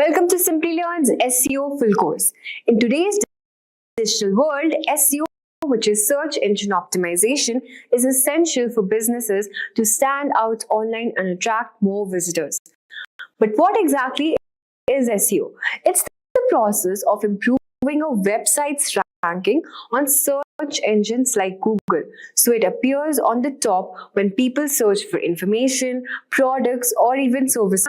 Welcome to Simplilearn's SEO Full Course. In today's digital world, SEO, which is search engine optimization, is essential for businesses to stand out online and attract more visitors. But what exactly is SEO? It's the process of improving a website's ranking on search engines like Google, so it appears on the top when people search for information, products, or even services.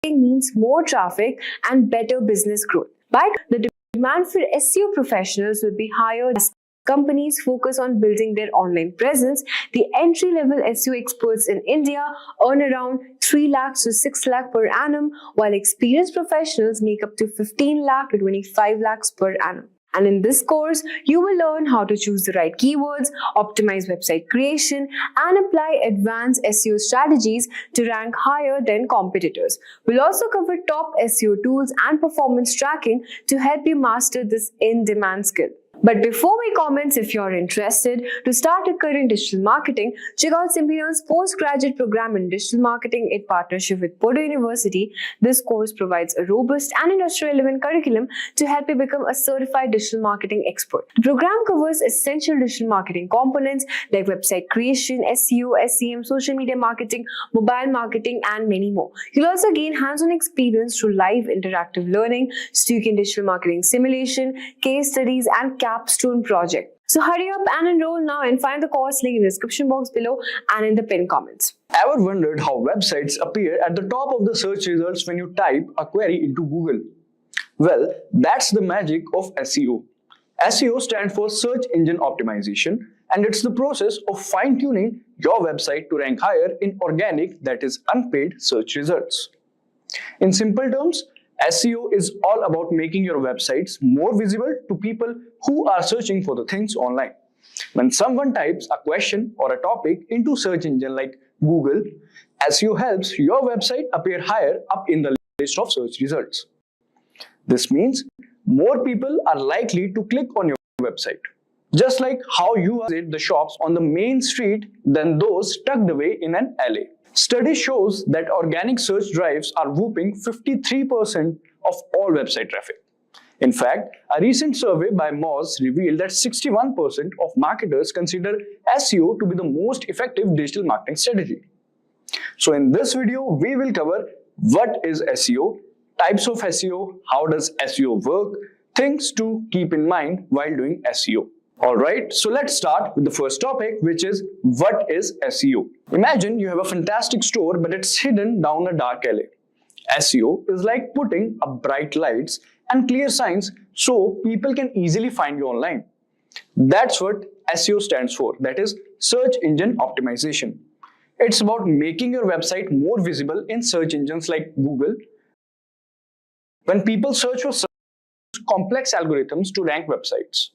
Means more traffic and better business growth. But the demand for SEO professionals will be higher as companies focus on building their online presence. The entry-level SEO experts in India earn around 3 lakhs to 6 lakh per annum, while experienced professionals make up to 15 lakh to 25 lakhs per annum. And in this course, you will learn how to choose the right keywords, optimize website creation, and apply advanced SEO strategies to rank higher than competitors. We'll also cover top SEO tools and performance tracking to help you master this in-demand skill. But before we commence, if you're interested to start a career in digital marketing, check out Simplilearn's postgraduate program in digital marketing in partnership with Purdue University. This course provides a robust and industry-relevant curriculum to help you become a certified digital marketing expert. The program covers essential digital marketing components like website creation, SEO, SEM, social media marketing, mobile marketing, and many more. You'll also gain hands-on experience through live interactive learning, Stuke in digital marketing simulation, case studies, and capstone project. So hurry up and enroll now and find the course link in the description box below and in the pinned comments. Ever wondered how websites appear at the top of the search results when you type a query into Google? Well, that's the magic of SEO. SEO stands for Search Engine Optimization, and it's the process of fine-tuning your website to rank higher in organic, that is unpaid search results. In simple terms, SEO is all about making your websites more visible to people who are searching for the things online. When someone types a question or a topic into search engine like Google, SEO helps your website appear higher up in the list of search results. This means more people are likely to click on your website, just like how you visit the shops on the main street than those tucked away in an alley. Study shows that organic search drives are whooping 53% of all website traffic. In fact, a recent survey by Moz revealed that 61% of marketers consider SEO to be the most effective digital marketing strategy. So in this video, we will cover what is SEO, types of SEO, how does SEO work, things to keep in mind while doing SEO. Alright, so let's start with the first topic, which is what is SEO. Imagine you have a fantastic store, but it's hidden down a dark alley. SEO is like putting up bright lights and clear signs so people can easily find you online. That's what SEO stands for, that is Search Engine Optimization. It's about making your website more visible in search engines like Google. When people search for complex algorithms to rank websites,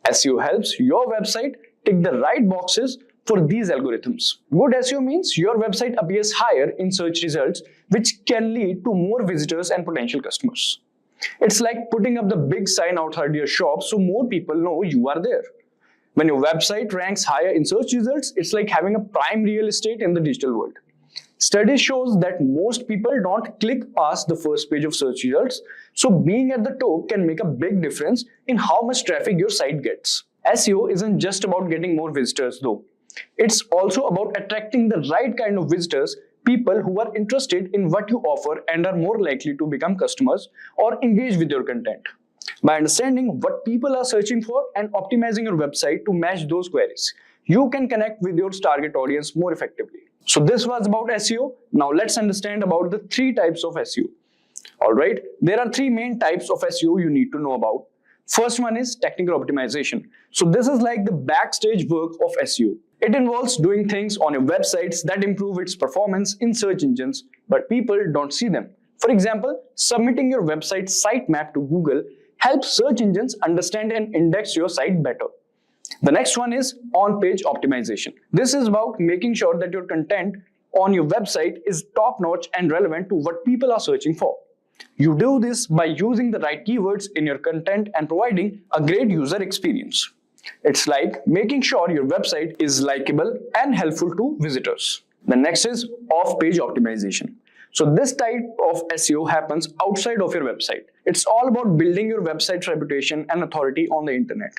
SEO helps your website tick the right boxes for these algorithms. Good SEO means your website appears higher in search results, which can lead to more visitors and potential customers. It's like putting up the big sign outside your shop so more people know you are there. When your website ranks higher in search results, it's like having a prime real estate in the digital world. Study shows that most people don't click past the first page of search results, so being at the top can make a big difference in how much traffic your site gets. SEO isn't just about getting more visitors though. It's also about attracting the right kind of visitors, people who are interested in what you offer and are more likely to become customers or engage with your content. By understanding what people are searching for and optimizing your website to match those queries, you can connect with your target audience more effectively. So this was about SEO. Now let's understand about the 3 types of SEO. Alright, there are 3 main types of SEO you need to know about. First one is technical optimization. So this is like the backstage work of SEO. It involves doing things on your websites that improve its performance in search engines, but people don't see them. For example, submitting your website sitemap to Google helps search engines understand and index your site better. The next one is on-page optimization. This is about making sure that your content on your website is top-notch and relevant to what people are searching for. You do this by using the right keywords in your content and providing a great user experience. It's like making sure your website is likable and helpful to visitors. The next is off-page optimization. So this type of SEO happens outside of your website. It's all about building your website's reputation and authority on the internet.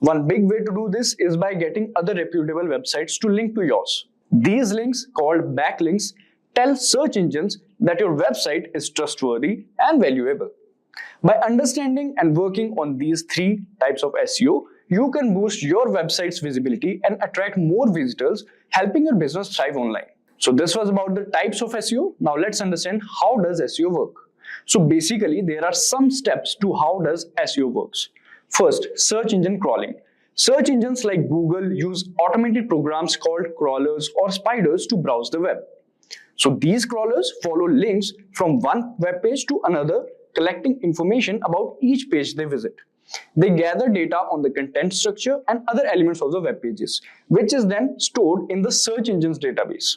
One big way to do this is by getting other reputable websites to link to yours. These links, called backlinks, tell search engines that your website is trustworthy and valuable. By understanding and working on these three types of SEO, you can boost your website's visibility and attract more visitors, helping your business thrive online. So this was about the types of SEO. Now let's understand how does SEO work. So basically there are some steps to how does SEO works. First, search engine crawling. Search engines like Google use automated programs called crawlers or spiders to browse the web. So these crawlers follow links from one web page to another, collecting information about each page they visit. They gather data on the content structure and other elements of the web pages, which is then stored in the search engine's database.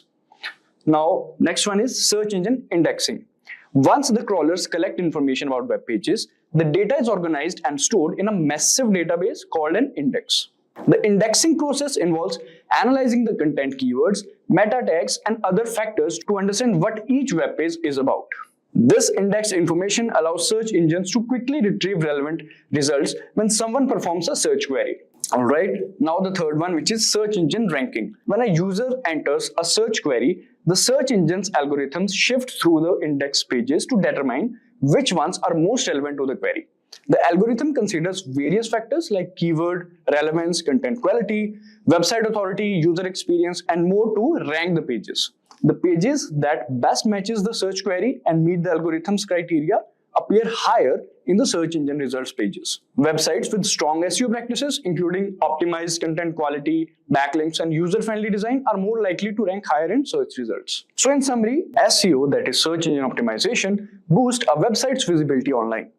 Now, next one is search engine indexing. Once the crawlers collect information about web pages, the data is organized and stored in a massive database called an index. The indexing process involves analyzing the content keywords, meta tags, and other factors to understand what each web page is about. This indexed information allows search engines to quickly retrieve relevant results when someone performs a search query. Alright, now the third one, which is search engine ranking. When a user enters a search query, the search engine's algorithms shift through the index pages to determine which ones are most relevant to the query. The algorithm considers various factors like keyword, relevance, content quality, website authority, user experience, and more to rank the pages. The pages that best matches the search query and meet the algorithm's criteria appear higher in the search engine results pages. Websites with strong SEO practices, including optimized content quality, backlinks, and user-friendly design, are more likely to rank higher in search results. So in summary, SEO, that is search engine optimization, boosts a website's visibility online.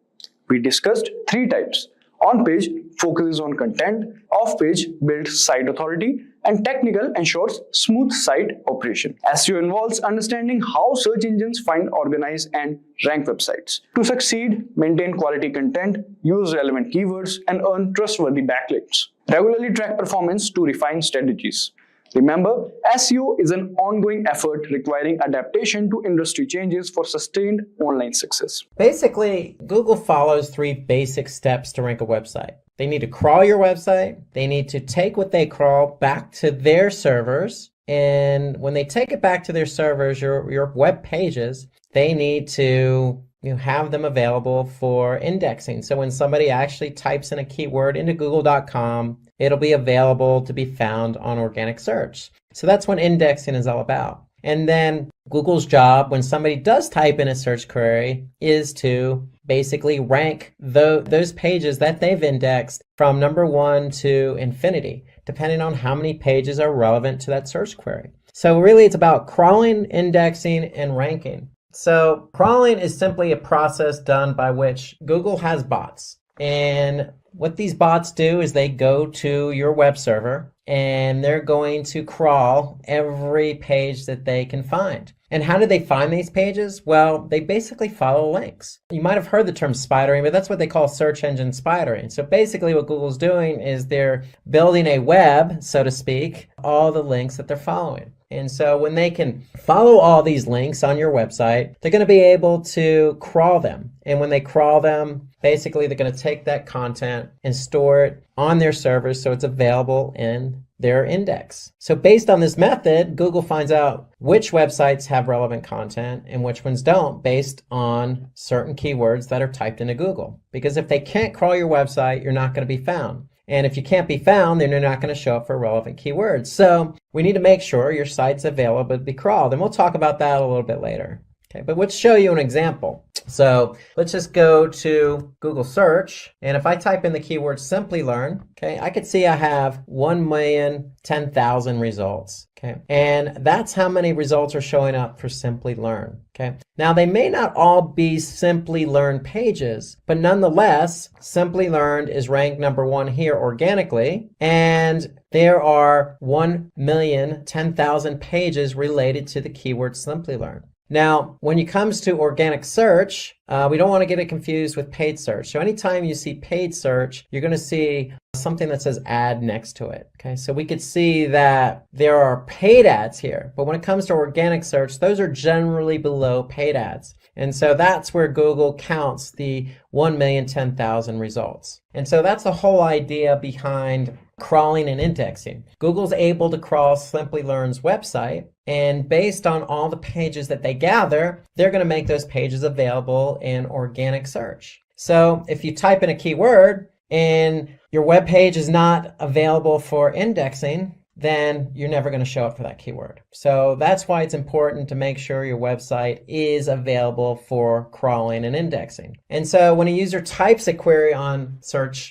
We discussed three types. On-page focuses on content, off-page builds site authority, and technical ensures smooth site operation. SEO involves understanding how search engines find, organize, and rank websites. To succeed, maintain quality content, use relevant keywords, and earn trustworthy backlinks. Regularly track performance to refine strategies. Remember, SEO is an ongoing effort requiring adaptation to industry changes for sustained online success. Basically, Google follows three basic steps to rank a website. They need to crawl your website, they need to take what they crawl back to their servers, and when they take it back to their servers, your web pages, they need to have them available for indexing. So when somebody actually types in a keyword into google.com, it'll be available to be found on organic search. So that's what indexing is all about. And then Google's job when somebody does type in a search query is to basically rank those pages that they've indexed from number 1 to infinity, depending on how many pages are relevant to that search query. So really it's about crawling, indexing, and ranking. So crawling is simply a process done by which Google has bots. And what these bots do is they go to your web server and they're going to crawl every page that they can find. And how do they find these pages? Well, they basically follow links. You might have heard the term spidering, but that's what they call search engine spidering. So basically what Google's doing is they're building a web, so to speak, all the links that they're following. And so when they can follow all these links on your website, they're going to be able to crawl them. And when they crawl them, basically they're going to take that content and store it on their servers so it's available in their index. So based on this method, Google finds out which websites have relevant content and which ones don't based on certain keywords that are typed into Google. Because if they can't crawl your website, you're not going to be found. And if you can't be found, then you're not going to show up for relevant keywords. So we need to make sure your site's available to be crawled. And we'll talk about that a little bit later. Okay, but let's show you an example. So let's just go to Google search. And if I type in the keyword Simplilearn, okay, I could see I have 1,010,000 results. Okay, and that's how many results are showing up for Simplilearn. Okay, now they may not all be Simplilearn pages, but nonetheless, Simplilearn is ranked number 1 here organically, and there are 1,010,000 pages related to the keyword Simplilearn. Now, when it comes to organic search, we don't want to get it confused with paid search. So anytime you see paid search, you're going to see something that says ad next to it. Okay, so we could see that there are paid ads here, but when it comes to organic search, those are generally below paid ads. And so that's where Google counts the 1,010,000 results. And so that's the whole idea behind crawling and indexing. Google's able to crawl Simplilearn's website, and based on all the pages that they gather, they're going to make those pages available in organic search. So if you type in a keyword and your web page is not available for indexing, then you're never going to show up for that keyword. So that's why it's important to make sure your website is available for crawling and indexing. And so when a user types a query on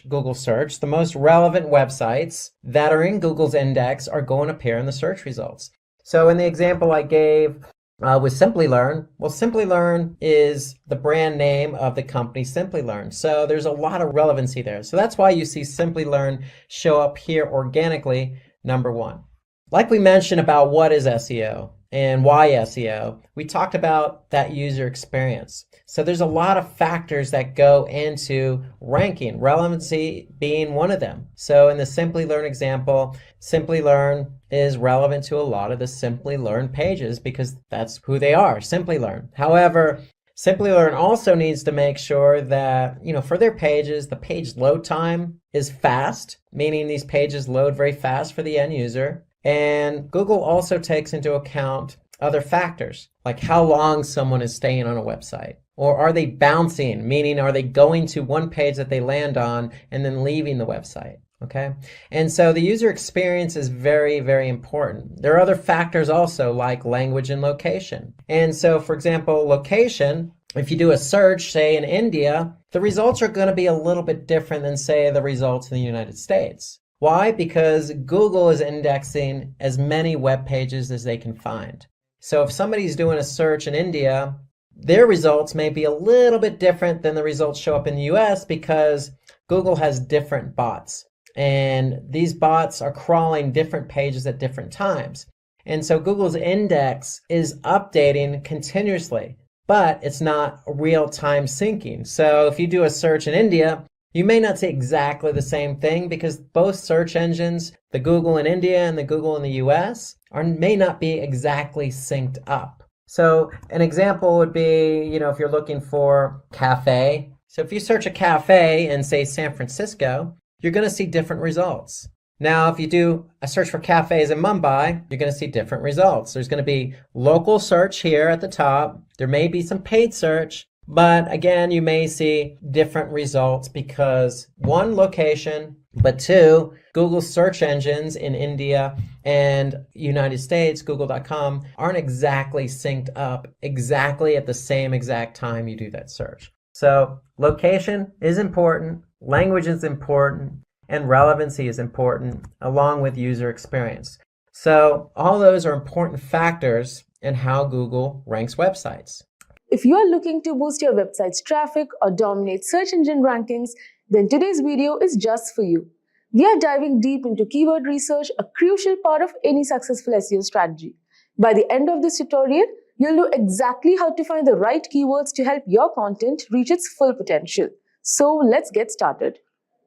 Google search, the most relevant websites that are in Google's index are going to appear in the search results. So in the example I gave with Simplilearn, well, Simplilearn is the brand name of the company Simplilearn. So there's a lot of relevancy there. So that's why you see Simplilearn show up here organically, number one. Like we mentioned about what is SEO and why SEO, we talked about that user experience. So there's a lot of factors that go into ranking, relevancy being one of them. So in the Simplilearn example, Simplilearn is relevant to a lot of the Simplilearn pages because that's who they are, Simplilearn. However, Simplilearn also needs to make sure that, for their pages, the page load time is fast, meaning these pages load very fast for the end user. And Google also takes into account other factors, like how long someone is staying on a website. Or are they bouncing, meaning are they going to one page that they land on and then leaving the website? Okay, and so the user experience is very, very important. There are other factors also like language and location. And so, for example, location, if you do a search, say in India, the results are going to be a little bit different than, say, the results in the United States. Why? Because Google is indexing as many web pages as they can find. So if somebody's doing a search in India, their results may be a little bit different than the results show up in the US because Google has different bots. And these bots are crawling different pages at different times. And so Google's index is updating continuously, but it's not real-time syncing. So if you do a search in India, you may not see exactly the same thing because both search engines, the Google in India and the Google in the US, may not be exactly synced up. So an example would be, if you're looking for cafe. So if you search a cafe in, say, San Francisco, you're going to see different results. Now, if you do a search for cafes in Mumbai, you're going to see different results. There's going to be local search here at the top. There may be some paid search, but again, you may see different results because one, location, but two, Google search engines in India and United States, google.com, aren't exactly synced up exactly at the same exact time you do that search. So location is important, language is important, and relevancy is important, along with user experience. So all those are important factors in how Google ranks websites. If you are looking to boost your website's traffic or dominate search engine rankings, then today's video is just for you. We are diving deep into keyword research, a crucial part of any successful SEO strategy. By the end of this tutorial, you'll know exactly how to find the right keywords to help your content reach its full potential. So let's get started.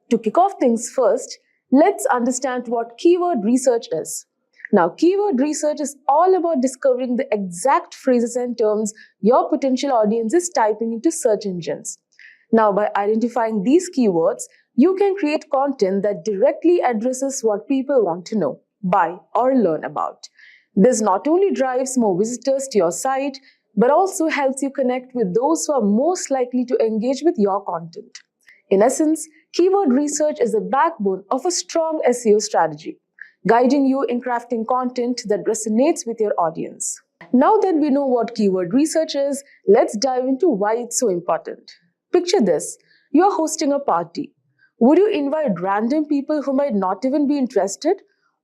To kick off things first, let's understand what keyword research is. Now, keyword research is all about discovering the exact phrases and terms your potential audience is typing into search engines. Now, by identifying these keywords, you can create content that directly addresses what people want to know, buy, or learn about. This not only drives more visitors to your site, but also helps you connect with those who are most likely to engage with your content. In essence, keyword research is the backbone of a strong SEO strategy, guiding you in crafting content that resonates with your audience. Now that we know what keyword research is, let's dive into why it's so important. Picture this: you're hosting a party. Would you invite random people who might not even be interested?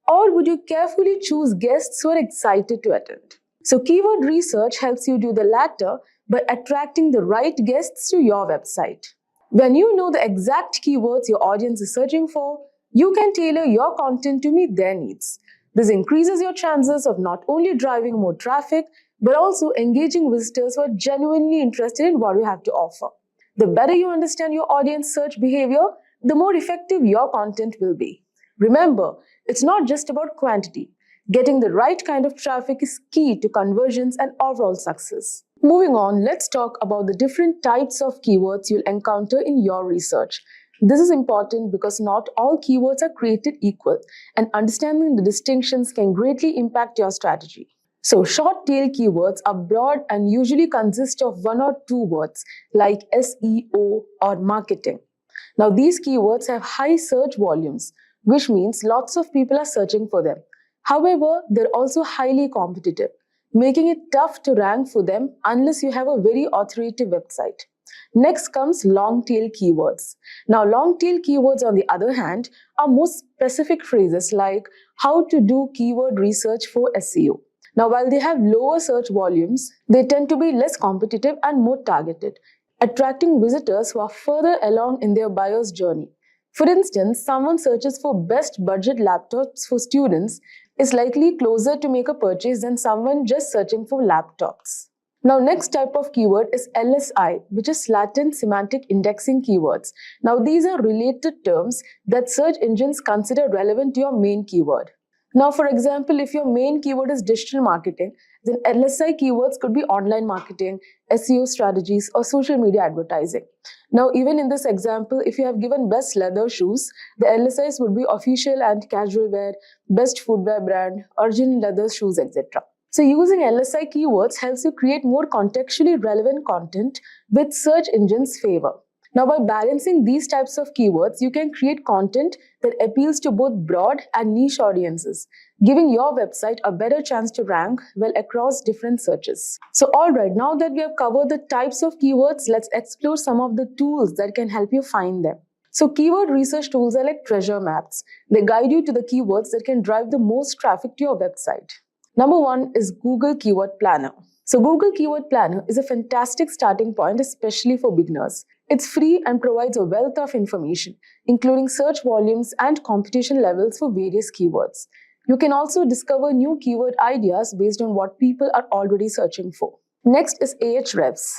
Or would you carefully choose guests who are excited to attend? So keyword research helps you do the latter by attracting the right guests to your website. When you know the exact keywords your audience is searching for, you can tailor your content to meet their needs. This increases your chances of not only driving more traffic, but also engaging visitors who are genuinely interested in what you have to offer. The better you understand your audience search behavior, the more effective your content will be. Remember, it's not just about quantity. Getting the right kind of traffic is key to conversions and overall success. Moving on, let's talk about the different types of keywords you'll encounter in your research. This is important because not all keywords are created equal, and understanding the distinctions can greatly impact your strategy. So, short tail keywords are broad and usually consist of one or two words like SEO or marketing. Now, these keywords have high search volumes, which means lots of people are searching for them. However, they're also highly competitive, making it tough to rank for them unless you have a very authoritative website. Next comes long tail keywords. Now, long tail keywords, on the other hand, are more specific phrases like how to do keyword research for SEO. Now, while they have lower search volumes, they tend to be less competitive and more targeted, attracting visitors who are further along in their buyer's journey. For instance, someone searches for best budget laptops for students is likely closer to make a purchase than someone just searching for laptops. Now, next type of keyword is LSI, which is latent semantic indexing keywords. Now, these are related terms that search engines consider relevant to your main keyword. Now, for example, if your main keyword is digital marketing, then LSI keywords could be online marketing, SEO strategies, or social media advertising. Now, even in this example, if you have given best leather shoes, the LSIs would be official and casual wear, best footwear brand, original leather shoes, etc. So, using LSI keywords helps you create more contextually relevant content with search engines' favor. Now, by balancing these types of keywords, you can create content that appeals to both broad and niche audiences, giving your website a better chance to rank well across different searches. So, alright, now that we have covered the types of keywords, let's explore some of the tools that can help you find them. So, keyword research tools are like treasure maps. They guide you to the keywords that can drive the most traffic to your website. Number one is Google Keyword Planner. So, Google Keyword Planner is a fantastic starting point, especially for beginners. It's free and provides a wealth of information, including search volumes and competition levels for various keywords. You can also discover new keyword ideas based on what people are already searching for. Next is Ahrefs.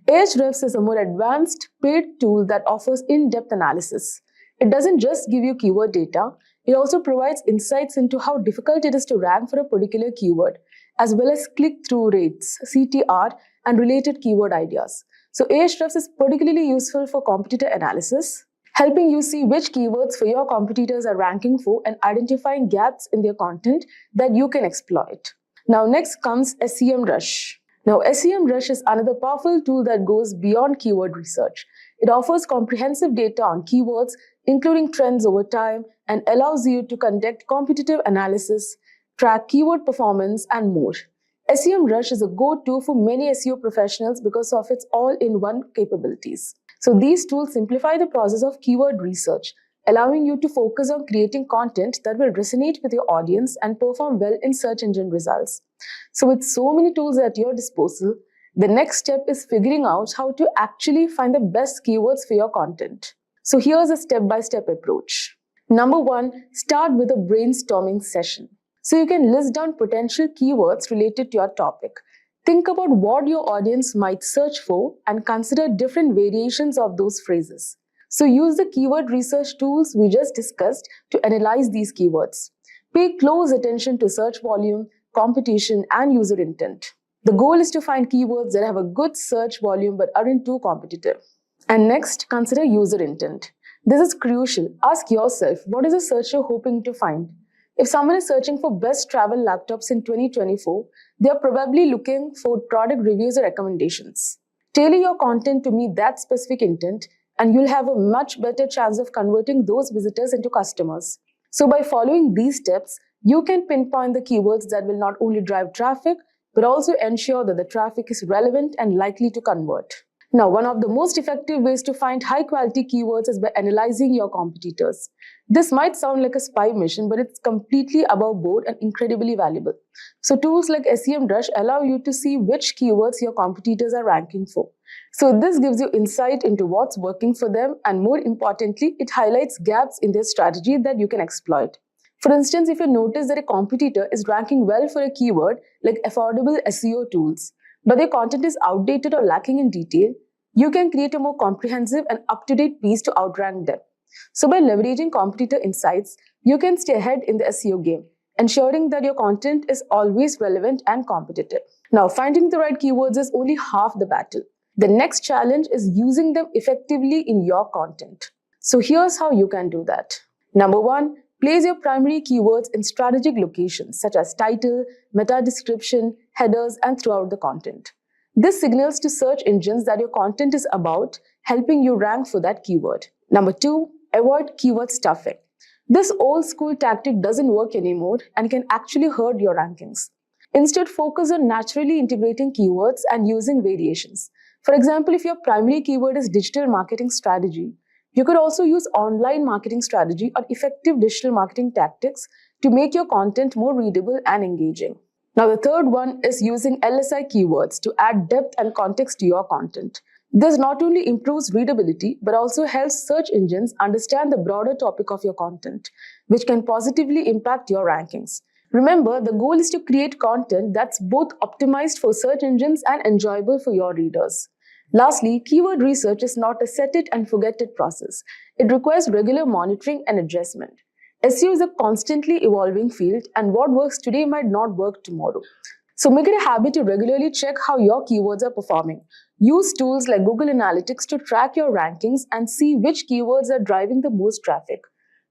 Ahrefs is a more advanced paid tool that offers in-depth analysis. It doesn't just give you keyword data, it also provides insights into how difficult it is to rank for a particular keyword, as well as click-through rates, CTR, and related keyword ideas. So, Ahrefs is particularly useful for competitor analysis, helping you see which keywords for your competitors are ranking for and identifying gaps in their content that you can exploit. Now, next comes SEMrush. Now, SEMrush is another powerful tool that goes beyond keyword research. It offers comprehensive data on keywords, including trends over time, and allows you to conduct competitive analysis, track keyword performance, and more. SEMrush is a go-to for many SEO professionals because of its all-in-one capabilities. So these tools simplify the process of keyword research, allowing you to focus on creating content that will resonate with your audience and perform well in search engine results. So with so many tools at your disposal, the next step is figuring out how to actually find the best keywords for your content. So here's a step-by-step approach. Number one, start with a brainstorming session. So you can list down potential keywords related to your topic. Think about what your audience might search for and consider different variations of those phrases. So use the keyword research tools we just discussed to analyze these keywords. Pay close attention to search volume, competition, and user intent. The goal is to find keywords that have a good search volume but aren't too competitive. And next, consider user intent. This is crucial. Ask yourself, what is the searcher hoping to find? If someone is searching for best travel laptops in 2024, they are probably looking for product reviews or recommendations. Tailor your content to meet that specific intent, and you'll have a much better chance of converting those visitors into customers. So by following these steps, you can pinpoint the keywords that will not only drive traffic, but also ensure that the traffic is relevant and likely to convert. Now, one of the most effective ways to find high-quality keywords is by analyzing your competitors. This might sound like a spy mission, but it's completely above board and incredibly valuable. So tools like SEMrush allow you to see which keywords your competitors are ranking for. So this gives you insight into what's working for them, and more importantly, it highlights gaps in their strategy that you can exploit. For instance, if you notice that a competitor is ranking well for a keyword like affordable SEO tools, but their content is outdated or lacking in detail, you can create a more comprehensive and up-to-date piece to outrank them. So by leveraging competitor insights, you can stay ahead in the SEO game, ensuring that your content is always relevant and competitive. Now, finding the right keywords is only half the battle. The next challenge is using them effectively in your content. So here's how you can do that. Number 1, place your primary keywords in strategic locations such as title, meta description, headers, and throughout the content. This signals to search engines that your content is about, helping you rank for that keyword. Number 2, avoid keyword stuffing. This old school tactic doesn't work anymore and can actually hurt your rankings. Instead, focus on naturally integrating keywords and using variations. For example, if your primary keyword is digital marketing strategy, you could also use online marketing strategy or effective digital marketing tactics to make your content more readable and engaging. Now, the third one is using LSI keywords to add depth and context to your content. This not only improves readability, but also helps search engines understand the broader topic of your content, which can positively impact your rankings. Remember, the goal is to create content that's both optimized for search engines and enjoyable for your readers. Lastly, keyword research is not a set it and forget it process. It requires regular monitoring and adjustment. SEO is a constantly evolving field, and what works today might not work tomorrow. So make it a habit to regularly check how your keywords are performing. Use tools like Google Analytics to track your rankings and see which keywords are driving the most traffic.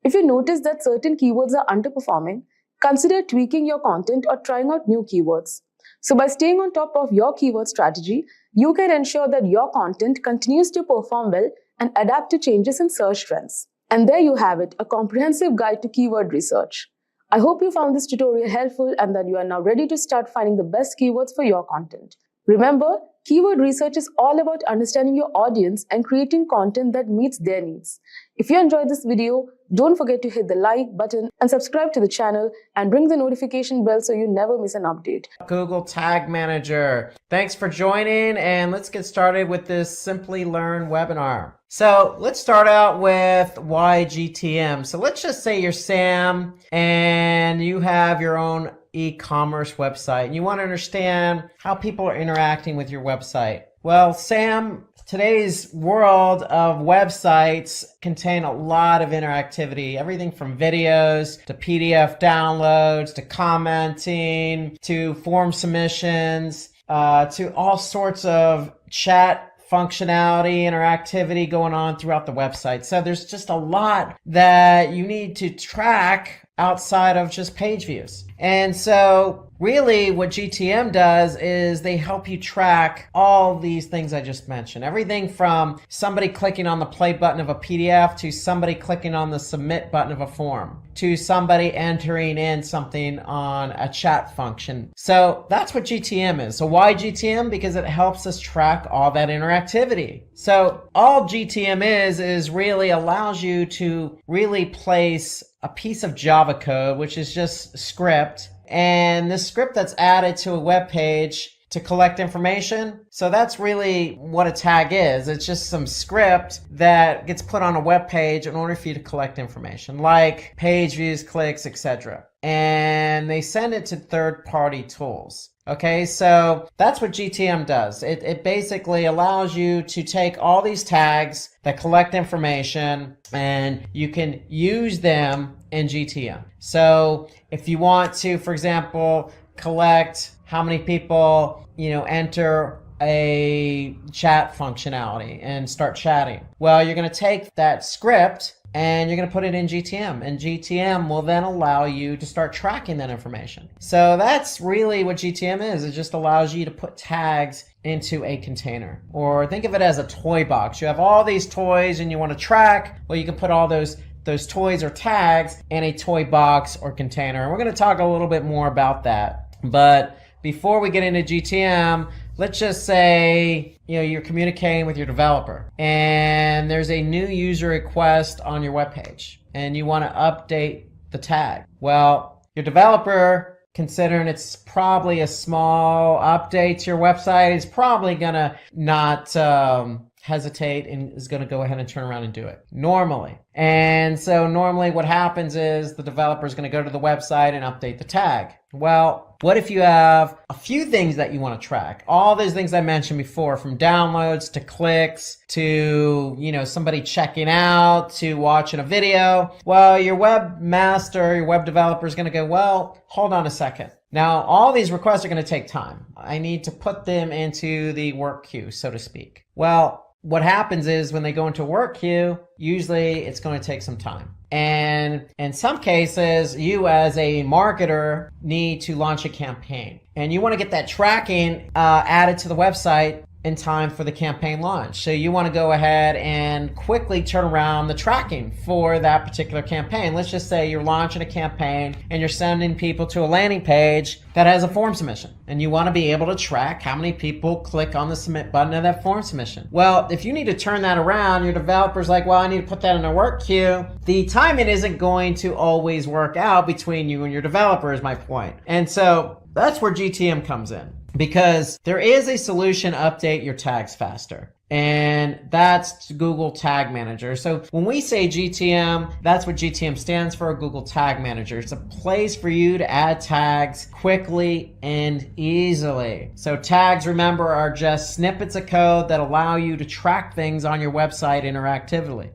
If you notice that certain keywords are underperforming, consider tweaking your content or trying out new keywords. So by staying on top of your keyword strategy, you can ensure that your content continues to perform well and adapt to changes in search trends. And there you have it, a comprehensive guide to keyword research. I hope you found this tutorial helpful and that you are now ready to start finding the best keywords for your content. Remember, keyword research is all about understanding your audience and creating content that meets their needs. If you enjoyed this video, don't forget to hit the like button and subscribe to the channel and ring the notification bell so you never miss an update. Google Tag Manager. Thanks for joining, and let's get started with this Simplilearn webinar. So let's start out with why GTM. So let's just say you're Sam and you have your own e-commerce website and you want to understand how people are interacting with your website. Well, Sam, today's world of websites contain a lot of interactivity, everything from videos to PDF downloads to commenting to form submissions to all sorts of chat functionality, interactivity going on throughout the website. So there's just a lot that you need to track outside of just page views. And so really what GTM does is they help you track all these things I just mentioned. Everything from somebody clicking on the play button of a PDF to somebody clicking on the submit button of a form to somebody entering in something on a chat function. So that's what GTM is. So why GTM? Because it helps us track all that interactivity. So all GTM is really allows you to really place a piece of Java code, which is just script, and this script that's added to a web page to collect information. So that's really what a tag is. It's just some script that gets put on a web page in order for you to collect information, like page views, clicks, etc. And they send it to third-party tools. Okay, so that's what GTM does. It basically allows you to take all these tags that collect information and you can use them in GTM. So if you want to, for example, collect how many people, enter a chat functionality and start chatting. Well, you're going to take that script and you're going to put it in GTM, and GTM will then allow you to start tracking that information. So that's really what GTM is. It just allows you to put tags into a container, or think of it as a toy box. You have all these toys and you want to track. Well, you can put all those toys or tags in a toy box or container. And we're going to talk a little bit more about that. But before we get into GTM, let's just say you're communicating with your developer and there's a new user request on your webpage and you want to update the tag. Well, your developer, considering it's probably a small update to your website, is probably gonna not hesitate and is going to go ahead and turn around and do it normally. And so normally what happens is the developer is going to go to the website and update the tag. Well, what if you have a few things that you want to track? All those things I mentioned before, from downloads to clicks to, somebody checking out to watching a video. Well, your webmaster, your web developer is going to go, well, hold on a second. Now, all these requests are going to take time. I need to put them into the work queue, so to speak. Well, what happens is when they go into a work queue, usually it's going to take some time. And in some cases, you as a marketer need to launch a campaign. And you want to get that tracking added to the website in time for the campaign launch. So you want to go ahead and quickly turn around the tracking for that particular campaign. Let's just say you're launching a campaign and you're sending people to a landing page that has a form submission. And you want to be able to track how many people click on the submit button of that form submission. Well, if you need to turn that around, your developer's like, well, I need to put that in a work queue. The timing isn't going to always work out between you and your developer, is my point. And so that's where GTM comes in. Because there is a solution to update your tags faster. And that's Google Tag Manager. So when we say GTM, that's what GTM stands for, Google Tag Manager. It's a place for you to add tags quickly and easily. So tags, remember, are just snippets of code that allow you to track things on your website interactively.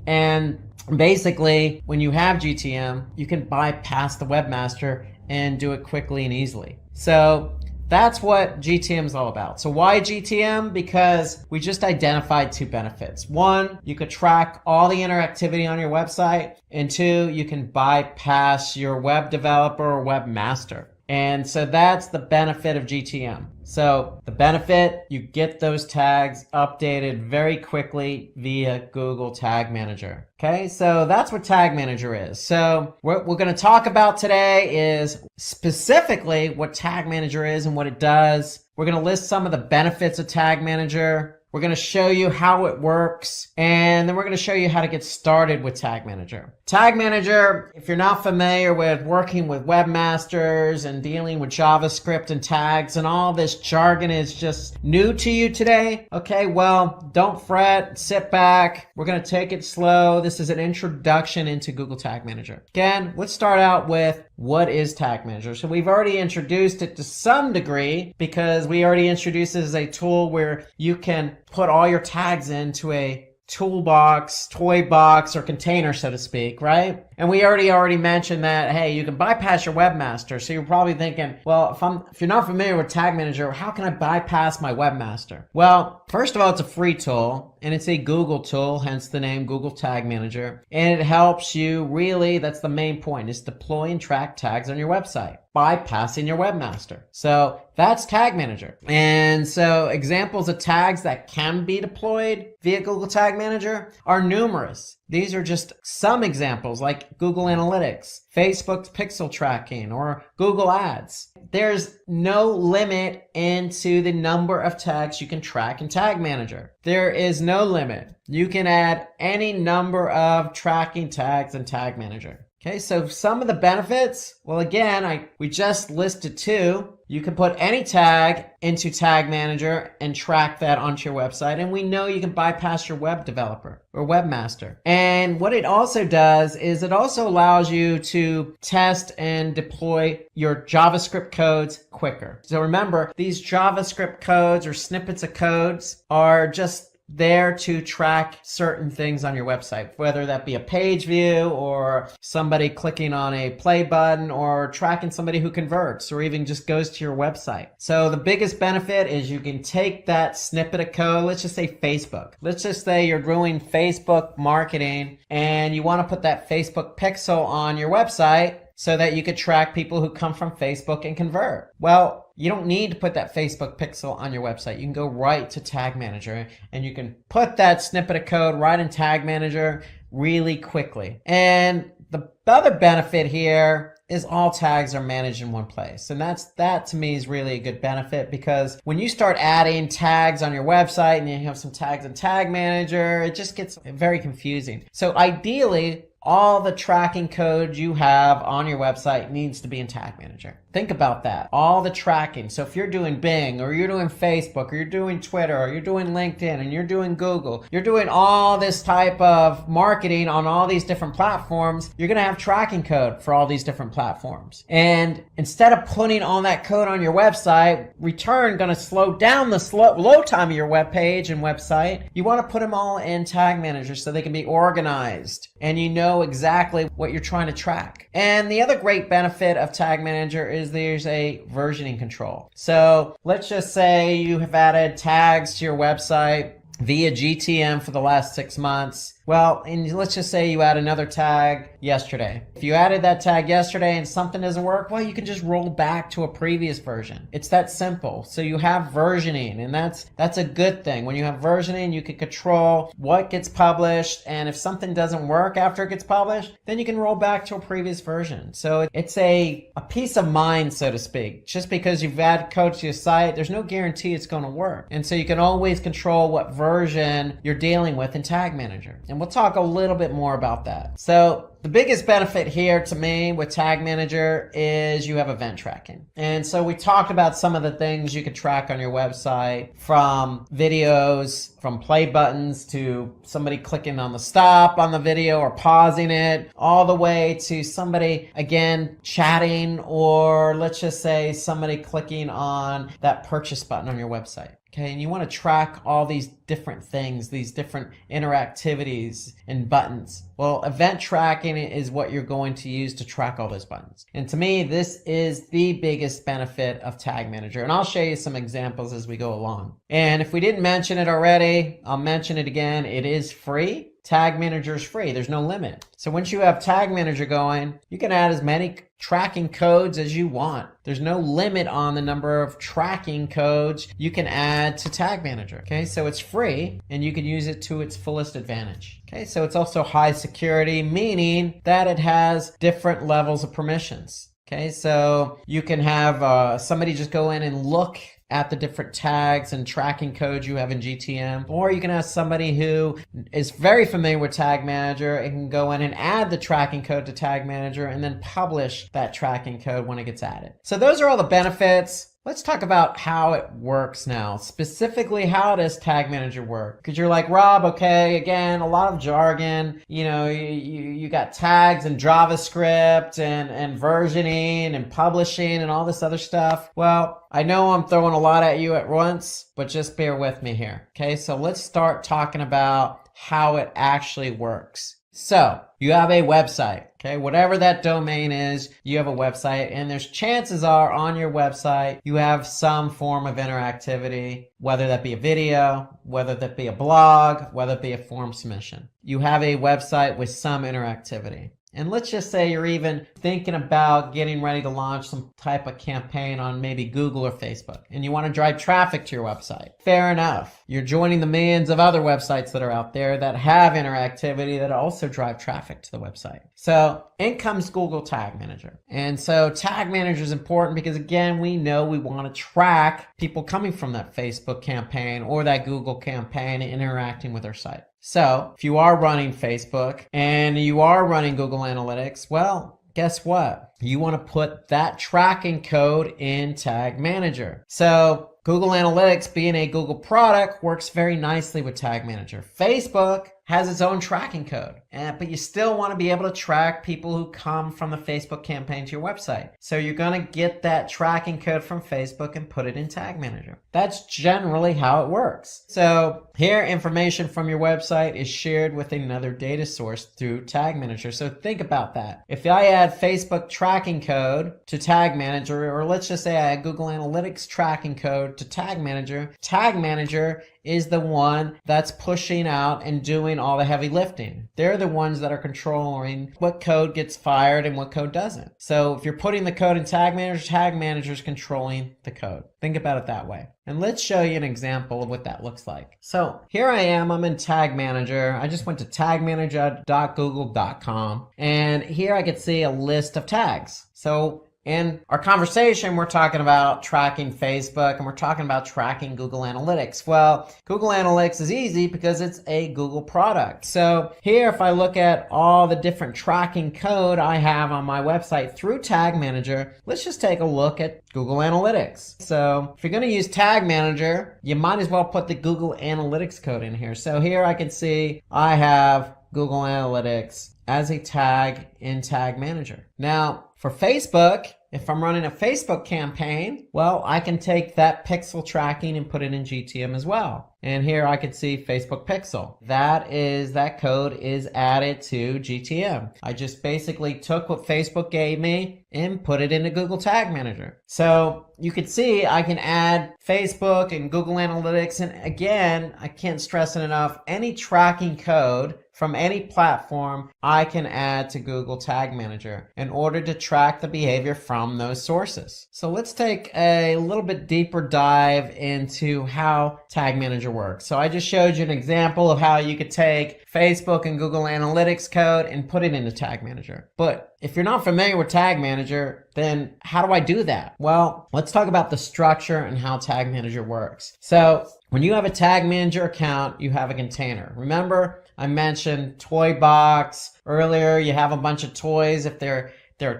And basically, when you have GTM, you can bypass the webmaster and do it quickly and easily. So that's what GTM is all about. So why GTM? Because we just identified two benefits. One, you could track all the interactivity on your website. And two, you can bypass your web developer or webmaster. And so that's the benefit of GTM. So the benefit, you get those tags updated very quickly via Google Tag Manager. Okay, so that's what Tag Manager is. So what we're going to talk about today is specifically what Tag Manager is and what it does. We're going to list some of the benefits of Tag Manager. We're going to show you how it works, and then we're going to show you how to get started with Tag Manager. Tag Manager, if you're not familiar with working with webmasters and dealing with JavaScript and tags and all this jargon is just new to you today, okay, well, don't fret, sit back. We're going to take it slow. This is an introduction into Google Tag Manager. Again, let's start out with what is Tag Manager. So we've already introduced it to some degree because we already introduced it as a tool where you can put all your tags into a toolbox, toy box, or container, so to speak, right? And we already mentioned that, hey, you can bypass your webmaster. So you're probably thinking, well, if you're not familiar with Tag Manager, how can I bypass my webmaster? Well, first of all, it's a free tool and it's a Google tool, hence the name Google Tag Manager. And it helps you really, that's the main point, is deploy and track tags on your website, bypassing your webmaster. So that's Tag Manager. And so examples of tags that can be deployed via Google Tag Manager are numerous. These are just some examples like Google Analytics, Facebook's pixel tracking, or Google Ads. There's no limit into the number of tags you can track in Tag Manager. There is no limit. You can add any number of tracking tags in Tag Manager. Okay, so some of the benefits, well, again, we just listed two. You can put any tag into Tag Manager and track that onto your website. And we know you can bypass your web developer or webmaster. And what it also does is it also allows you to test and deploy your JavaScript codes quicker. So remember, these JavaScript codes or snippets of codes are just there to track certain things on your website, whether that be a page view or somebody clicking on a play button or tracking somebody who converts or even just goes to your website. So the biggest benefit is you can take that snippet of code, let's just say Facebook. Let's just say you're doing Facebook marketing and you want to put that Facebook pixel on your website so that you could track people who come from Facebook and convert. Well, you don't need to put that Facebook pixel on your website. You can go right to Tag Manager and you can put that snippet of code right in Tag Manager really quickly. And the other benefit here is all tags are managed in one place. And that to me is really a good benefit, because when you start adding tags on your website and you have some tags in Tag Manager, it just gets very confusing. So ideally, all the tracking code you have on your website needs to be in Tag Manager. Think about that. All the tracking. So if you're doing Bing or you're doing Facebook or you're doing Twitter or you're doing LinkedIn and you're doing Google, you're doing all this type of marketing on all these different platforms, you're going to have tracking code for all these different platforms. And instead of putting all that code on your website, return going to slow down the load time of your web page and website. You want to put them all in Tag Manager so they can be organized and you know exactly what you're trying to track. And the other great benefit of Tag Manager is there's a versioning control. So let's just say you have added tags to your website via GTM for the last 6 months. Well, and let's just say you add another tag yesterday. If you added that tag yesterday and something doesn't work, well, you can just roll back to a previous version. It's that simple. So you have versioning, and that's a good thing. When you have versioning, you can control what gets published, and if something doesn't work after it gets published, then you can roll back to a previous version. So it's a peace of mind, so to speak. Just because you've added code to your site, there's no guarantee it's going to work. And so you can always control what version you're dealing with in Tag Manager. And we'll talk a little bit more about that. So the biggest benefit here to me with Tag Manager is you have event tracking. And so we talked about some of the things you could track on your website, from videos, from play buttons to somebody clicking on the stop on the video or pausing it, all the way to somebody, again, chatting, or let's just say somebody clicking on that purchase button on your website. Okay, and you want to track all these different things, these different interactivities and buttons. Well, event tracking is what you're going to use to track all those buttons. And to me, this is the biggest benefit of Tag Manager. And I'll show you some examples as we go along. And if we didn't mention it already, I'll mention it again. It is free. Tag Manager is free. There's no limit. So once you have Tag Manager going, you can add as many tracking codes as you want. There's no limit on the number of tracking codes you can add to Tag Manager. Okay, so it's free and you can use it to its fullest advantage. Okay, so it's also high security, meaning that it has different levels of permissions. Okay, so you can have somebody just go in and look at the different tags and tracking codes you have in GTM, or you can ask somebody who is very familiar with Tag Manager and can go in and add the tracking code to Tag Manager and then publish that tracking code when it gets added. So those are all the benefits. Let's talk about how it works now. Specifically, how does Tag Manager work? Because you're like, Rob, okay, again, a lot of jargon. You know, you got tags and JavaScript and versioning and publishing and all this other stuff. Well, I know I'm throwing a lot at you at once, but just bear with me here. Okay, so let's start talking about how it actually works. So you have a website, okay? Whatever that domain is, you have a website, and there's chances are on your website, you have some form of interactivity, whether that be a video, whether that be a blog, whether it be a form submission. You have a website with some interactivity. And let's just say you're even thinking about getting ready to launch some type of campaign on maybe Google or Facebook, and you want to drive traffic to your website. Fair enough. You're joining the millions of other websites that are out there that have interactivity that also drive traffic to the website. So in comes Google Tag Manager. And so Tag Manager is important because, again, we know we want to track people coming from that Facebook campaign or that Google campaign and interacting with our site. So if you are running Facebook and you are running Google Analytics, well, guess what? You want to put that tracking code in Tag Manager. So Google Analytics, being a Google product, works very nicely with Tag Manager. Facebook has its own tracking code, but you still want to be able to track people who come from the Facebook campaign to your website. So you're going to get that tracking code from Facebook and put it in Tag Manager. That's generally how it works. So here, information from your website is shared with another data source through Tag Manager. So think about that. If I add Facebook tracking code to Tag Manager, or let's just say I add Google Analytics tracking code to Tag Manager is the one that's pushing out and doing all the heavy lifting. They're the ones that are controlling what code gets fired and what code doesn't. So if you're putting the code in Tag Manager is controlling the code. Think about it that way. And let's show you an example of what that looks like. So here I am, I'm in Tag Manager. I just went to tagmanager.google.com, and here I could see a list of tags. So In our conversation, we're talking about tracking Facebook and we're talking about tracking Google Analytics. Well, Google Analytics is easy because it's a Google product. So here, if I look at all the different tracking code I have on my website through Tag Manager, let's just take a look at Google Analytics. So if you're going to use Tag Manager, you might as well put the Google Analytics code in here. So here I can see I have Google Analytics as a tag in Tag Manager. Now, for Facebook, if I'm running a Facebook campaign, well, I can take that pixel tracking and put it in GTM as well. And here I can see Facebook pixel. That code is added to GTM. I just basically took what Facebook gave me and put it into Google Tag Manager. So you can see I can add Facebook and Google Analytics. And again, I can't stress it enough, any tracking code from any platform I can add to Google Tag Manager in order to track the behavior from those sources. So let's take a little bit deeper dive into how Tag Manager works. So I just showed you an example of how you could take Facebook and Google Analytics code and put it into Tag Manager. But if you're not familiar with Tag Manager, then how do I do that? Well, let's talk about the structure and how Tag Manager works. So when you have a Tag Manager account, you have a container. Remember, I mentioned toy box earlier. You have a bunch of toys. If they're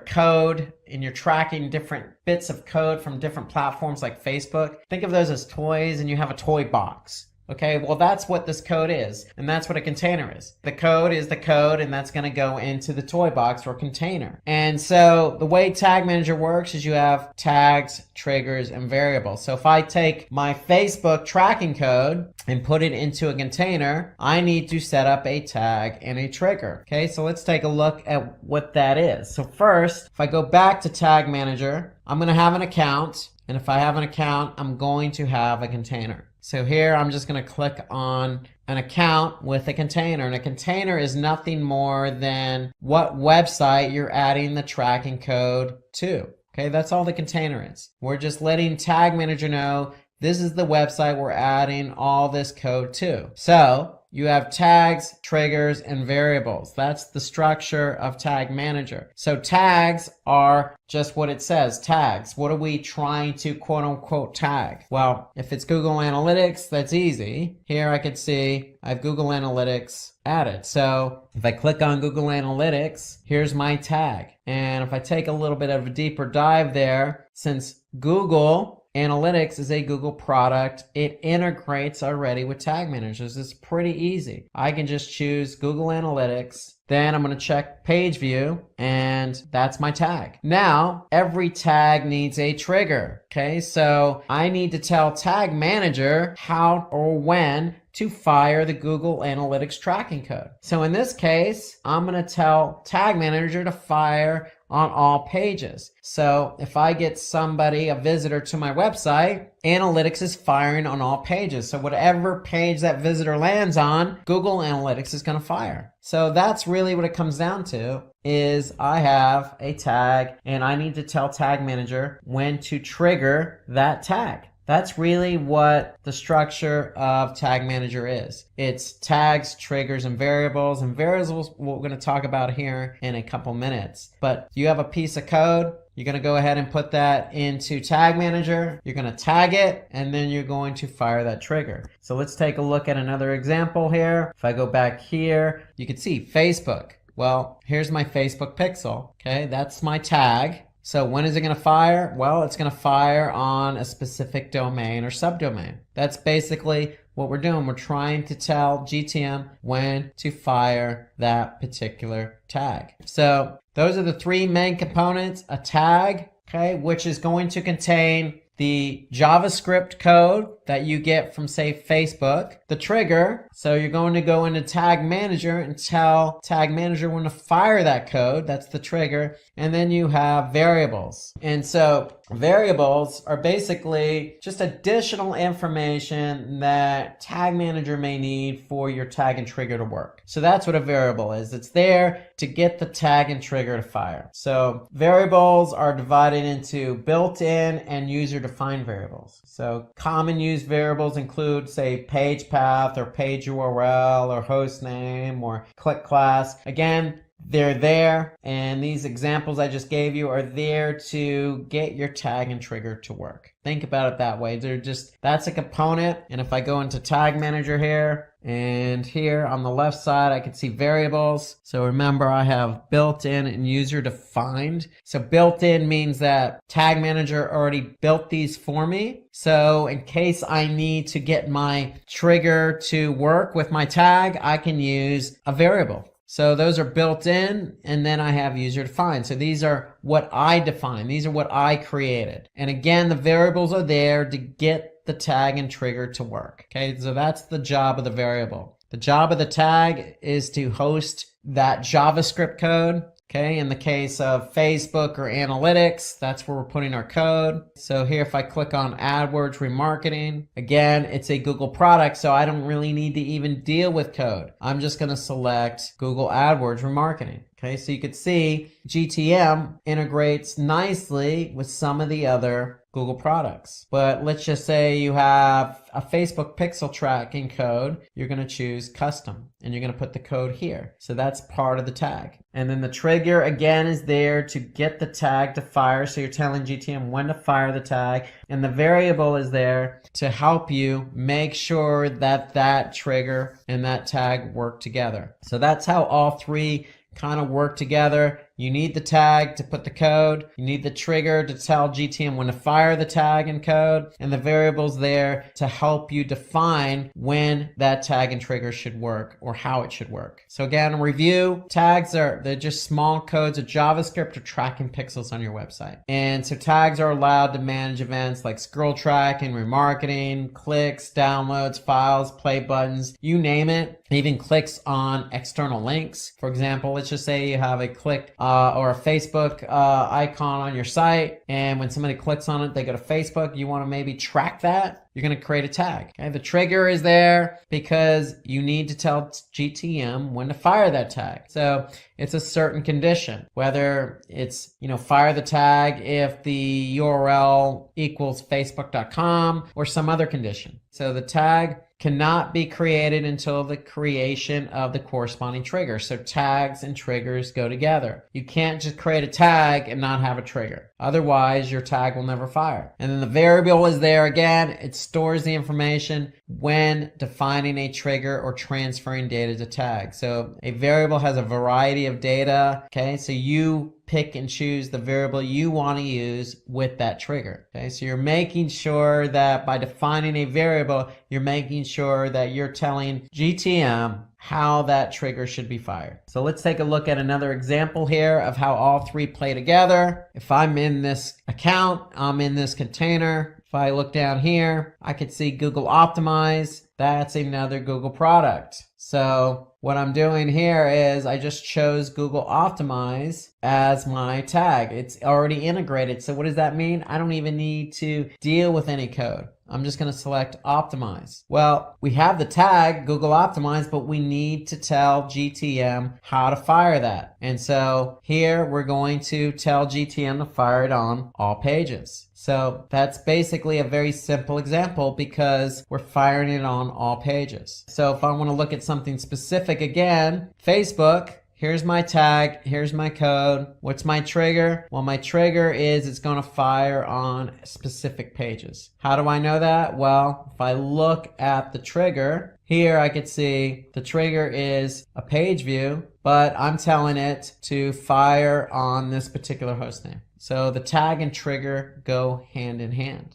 code and you're tracking different bits of code from different platforms like Facebook, think of those as toys, and you have a toy box. Okay, well, that's what this code is, and that's what a container is. The code is the code, and that's going to go into the toy box or container. And so the way Tag Manager works is you have tags, triggers, and variables. So if I take my Facebook tracking code and put it into a container, I need to set up a tag and a trigger. Okay, so let's take a look at what that is. So first, if I go back to Tag Manager, I'm going to have an account, and if I have an account, I'm going to have a container. So here I'm just going to click on an account with a container, and a container is nothing more than what website you're adding the tracking code to. Okay, that's all the container is. We're just letting Tag Manager know this is the website we're adding all this code to. So you have tags, triggers, and variables. That's the structure of Tag Manager. So tags are just what it says, tags. What are we trying to quote unquote tag? Well, if it's Google Analytics, that's easy. Here I can see I have Google Analytics added. So if I click on Google Analytics, here's my tag. And if I take a little bit of a deeper dive there, since Google Analytics is a Google product, it integrates already with Tag Managers. It's pretty easy. I can just choose Google Analytics, then I'm going to check page view, and that's my tag. Now, every tag needs a trigger. Okay, so I need to tell Tag Manager how or when to fire the Google Analytics tracking code. So in this case, I'm going to tell Tag Manager to fire on all pages. So if I get somebody, a visitor to my website, Analytics is firing on all pages. So whatever page that visitor lands on, Google Analytics is going to fire. So that's really what it comes down to, is I have a tag and I need to tell Tag Manager when to trigger that tag. That's really what the structure of Tag Manager is. It's tags, triggers, and variables. And variables we're going to talk about here in a couple minutes. But you have a piece of code. You're going to go ahead and put that into Tag Manager. You're going to tag it, and then you're going to fire that trigger. So let's take a look at another example here. If I go back here, you can see Facebook. Well, here's my Facebook pixel. Okay, that's my tag. So when is it going to fire? Well, it's going to fire on a specific domain or subdomain. That's basically what we're doing. We're trying to tell GTM when to fire that particular tag. So those are the three main components: a tag, okay, which is going to contain the JavaScript code that you get from, say, Facebook, the trigger. So you're going to go into Tag Manager and tell Tag Manager when to fire that code. That's the trigger. And then you have variables. And so variables are basically just additional information that Tag Manager may need for your tag and trigger to work. So that's what a variable is. It's there to get the tag and trigger to fire. So variables are divided into built-in and user-defined variables. So common use variables include, say, page path or page URL or host name or click class. Again, They're there, and these examples I just gave you are there to get your tag and trigger to work. Think about it that way. That's a component. And if I go into Tag Manager here, and here on the left side, I can see variables. So remember, I have built-in and user-defined. So built-in means that Tag Manager already built these for me. So in case I need to get my trigger to work with my tag, I can use a variable. So those are built in, and then I have user defined. So these are what I define. These are what I created. And again, the variables are there to get the tag and trigger to work. Okay, so that's the job of the variable. The job of the tag is to host that JavaScript code. Okay, in the case of Facebook or analytics, that's where we're putting our code. So here, if I click on AdWords remarketing, again, it's a Google product, so I don't really need to even deal with code. I'm just gonna select Google AdWords remarketing. Okay, so you can see GTM integrates nicely with some of the other Google products. But let's just say you have a Facebook pixel tracking code. You're going to choose custom and you're going to put the code here. So that's part of the tag. And then the trigger again is there to get the tag to fire. So you're telling GTM when to fire the tag, and the variable is there to help you make sure that that trigger and that tag work together. So that's how all three kind of work together. You need the tag to put the code. You need the trigger to tell GTM when to fire the tag and code. And the variables there to help you define when that tag and trigger should work or how it should work. So again, review, tags they're just small codes of JavaScript or tracking pixels on your website. And so tags are allowed to manage events like scroll tracking, remarketing, clicks, downloads, files, play buttons, you name it. Even clicks on external links. For example, let's just say you have a click or a Facebook icon on your site, and when somebody clicks on it, they go to Facebook. You want to maybe track that. You're going to create a tag. Okay? The trigger is there because you need to tell GTM when to fire that tag. So it's a certain condition, whether it's, fire the tag if the URL equals facebook.com or some other condition. So the tag cannot be created until the creation of the corresponding trigger. So tags and triggers go together. You can't just create a tag and not have a trigger. Otherwise, your tag will never fire. And then the variable is there again. It stores the information when defining a trigger or transferring data to tag. So a variable has a variety of data. Okay, so you pick and choose the variable you want to use with that trigger. Okay, so you're making sure that by defining a variable, you're making sure that you're telling GTM how that trigger should be fired. So let's take a look at another example here of how all three play together. If I'm in this account, I'm in this container. If I look down here, I can see Google Optimize. That's another Google product. So what I'm doing here is I just chose Google Optimize as my tag. It's already integrated. So what does that mean? I don't even need to deal with any code. I'm just going to select Optimize. Well, we have the tag Google Optimize, but we need to tell GTM how to fire that. And so here we're going to tell GTM to fire it on all pages. So that's basically a very simple example because we're firing it on all pages. So if I want to look at something specific again, Facebook, here's my tag, here's my code. What's my trigger? Well, my trigger is it's going to fire on specific pages. How do I know that? Well, if I look at the trigger, here I could see the trigger is a page view, but I'm telling it to fire on this particular hostname. So the tag and trigger go hand in hand.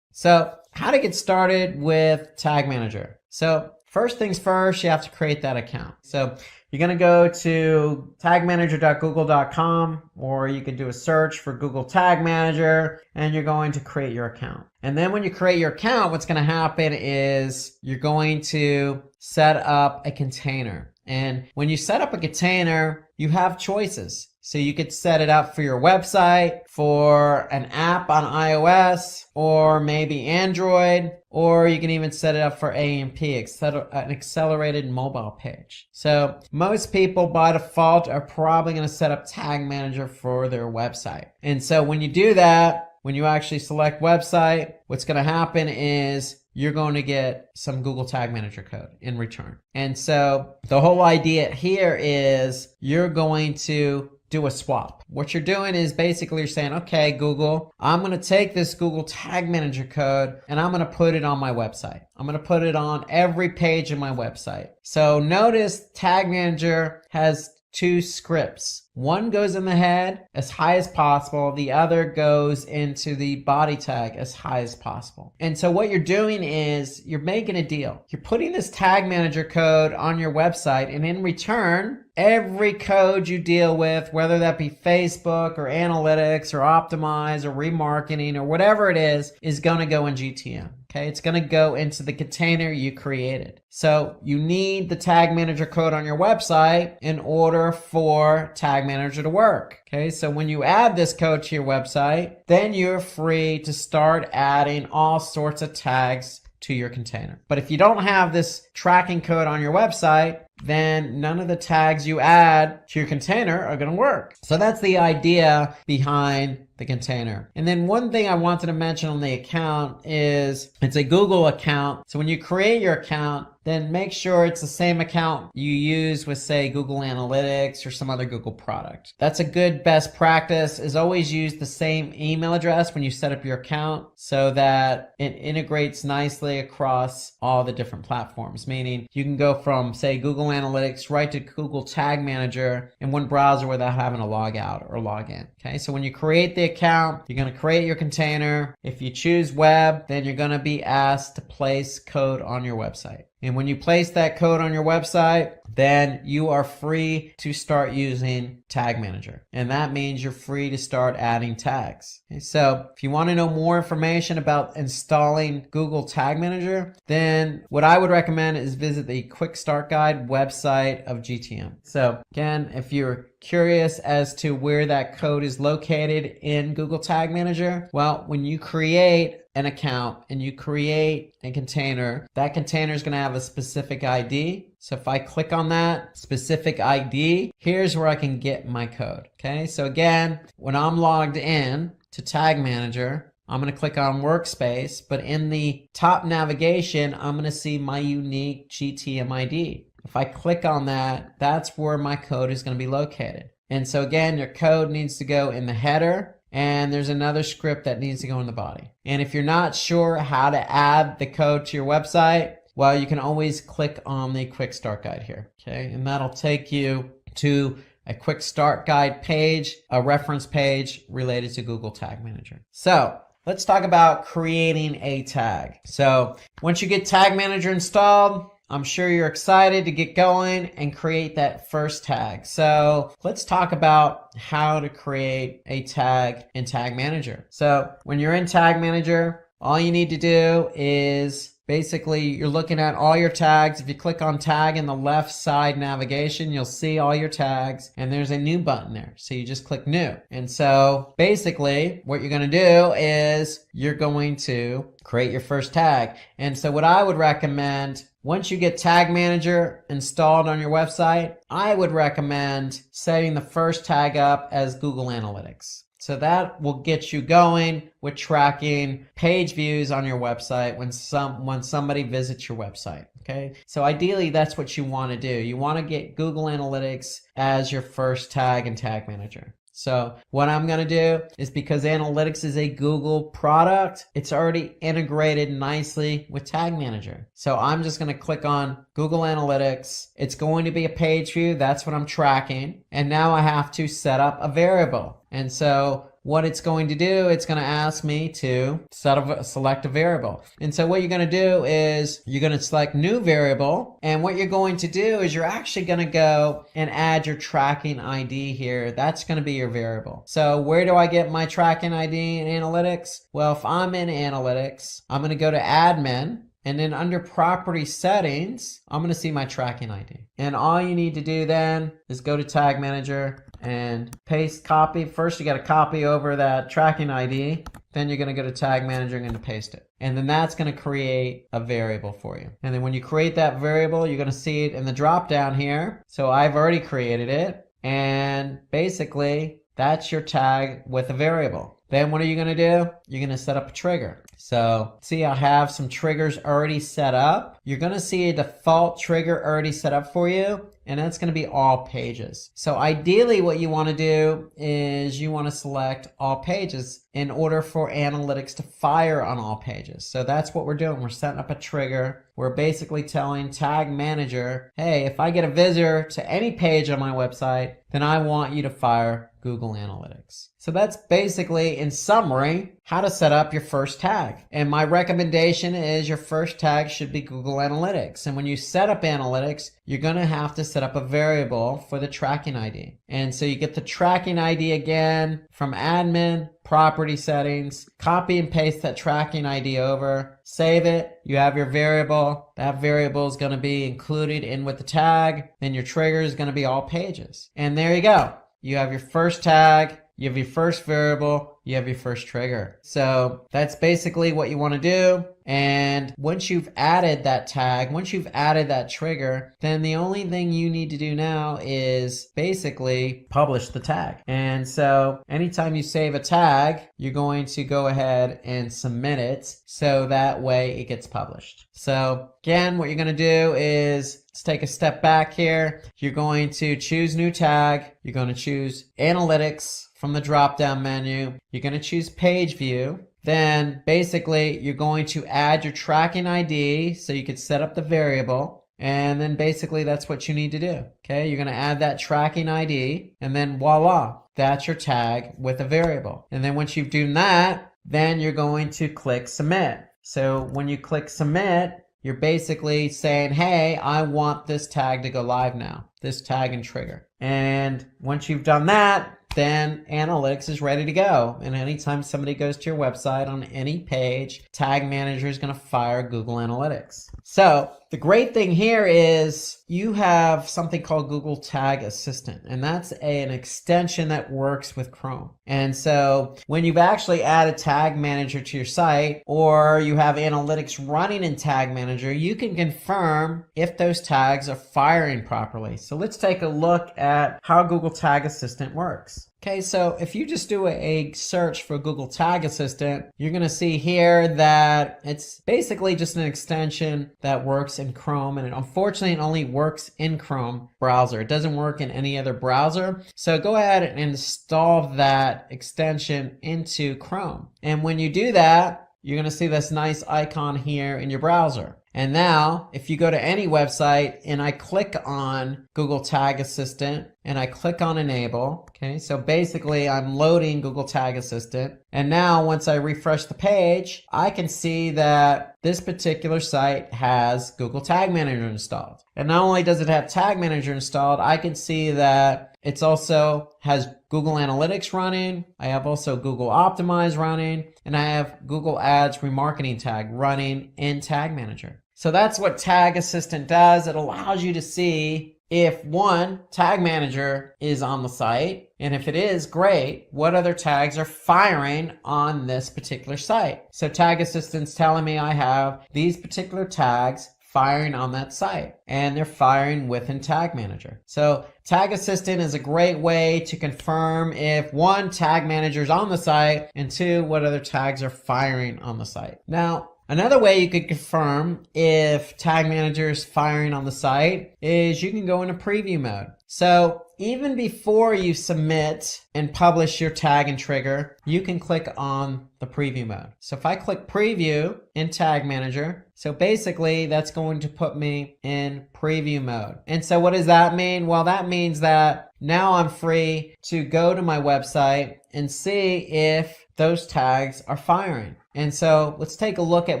So how to get started with Tag Manager. So first things first, you have to create that account. So you're going to go to tagmanager.google.com, or you can do a search for Google Tag Manager, and you're going to create your account. And then when you create your account, what's going to happen is you're going to set up a container. And when you set up a container, you have choices. So you could set it up for your website, for an app on iOS, or maybe Android, or you can even set it up for AMP, an accelerated mobile page. So most people by default are probably going to set up Tag Manager for their website. And so when you do that, when you actually select website, what's going to happen is you're going to get some Google Tag Manager code in return. And so the whole idea here is you're going to do a swap. What you're doing is basically you're saying, okay, Google, I'm going to take this Google Tag Manager code and I'm going to put it on my website. I'm going to put it on every page of my website. So notice Tag Manager has two scripts. One goes in the head as high as possible. The other goes into the body tag as high as possible. And so what you're doing is you're making a deal. You're putting this Tag Manager code on your website, and in return, every code you deal with, whether that be Facebook or analytics or optimize or remarketing or whatever it is going to go in GTM. Okay, it's going to go into the container you created. So you need the Tag Manager code on your website in order for Tag Manager to work. Okay, so when you add this code to your website, then you're free to start adding all sorts of tags to your container. But if you don't have this tracking code on your website, then none of the tags you add to your container are going to work. So that's the idea behind the container. And then one thing I wanted to mention on the account is it's a Google account. So when you create your account, then make sure it's the same account you use with, say, Google Analytics or some other Google product. That's a good best practice, is always use the same email address when you set up your account so that it integrates nicely across all the different platforms. Meaning you can go from, say, Google Analytics right to Google Tag Manager in one browser without having to log out or log in. Okay, so when you create the account, you're going to create your container. If you choose web, then you're going to be asked to place code on your website. And when you place that code on your website, then you are free to start using Tag Manager. And that means you're free to start adding tags. Okay, so if you want to know more information about installing Google Tag Manager, then what I would recommend is visit the Quick Start Guide website of GTM. So again, if you're curious as to where that code is located in Google Tag Manager, well, when you create an account and you create a container, that container is going to have a specific ID. So if I click on that specific ID, here's where I can get my code. Okay, so again, when I'm logged in to Tag Manager, I'm going to click on Workspace, but in the top navigation, I'm going to see my unique GTM ID. If I click on that, that's where my code is going to be located. And so again, your code needs to go in the header, and there's another script that needs to go in the body. And if you're not sure how to add the code to your website, well, you can always click on the Quick Start Guide here. Okay, and that'll take you to a Quick Start Guide page, a reference page related to Google Tag Manager. So let's talk about creating a tag. So once you get Tag Manager installed, I'm sure you're excited to get going and create that first tag. So let's talk about how to create a tag in Tag Manager. So when you're in Tag Manager, all you need to do is basically you're looking at all your tags. If you click on tag in the left side navigation, you'll see all your tags, and there's a new button there. So you just click new. And so basically what you're going to do is you're going to create your first tag. And so what I would recommend, once you get Tag Manager installed on your website, I would recommend setting the first tag up as Google Analytics. So that will get you going with tracking page views on your website when somebody visits your website. Okay, so ideally that's what you want to do. You want to get Google Analytics as your first tag in Tag Manager. So what I'm going to do is, because Analytics is a Google product, it's already integrated nicely with Tag Manager. So I'm just going to click on Google Analytics. It's going to be a page view. That's what I'm tracking. And now I have to set up a variable. And so what it's going to do, it's going to ask me to select a variable. And so what you're going to do is you're going to select new variable. And what you're going to do is you're actually going to go and add your tracking ID here. That's going to be your variable. So where do I get my tracking ID in Analytics? Well, if I'm in Analytics, I'm going to go to admin. And then under property settings, I'm going to see my tracking ID. And all you need to do then is go to Tag Manager and paste copy. First, you got to copy over that tracking ID. Then you're going to go to Tag Manager and going to paste it. And then that's going to create a variable for you. And then when you create that variable, you're going to see it in the drop down here. So I've already created it. And basically, that's your tag with a variable. Then what are you going to do? You're going to set up a trigger. So see, I have some triggers already set up. You're going to see a default trigger already set up for you, and that's going to be all pages. So ideally what you want to do is you want to select all pages in order for analytics to fire on all pages. So that's what we're doing. We're setting up a trigger. We're basically telling Tag Manager, hey, if I get a visitor to any page on my website, then I want you to fire Google Analytics. So that's basically, in summary, how to set up your first tag. And my recommendation is your first tag should be Google Analytics. And when you set up analytics, you're going to have to set up a variable for the tracking ID. And so you get the tracking ID again from admin, property settings, copy and paste that tracking ID over, save it. You have your variable. That variable is going to be included in with the tag. Then your trigger is going to be all pages. And there you go. You have your first tag, you have your first variable, you have your first trigger. So that's basically what you want to do. And once you've added that tag, once you've added that trigger, then the only thing you need to do now is basically publish the tag. And so anytime you save a tag, you're going to go ahead and submit it so that way it gets published. So again, what you're going to do is let's take a step back here. You're going to choose new tag. You're going to choose analytics from the drop down menu. You're going to choose page view. Then basically you're going to add your tracking ID so you could set up the variable. And then basically that's what you need to do. Okay, you're going to add that tracking ID and then voila, that's your tag with a variable. And then once you've done that, then you're going to click submit. So when you click submit, you're basically saying, hey, I want this tag to go live now, this tag and trigger. And once you've done that, then analytics is ready to go. And anytime somebody goes to your website on any page, Tag Manager is going to fire Google Analytics. So the great thing here is you have something called Google Tag Assistant, and that's an extension that works with Chrome. And so when you've actually added Tag Manager to your site, or you have analytics running in Tag Manager, you can confirm if those tags are firing properly. So let's take a look at how Google Tag Assistant works. Okay, so if you just do a search for Google Tag Assistant, you're going to see here that it's basically just an extension that works in Chrome, and unfortunately it only works in Chrome browser. It doesn't work in any other browser. So go ahead and install that extension into Chrome. And when you do that, you're going to see this nice icon here in your browser. And now, if you go to any website and I click on Google Tag Assistant and I click on Enable, okay, so basically I'm loading Google Tag Assistant. And now once I refresh the page, I can see that this particular site has Google Tag Manager installed. And not only does it have Tag Manager installed, I can see that it's also has Google Analytics running. I have also Google Optimize running, and I have Google Ads Remarketing Tag running in Tag Manager. So that's what Tag Assistant does. It allows you to see if one, Tag Manager is on the site, and if it is, great, what other tags are firing on this particular site. So Tag Assistant's telling me I have these particular tags firing on that site, and they're firing within Tag Manager. So Tag Assistant is a great way to confirm if one, Tag Manager is on the site, and two, what other tags are firing on the site. Now, another way you could confirm if Tag Manager is firing on the site is you can go into preview mode. So even before you submit and publish your tag and trigger, you can click on the preview mode. So if I click preview in Tag Manager, so basically that's going to put me in preview mode. And so what does that mean? Well, that means that now I'm free to go to my website and see if those tags are firing. And so let's take a look at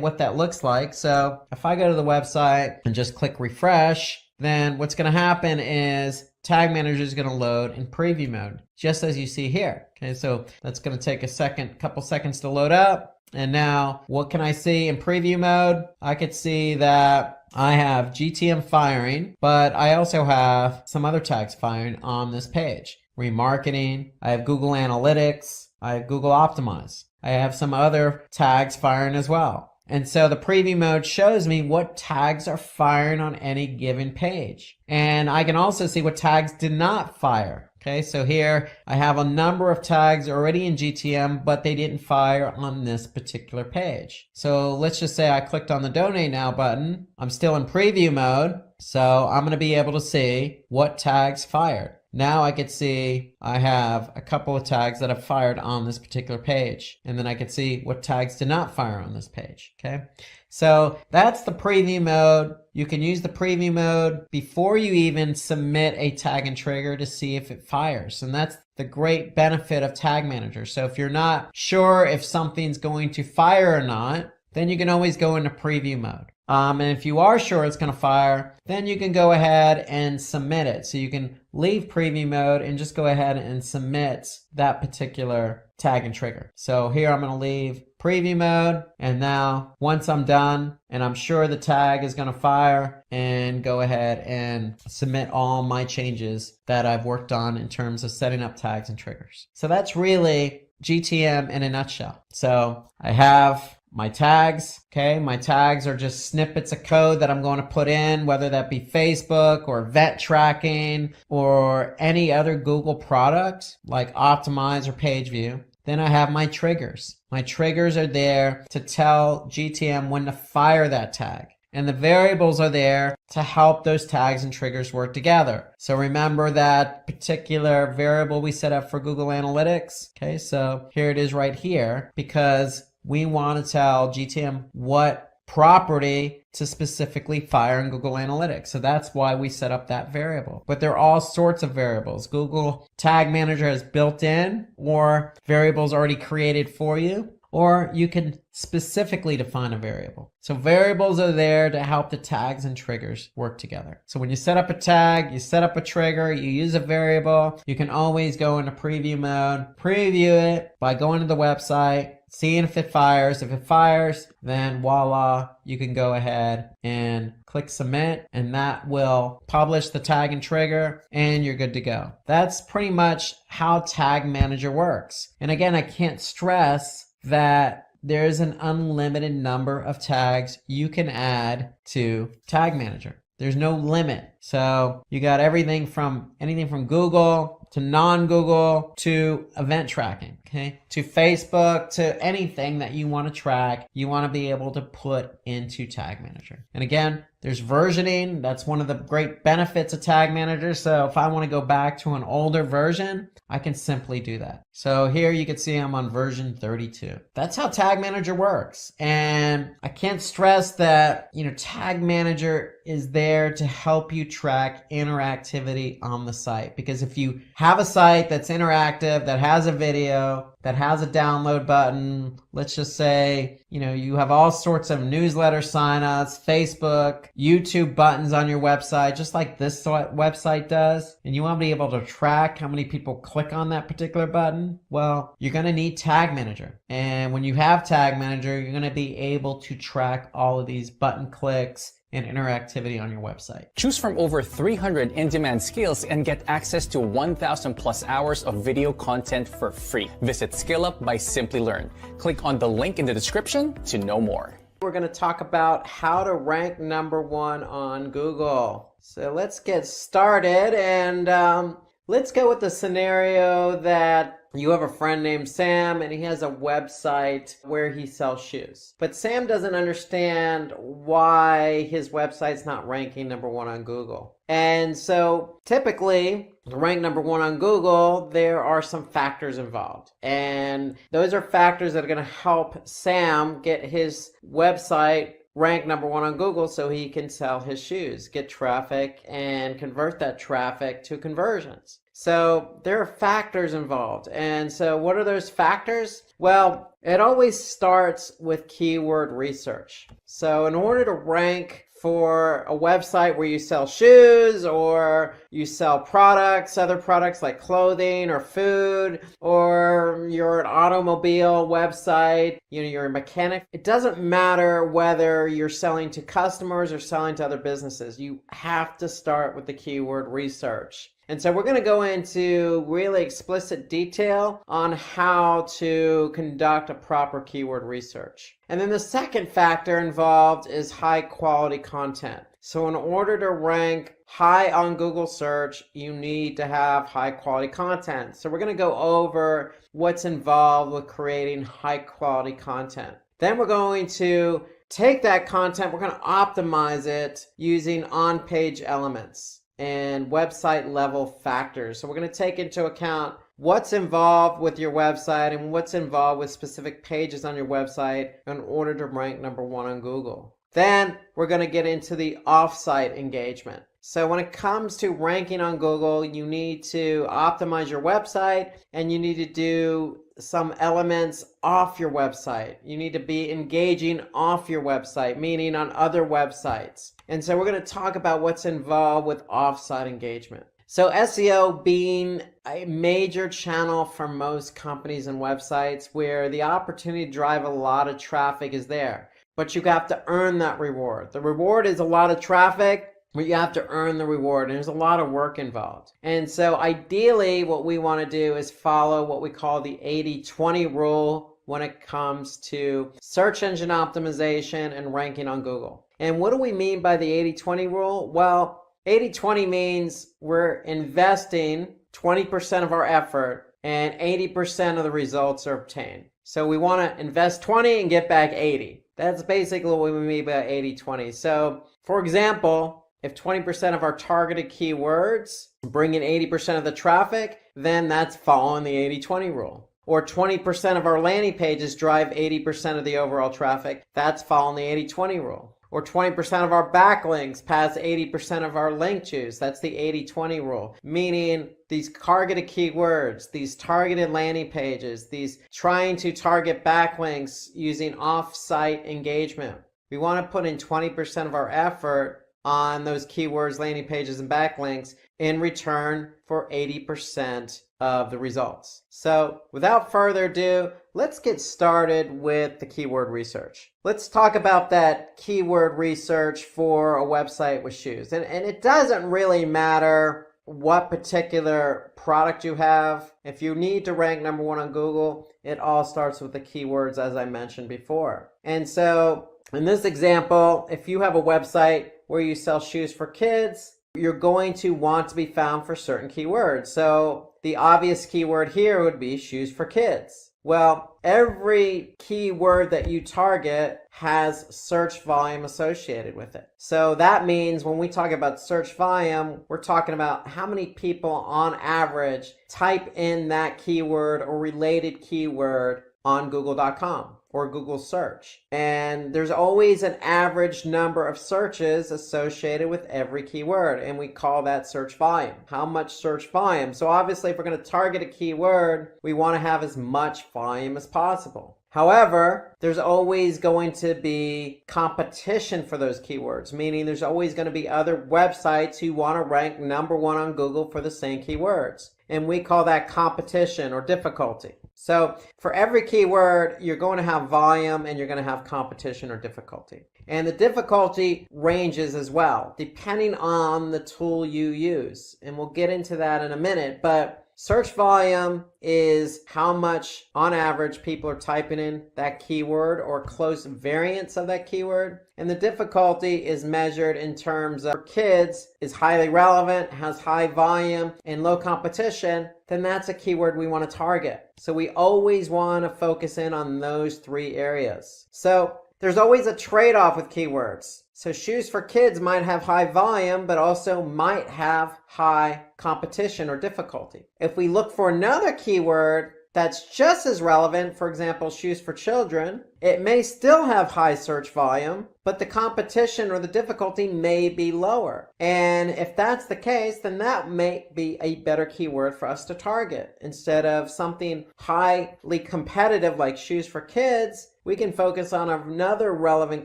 what that looks like. So if I go to the website and just click refresh, then what's going to happen is Tag Manager is going to load in preview mode, just as you see here. Okay, so that's going to take a couple seconds to load up. And now what can I see in preview mode? I could see that I have GTM firing, but I also have some other tags firing on this page. Remarketing, I have Google Analytics, I have Google Optimize. I have some other tags firing as well. And so the preview mode shows me what tags are firing on any given page. And I can also see what tags did not fire. Okay, so here I have a number of tags already in GTM, but they didn't fire on this particular page. So let's just say I clicked on the Donate Now button. I'm still in preview mode, so I'm going to be able to see what tags fired. Now I could see I have a couple of tags that have fired on this particular page. And then I could see what tags did not fire on this page. Okay. So that's the preview mode. You can use the preview mode before you even submit a tag and trigger to see if it fires. And that's the great benefit of Tag Manager. So if you're not sure if something's going to fire or not, then you can always go into preview mode. And if you are sure it's going to fire, then you can go ahead and submit it. So you can leave preview mode and just go ahead and submit that particular tag and trigger. So here I'm going to leave preview mode. And now once I'm done and I'm sure the tag is going to fire, and go ahead and submit all my changes that I've worked on in terms of setting up tags and triggers. So that's really GTM in a nutshell. So I have my tags, okay? My tags are just snippets of code that I'm going to put in, whether that be Facebook or event tracking or any other Google product like Optimize or Page View. Then I have my triggers. My triggers are there to tell GTM when to fire that tag. And the variables are there to help those tags and triggers work together. So remember that particular variable we set up for Google Analytics. Okay, so here it is right here, because we want to tell GTM what property to specifically fire in Google Analytics. So that's why we set up that variable. But there are all sorts of variables. Google Tag Manager has built in, or variables already created for you, or you can specifically define a variable. So variables are there to help the tags and triggers work together. So when you set up a tag, you set up a trigger, you use a variable, you can always go into preview mode, preview it by going to the website, seeing if it fires. If it fires, then voila, you can go ahead and click submit, and that will publish the tag and trigger, and you're good to go. That's pretty much how Tag Manager works. And again, I can't stress that there's an unlimited number of tags you can add to Tag Manager. There's no limit. So you got anything from Google to non-Google to event tracking, okay? To Facebook, to anything that you want to track, you want to be able to put into Tag Manager. And again, there's versioning. That's one of the great benefits of Tag Manager. So if I want to go back to an older version, I can simply do that. So here you can see I'm on version 32. That's how Tag Manager works. And I can't stress that, Tag Manager is there to help you track interactivity on the site. Because if you have a site that's interactive, that has a video, that has a download button, let's just say, you have all sorts of newsletter signups, Facebook, YouTube buttons on your website, just like this website does, and you want to be able to track how many people click on that particular button, well, you're going to need Tag Manager. And when you have Tag Manager, you're going to be able to track all of these button clicks and interactivity on your website. Choose from over 300 in-demand skills and get access to 1,000 plus hours of video content for free. Visit SkillUp by Simplilearn. Click on the link in the description to know more. We're going to talk about how to rank #1 on Google. So let's get started, and let's go with the scenario that you have a friend named Sam, and he has a website where he sells shoes. But Sam doesn't understand why his website's not ranking #1 on Google. And so typically, to rank #1 on Google, there are some factors involved. And those are factors that are going to help Sam get his website rank #1 on Google so he can sell his shoes, get traffic, and convert that traffic to conversions. So there are factors involved. And so what are those factors? Well, it always starts with keyword research. So in order to rank for a website where you sell shoes or you sell products, other products like clothing or food, or you're an automobile website, you're a mechanic, it doesn't matter whether you're selling to customers or selling to other businesses. You have to start with the keyword research. And so we're going to go into really explicit detail on how to conduct a proper keyword research. And then the second factor involved is high quality content. So in order to rank high on Google search, you need to have high quality content. So we're going to go over what's involved with creating high quality content. Then we're going to take that content, we're going to optimize it using on-page elements and website level factors. So we're going to take into account what's involved with your website and what's involved with specific pages on your website in order to rank number 1 on Google. Then we're going to get into the off-site engagement. So when it comes to ranking on Google, you need to optimize your website and you need to do some elements off your website. You need to be engaging off your website, meaning on other websites. And so we're going to talk about what's involved with off-site engagement. So SEO being a major channel for most companies and websites where the opportunity to drive a lot of traffic is there. But you have to earn that reward. The reward is a lot of traffic, but you have to earn the reward, and there's a lot of work involved. And so ideally what we want to do is follow what we call the 80-20 rule when it comes to search engine optimization and ranking on Google. And what do we mean by the 80-20 rule? Well, 80-20 means we're investing 20% of our effort and 80% of the results are obtained. So we want to invest 20 and get back 80. That's basically what we mean by 80-20. So for example, if 20% of our targeted keywords bring in 80% of the traffic, then that's following the 80-20 rule. Or 20% of our landing pages drive 80% of the overall traffic, that's following the 80-20 rule. Or 20% of our backlinks pass 80% of our link juice. That's the 80-20 rule. Meaning these targeted keywords, these targeted landing pages, these trying to target backlinks using off-site engagement. We want to put in 20% of our effort on those keywords, landing pages, and backlinks in return for 80% of the results. So without further ado, let's get started with the keyword research. Let's talk about that keyword research for a website with shoes. And it doesn't really matter what particular product you have. If you need to rank number 1 on Google, it all starts with the keywords as I mentioned before. And so in this example, if you have a website where you sell shoes for kids, you're going to want to be found for certain keywords. So the obvious keyword here would be shoes for kids. Well, every keyword that you target has search volume associated with it. So that means when we talk about search volume, we're talking about how many people on average type in that keyword or related keyword on Google.com or Google search. And there's always an average number of searches associated with every keyword, and we call that search volume. How much search volume? So obviously if we're going to target a keyword, we want to have as much volume as possible. However, there's always going to be competition for those keywords, meaning there's always going to be other websites who want to rank number 1 on Google for the same keywords. And we call that competition or difficulty. So for every keyword, you're going to have volume and you're going to have competition or difficulty. And the difficulty ranges as well, depending on the tool you use. And we'll get into that in a minute, but search volume is how much on average people are typing in that keyword or close variants of that keyword. And the difficulty is measured in terms of for kids is highly relevant, has high volume, and low competition, then that's a keyword we want to target. So we always want to focus in on those 3 areas. So there's always a trade-off with keywords. So shoes for kids might have high volume, but also might have high competition or difficulty. If we look for another keyword that's just as relevant, for example, shoes for children, it may still have high search volume, but the competition or the difficulty may be lower. And if that's the case, then that may be a better keyword for us to target. Instead of something highly competitive like shoes for kids, we can focus on another relevant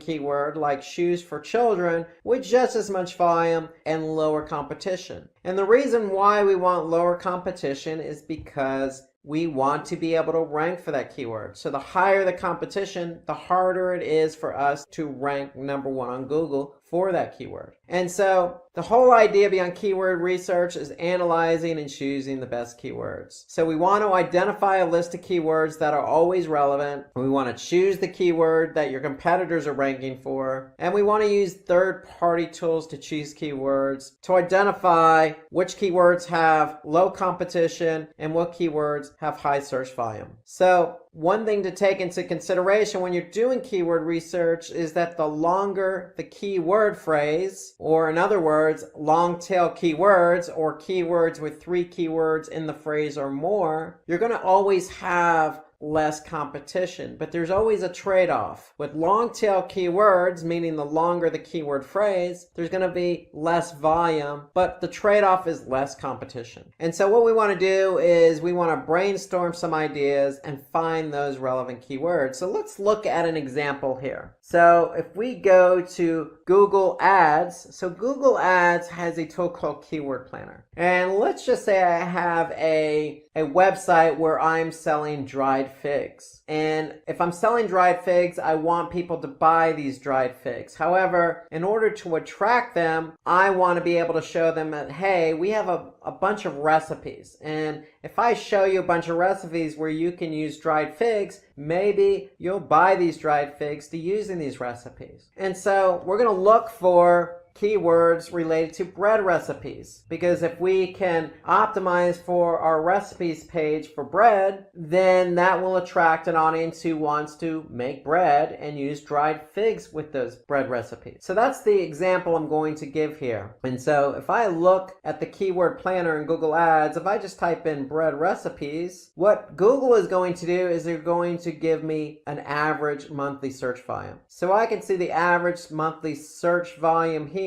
keyword like shoes for children with just as much volume and lower competition. And the reason why we want lower competition is because we want to be able to rank for that keyword. So the higher the competition, the harder it is for us to rank number one on Google for that keyword. And so the whole idea beyond keyword research is analyzing and choosing the best keywords. So we want to identify a list of keywords that are always relevant. We want to choose the keyword that your competitors are ranking for. And we want to use third-party tools to choose keywords to identify which keywords have low competition and what keywords have high search volume. So one thing to take into consideration when you're doing keyword research is that the longer the keyword phrase, or in other words, long tail keywords or keywords with 3 keywords in the phrase or more, you're going to always have less competition. But there's always a trade-off. With long tail keywords, meaning the longer the keyword phrase, there's going to be less volume, but the trade-off is less competition. And so what we want to do is we want to brainstorm some ideas and find those relevant keywords. So let's look at an example here. So if we go to Google Ads, so Google Ads has a tool called Keyword Planner. And let's just say I have a website where I'm selling dried figs. And if I'm selling dried figs, I want people to buy these dried figs. However, in order to attract them, I want to be able to show them that, hey, we have a bunch of recipes. And if I show you a bunch of recipes where you can use dried figs, maybe you'll buy these dried figs to use in these recipes. And so we're going to look for keywords related to bread recipes, because if we can optimize for our recipes page for bread, then that will attract an audience who wants to make bread and use dried figs with those bread recipes. So that's the example I'm going to give here. And so if I look at the keyword planner in Google Ads, if I just type in bread recipes, what Google is going to do is they're going to give me an average monthly search volume. So I can see the average monthly search volume here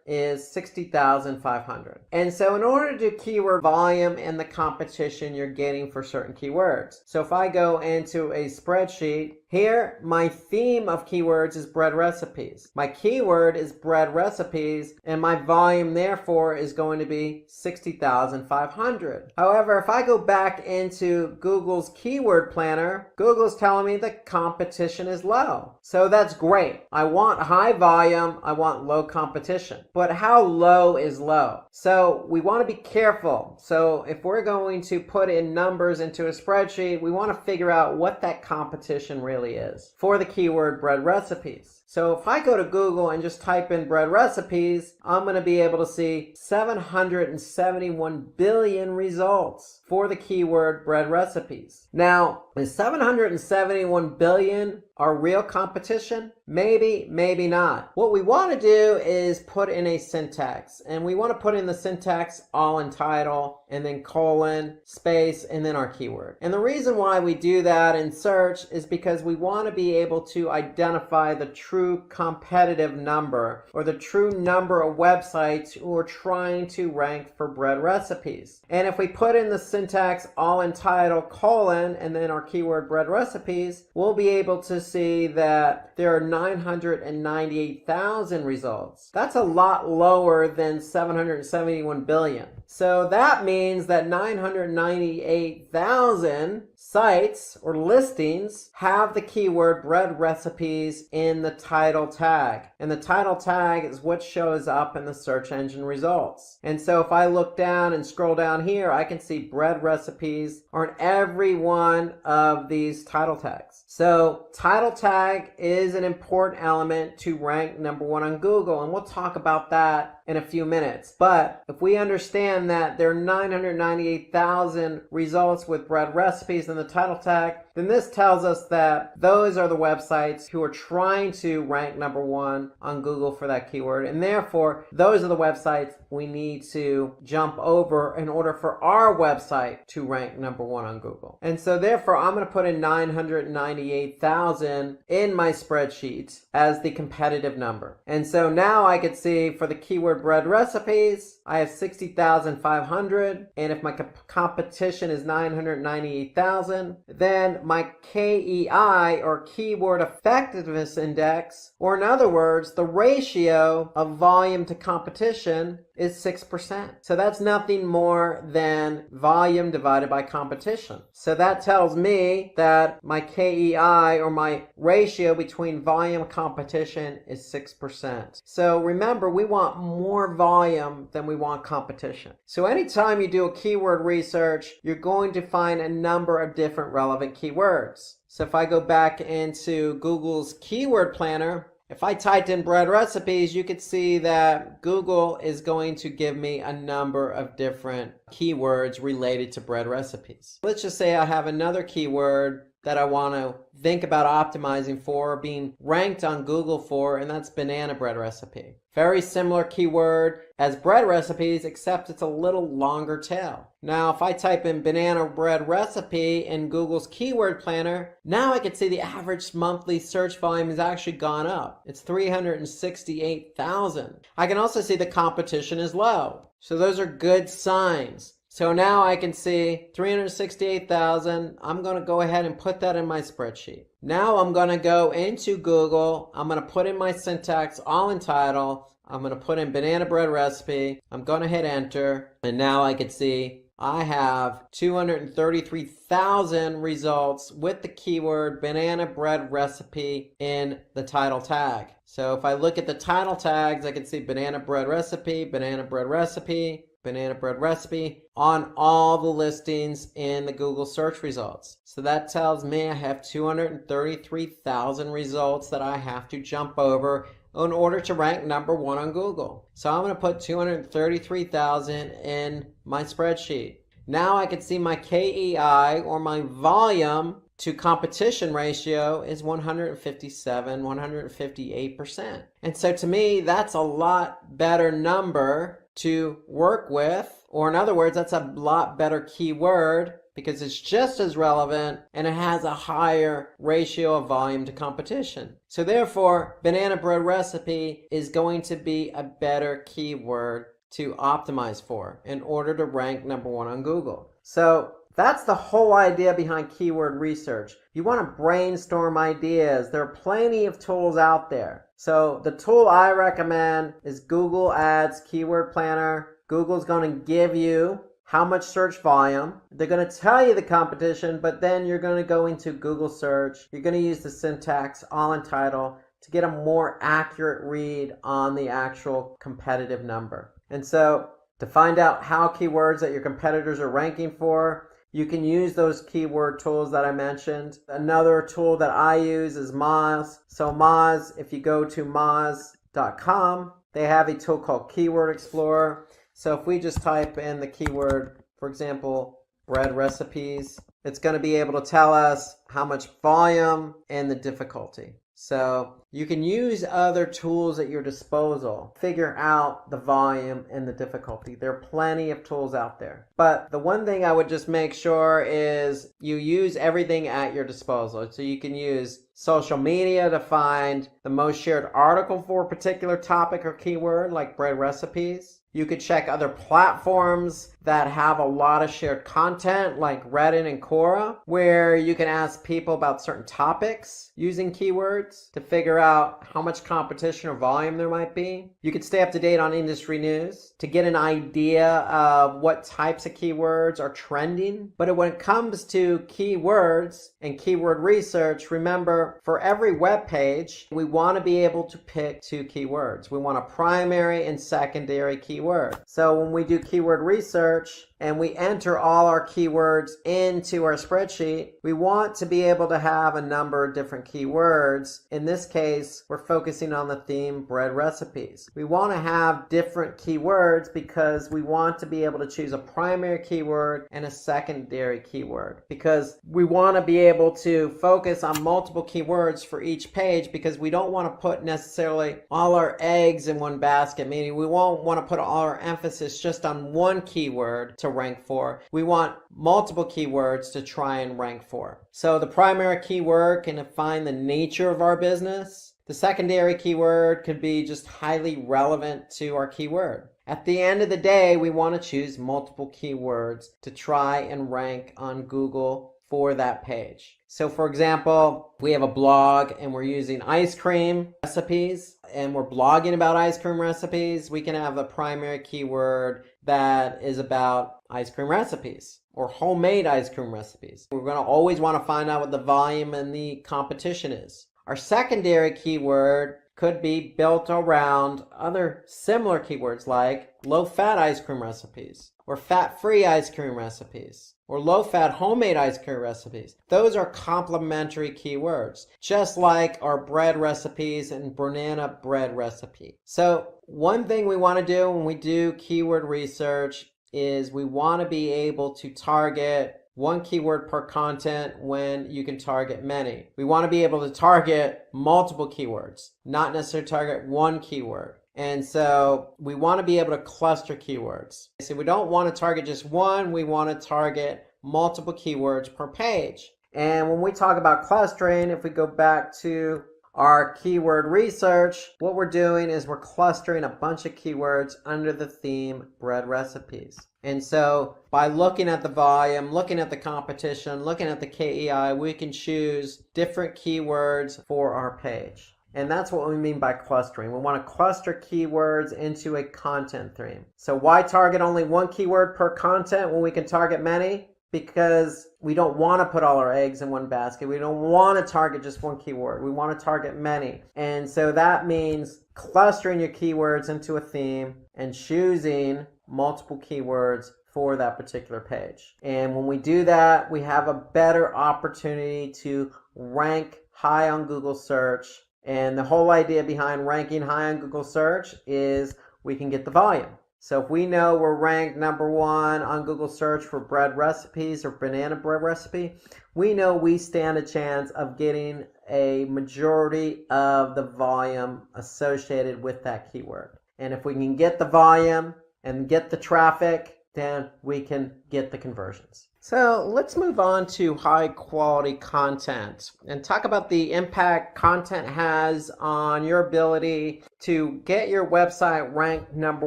is 60,500. And so in order to do keyword volume and the competition you're getting for certain keywords. So if I go into a spreadsheet, here my theme of keywords is bread recipes. My keyword is bread recipes, and my volume therefore is going to be 60,500. However, if I go back into Google's keyword planner, Google's telling me the competition is low. So that's great. I want high volume, I want low competition. But how low is low? So we want to be careful. So if we're going to put in numbers into a spreadsheet, we want to figure out what that competition really is for the keyword bread recipes. So if I go to Google and just type in bread recipes, I'm going to be able to see 771 billion results for the keyword bread recipes. Now, is 771 billion our real competition? Maybe, maybe not. What we want to do is put in a syntax, and we want to put in the syntax all in title and then colon, space, and then our keyword. And the reason why we do that in search is because we want to be able to identify the true competitive number, or the true number of websites who are trying to rank for bread recipes. And if we put in the syntax all in title, colon, and then our keyword bread recipes, we'll be able to see that there are 998,000 results. That's a lot lower than 771 billion. So that means that 998,000 sites or listings have the keyword bread recipes in the title tag. And the title tag is what shows up in the search engine results. And so if I look down and scroll down here, I can see bread recipes are in every one of these title tags. So title tag is an important element to rank number one on Google, and we'll talk about that in a few minutes. But if we understand that there are 998,000 results with bread recipes in the title tag, then this tells us that those are the websites who are trying to rank number one on Google for that keyword, and therefore those are the websites we need to jump over in order for our website to rank number one on Google. And so therefore I'm going to put in 998,000 in my spreadsheet as the competitive number. And so now I could see for the keyword bread recipes, I have 60,500, and if my competition is 998,000, then my KEI, or Keyword Effectiveness Index, or in other words, the ratio of volume to competition, is 6%. So that's nothing more than volume divided by competition. So that tells me that my KEI, or my ratio between volume and competition, is 6%. So remember, we want more volume than we want competition. So anytime you do a keyword research, you're going to find a number of different relevant keywords. So if I go back into Google's keyword planner, if I typed in bread recipes, you could see that Google is going to give me a number of different keywords related to bread recipes. Let's just say I have another keyword that I want to think about optimizing for, being ranked on Google for, and that's banana bread recipe. Very similar keyword as bread recipes, except it's a little longer tail. Now, if I type in banana bread recipe in Google's keyword planner, now I can see the average monthly search volume has actually gone up. It's 368,000. I can also see the competition is low. So those are good signs. So now I can see 368,000. I'm going to go ahead and put that in my spreadsheet. Now I'm going to go into Google. I'm going to put in my syntax all in title. I'm going to put in banana bread recipe. I'm going to hit enter. And now I can see I have 233,000 results with the keyword banana bread recipe in the title tag. So if I look at the title tags, I can see banana bread recipe, banana bread recipe, banana bread recipe on all the listings in the Google search results. So that tells me I have 233,000 results that I have to jump over in order to rank number one on Google. So I'm going to put 233,000 in my spreadsheet. Now I can see my KEI, or my volume to competition ratio, is 158%. And so to me, that's a lot better number to work with, or in other words, that's a lot better keyword because it's just as relevant and it has a higher ratio of volume to competition. So therefore, banana bread recipe is going to be a better keyword to optimize for in order to rank number one on Google. So that's the whole idea behind keyword research. You want to brainstorm ideas. There are plenty of tools out there. So the tool I recommend is Google Ads Keyword Planner. Google's going to give you how much search volume. They're going to tell you the competition, but then you're going to go into Google search. You're going to use the syntax all in title to get a more accurate read on the actual competitive number. And so to find out how keywords that your competitors are ranking for, you can use those keyword tools that I mentioned. Another tool that I use is Moz. So Moz, if you go to moz.com, they have a tool called Keyword Explorer. So if we just type in the keyword, for example, bread recipes, it's going to be able to tell us how much volume and the difficulty. So you can use other tools at your disposal. Figure out the volume and the difficulty. There are plenty of tools out there. But the one thing I would just make sure is you use everything at your disposal. So you can use social media to find the most shared article for a particular topic or keyword, like bread recipes. You could check other platforms that have a lot of shared content, like Reddit and Quora, where you can ask people about certain topics using keywords to figure out how much competition or volume there might be. You could stay up to date on industry news to get an idea of what types of keywords are trending. But when it comes to keywords and keyword research, remember, for every web page, we want to be able to pick two keywords. We want a primary and secondary keyword. keyword. So when we do keyword research and we enter all our keywords into our spreadsheet, we want to be able to have a number of different keywords. In this case, we're focusing on the theme bread recipes. We want to have different keywords because we want to be able to choose a primary keyword and a secondary keyword, because we want to be able to focus on multiple keywords for each page, because we don't want to put necessarily all our eggs in one basket, meaning we won't want to put all our emphasis just on one keyword to rank for. We want multiple keywords to try and rank for. So the primary keyword can define the nature of our business. The secondary keyword could be just highly relevant to our keyword. At the end of the day, we want to choose multiple keywords to try and rank on Google for that page. So for example, we have a blog and we're using ice cream recipes and we're blogging about ice cream recipes. We can have a primary keyword that is about ice cream recipes or homemade ice cream recipes. We're going to always want to find out what the volume and the competition is. Our secondary keyword could be built around other similar keywords like low-fat ice cream recipes or fat-free ice cream recipes or low-fat homemade ice cream recipes. Those are complementary keywords, just like our bread recipes and banana bread recipe. So one thing we want to do when we do keyword research is we want to be able to target one keyword per content when you can target many. We want to be able to target multiple keywords, not necessarily target one keyword. And so we want to be able to cluster keywords. So we don't want to target just one, we want to target multiple keywords per page. And when we talk about clustering, if we go back to our keyword research, what we're doing is we're clustering a bunch of keywords under the theme bread recipes. And so by looking at the volume, looking at the competition, looking at the KEI, we can choose different keywords for our page. And that's what we mean by clustering. We want to cluster keywords into a content theme. So why target only one keyword per content when we can target many? Because we don't want to put all our eggs in one basket. We don't want to target just one keyword. We want to target many. And so that means clustering your keywords into a theme and choosing multiple keywords for that particular page. And when we do that, we have a better opportunity to rank high on Google search. And the whole idea behind ranking high on Google search is we can get the volume. So if we know we're ranked number 1 on Google search for bread recipes or banana bread recipe, we know we stand a chance of getting a majority of the volume associated with that keyword. And if we can get the volume and get the traffic, then we can get the conversions. So let's move on to high quality content and talk about the impact content has on your ability to get your website ranked number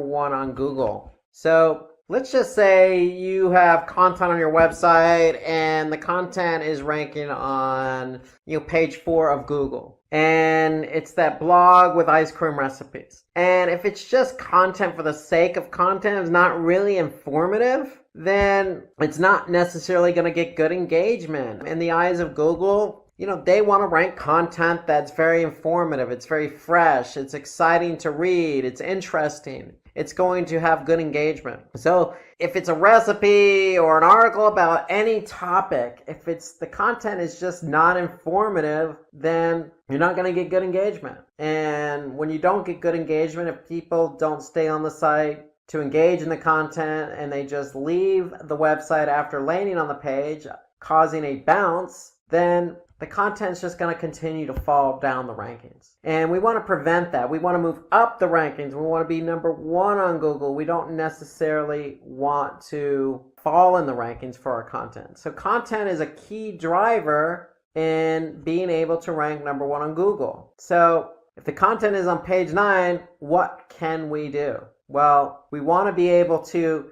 1 on Google. So let's just say you have content on your website and the content is ranking on page 4 of Google. And it's that blog with ice cream recipes. And if it's just content for the sake of content, it's not really informative, then it's not necessarily going to get good engagement. In the eyes of Google, they want to rank content that's very informative, it's very fresh, it's exciting to read, it's interesting. It's going to have good engagement. So if it's a recipe or an article about any topic, if the content is just not informative, then you're not going to get good engagement. And when you don't get good engagement, if people don't stay on the site to engage in the content and they just leave the website after landing on the page, causing a bounce, then the content's just going to continue to fall down the rankings. And we want to prevent that. We want to move up the rankings. We want to be number 1 on Google. We don't necessarily want to fall in the rankings for our content. So content is a key driver in being able to rank number 1 on Google. So if the content is on page 9, what can we do? Well, we want to be able to,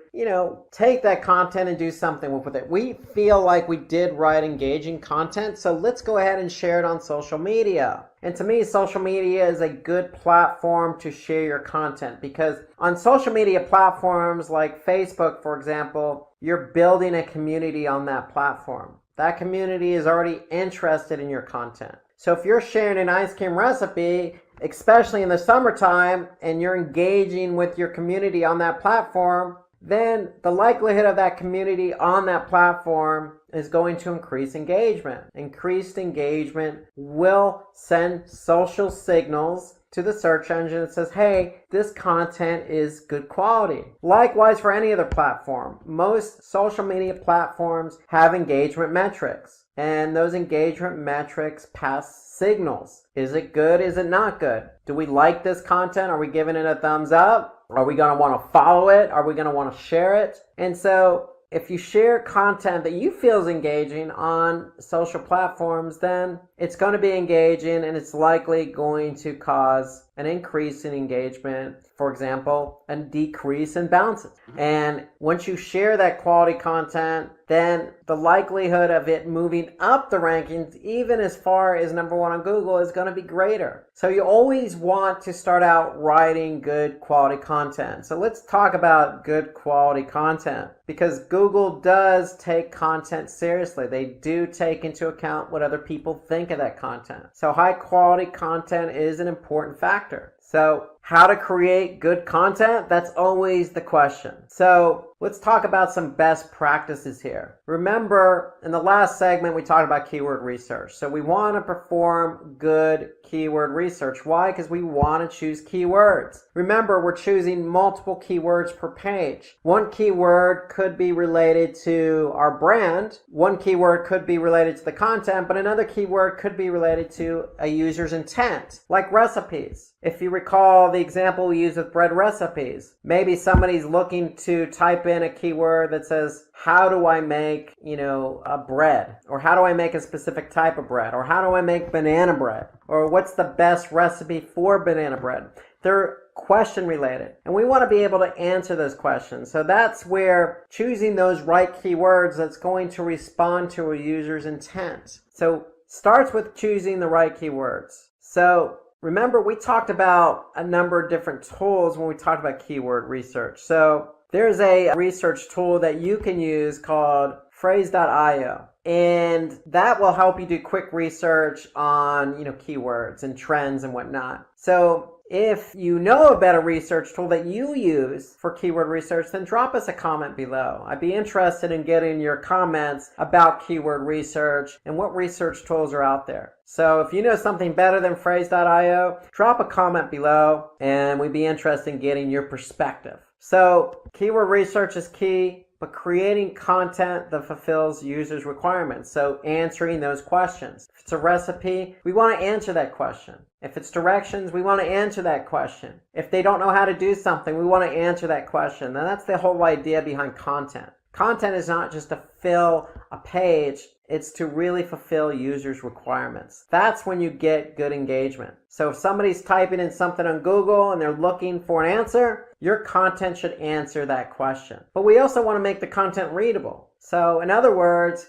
take that content and do something with it. We feel like we did write engaging content, so let's go ahead and share it on social media. And to me, social media is a good platform to share your content, because on social media platforms like Facebook, for example, you're building a community on that platform. That community is already interested in your content. So if you're sharing an ice cream recipe especially in the summertime, and you're engaging with your community on that platform, then the likelihood of that community on that platform is going to increase engagement. Increased engagement will send social signals to the search engine that says, hey, this content is good quality. Likewise for any other platform. Most social media platforms have engagement metrics, and those engagement metrics pass signals. Is it good? Is it not good? Do we like this content? Are we giving it a thumbs up? Are we going to want to follow it? Are we going to want to share it? And so if you share content that you feel is engaging on social platforms, then it's going to be engaging, and it's likely going to cause an increase in engagement, for example, a decrease in bounces. And once you share that quality content, then the likelihood of it moving up the rankings, even as far as number one on Google, is going to be greater. So you always want to start out writing good quality content. So let's talk about good quality content, because Google does take content seriously. They do take into account what other people think of that content. So high quality content is an important factor. So how to create good content? That's always the question. So let's talk about some best practices here. Remember, in the last segment, we talked about keyword research. So we want to perform good keyword research. Why? Because we want to choose keywords. Remember, we're choosing multiple keywords per page. One keyword could be related to our brand. One keyword could be related to the content, but another keyword could be related to a user's intent, like recipes. If you recall the example we used with bread recipes, maybe somebody's looking to type in a keyword that says, how do I make, a bread? Or how do I make a specific type of bread? Or how do I make banana bread? Or what's the best recipe for banana bread? They're question related, and we want to be able to answer those questions. So that's where choosing those right keywords that's going to respond to a user's intent. So starts with choosing the right keywords. So remember, we talked about a number of different tools when we talked about keyword research. So there's a research tool that you can use called phrase.io, and that will help you do quick research on, keywords and trends and whatnot. So if you know a better research tool that you use for keyword research, then drop us a comment below. I'd be interested in getting your comments about keyword research and what research tools are out there. So if you know something better than phrase.io, drop a comment below, and we'd be interested in getting your perspective. So keyword research is key, but creating content that fulfills users' requirements. So answering those questions. If it's a recipe, we want to answer that question. If it's directions, we want to answer that question. If they don't know how to do something, we want to answer that question. And that's the whole idea behind content. Content is not just to fill a page, it's to really fulfill users' requirements. That's when you get good engagement. So if somebody's typing in something on Google and they're looking for an answer, your content should answer that question. But we also want to make the content readable. So in other words,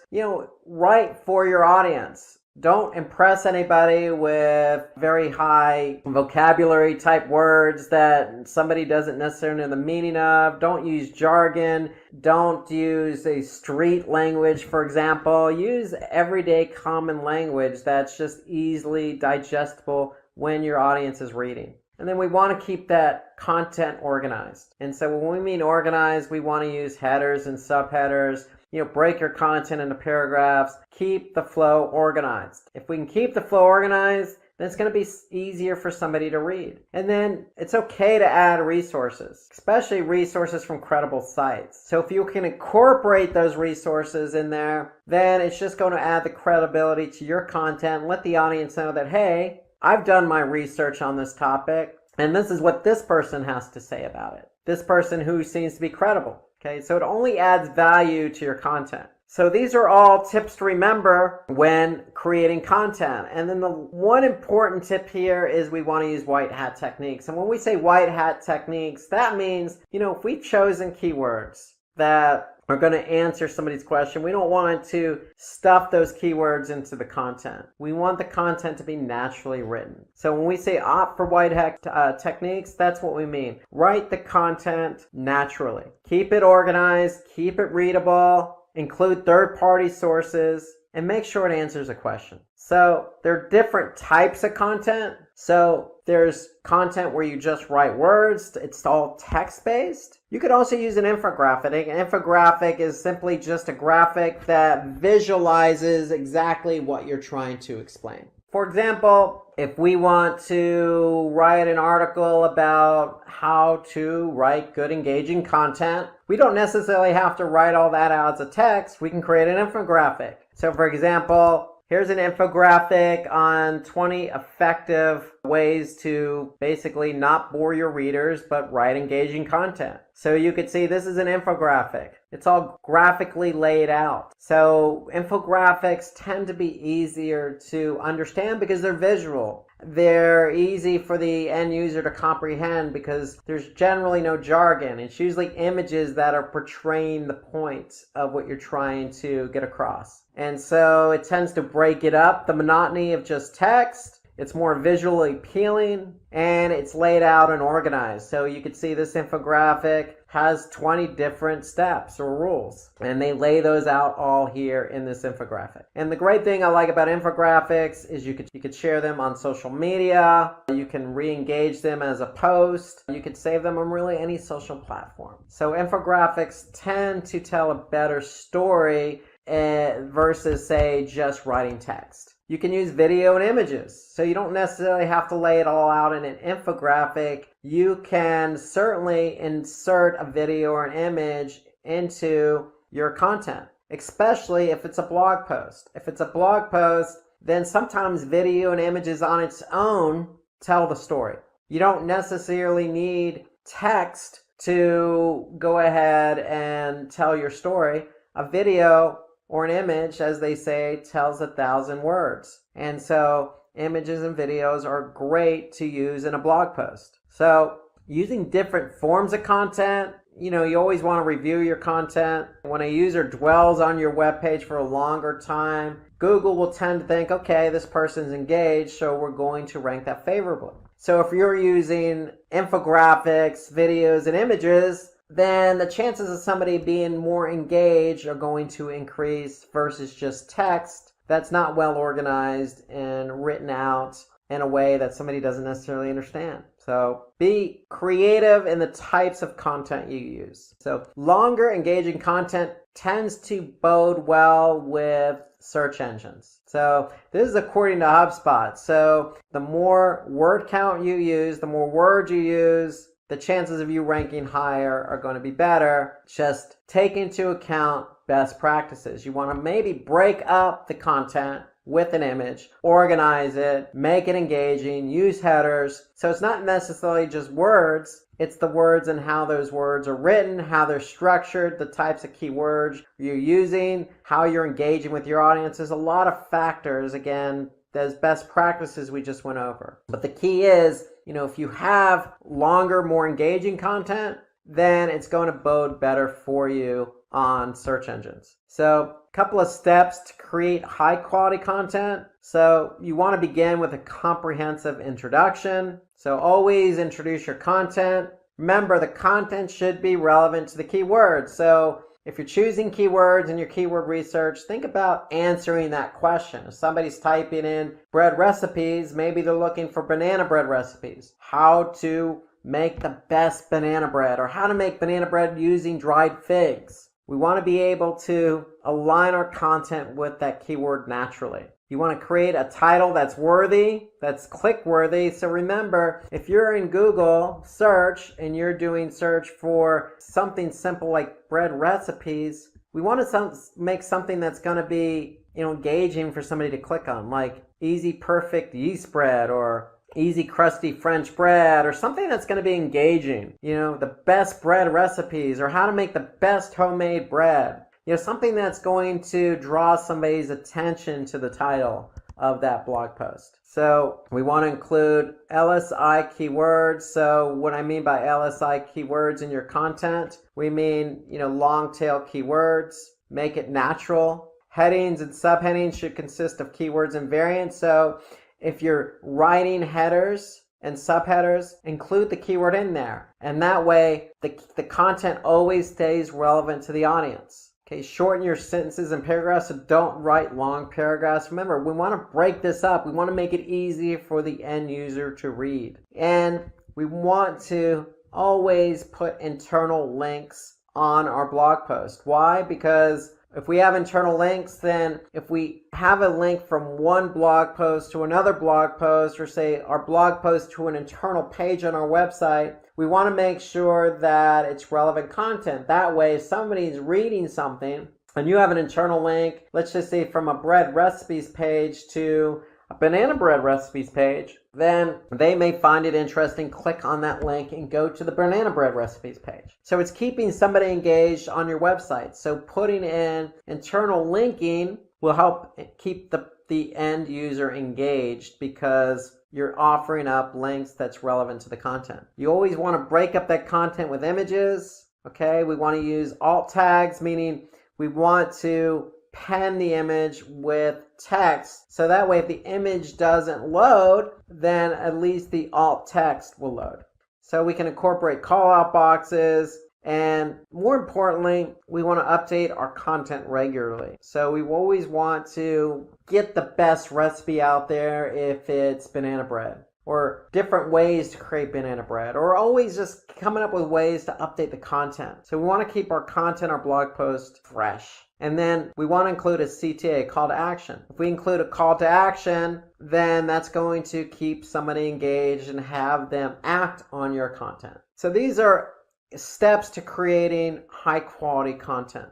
write for your audience. Don't impress anybody with very high vocabulary type words that somebody doesn't necessarily know the meaning of. Don't use jargon. Don't use a street language, for example. Use everyday common language that's just easily digestible when your audience is reading. And then we want to keep that content organized. And so when we mean organized, we want to use headers and subheaders. Break your content into paragraphs. Keep the flow organized. If we can keep the flow organized, then it's going to be easier for somebody to read. And then it's okay to add resources, especially resources from credible sites. So if you can incorporate those resources in there, then it's just going to add the credibility to your content and let the audience know that, hey, I've done my research on this topic, and this is what this person has to say about it. This person who seems to be credible. Okay, so it only adds value to your content. So these are all tips to remember when creating content. And then the one important tip here is we want to use white hat techniques. And when we say white hat techniques, that means, if we've chosen keywords that are going to answer somebody's question, we don't want to stuff those keywords into the content. We want the content to be naturally written. So when we say opt for white hat techniques, that's what we mean. Write the content naturally. Keep it organized, keep it readable, include third-party sources, and make sure it answers a question. So there are different types of content. So there's content where you just write words. It's all text-based. You could also use an infographic. An infographic is simply just a graphic that visualizes exactly what you're trying to explain. For example, if we want to write an article about how to write good, engaging content, we don't necessarily have to write all that out as a text. We can create an infographic. So for example, here's an infographic on 20 effective ways to basically not bore your readers, but write engaging content. So you could see this is an infographic. It's all graphically laid out. So infographics tend to be easier to understand because they're visual. They're easy for the end user to comprehend because there's generally no jargon. It's usually images that are portraying the point of what you're trying to get across. And so it tends to break it up, the monotony of just text. It's more visually appealing, and it's laid out and organized. So you can see this infographic has 20 different steps or rules, and they lay those out all here in this infographic. And the great thing I like about infographics is you could share them on social media. You can re-engage them as a post. You could save them on really any social platform. So infographics tend to tell a better story versus, say, just writing text. You can use video and images, so you don't necessarily have to lay it all out in an infographic. You can certainly insert a video or an image into your content, especially if it's a blog post. If it's a blog post, then sometimes video and images on its own tell the story. You don't necessarily need text to go ahead and tell your story. A video or an image, as they say, tells 1,000 words. And so images and videos are great to use in a blog post. So using different forms of content, you always want to review your content. When a user dwells on your web page for a longer time, Google will tend to think, okay, this person's engaged, so we're going to rank that favorably. So if you're using infographics, videos, and images, then the chances of somebody being more engaged are going to increase versus just text that's not well organized and written out in a way that somebody doesn't necessarily understand. So be creative in the types of content you use. So longer engaging content tends to bode well with search engines. So this is according to HubSpot. So the more word count you use, the more words you use, the chances of you ranking higher are going to be better. Just take into account best practices. You want to maybe break up the content with an image, organize it, make it engaging, use headers. So it's not necessarily just words, it's the words and how those words are written, how they're structured, the types of keywords you're using, how you're engaging with your audience. There's a lot of factors, again, those best practices we just went over. But the key is, if you have longer, more engaging content, then it's going to bode better for you on search engines. So a couple of steps to create high quality content. So you want to begin with a comprehensive introduction. So always introduce your content. Remember, the content should be relevant to the keywords. So if you're choosing keywords in your keyword research, think about answering that question. If somebody's typing in bread recipes, maybe they're looking for banana bread recipes. How to make the best banana bread, or how to make banana bread using dried figs. We want to be able to align our content with that keyword naturally. You want to create a title that's worthy, that's click-worthy. So remember, if you're in Google search and you're doing search for something simple like bread recipes, we want to make something that's going to be engaging for somebody to click on, like easy perfect yeast bread or easy crusty French bread, or something that's going to be engaging. The best bread recipes, or how to make the best homemade bread. Something that's going to draw somebody's attention to the title of that blog post. So we want to include LSI keywords. So what I mean by LSI keywords in your content, we mean, long tail keywords. Make it natural. Headings and subheadings should consist of keywords and variants. So if you're writing headers and subheaders, include the keyword in there. And that way, the content always stays relevant to the audience. Okay, shorten your sentences and paragraphs, so don't write long paragraphs. Remember, we want to break this up. We want to make it easy for the end user to read. And we want to always put internal links on our blog post. Why? Because if we have internal links, then if we have a link from one blog post to another blog post, or say our blog post to an internal page on our website, we want to make sure that it's relevant content. That way, if somebody's reading something and you have an internal link, let's just say from a bread recipes page to a banana bread recipes page, then they may find it interesting, click on that link and go to the banana bread recipes page. So it's keeping somebody engaged on your website. So putting in internal linking will help keep the end user engaged, because you're offering up links that's relevant to the content. You always want to break up that content with images. Okay, we want to use alt tags, meaning we want to pen the image with text, so that way if the image doesn't load, then at least the alt text will load. So we can incorporate call out boxes, and more importantly, we want to update our content regularly. So we always want to get the best recipe out there if it's banana bread, or different ways to create banana bread, or always just coming up with ways to update the content. So we want to keep our content, our blog post fresh. And then we want to include a CTA, call to action. If we include a call to action, then that's going to keep somebody engaged and have them act on your content. So these are steps to creating high quality content.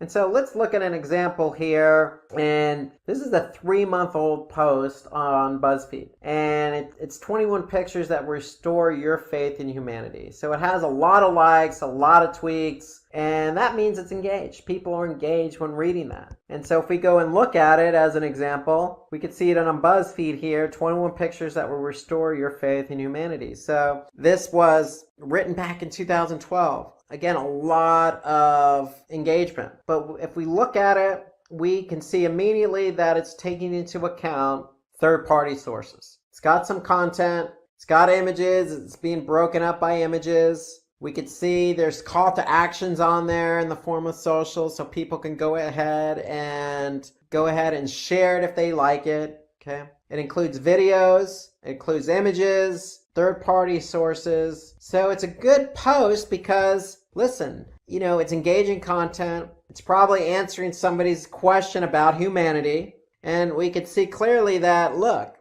And so let's look at an example here. And this is a 3-month-old post on BuzzFeed. And it's 21 pictures that restore your faith in humanity. So it has a lot of likes, a lot of tweaks, and that means it's engaged. People are engaged when reading that. And so if we go and look at it as an example, we could see it on BuzzFeed here, 21 pictures that will restore your faith in humanity. So this was written back in 2012. Again, a lot of engagement. But if we look at it, we can see immediately that it's taking into account third-party sources. It's got some content, it's got images, it's being broken up by images. We could see there's call to actions on there in the form of social, so people can go ahead and share it if they like it. Okay. It includes videos, it includes images, third-party sources. So it's a good post because, listen, it's engaging content. It's probably answering somebody's question about humanity. And we could see clearly that, look,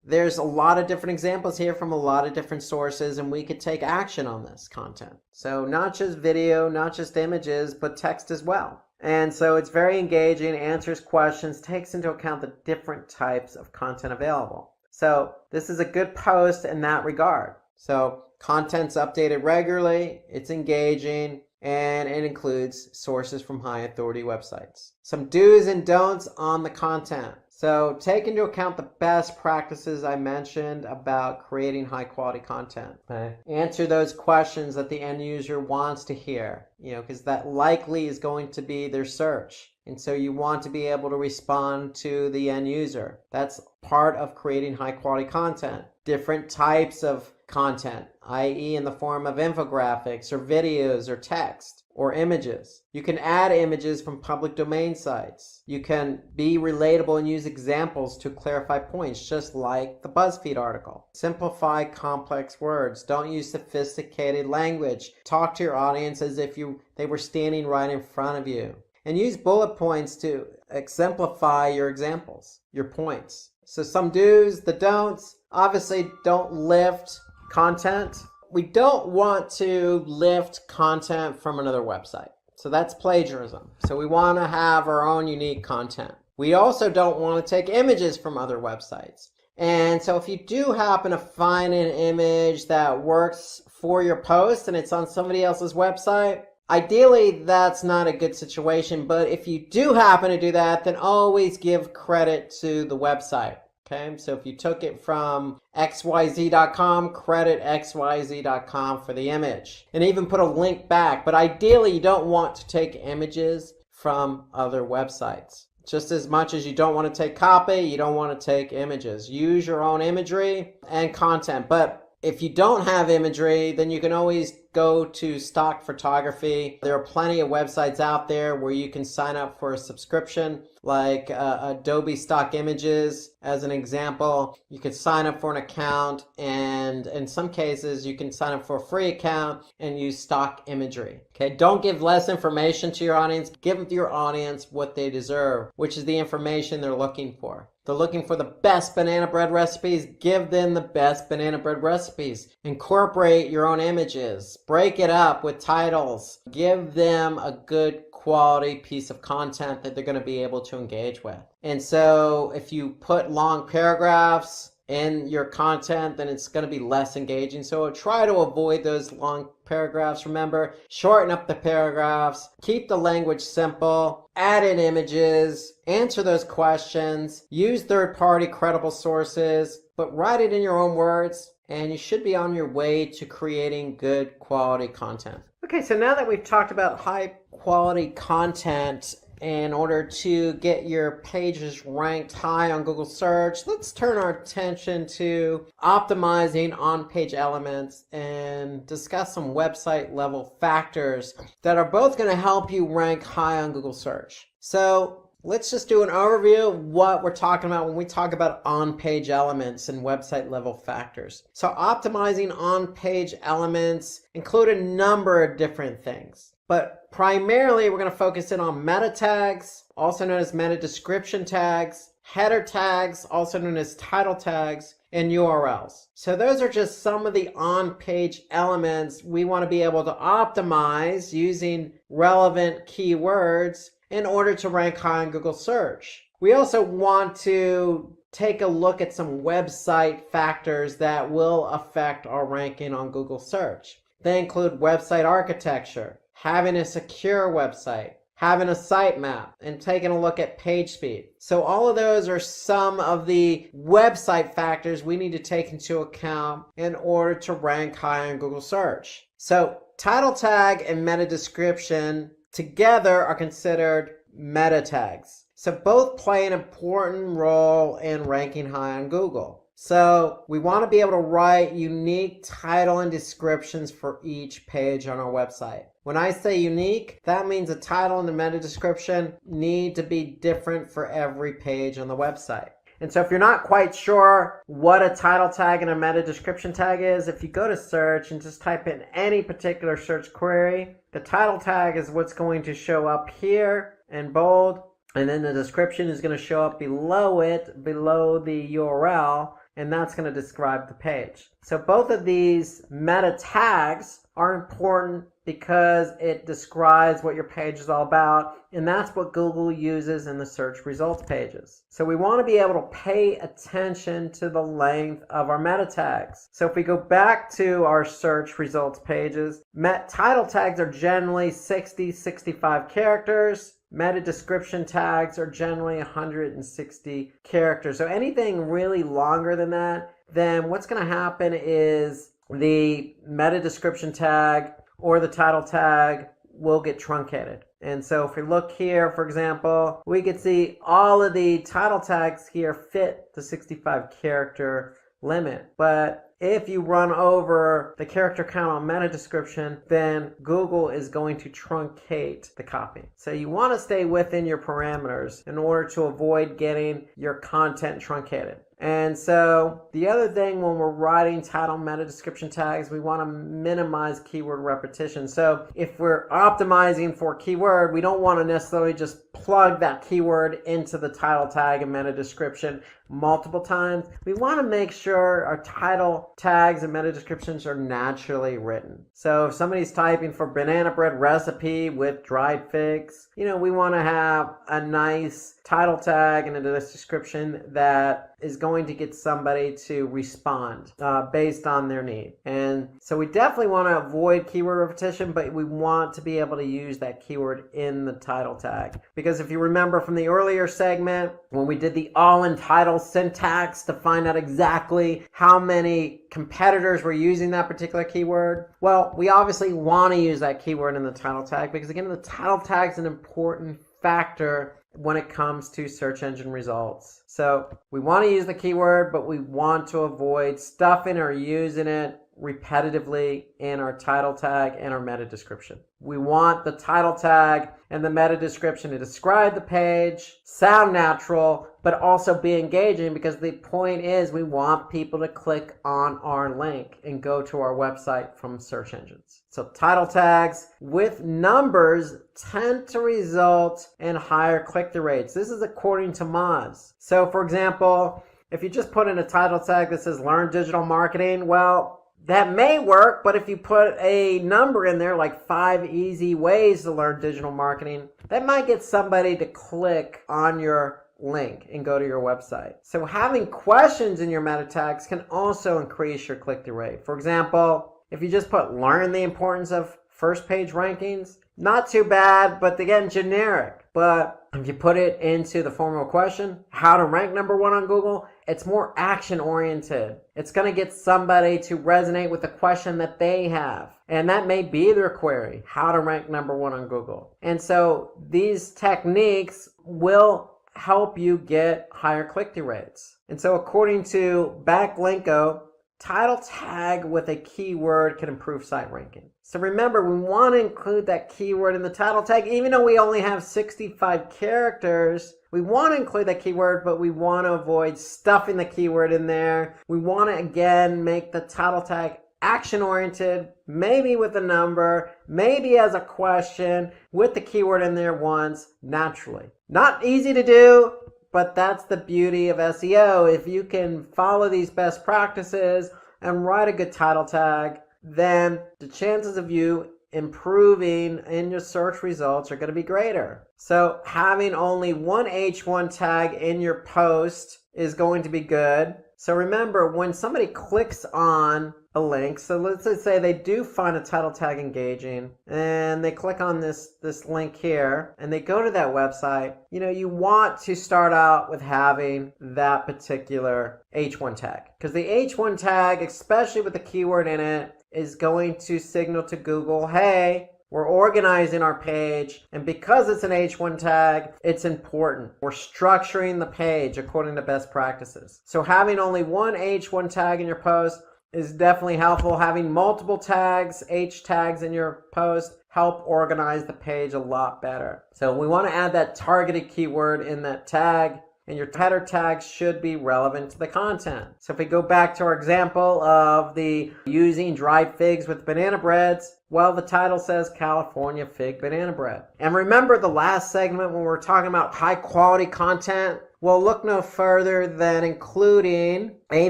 there's a lot of different examples here from a lot of different sources, and we could take action on this content. So not just video, not just images, but text as well. And so it's very engaging, answers questions, takes into account the different types of content available. So this is a good post in that regard. So content's updated regularly, it's engaging, and it includes sources from high authority websites. Some do's and don'ts on the content. So take into account the best practices I mentioned about creating high quality content. Okay. Answer those questions that the end user wants to hear, because that likely is going to be their search. And so you want to be able to respond to the end user. That's part of creating high quality content. Different types of content, i.e. in the form of infographics or videos or text or images. You can add images from public domain sites. You can be relatable and use examples to clarify points, just like the BuzzFeed article. Simplify complex words. Don't use sophisticated language. Talk to your audience as if they were standing right in front of you. And use bullet points to exemplify your examples, your points. So some do's, the don'ts. Obviously, don't lift content. We don't want to lift content from another website. So that's plagiarism. So we want to have our own unique content. We also don't want to take images from other websites. And so if you do happen to find an image that works for your post and it's on somebody else's website, ideally that's not a good situation. But if you do happen to do that, then always give credit to the website. Okay, so if you took it from xyz.com, credit xyz.com for the image. And even put a link back. But ideally, you don't want to take images from other websites. Just as much as you don't want to take copy, you don't want to take images. Use your own imagery and content. But if you don't have imagery, then you can always go to stock photography. There are plenty of websites out there where you can sign up for a subscription, like Adobe Stock Images as an example. You could sign up for an account, and in some cases you can sign up for a free account and use stock imagery. Okay, don't give less information to your audience. Give your audience what they deserve, which is the information they're looking for. They're looking for the best banana bread recipes. Give them the best banana bread recipes. Incorporate your own images. Break it up with titles. Give them a good quality piece of content that they're going to be able to engage with. And so if you put long paragraphs in your content, then it's going to be less engaging. So try to avoid those long paragraphs. Remember, shorten up the paragraphs, keep the language simple, add in images, answer those questions, use third-party credible sources, but write it in your own words, and you should be on your way to creating good quality content. Okay, so now that we've talked about high quality content in order to get your pages ranked high on Google search, let's turn our attention to optimizing on-page elements and discuss some website level factors that are both going to help you rank high on Google search. So let's just do an overview of what we're talking about when we talk about on-page elements and website level factors. So optimizing on-page elements include a number of different things. But primarily, we're going to focus in on meta tags, also known as meta description tags, header tags, also known as title tags, and URLs. So those are just some of the on-page elements we want to be able to optimize using relevant keywords in order to rank high in Google search. We also want to take a look at some website factors that will affect our ranking on Google search. They include website architecture, having a secure website, having a sitemap, and taking a look at page speed. So all of those are some of the website factors we need to take into account in order to rank high on Google search. So title tag and meta description together are considered meta tags. So both play an important role in ranking high on Google. So we want to be able to write unique title and descriptions for each page on our website. When I say unique, that means the title and the meta description need to be different for every page on the website. And so if you're not quite sure what a title tag and a meta description tag is, if you go to search and just type in any particular search query, the title tag is what's going to show up here in bold, and then the description is going to show up below it, below the URL, and that's going to describe the page. So both of these meta tags are important because it describes what your page is all about, and that's what Google uses in the search results pages. So we want to be able to pay attention to the length of our meta tags. So if we go back to our search results pages, title tags are generally 65 characters. Meta description tags are generally 160 characters. So anything really longer than that, then what's going to happen is the meta description tag or the title tag will get truncated. And so if we look here, for example, we can see all of the title tags here fit the 65 character limit. But if you run over the character count on meta description, then Google is going to truncate the copy. So you want to stay within your parameters in order to avoid getting your content truncated. And so the other thing when we're writing title meta description tags, we want to minimize keyword repetition. So if we're optimizing for keyword, we don't want to necessarily just plug that keyword into the title tag and meta description multiple times. We want to make sure our title tags and meta descriptions are naturally written. So if somebody's typing for banana bread recipe with dried figs, we want to have a nice title tag and a description that is going to get somebody to respond based on their need. And so we definitely want to avoid keyword repetition, but we want to be able to use that keyword in the title tag. Because if you remember from the earlier segment, when we did the all-in title syntax to find out exactly how many competitors were using that particular keyword, well, we obviously want to use that keyword in the title tag because, again, the title tag is an important factor when it comes to search engine results. So we want to use the keyword, but we want to avoid stuffing or using it repetitively in our title tag and our meta description. We want the title tag and the meta description to describe the page, sound natural, but also be engaging, because the point is we want people to click on our link and go to our website from search engines. So title tags with numbers tend to result in higher click-through rates. This is according to Moz. So for example, if you just put in a title tag that says learn digital marketing, well, that may work, but if you put a number in there like 5 easy ways to learn digital marketing, that might get somebody to click on your link and go to your website. So having questions in your meta tags can also increase your click-through rate. For example, if you just put learn the importance of first page rankings, not too bad, but again, generic. But if you put it into the form of a question, how to rank number 1 on Google, it's more action oriented. It's going to get somebody to resonate with the question that they have. And that may be their query, how to rank number 1 on Google. And so these techniques will help you get higher click-through rates. And so according to Backlinko, title tag with a keyword can improve site ranking. So remember, we want to include that keyword in the title tag. Even though we only have 65 characters, we want to include that keyword, but we want to avoid stuffing the keyword in there. We want to, again, make the title tag action-oriented, maybe with a number, maybe as a question, with the keyword in there once, naturally. Not easy to do, but that's the beauty of SEO. If you can follow these best practices and write a good title tag, then the chances of you improving in your search results are going to be greater. So having only one H1 tag in your post is going to be good. So remember, when somebody clicks on a link, so let's just say they do find a title tag engaging and they click on this link here and they go to that website, you want to start out with having that particular H1 tag, because the H1 tag, especially with the keyword in it, is going to signal to Google, hey, we're organizing our page, and because it's an H1 tag, it's important. We're structuring the page according to best practices. So having only one H1 tag in your post is definitely helpful. Having multiple tags, H tags in your post, help organize the page a lot better. So we want to add that targeted keyword in that tag, and your header tags should be relevant to the content. So if we go back to our example of the using dried figs with banana breads, well, the title says California Fig Banana Bread. And remember the last segment when we were talking about high quality content? Well, look no further than including a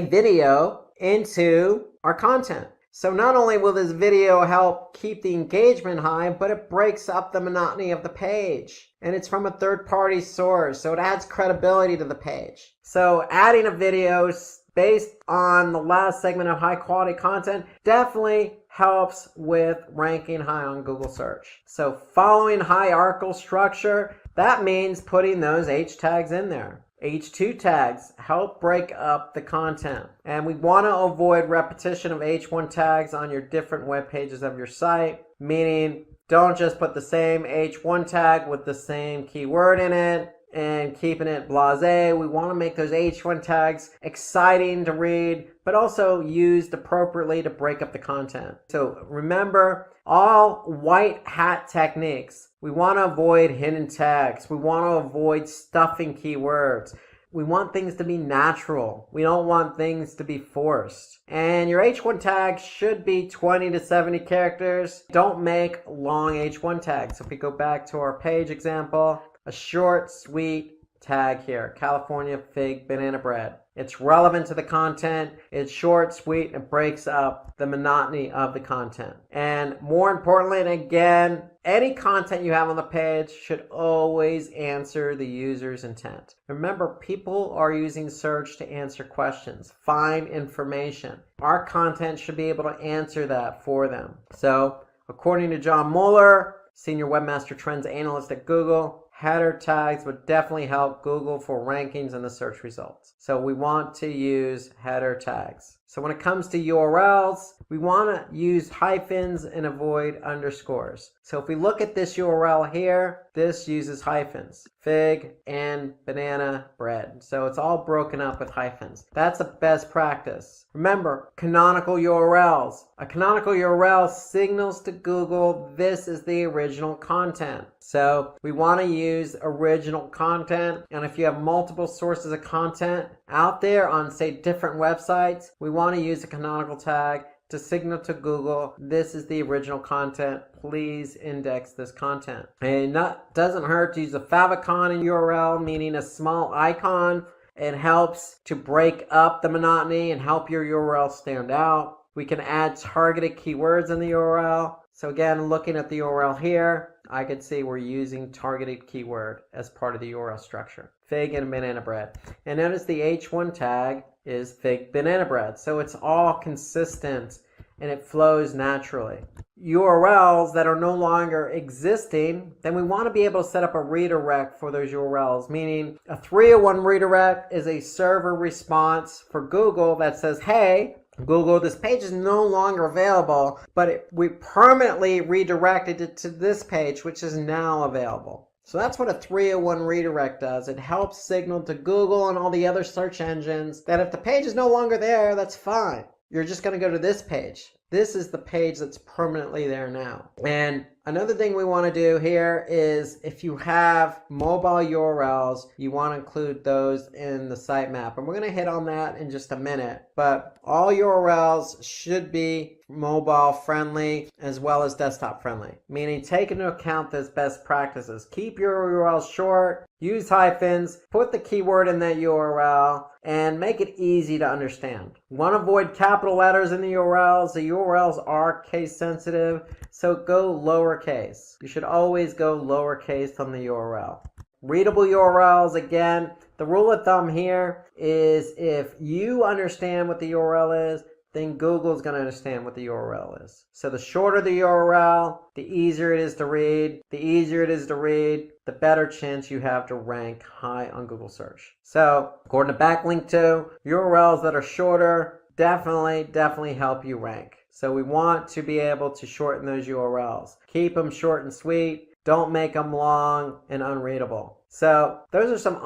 video into our content. So not only will this video help keep the engagement high, but it breaks up the monotony of the page. And it's from a third-party source, so it adds credibility to the page. So adding a video based on the last segment of high-quality content definitely helps with ranking high on Google search. So following hierarchical structure, that means putting those H tags in there. H2 tags help break up the content. And we want to avoid repetition of H1 tags on your different web pages of your site, meaning don't just put the same H1 tag with the same keyword in it and keeping it blasé. We want to make those H1 tags exciting to read, but also used appropriately to break up the content. So remember, all white hat techniques. We want to avoid hidden tags. We want to avoid stuffing keywords. We want things to be natural. We don't want things to be forced. And your H1 tags should be 20 to 70 characters. Don't make long H1 tags. So if we go back to our page example, a short, sweet tag here, California Fig Banana Bread. It's relevant to the content. It's short, sweet, and breaks up the monotony of the content. And more importantly, and again, any content you have on the page should always answer the user's intent. Remember, people are using search to answer questions, find information. Our content should be able to answer that for them. So, according to John Mueller, Senior Webmaster Trends Analyst at Google, header tags would definitely help Google for rankings in the search results. So we want to use header tags. So when it comes to URLs, we want to use hyphens and avoid underscores. So if we look at this URL here, this uses hyphens, fig and banana bread. So it's all broken up with hyphens. That's a best practice. Remember, canonical URLs. A canonical URL signals to Google this is the original content. So we want to use original content. And if you have multiple sources of content out there on, say, different websites, we want to use a canonical tag to signal to Google, this is the original content. Please index this content. And it doesn't hurt to use a favicon in URL, meaning a small icon. It helps to break up the monotony and help your URL stand out. We can add targeted keywords in the URL. So again, looking at the URL here, I could see we're using targeted keyword as part of the URL structure. Fig and banana bread. And notice the H1 tag is fig banana bread. So it's all consistent and it flows naturally. URLs that are no longer existing, then we want to be able to set up a redirect for those URLs, meaning a 301 redirect is a server response for Google that says, hey, Google, this page is no longer available, but we permanently redirected it to this page, which is now available. So that's what a 301 redirect does. It helps signal to Google and all the other search engines that if the page is no longer there, that's fine. You're just going to go to this page. This is the page that's permanently there now. And another thing we want to do here is if you have mobile URLs, you want to include those in the sitemap. And we're going to hit on that in just a minute. But all URLs should be mobile friendly as well as desktop friendly, meaning take into account those best practices. Keep your URLs short, use hyphens, put the keyword in that URL, and make it easy to understand. Want to avoid capital letters in the URLs. The URLs are case sensitive, so go lowercase. You should always go lowercase on the URL. Readable URLs, again, the rule of thumb here is if you understand what the URL is, then Google's going to understand what the URL is. So the shorter the URL, the easier it is to read. The easier it is to read, the better chance you have to rank high on Google search. So according to backlink 2, URLs that are shorter definitely help you rank. So we want to be able to shorten those URLs. Keep them short and sweet. Don't make them long and unreadable. So those are some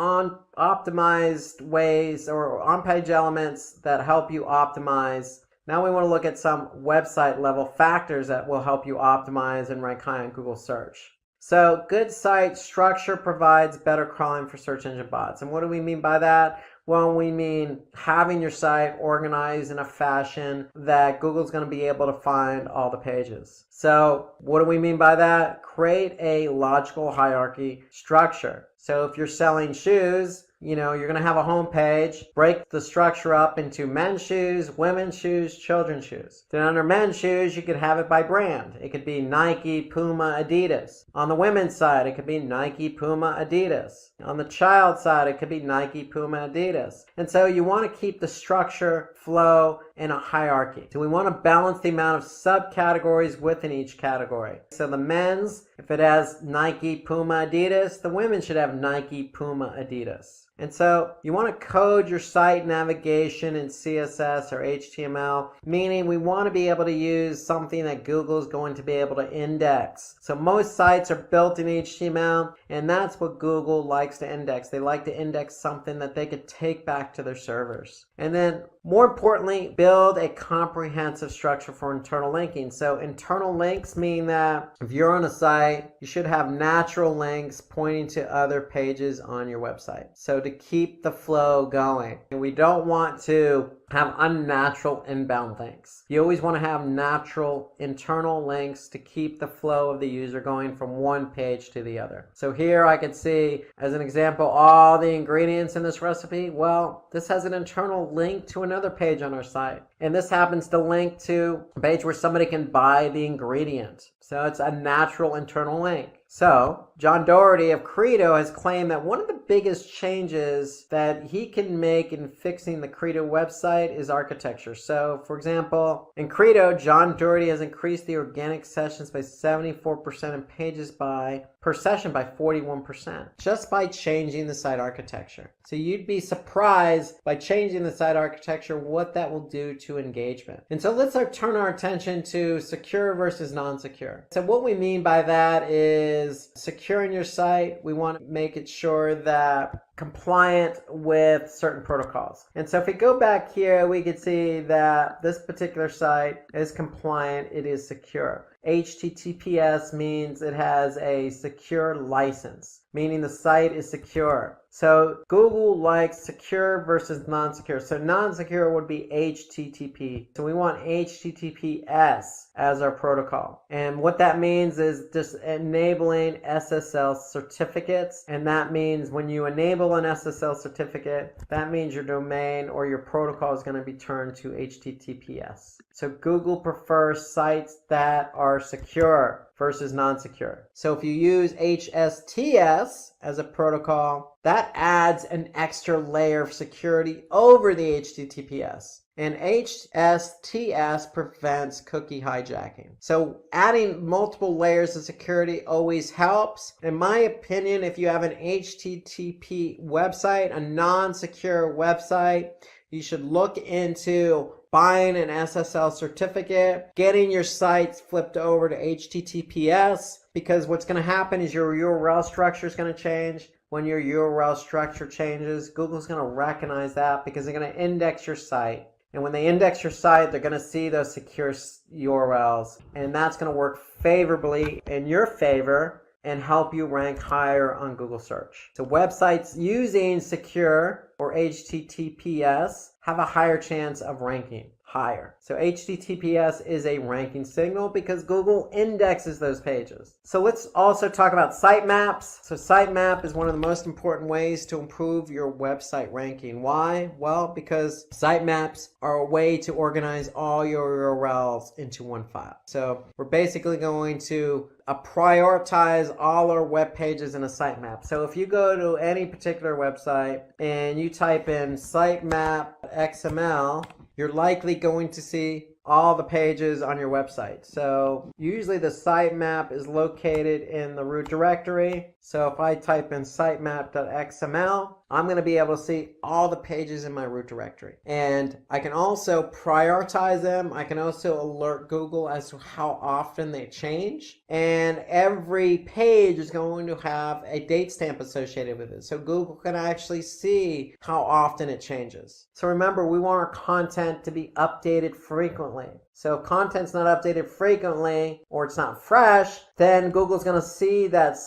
optimized ways or on-page elements that help you optimize. Now we want to look at some website level factors that will help you optimize and rank high on Google search. So good site structure provides better crawling for search engine bots. And what do we mean by that? Well, we mean having your site organized in a fashion that Google's going to be able to find all the pages. So what do we mean by that? Create a logical hierarchy structure. So if you're selling shoes, you're going to have a home page, break the structure up into men's shoes, women's shoes, children's shoes. Then under men's shoes, you could have it by brand. It could be Nike, Puma, Adidas. On the women's side, it could be Nike, Puma, Adidas. On the child side, it could be Nike, Puma, Adidas. And so you want to keep the structure, flow, and a hierarchy. So we want to balance the amount of subcategories within each category. So the men's, if it has Nike, Puma, Adidas, the women should have Nike, Puma, Adidas. And so you want to code your site navigation in CSS or HTML, meaning we want to be able to use something that Google is going to be able to index. So most sites are built in HTML, and that's what Google likes to index. They like to index something that they could take back to their servers. And then more importantly, build a comprehensive structure for internal linking. So internal links mean that if you're on a site, you should have natural links pointing to other pages on your website. So to keep the flow going. And we don't want to have unnatural inbound links. You always want to have natural internal links to keep the flow of the user going from one page to the other. So here I could see, as an example, all the ingredients in this recipe. Well, this has an internal link to another page on our site. And this happens to link to a page where somebody can buy the ingredient. So it's a natural internal link. So John Doherty of Credo has claimed that one of the biggest changes that he can make in fixing the Credo website is architecture. So for example, in Credo, John Doherty has increased the organic sessions by 74% and pages per session by 41%, just by changing the site architecture. So you'd be surprised by changing the site architecture what that will do to to engagement. And so let's turn our attention to secure versus non-secure. So what we mean by that is securing your site. We want to make it sure that compliant with certain protocols. And so if we go back here, we can see that this particular site is compliant, it is secure. HTTPS means it has a secure license, meaning the site is secure. So Google likes secure versus non-secure. So non-secure would be HTTP. So we want HTTPS as our protocol. And what that means is just enabling SSL certificates. And that means when you enable an SSL certificate, that means your domain or your protocol is going to be turned to HTTPS. So Google prefers sites that are secure versus non-secure. So if you use HSTS as a protocol, that adds an extra layer of security over the HTTPS. And HSTS prevents cookie hijacking. So adding multiple layers of security always helps. In my opinion, if you have an HTTP website, a non-secure website, you should look into buying an SSL certificate, getting your sites flipped over to HTTPS, because what's going to happen is your URL structure is going to change. When your URL structure changes, Google's going to recognize that because they're going to index your site. And when they index your site, they're going to see those secure URLs. And that's going to work favorably in your favor and help you rank higher on Google search. So websites using secure or HTTPS have a higher chance of ranking higher. So HTTPS is a ranking signal because Google indexes those pages. So let's also talk about sitemaps. So sitemap is one of the most important ways to improve your website ranking. Why? Well, because sitemaps are a way to organize all your URLs into one file. So we're basically going to prioritize all our web pages in a sitemap. So if you go to any particular website and you type in sitemap XML, you're likely going to see all the pages on your website. So usually the sitemap is located in the root directory. So if I type in sitemap.xml, I'm going to be able to see all the pages in my root directory. And I can also prioritize them. I can also alert Google as to how often they change. And every page is going to have a date stamp associated with it. So Google can actually see how often it changes. So remember, we want our content to be updated frequently. So if content's not updated frequently or it's not fresh, then Google's going to see that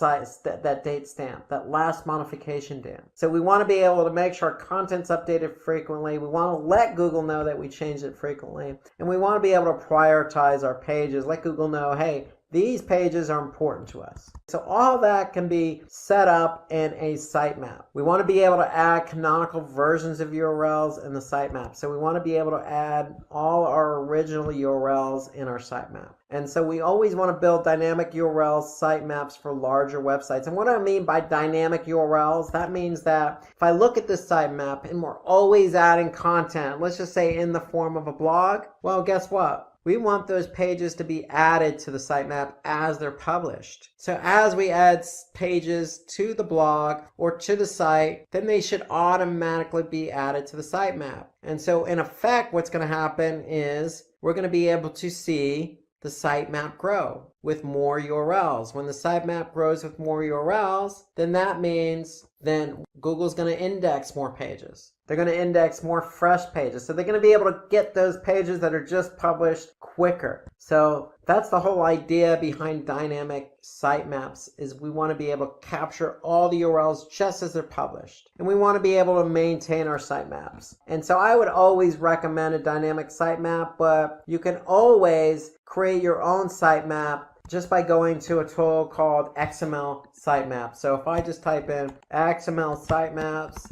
that date stamp, that last modification date. So we want to be able to make sure our content's updated frequently. We want to let Google know that we changed it frequently. And we want to be able to prioritize our pages, let Google know, hey, these pages are important to us. So all that can be set up in a sitemap. We want to be able to add canonical versions of URLs in the sitemap. So we want to be able to add all our original URLs in our sitemap. And so we always want to build dynamic URL sitemaps for larger websites. And what I mean by dynamic URLs, that means that if I look at this sitemap and we're always adding content, let's just say in the form of a blog, well, guess what? We want those pages to be added to the sitemap as they're published. So as we add pages to the blog or to the site, then they should automatically be added to the sitemap. And so in effect, what's going to happen is we're going to be able to see the sitemap grow with more URLs. When the sitemap grows with more URLs, then that means then Google's going to index more pages. They're going to index more fresh pages. So they're going to be able to get those pages that are just published quicker. So that's the whole idea behind dynamic sitemaps, is we want to be able to capture all the URLs just as they're published. And we want to be able to maintain our sitemaps. And so I would always recommend a dynamic sitemap, but you can always create your own sitemap just by going to a tool called XML Sitemap. So if I just type in XML Sitemaps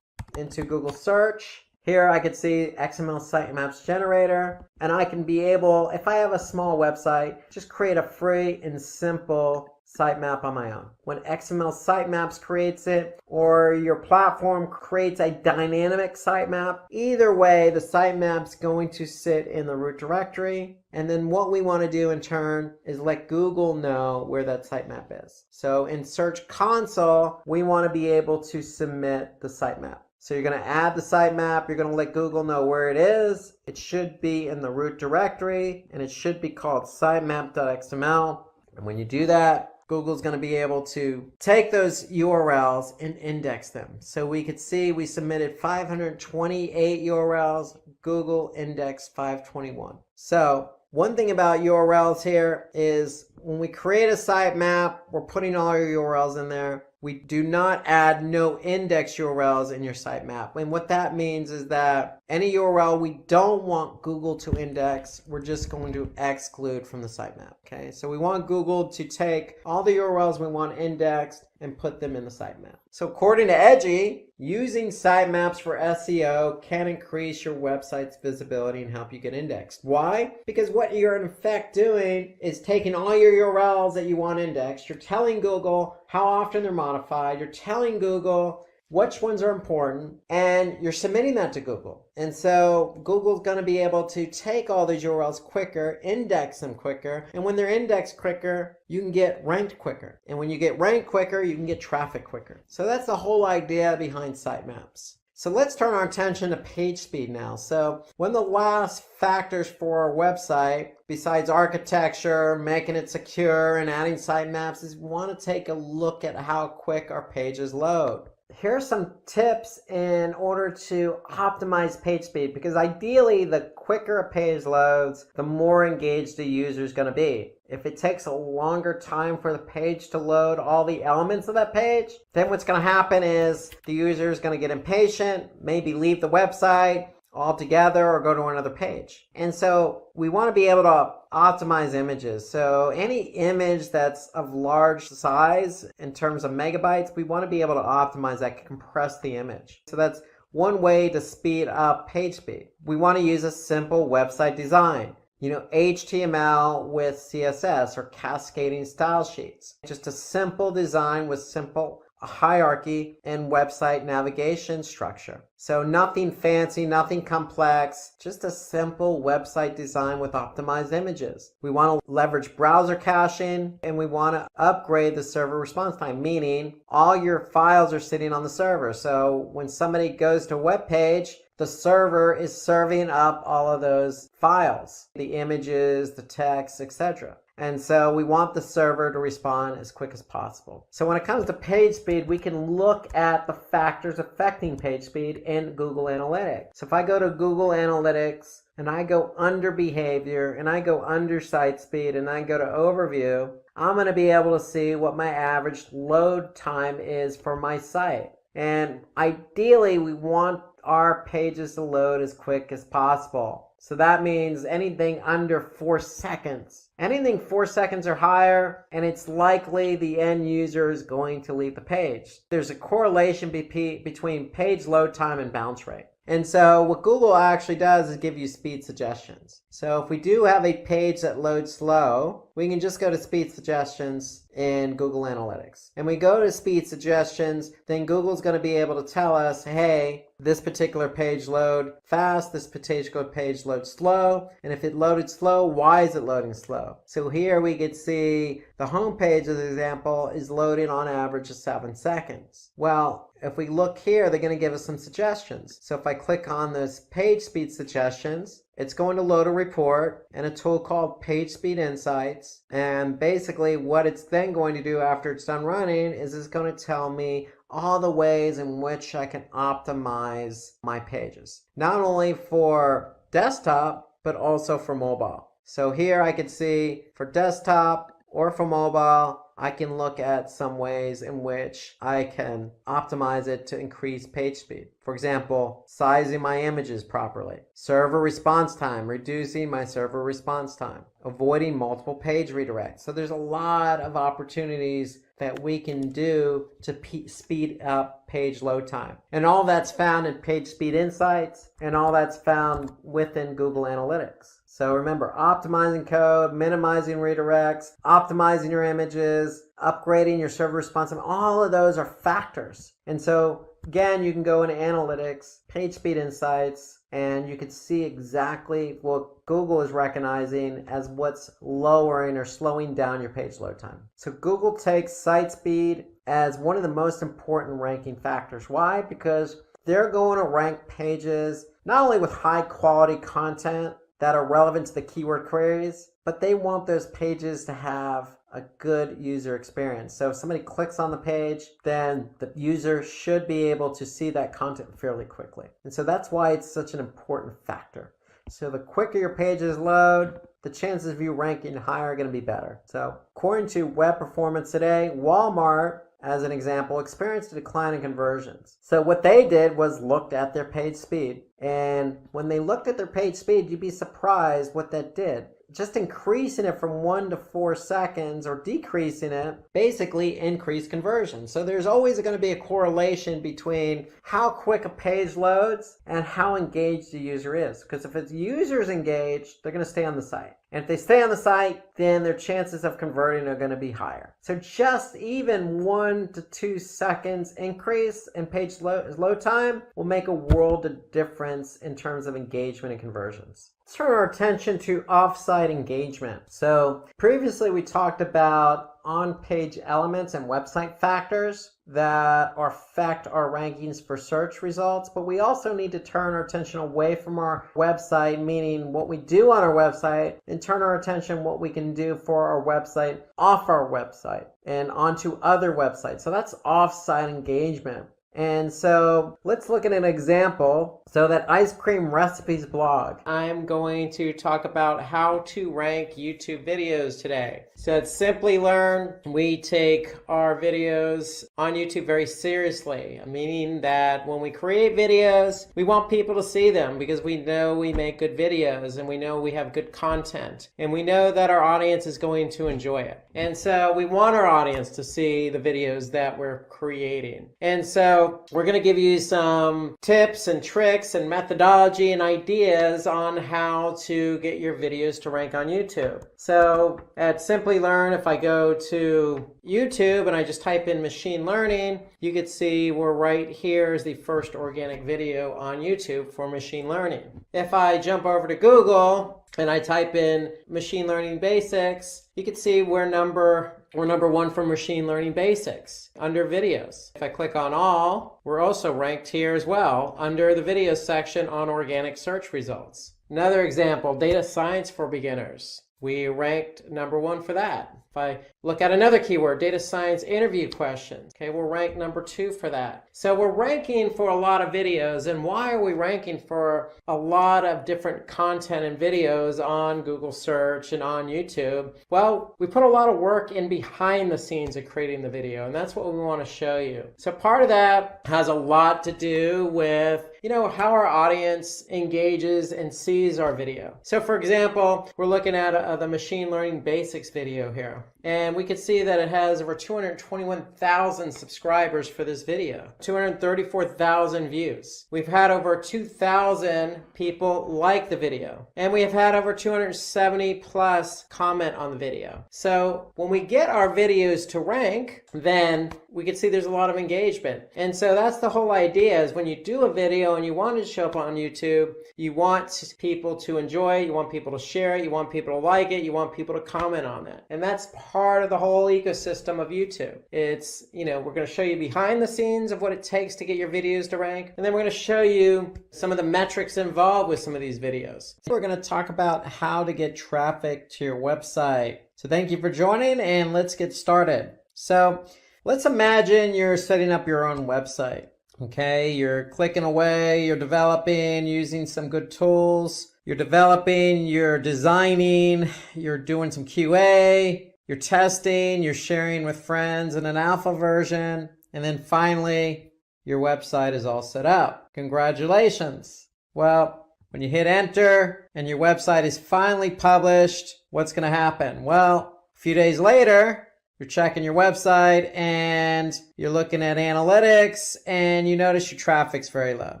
into Google search, here I could see XML Sitemaps Generator, and I can be able, if I have a small website, just create a free and simple sitemap on my own. When XML Sitemaps creates it, or your platform creates a dynamic sitemap, either way, the sitemap's going to sit in the root directory. And then what we want to do in turn is let Google know where that sitemap is. So in Search Console, we want to be able to submit the sitemap. So you're going to add the sitemap. You're going to let Google know where it is. It should be in the root directory, and it should be called sitemap.xml. And when you do that, Google's going to be able to take those URLs and index them. So we could see we submitted 528 URLs. Google indexed 521. So one thing about URLs here is when we create a sitemap, we're putting all your URLs in there. We do not add no index URLs in your sitemap. And what that means is that any URL we don't want Google to index, we're just going to exclude from the sitemap. Okay, so we want Google to take all the URLs we want indexed and put them in the sitemap. So according to Edgy, using sitemaps for SEO can increase your website's visibility and help you get indexed. Why? Because what you're in effect doing is taking all your URLs that you want indexed. You're telling Google how often they're modified. You're telling Google which ones are important, and you're submitting that to Google. And so Google's going to be able to take all those URLs quicker, index them quicker, and when they're indexed quicker, you can get ranked quicker. And when you get ranked quicker, you can get traffic quicker. So that's the whole idea behind sitemaps. So let's turn our attention to page speed now. So one of the last factors for our website, besides architecture, making it secure, and adding sitemaps, is we want to take a look at how quick our pages load. Here are some tips in order to optimize page speed, because ideally the quicker a page loads, the more engaged the user is going to be. If it takes a longer time for the page to load all the elements of that page, then what's going to happen is the user is going to get impatient, maybe leave the website altogether or go to another page. And so we want to be able to optimize images. So any image that's of large size in terms of megabytes, we want to be able to optimize that, compress the image. So that's one way to speed up page speed. We want to use a simple website design. HTML with CSS or cascading style sheets. Just a simple design with simple hierarchy and website navigation structure. So nothing fancy, nothing complex, just a simple website design with optimized images. We want to leverage browser caching, and we want to upgrade the server response time, meaning all your files are sitting on the server. So when somebody goes to a web page, the server is serving up all of those files, the images, the text, etc. And so we want the server to respond as quick as possible. So when it comes to page speed, we can look at the factors affecting page speed in Google Analytics. So if I go to Google Analytics and I go under behavior and I go under site speed and I go to overview, I'm going to be able to see what my average load time is for my site. And ideally, we want our pages to load as quick as possible. So that means anything under 4 seconds. Anything 4 seconds or higher, and it's likely the end user is going to leave the page. There's a correlation between page load time and bounce rate. And so what Google actually does is give you speed suggestions. So if we do have a page that loads slow, we can just go to speed suggestions in Google Analytics. And we go to speed suggestions, then Google's going to be able to tell us, hey, this particular page load fast, this particular page load slow, and if it loaded slow, why is it loading slow? So here we could see the home page, as an example, is loading on average of 7 seconds. Well, if we look here, they're going to give us some suggestions. So if I click on this page speed suggestions, it's going to load a report and a tool called Page Speed Insights. And basically what it's then going to do after it's done running is it's going to tell me all the ways in which I can optimize my pages. Not only for desktop, but also for mobile. So here I can see for desktop or for mobile, I can look at some ways in which I can optimize it to increase page speed. For example, sizing my images properly, server response time, reducing my server response time, avoiding multiple page redirects. So there's a lot of opportunities that we can do to speed up page load time. And all that's found in Page Speed Insights, and all that's found within Google Analytics. So remember, optimizing code, minimizing redirects, optimizing your images, upgrading your server response time, all of those are factors. And so again, you can go into Analytics, Page Speed Insights, and you can see exactly what Google is recognizing as what's lowering or slowing down your page load time. So Google takes site speed as one of the most important ranking factors. Why? Because they're going to rank pages not only with high quality content that are relevant to the keyword queries, but they want those pages to have a good user experience. So if somebody clicks on the page, then the user should be able to see that content fairly quickly. And so that's why it's such an important factor. So the quicker your pages load, the chances of you ranking higher are going to be better. So according to Web Performance Today, Walmart, as an example, experienced a decline in conversions. So what they did was looked at their page speed. And when they looked at their page speed, you'd be surprised what that did. Just increasing it from 1 to 4 seconds or decreasing it basically increased conversion. So there's always going to be a correlation between how quick a page loads and how engaged the user is. Because if the user's engaged, they're going to stay on the site. And if they stay on the site, then their chances of converting are going to be higher. So just even 1 to 2 seconds increase in page load time will make a world of difference in terms of engagement and conversions. Let's turn our attention to off-site engagement. So previously we talked about on-page elements and website factors that affect our rankings for search results, but we also need to turn our attention away from our website, meaning what we do on our website, and turn our attention what we can do for our website off our website and onto other websites. So that's off-site engagement. And so let's look at an example. So that ice cream recipes blog. I'm going to talk about how to rank YouTube videos today. So at Simplilearn, we take our videos on YouTube very seriously, meaning that when we create videos, we want people to see them because we know we make good videos and we know we have good content and we know that our audience is going to enjoy it. And so we want our audience to see the videos that we're creating. And so we're going to give you some tips and tricks and methodology and ideas on how to get your videos to rank on YouTube. So at Simplilearn, if I go to YouTube and I just type in machine learning, you can see we're right here is the first organic video on YouTube for machine learning. If I jump over to Google and I type in machine learning basics, you can see we're number 1 for machine learning basics under videos. If I click on all, we're also ranked here as well under the videos section on organic search results. Another example, data science for beginners. We ranked number 1 for that. If I look at another keyword, data science interview questions, okay, we'll rank number 2 for that. So we're ranking for a lot of videos. And why are we ranking for a lot of different content and videos on Google search and on YouTube? Well, we put a lot of work in behind the scenes of creating the video, and that's what we want to show you. So part of that has a lot to do with how our audience engages and sees our video. So for example, we're looking at the machine learning basics video here. And we can see that it has over 221,000 subscribers for this video, 234,000 views. We've had over 2,000 people like the video, and we have had over 270 plus comment on the video. So when we get our videos to rank, then we can see there's a lot of engagement. And so that's the whole idea, is when you do a video and you want it to show up on YouTube, you want people to enjoy it, you want people to share it, you want people to like it, you want people to comment on it. And that's part of the whole ecosystem of YouTube. It's, we're going to show you behind the scenes of what it takes to get your videos to rank. And then we're going to show you some of the metrics involved with some of these videos. We're going to talk about how to get traffic to your website. So thank you for joining, and let's get started. So let's imagine you're setting up your own website. Okay, you're clicking away, you're developing using some good tools. You're developing, you're designing, you're doing some QA, you're testing, you're sharing with friends in an alpha version, and then finally, your website is all set up. Congratulations. Well, when you hit enter and your website is finally published, what's going to happen? Well, a few days later, you're checking your website and you're looking at analytics and you notice your traffic's very low.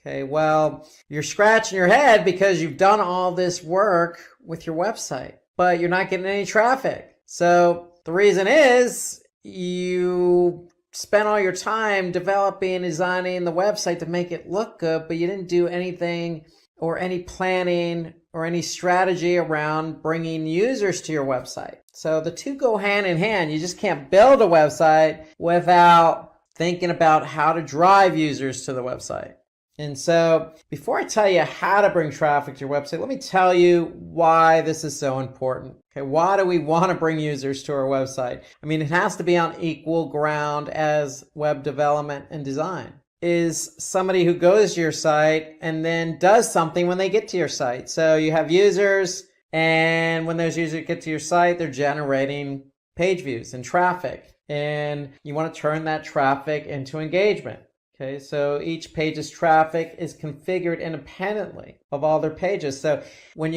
Okay, well, you're scratching your head because you've done all this work with your website, but you're not getting any traffic. So the reason is you spent all your time developing and designing the website to make it look good, but you didn't do anything or any planning or any strategy around bringing users to your website. So the two go hand in hand. You just can't build a website without thinking about how to drive users to the website. And so before I tell you how to bring traffic to your website, let me tell you why this is so important. Okay, why do we want to bring users to our website? I mean, it has to be on equal ground as web development and design. Is somebody who goes to your site and then does something when they get to your site. So you have users, and when those users get to your site, they're generating page views and traffic. And you want to turn that traffic into engagement. Okay, so each page's traffic is configured independently of all their pages. So when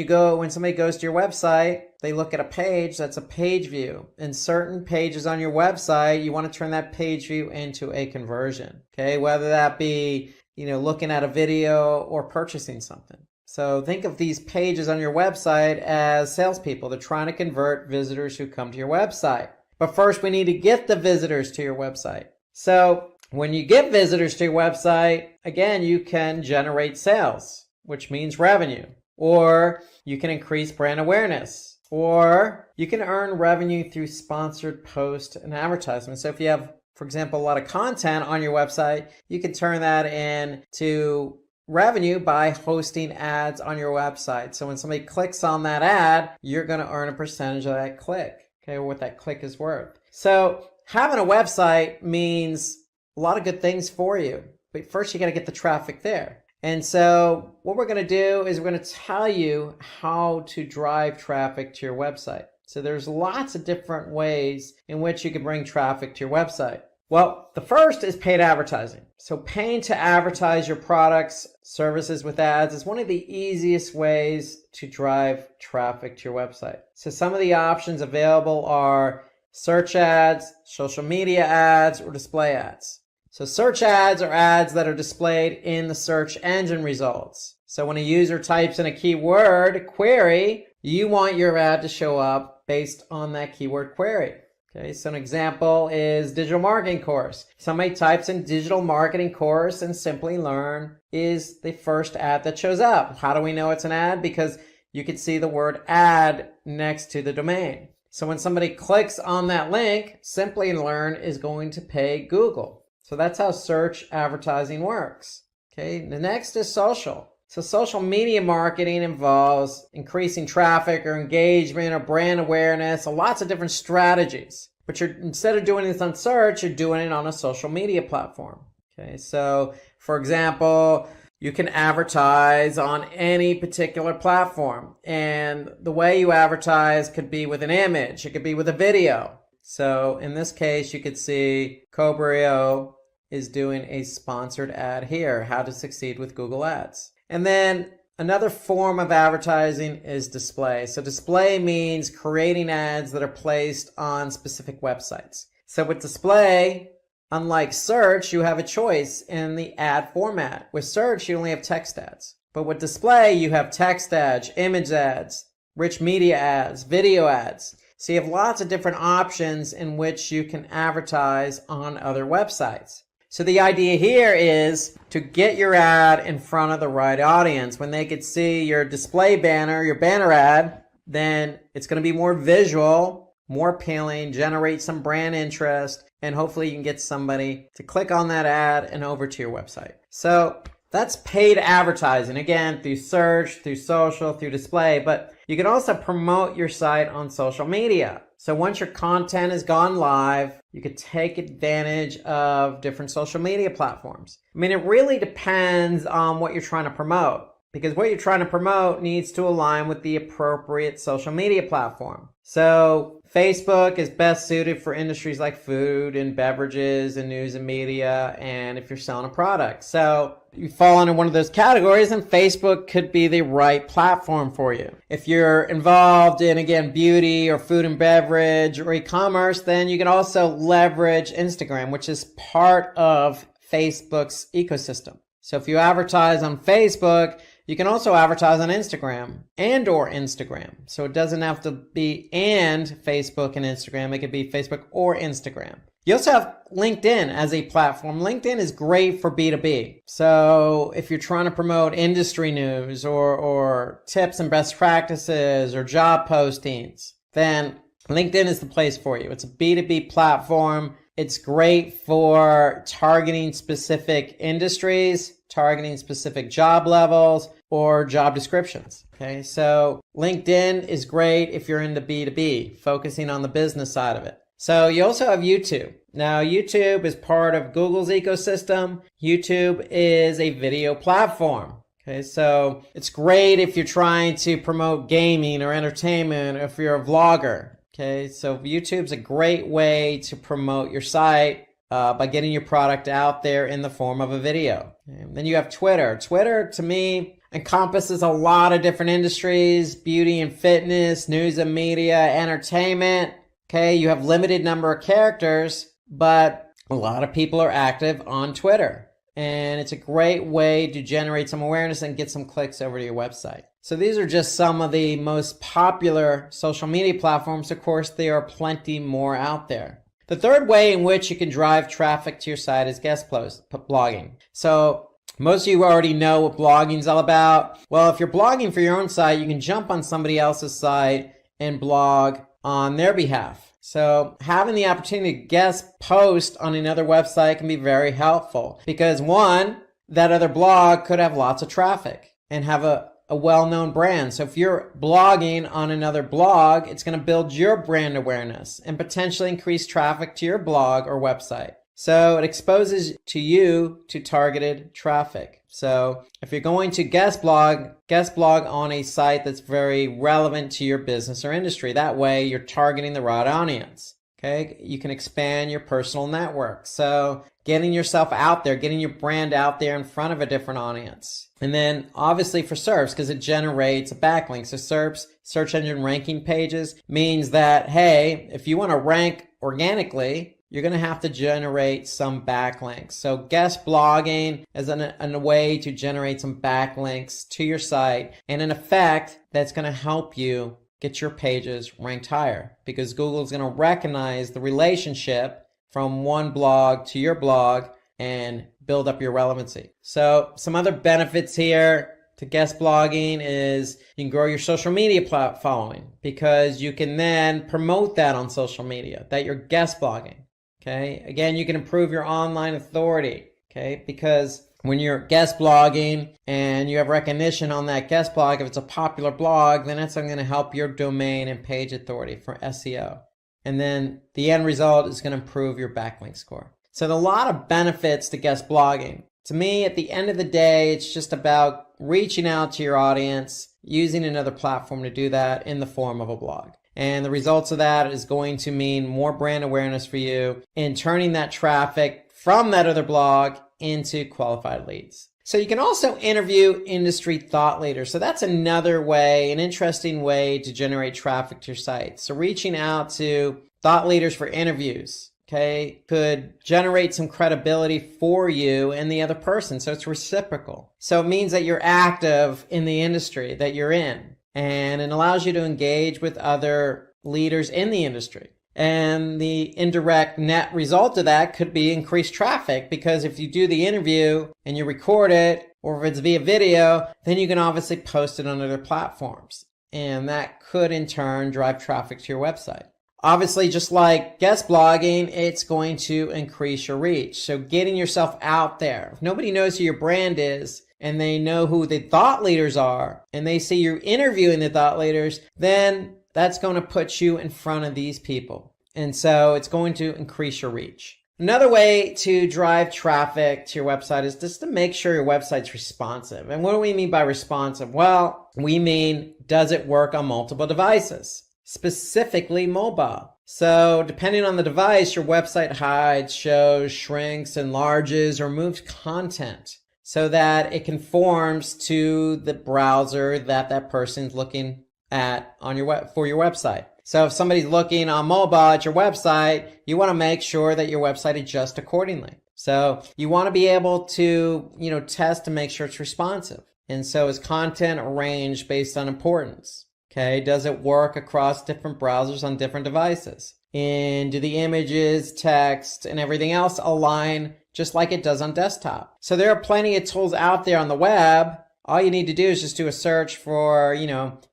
somebody goes to your website, they look at a page, that's a page view. And certain pages on your website, you want to turn that page view into a conversion. Okay, whether that be, looking at a video or purchasing something. So think of these pages on your website as salespeople. They're trying to convert visitors who come to your website. But first, we need to get the visitors to your website. So when you get visitors to your website, again, you can generate sales, which means revenue, or you can increase brand awareness, or you can earn revenue through sponsored posts and advertisements. So if you have, for example, a lot of content on your website, you can turn that into revenue by hosting ads on your website. So when somebody clicks on that ad, you're going to earn a percentage of that click, okay, what that click is worth. So having a website means a lot of good things for you, but first you got to get the traffic there. And so what we're going to do is we're going to tell you how to drive traffic to your website. So there's lots of different ways in which you can bring traffic to your website. Well, the first is paid advertising. So paying to advertise your products, services with ads is one of the easiest ways to drive traffic to your website. So some of the options available are search ads, social media ads, or display ads. So search ads are ads that are displayed in the search engine results. So when a user types in a keyword query, you want your ad to show up based on that keyword query. Okay, so an example is digital marketing course. Somebody types in digital marketing course, and Simplilearn is the first ad that shows up. How do we know it's an ad? Because you can see the word ad next to the domain. So when somebody clicks on that link, Simplilearn is going to pay Google. So that's how search advertising works. Okay, the next is social. So social media marketing involves increasing traffic or engagement or brand awareness, so lots of different strategies. But instead of doing this on search, you're doing it on a social media platform. Okay, so for example, you can advertise on any particular platform. And the way you advertise could be with an image, it could be with a video. So in this case, you could see Cobrio is doing a sponsored ad here, how to succeed with Google Ads. And then another form of advertising is display. So display means creating ads that are placed on specific websites. So with display, unlike search, you have a choice in the ad format. With search, you only have text ads. But with display, you have text ads, image ads, rich media ads, video ads. So you have lots of different options in which you can advertise on other websites. So the idea here is to get your ad in front of the right audience. When they could see your display banner, your banner ad, then it's going to be more visual, more appealing, generate some brand interest, and hopefully you can get somebody to click on that ad and over to your website. So that's paid advertising, again, through search, through social, through display, but you can also promote your site on social media. So once your content has gone live, you could take advantage of different social media platforms. I mean, it really depends on what you're trying to promote, because what you're trying to promote needs to align with the appropriate social media platform. So Facebook is best suited for industries like food and beverages and news and media, and if you're selling a product. So you fall into one of those categories, and Facebook could be the right platform for you. If you're involved in, again, beauty or food and beverage or e-commerce, then you can also leverage Instagram, which is part of Facebook's ecosystem. So if you advertise on Facebook, you can also advertise on Instagram or Instagram. So it doesn't have to be and Facebook and Instagram. It could be Facebook or Instagram. You also have LinkedIn as a platform. LinkedIn is great for B2B. So if you're trying to promote industry news or tips and best practices or job postings, then LinkedIn is the place for you. It's a B2B platform. It's great for targeting specific industries, targeting specific job levels, or job descriptions. Okay, so LinkedIn is great if you're into B2B, focusing on the business side of it. So you also have YouTube. Now, YouTube is part of Google's ecosystem. YouTube is a video platform. Okay, so it's great if you're trying to promote gaming or entertainment, or if you're a vlogger. Okay, so YouTube's a great way to promote your site by getting your product out there in the form of a video. Okay, then you have Twitter. Twitter, to me, encompasses a lot of different industries: beauty and fitness, news and media, entertainment. Okay, you have limited number of characters, but a lot of people are active on Twitter. And it's a great way to generate some awareness and get some clicks over to your website. So these are just some of the most popular social media platforms. Of course, there are plenty more out there. The third way in which you can drive traffic to your site is guest blogging. So most of you already know what blogging is all about. Well, if you're blogging for your own site, you can jump on somebody else's site and blog on their behalf. So having the opportunity to guest post on another website can be very helpful because, one, that other blog could have lots of traffic and have a well-known brand. So if you're blogging on another blog, it's going to build your brand awareness and potentially increase traffic to your blog or website. So it exposes to you to targeted traffic. So if you're going to guest blog on a site that's very relevant to your business or industry. That way you're targeting the right audience. Okay, you can expand your personal network. So getting yourself out there, getting your brand out there in front of a different audience. And then obviously for SERPs, because it generates a backlink. So SERPs, search engine ranking pages, means that, hey, if you want to rank organically, you're going to have to generate some backlinks. So guest blogging is a way to generate some backlinks to your site. And in effect, that's going to help you get your pages ranked higher because Google is going to recognize the relationship from one blog to your blog and build up your relevancy. So some other benefits here to guest blogging is you can grow your social media following because you can then promote that on social media that you're guest blogging. Okay. Again, you can improve your online authority. Okay. Because when you're guest blogging and you have recognition on that guest blog, if it's a popular blog, then that's going to help your domain and page authority for SEO. And then the end result is going to improve your backlink score. So there are a lot of benefits to guest blogging. To me, at the end of the day, it's just about reaching out to your audience, using another platform to do that in the form of a blog. And the results of that is going to mean more brand awareness for you in turning that traffic from that other blog into qualified leads. So you can also interview industry thought leaders. So that's another way, an interesting way to generate traffic to your site. So reaching out to thought leaders for interviews, okay, could generate some credibility for you and the other person. So it's reciprocal. So it means that you're active in the industry that you're in. And it allows you to engage with other leaders in the industry. And the indirect net result of that could be increased traffic because if you do the interview and you record it, or if it's via video, then you can obviously post it on other platforms. And that could in turn drive traffic to your website. Obviously, just like guest blogging, it's going to increase your reach. So getting yourself out there. If nobody knows who your brand is, and they know who the thought leaders are, and they see you interviewing the thought leaders, then that's going to put you in front of these people. And so it's going to increase your reach. Another way to drive traffic to your website is just to make sure your website's responsive. And what do we mean by responsive? Well, we mean, does it work on multiple devices? Specifically mobile. So depending on the device, your website hides, shows, shrinks, enlarges, or moves content so that it conforms to the browser that person's looking at on your for your website. So if somebody's looking on mobile at your website, you want to make sure that your website adjusts accordingly. So you want to be able to, test to make sure it's responsive. And so is content arranged based on importance? Okay, does it work across different browsers on different devices? And do the images, text, and everything else align just like it does on desktop? So there are plenty of tools out there on the web. All you need to do is just do a search for,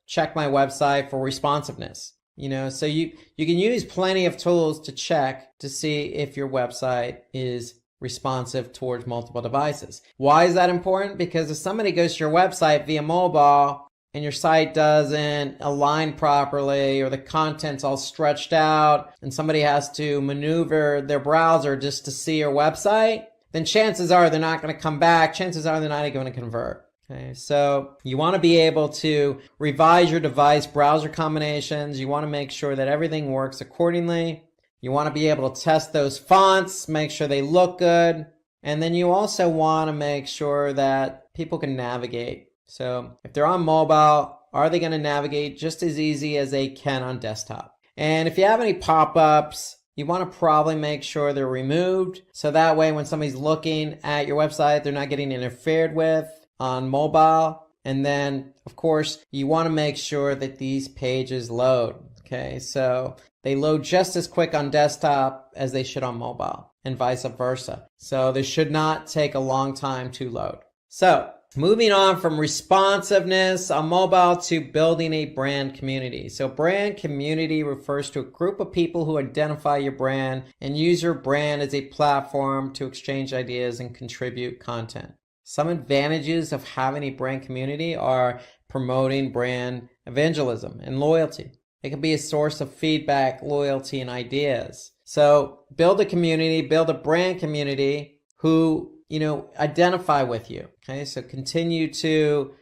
check my website for responsiveness. So you can use plenty of tools to check to see if your website is responsive towards multiple devices. Why is that important? Because if somebody goes to your website via mobile and your site doesn't align properly, or the content's all stretched out and somebody has to maneuver their browser just to see your website, then chances are they're not going to come back. Chances are they're not going to convert. Okay, so you want to be able to revise your device browser combinations. You want to make sure that everything works accordingly. You want to be able to test those fonts, make sure they look good. And then you also want to make sure that people can navigate. So if they're on mobile, are they going to navigate just as easy as they can on desktop? And if you have any pop-ups, you want to probably make sure they're removed. So that way when somebody's looking at your website, they're not getting interfered with on mobile. And then, of course, you want to make sure that these pages load. Okay, so they load just as quick on desktop as they should on mobile, and vice versa. So they should not take a long time to load. So moving on from responsiveness on mobile to building a brand community. So brand community refers to a group of people who identify your brand and use your brand as a platform to exchange ideas and contribute content. Some advantages of having a brand community are promoting brand evangelism and loyalty. It can be a source of feedback, loyalty, and ideas. So build a community, build a brand community who, identify with you. Okay, so continue to,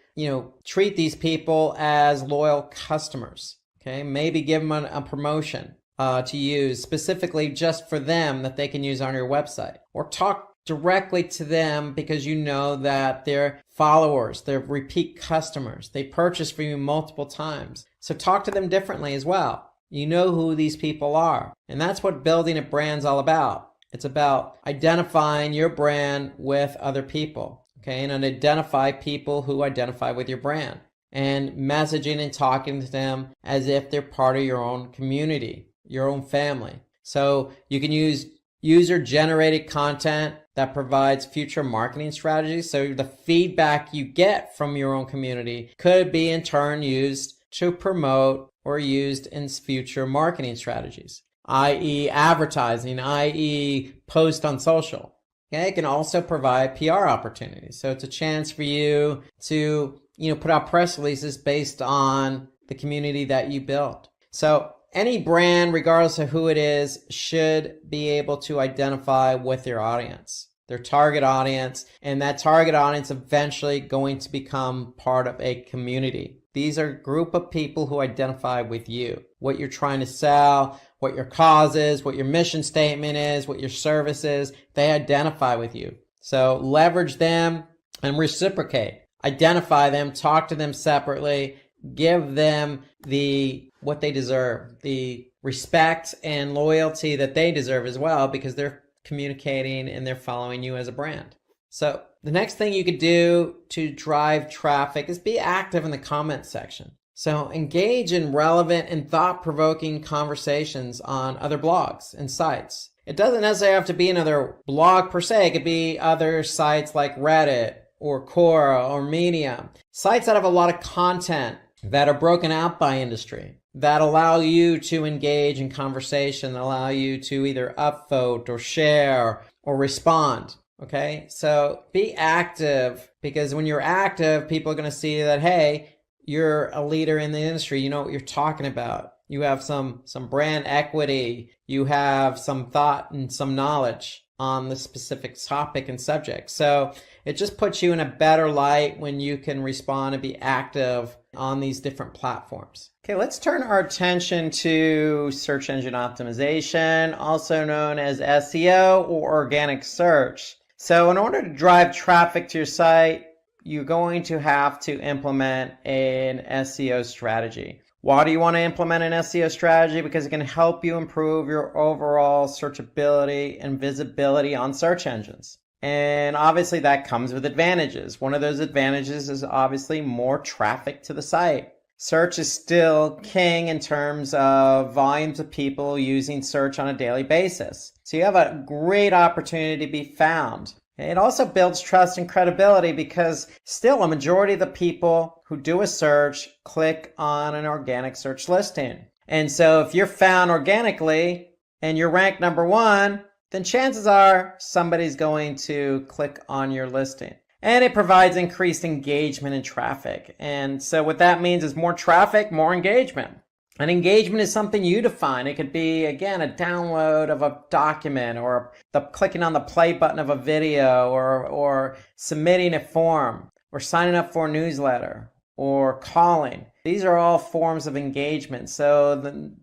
treat these people as loyal customers. Okay, maybe give them a promotion to use specifically just for them that they can use on your website, or talk directly to them because you know that they're followers, they're repeat customers, they purchase from you multiple times. So talk to them differently as well. You know who these people are. And that's what building a brand's all about. It's about identifying your brand with other people, okay? And identify people who identify with your brand, and messaging and talking to them as if they're part of your own community, your own family. So you can use user-generated content that provides future marketing strategies. So the feedback you get from your own community could be in turn used to promote or used in future marketing strategies, i.e. advertising, i.e. post on social. Okay, it can also provide PR opportunities. So it's a chance for you to, put out press releases based on the community that you built. So any brand, regardless of who it is, should be able to identify with their audience, their target audience, and that target audience eventually going to become part of a community. These are a group of people who identify with you, what you're trying to sell, what your cause is, what your mission statement is, what your service is. They identify with you. So leverage them and reciprocate. Identify them, talk to them separately, give them what they deserve, the respect and loyalty that they deserve as well, because they're communicating and they're following you as a brand. So the next thing you could do to drive traffic is be active in the comment section. So engage in relevant and thought-provoking conversations on other blogs and sites. It doesn't necessarily have to be another blog per se. It could be other sites like Reddit or Quora or Medium. Sites that have a lot of content that are broken out by industry, that allow you to engage in conversation, that allow you to either upvote or share or respond. Okay, so be active, because when you're active, people are going to see that, hey, you're a leader in the industry. You know what you're talking about. You have some brand equity. You have some thought and some knowledge on the specific topic and subject. So it just puts you in a better light when you can respond and be active on these different platforms. Okay, let's turn our attention to search engine optimization, also known as SEO or organic search. So in order to drive traffic to your site, you're going to have to implement an SEO strategy. Why do you want to implement an SEO strategy? Because it can help you improve your overall searchability and visibility on search engines. And obviously that comes with advantages. One of those advantages is obviously more traffic to the site. Search is still king in terms of volumes of people using search on a daily basis. So you have a great opportunity to be found. It also builds trust and credibility, because still a majority of the people who do a search click on an organic search listing. And so if you're found organically and you're ranked number 1, then chances are somebody's going to click on your listing. And it provides increased engagement and traffic. And so what that means is more traffic, more engagement. And engagement is something you define. It could be, again, a download of a document, or clicking on the play button of a video, or submitting a form, or signing up for a newsletter, or calling. These are all forms of engagement. So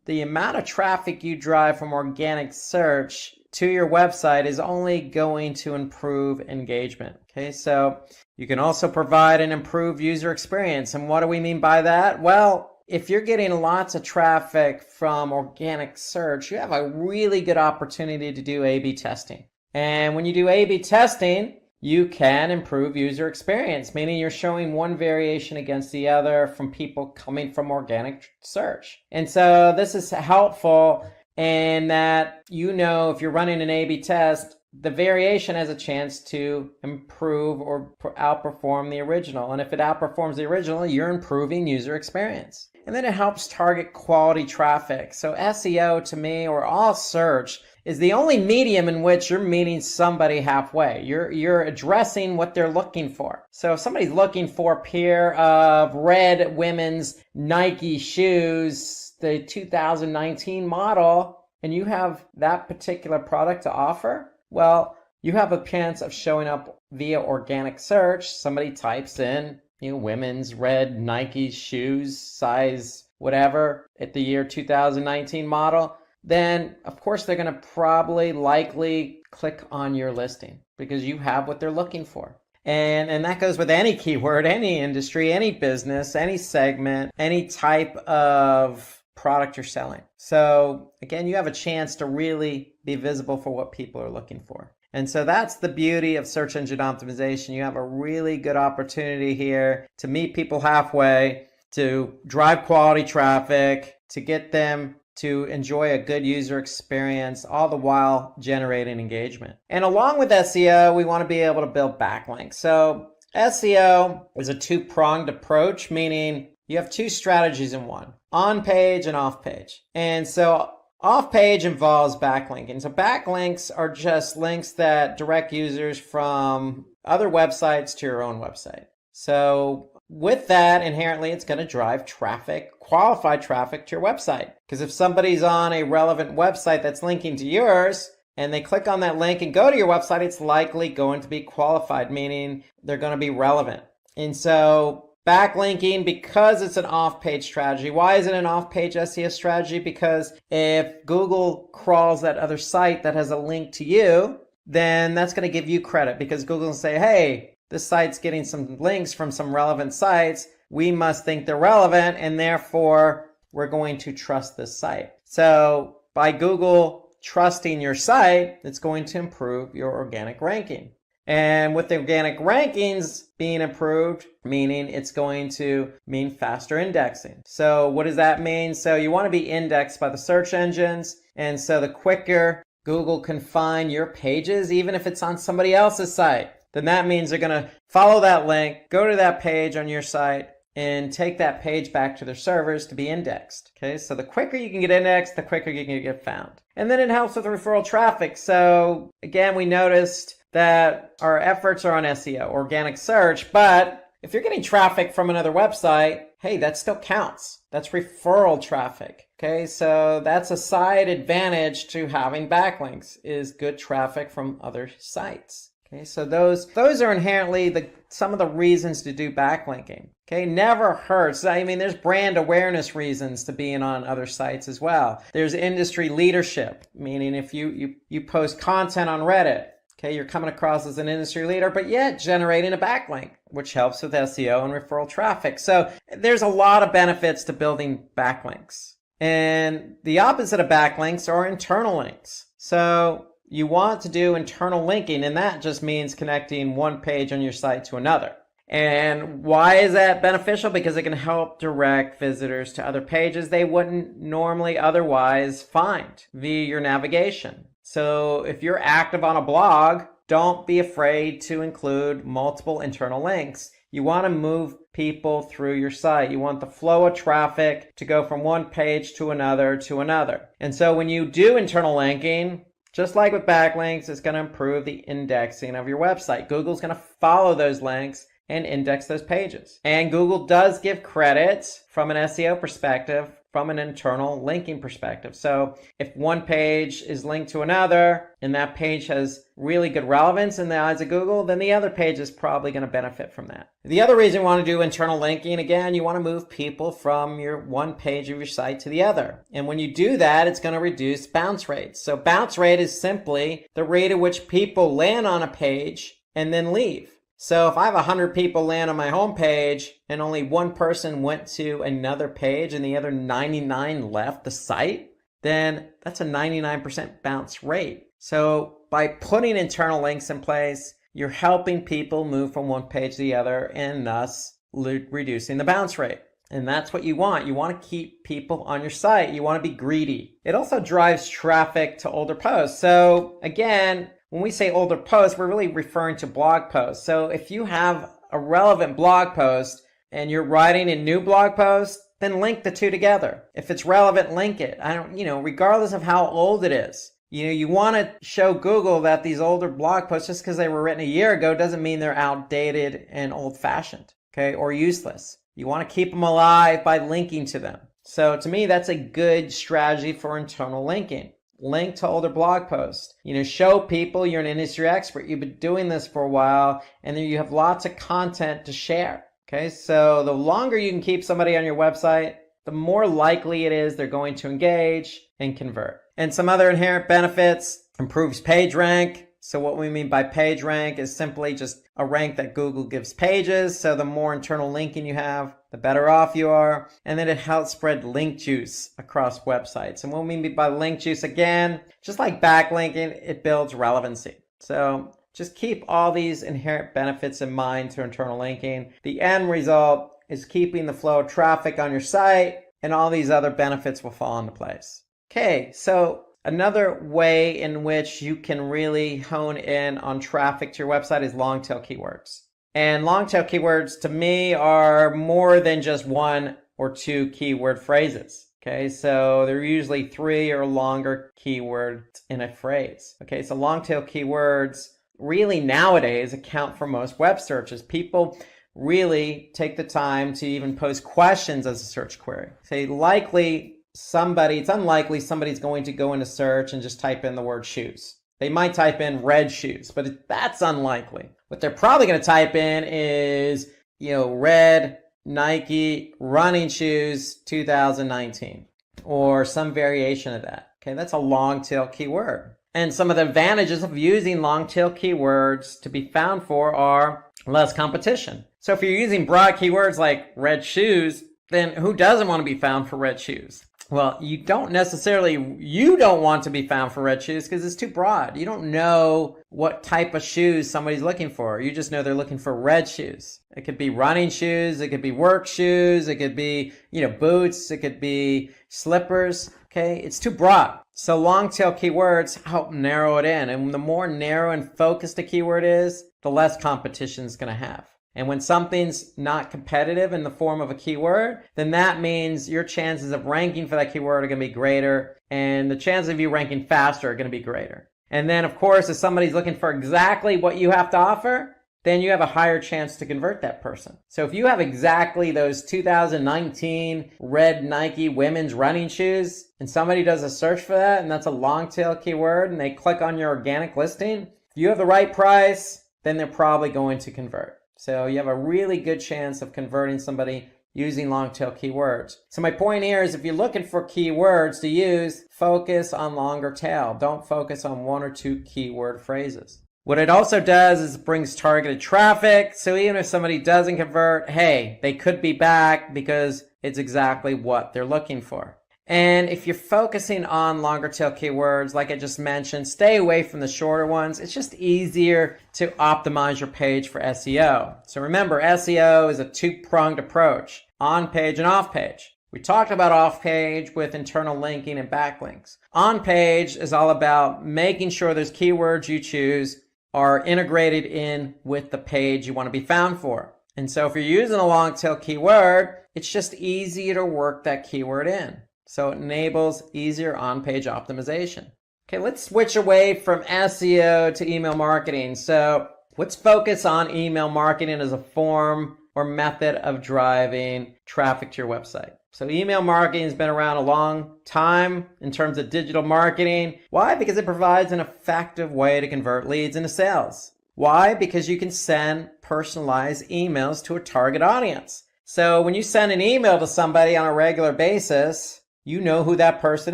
the amount of traffic you drive from organic search to your website is only going to improve engagement. Okay, so you can also provide an improved user experience. And what do we mean by that? Well, if you're getting lots of traffic from organic search, you have a really good opportunity to do A/B testing. And when you do A/B testing, you can improve user experience, meaning you're showing one variation against the other from people coming from organic search. And so this is helpful in that, if you're running an A/B test, the variation has a chance to improve or outperform the original. And if it outperforms the original, you're improving user experience. And then it helps target quality traffic. So SEO, to me, or all search, is the only medium in which you're meeting somebody halfway. You're addressing what they're looking for. So if somebody's looking for a pair of red women's Nike shoes, the 2019 model, and you have that particular product to offer, well, you have a chance of showing up via organic search. Somebody types in, women's red Nike shoes, size whatever, at the year 2019 model, then of course they're going to likely click on your listing because you have what they're looking for. And that goes with any keyword, any industry, any business, any segment, any type of product you're selling. So again, you have a chance to really be visible for what people are looking for. And so that's the beauty of search engine optimization. You have a really good opportunity here to meet people halfway, to drive quality traffic, to get them to enjoy a good user experience, all the while generating engagement. And along with SEO, we want to be able to build backlinks. So SEO is a two-pronged approach, meaning you have two strategies in one, on-page and off-page. And so off-page involves backlinking. So backlinks are just links that direct users from other websites to your own website. So with that, inherently, it's going to drive traffic, qualified traffic to your website. Because if somebody's on a relevant website that's linking to yours, and they click on that link and go to your website, it's likely going to be qualified, meaning they're going to be relevant. And so backlinking, because it's an off-page strategy. Why is it an off-page SEO strategy? Because if Google crawls that other site that has a link to you, then that's going to give you credit because Google will say, hey, this site's getting some links from some relevant sites. We must think they're relevant, and therefore we're going to trust this site. So by Google trusting your site, it's going to improve your organic ranking. And with the organic rankings being improved, meaning it's going to mean faster indexing. So what does that mean? So you want to be indexed by the search engines. And so the quicker Google can find your pages, even if it's on somebody else's site, then that means they're going to follow that link, go to that page on your site, and take that page back to their servers to be indexed. Okay, so the quicker you can get indexed, the quicker you can get found. And then it helps with referral traffic. So again, we noticed that our efforts are on SEO, organic search, but if you're getting traffic from another website, hey, that still counts. That's referral traffic. Okay, so that's a side advantage to having backlinks, is good traffic from other sites. Okay, so those are inherently some of the reasons to do backlinking. Okay, never hurts. I mean, there's brand awareness reasons to being on other sites as well. There's industry leadership, meaning if you post content on Reddit, okay, you're coming across as an industry leader, but yet generating a backlink, which helps with SEO and referral traffic. So there's a lot of benefits to building backlinks. And the opposite of backlinks are internal links. So you want to do internal linking, and that just means connecting one page on your site to another. And why is that beneficial? Because it can help direct visitors to other pages they wouldn't normally otherwise find via your navigation. So if you're active on a blog, don't be afraid to include multiple internal links. You want to move people through your site. You want the flow of traffic to go from one page to another to another. And so when you do internal linking, just like with backlinks, it's going to improve the indexing of your website. Google's going to follow those links and index those pages. And Google does give credit from an SEO perspective, from an internal linking perspective. So if one page is linked to another and that page has really good relevance in the eyes of Google, then the other page is probably going to benefit from that. The other reason you want to do internal linking, again, you want to move people from your one page of your site to the other. And when you do that, it's going to reduce bounce rates. So bounce rate is simply the rate at which people land on a page and then leave. So if I have 100 people land on my home page and only one person went to another page and the other 99 left the site, then that's a 99% bounce rate. So by putting internal links in place, you're helping people move from one page to the other and thus reducing the bounce rate. And that's what you want. You want to keep people on your site. You want to be greedy. It also drives traffic to older posts. So again, when we say older posts, we're really referring to blog posts. So if you have a relevant blog post and you're writing a new blog post, then link the two together. If it's relevant, link it. Regardless of how old it is. You want to show Google that these older blog posts, just because they were written a year ago, doesn't mean they're outdated and old-fashioned, okay, or useless. You want to keep them alive by linking to them. So to me, that's a good strategy for internal linking. Link to older blog posts. Show people you're an industry expert. You've been doing this for a while, and then you have lots of content to share. Okay, so the longer you can keep somebody on your website, the more likely it is they're going to engage and convert. And some other inherent benefits: improves page rank. So what we mean by page rank is simply just a rank that Google gives pages. So the more internal linking you have, the better off you are. And then it helps spread link juice across websites. And what we mean by link juice, again, just like backlinking, it builds relevancy. So just keep all these inherent benefits in mind to internal linking. The end result is keeping the flow of traffic on your site, and all these other benefits will fall into place. Okay, so another way in which you can really hone in on traffic to your website is long tail keywords. And long tail keywords to me are more than just one or two keyword phrases. Okay, so they're usually 3 or longer keywords in a phrase. Okay, so long tail keywords really nowadays account for most web searches. People really take the time to even pose questions as a search query. It's unlikely somebody's going to go into search and just type in the word shoes. They might type in red shoes, but that's unlikely. What they're probably going to type in is, red Nike running shoes 2019 or some variation of that. Okay, that's a long tail keyword. And some of the advantages of using long tail keywords to be found for are less competition. So if you're using broad keywords like red shoes, then who doesn't want to be found for red shoes? Well, you don't want to be found for red shoes because it's too broad. You don't know what type of shoes somebody's looking for. You just know they're looking for red shoes. It could be running shoes. It could be work shoes. It could be, boots. It could be slippers. Okay. It's too broad. So long tail keywords help narrow it in. And the more narrow and focused a keyword is, the less competition it's going to have. And when something's not competitive in the form of a keyword, then that means your chances of ranking for that keyword are going to be greater, and the chances of you ranking faster are going to be greater. And then, of course, if somebody's looking for exactly what you have to offer, then you have a higher chance to convert that person. So if you have exactly those 2019 red Nike women's running shoes, and somebody does a search for that, and that's a long tail keyword, and they click on your organic listing, if you have the right price, then they're probably going to convert. So you have a really good chance of converting somebody using long tail keywords. So my point here is if you're looking for keywords to use, focus on longer tail. Don't focus on 1 or 2 keyword phrases. What it also does is it brings targeted traffic. So even if somebody doesn't convert, hey, they could be back because it's exactly what they're looking for. And if you're focusing on longer tail keywords, like I just mentioned, stay away from the shorter ones. It's just easier to optimize your page for SEO. So remember, SEO is a 2-pronged approach, on page and off page. We talked about off page with internal linking and backlinks. On page is all about making sure those keywords you choose are integrated in with the page you want to be found for. And so if you're using a long tail keyword, it's just easier to work that keyword in. So it enables easier on-page optimization. Okay, let's switch away from SEO to email marketing. So let's focus on email marketing as a form or method of driving traffic to your website. So email marketing has been around a long time in terms of digital marketing. Why? Because it provides an effective way to convert leads into sales. Why? Because you can send personalized emails to a target audience. So when you send an email to somebody on a regular basis, you know who that person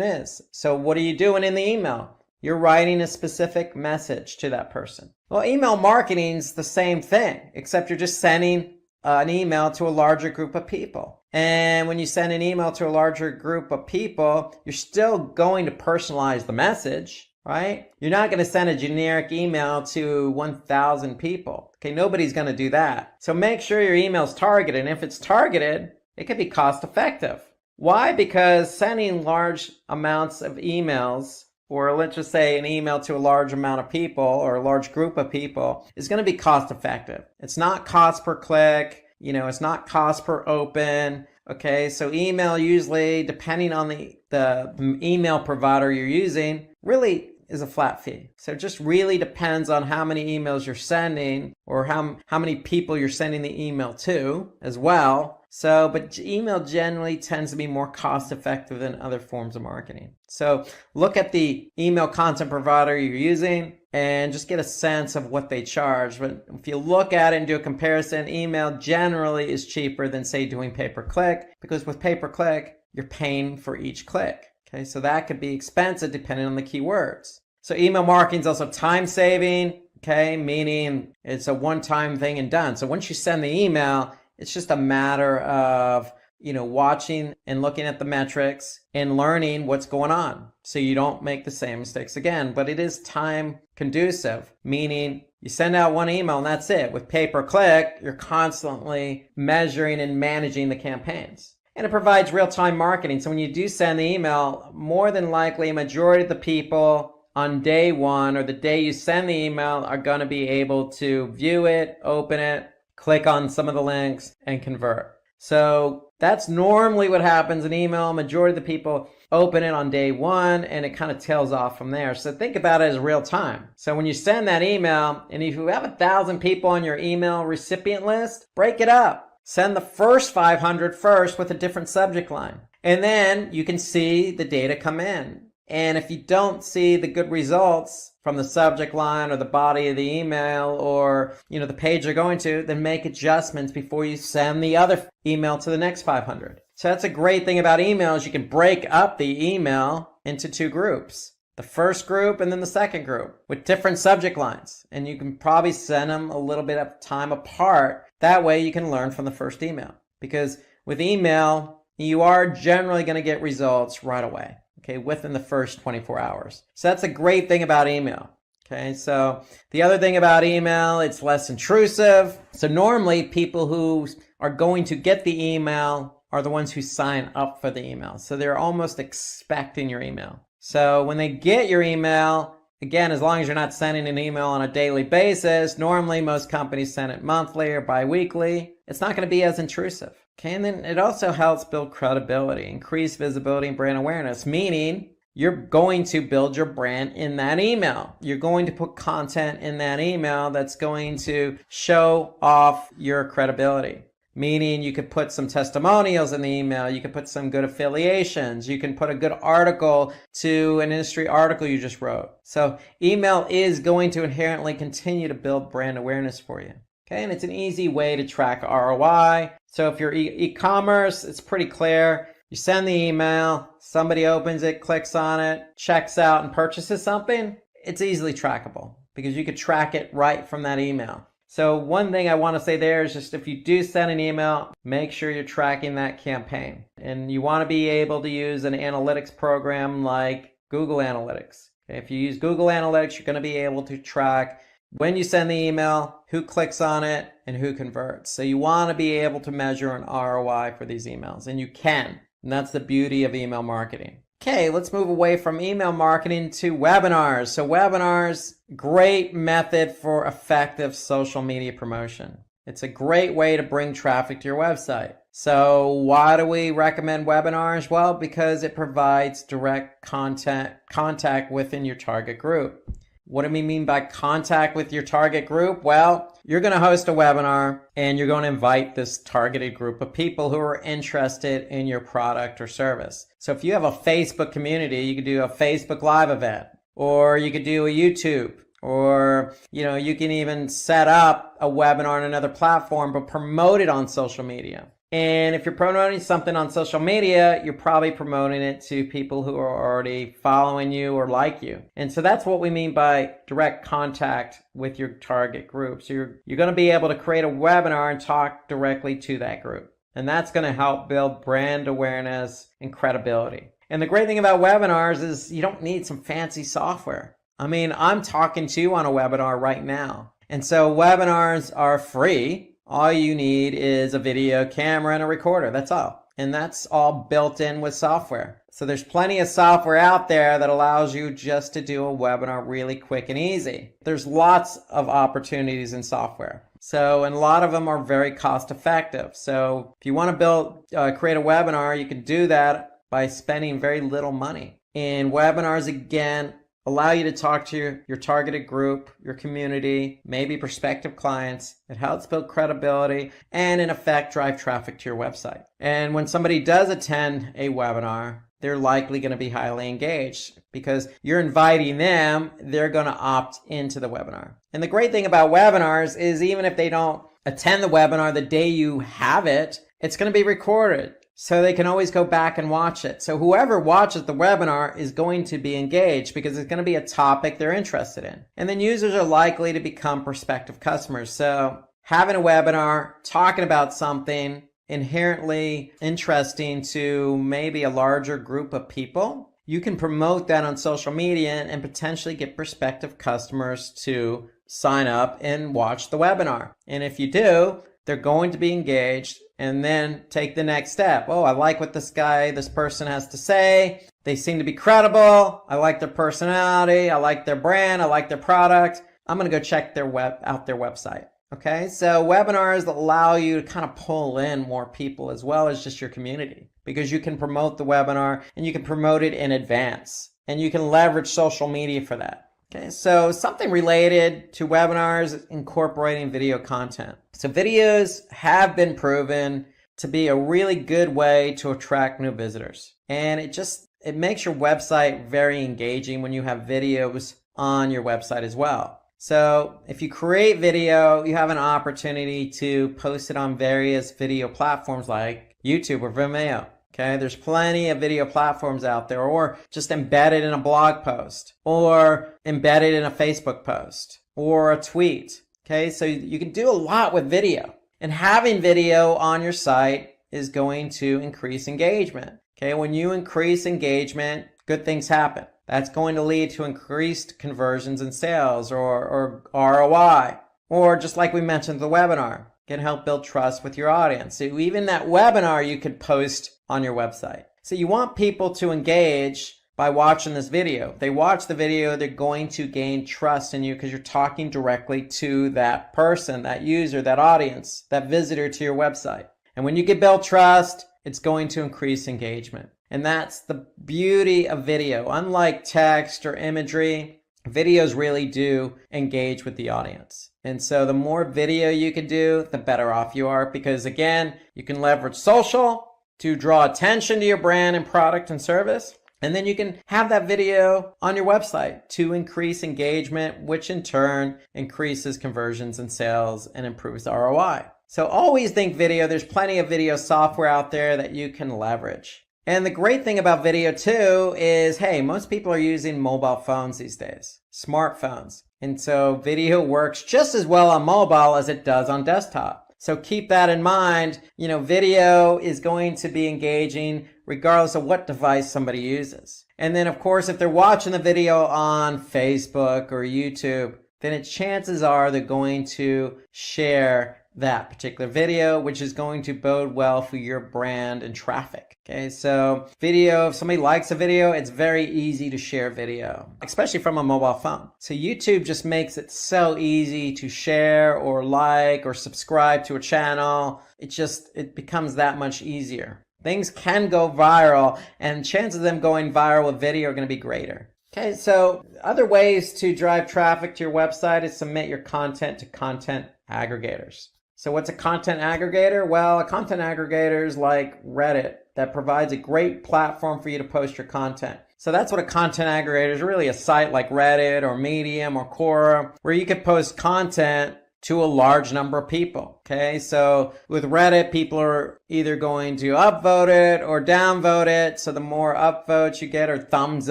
is. So what are you doing in the email? You're writing a specific message to that person. Well, email marketing is the same thing, except you're just sending an email to a larger group of people. And when you send an email to a larger group of people, you're still going to personalize the message, right? You're not going to send a generic email to 1,000 people. Okay, nobody's going to do that. So make sure your email is targeted. And if it's targeted, it can be cost effective. Why? Because sending large amounts of emails, or let's just say an email to a large amount of people or a large group of people, is going to be cost effective. It's not cost per click. It's not cost per open. Okay, so email usually, depending on the email provider you're using, really is a flat fee. So it just really depends on how many emails you're sending or how many people you're sending the email to as well. So, but email generally tends to be more cost effective than other forms of marketing. So look at the email content provider you're using and just get a sense of what they charge. But if you look at it and do a comparison, email generally is cheaper than, say, doing pay-per-click, because with pay-per-click, you're paying for each click. Okay, so that could be expensive depending on the keywords. So email marketing is also time saving, okay, meaning it's a one-time thing and done. So once you send the email, it's just a matter of, watching and looking at the metrics and learning what's going on so you don't make the same mistakes again. But it is time conducive, meaning you send out one email and that's it. With pay-per-click, you're constantly measuring and managing the campaigns. And it provides real-time marketing. So when you do send the email, more than likely a majority of the people on day one or the day you send the email are going to be able to view it, open it, click on some of the links, and convert. So that's normally what happens in email. Majority of the people open it on day one and it kind of tails off from there. So think about it as real time. So when you send that email, and if you have 1,000 people on your email recipient list, break it up. Send the first 500 first with a different subject line. And then you can see the data come in. And if you don't see the good results from the subject line or the body of the email or, the page you're going to, then make adjustments before you send the other email to the next 500. So that's a great thing about email is you can break up the email into two groups. The first group and then the second group with different subject lines. And you can probably send them a little bit of time apart. That way you can learn from the first email. Because with email, you are generally going to get results right away. Okay, within the first 24 hours. So that's a great thing about email. Okay, so the other thing about email, it's less intrusive. So normally people who are going to get the email are the ones who sign up for the email. So they're almost expecting your email. So when they get your email, again, as long as you're not sending an email on a daily basis, normally most companies send it monthly or bi-weekly, it's not going to be as intrusive. Okay, and then it also helps build credibility, increase visibility and brand awareness, meaning you're going to build your brand in that email. You're going to put content in that email that's going to show off your credibility. Meaning you could put some testimonials in the email, you could put some good affiliations, you can put a good article to an industry article you just wrote. So email is going to inherently continue to build brand awareness for you. Okay, and it's an easy way to track ROI. So if you're e-commerce, it's pretty clear. You send the email, somebody opens it, clicks on it, checks out and purchases something, it's easily trackable because you could track it right from that email. So one thing I want to say there is just if you do send an email, make sure you're tracking that campaign. And you want to be able to use an analytics program like Google Analytics. Okay, if you use Google Analytics, you're going to be able to track when you send the email, who clicks on it, and who converts. So you want to be able to measure an ROI for these emails, and you can. And that's the beauty of email marketing. Okay, let's move away from email marketing to webinars. So webinars, great method for effective social media promotion. It's a great way to bring traffic to your website. So why do we recommend webinars? Well, because it provides direct contact within your target group. What do we mean by contact with your target group? Well, you're going to host a webinar and you're going to invite this targeted group of people who are interested in your product or service. So if you have a Facebook community, you could do a Facebook Live event, or you could do a YouTube, or you can even set up a webinar on another platform but promote it on social media. And if you're promoting something on social media, you're probably promoting it to people who are already following you or like you. And so that's what we mean by direct contact with your target group. So you're going to be able to create a webinar and talk directly to that group. And that's going to help build brand awareness and credibility. And the great thing about webinars is you don't need some fancy software. I mean, I'm talking to you on a webinar right now. And so webinars are free. All you need is a video camera and a recorder. That's all. And that's all built in with software. So there's plenty of software out there that allows you just to do a webinar really quick and easy. There's lots of opportunities in software. And a lot of them are very cost effective. So if you want to create a webinar, you can do that by spending very little money. And webinars, again, allow you to talk to your targeted group, your community, maybe prospective clients. It helps build credibility and, in effect, drive traffic to your website. And when somebody does attend a webinar, they're likely going to be highly engaged because you're inviting them, they're going to opt into the webinar. And the great thing about webinars is even if they don't attend the webinar the day you have it, it's going to be recorded. So they can always go back and watch it. So whoever watches the webinar is going to be engaged because it's going to be a topic they're interested in. And then users are likely to become prospective customers. So having a webinar, talking about something inherently interesting to maybe a larger group of people, you can promote that on social media and potentially get prospective customers to sign up and watch the webinar. And if you do, they're going to be engaged and then take the next step. Oh, I like what this person has to say. They seem to be credible. I like their personality. I like their brand. I like their product. I'm going to go check out their website. Okay, so webinars allow you to kind of pull in more people as well as just your community because you can promote the webinar and you can promote it in advance and you can leverage social media for that. Okay, so something related to webinars is incorporating video content. So videos have been proven to be a really good way to attract new visitors. And it makes your website very engaging when you have videos on your website as well. So if you create video, you have an opportunity to post it on various video platforms like YouTube or Vimeo. Okay, there's plenty of video platforms out there, or just embedded in a blog post, or embedded in a Facebook post, or a tweet. Okay, so you can do a lot with video. And having video on your site is going to increase engagement. Okay, when you increase engagement, good things happen. That's going to lead to increased conversions and sales or ROI. Or just like we mentioned, the webinar can help build trust with your audience. So even that webinar you could post on your website. So you want people to engage by watching this video. If they watch the video, they're going to gain trust in you because you're talking directly to that person, that user, that audience, that visitor to your website. And when you can build trust, it's going to increase engagement. And that's the beauty of video. Unlike text or imagery, videos really do engage with the audience. And so the more video you can do, the better off you are because, again, you can leverage social to draw attention to your brand and product and service. And then you can have that video on your website to increase engagement, which in turn increases conversions and sales and improves the ROI. So always think video. There's plenty of video software out there that you can leverage. And the great thing about video too is, hey, most people are using mobile phones these days, smartphones. And so video works just as well on mobile as it does on desktop. So keep that in mind. Video is going to be engaging regardless of what device somebody uses. And then, of course, if they're watching the video on Facebook or YouTube, then chances are they're going to share that particular video, which is going to bode well for your brand and traffic. Okay, so video, if somebody likes a video, it's very easy to share video, especially from a mobile phone. So YouTube just makes it so easy to share or like or subscribe to a channel. It becomes that much easier. Things can go viral, and chances of them going viral with video are going to be greater. Okay, so other ways to drive traffic to your website is submit your content to content aggregators. So what's a content aggregator? Well, a content aggregator is like Reddit that provides a great platform for you to post your content. So that's what a content aggregator is, really a site like Reddit or Medium or Quora, where you can post content to a large number of people. Okay, so with Reddit, people are either going to upvote it or downvote it. So the more upvotes you get, or thumbs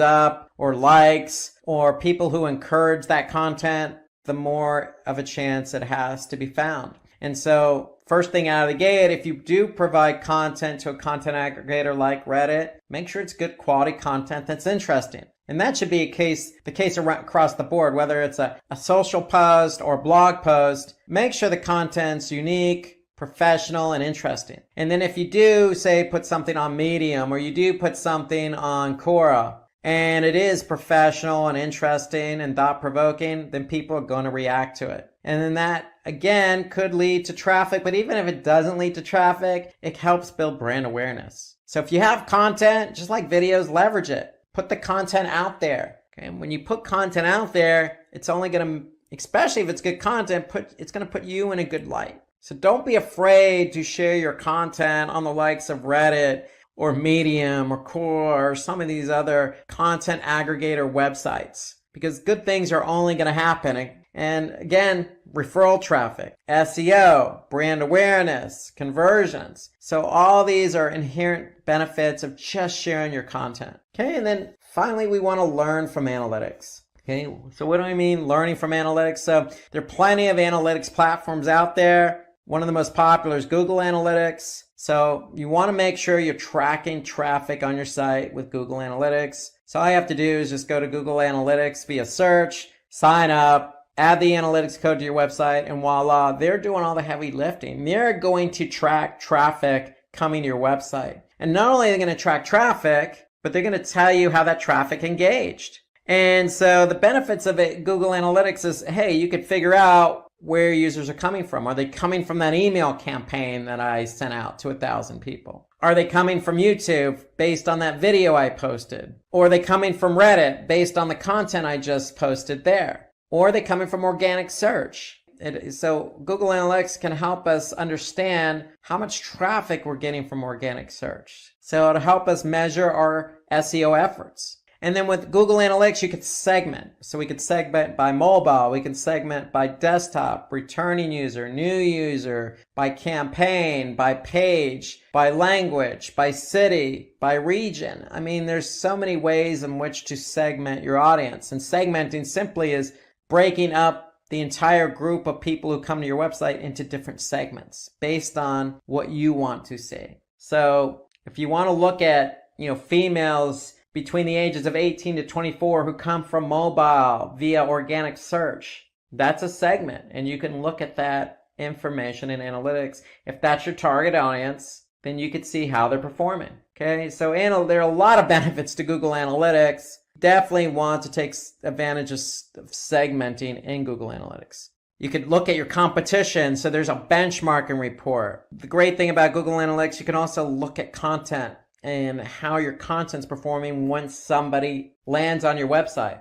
up or likes, or people who encourage that content, the more of a chance it has to be found. And so first thing out of the gate, if you do provide content to a content aggregator like Reddit, make sure it's good quality content that's interesting. And that should be the case across the board, whether it's a social post or blog post. Make sure the content's unique, professional, and interesting. And then if you do, say, put something on Medium, or you do put something on Quora, and it is professional and interesting and thought-provoking, then people are going to react to it. And then that, again, could lead to traffic. But even if it doesn't lead to traffic, it helps build brand awareness. So if you have content, just like videos, leverage it. Put the content out there. Okay? And when you put content out there, it's only going to, especially if it's good content, it's going to put you in a good light. So don't be afraid to share your content on the likes of Reddit or Medium or Quora or some of these other content aggregator websites, because good things are only going to happen. And again, referral traffic, SEO, brand awareness, conversions. So all these are inherent benefits of just sharing your content. Okay, and then finally, we want to learn from analytics. Okay, so what do I mean learning from analytics? So there are plenty of analytics platforms out there. One of the most popular is Google Analytics. So you want to make sure you're tracking traffic on your site with Google Analytics. So all you have to do is just go to Google Analytics via search, sign up, add the analytics code to your website, and voila, they're doing all the heavy lifting. They're going to track traffic coming to your website. And not only are they going to track traffic, but they're going to tell you how that traffic engaged. And so the benefits of it, Google Analytics, is, hey, you could figure out where users are coming from. Are they coming from that email campaign that I sent out to 1,000 people? Are they coming from YouTube based on that video I posted? Or are they coming from Reddit based on the content I just posted there? Or are they coming from organic search? So Google Analytics can help us understand how much traffic we're getting from organic search. So it'll help us measure our SEO efforts. And then with Google Analytics, you could segment. So we could segment by mobile, we can segment by desktop, returning user, new user, by campaign, by page, by language, by city, by region. I mean, there's so many ways in which to segment your audience. And segmenting simply is breaking up the entire group of people who come to your website into different segments based on what you want to see. So if you want to look at, females between the ages of 18 to 24 who come from mobile via organic search, that's a segment. And you can look at that information in analytics. If that's your target audience, then you could see how they're performing. Okay, so there are a lot of benefits to Google Analytics. Definitely want to take advantage of segmenting in Google Analytics. You could look at your competition. So there's a benchmarking report. The great thing about Google Analytics, you can also look at content and how your content's performing once somebody lands on your website.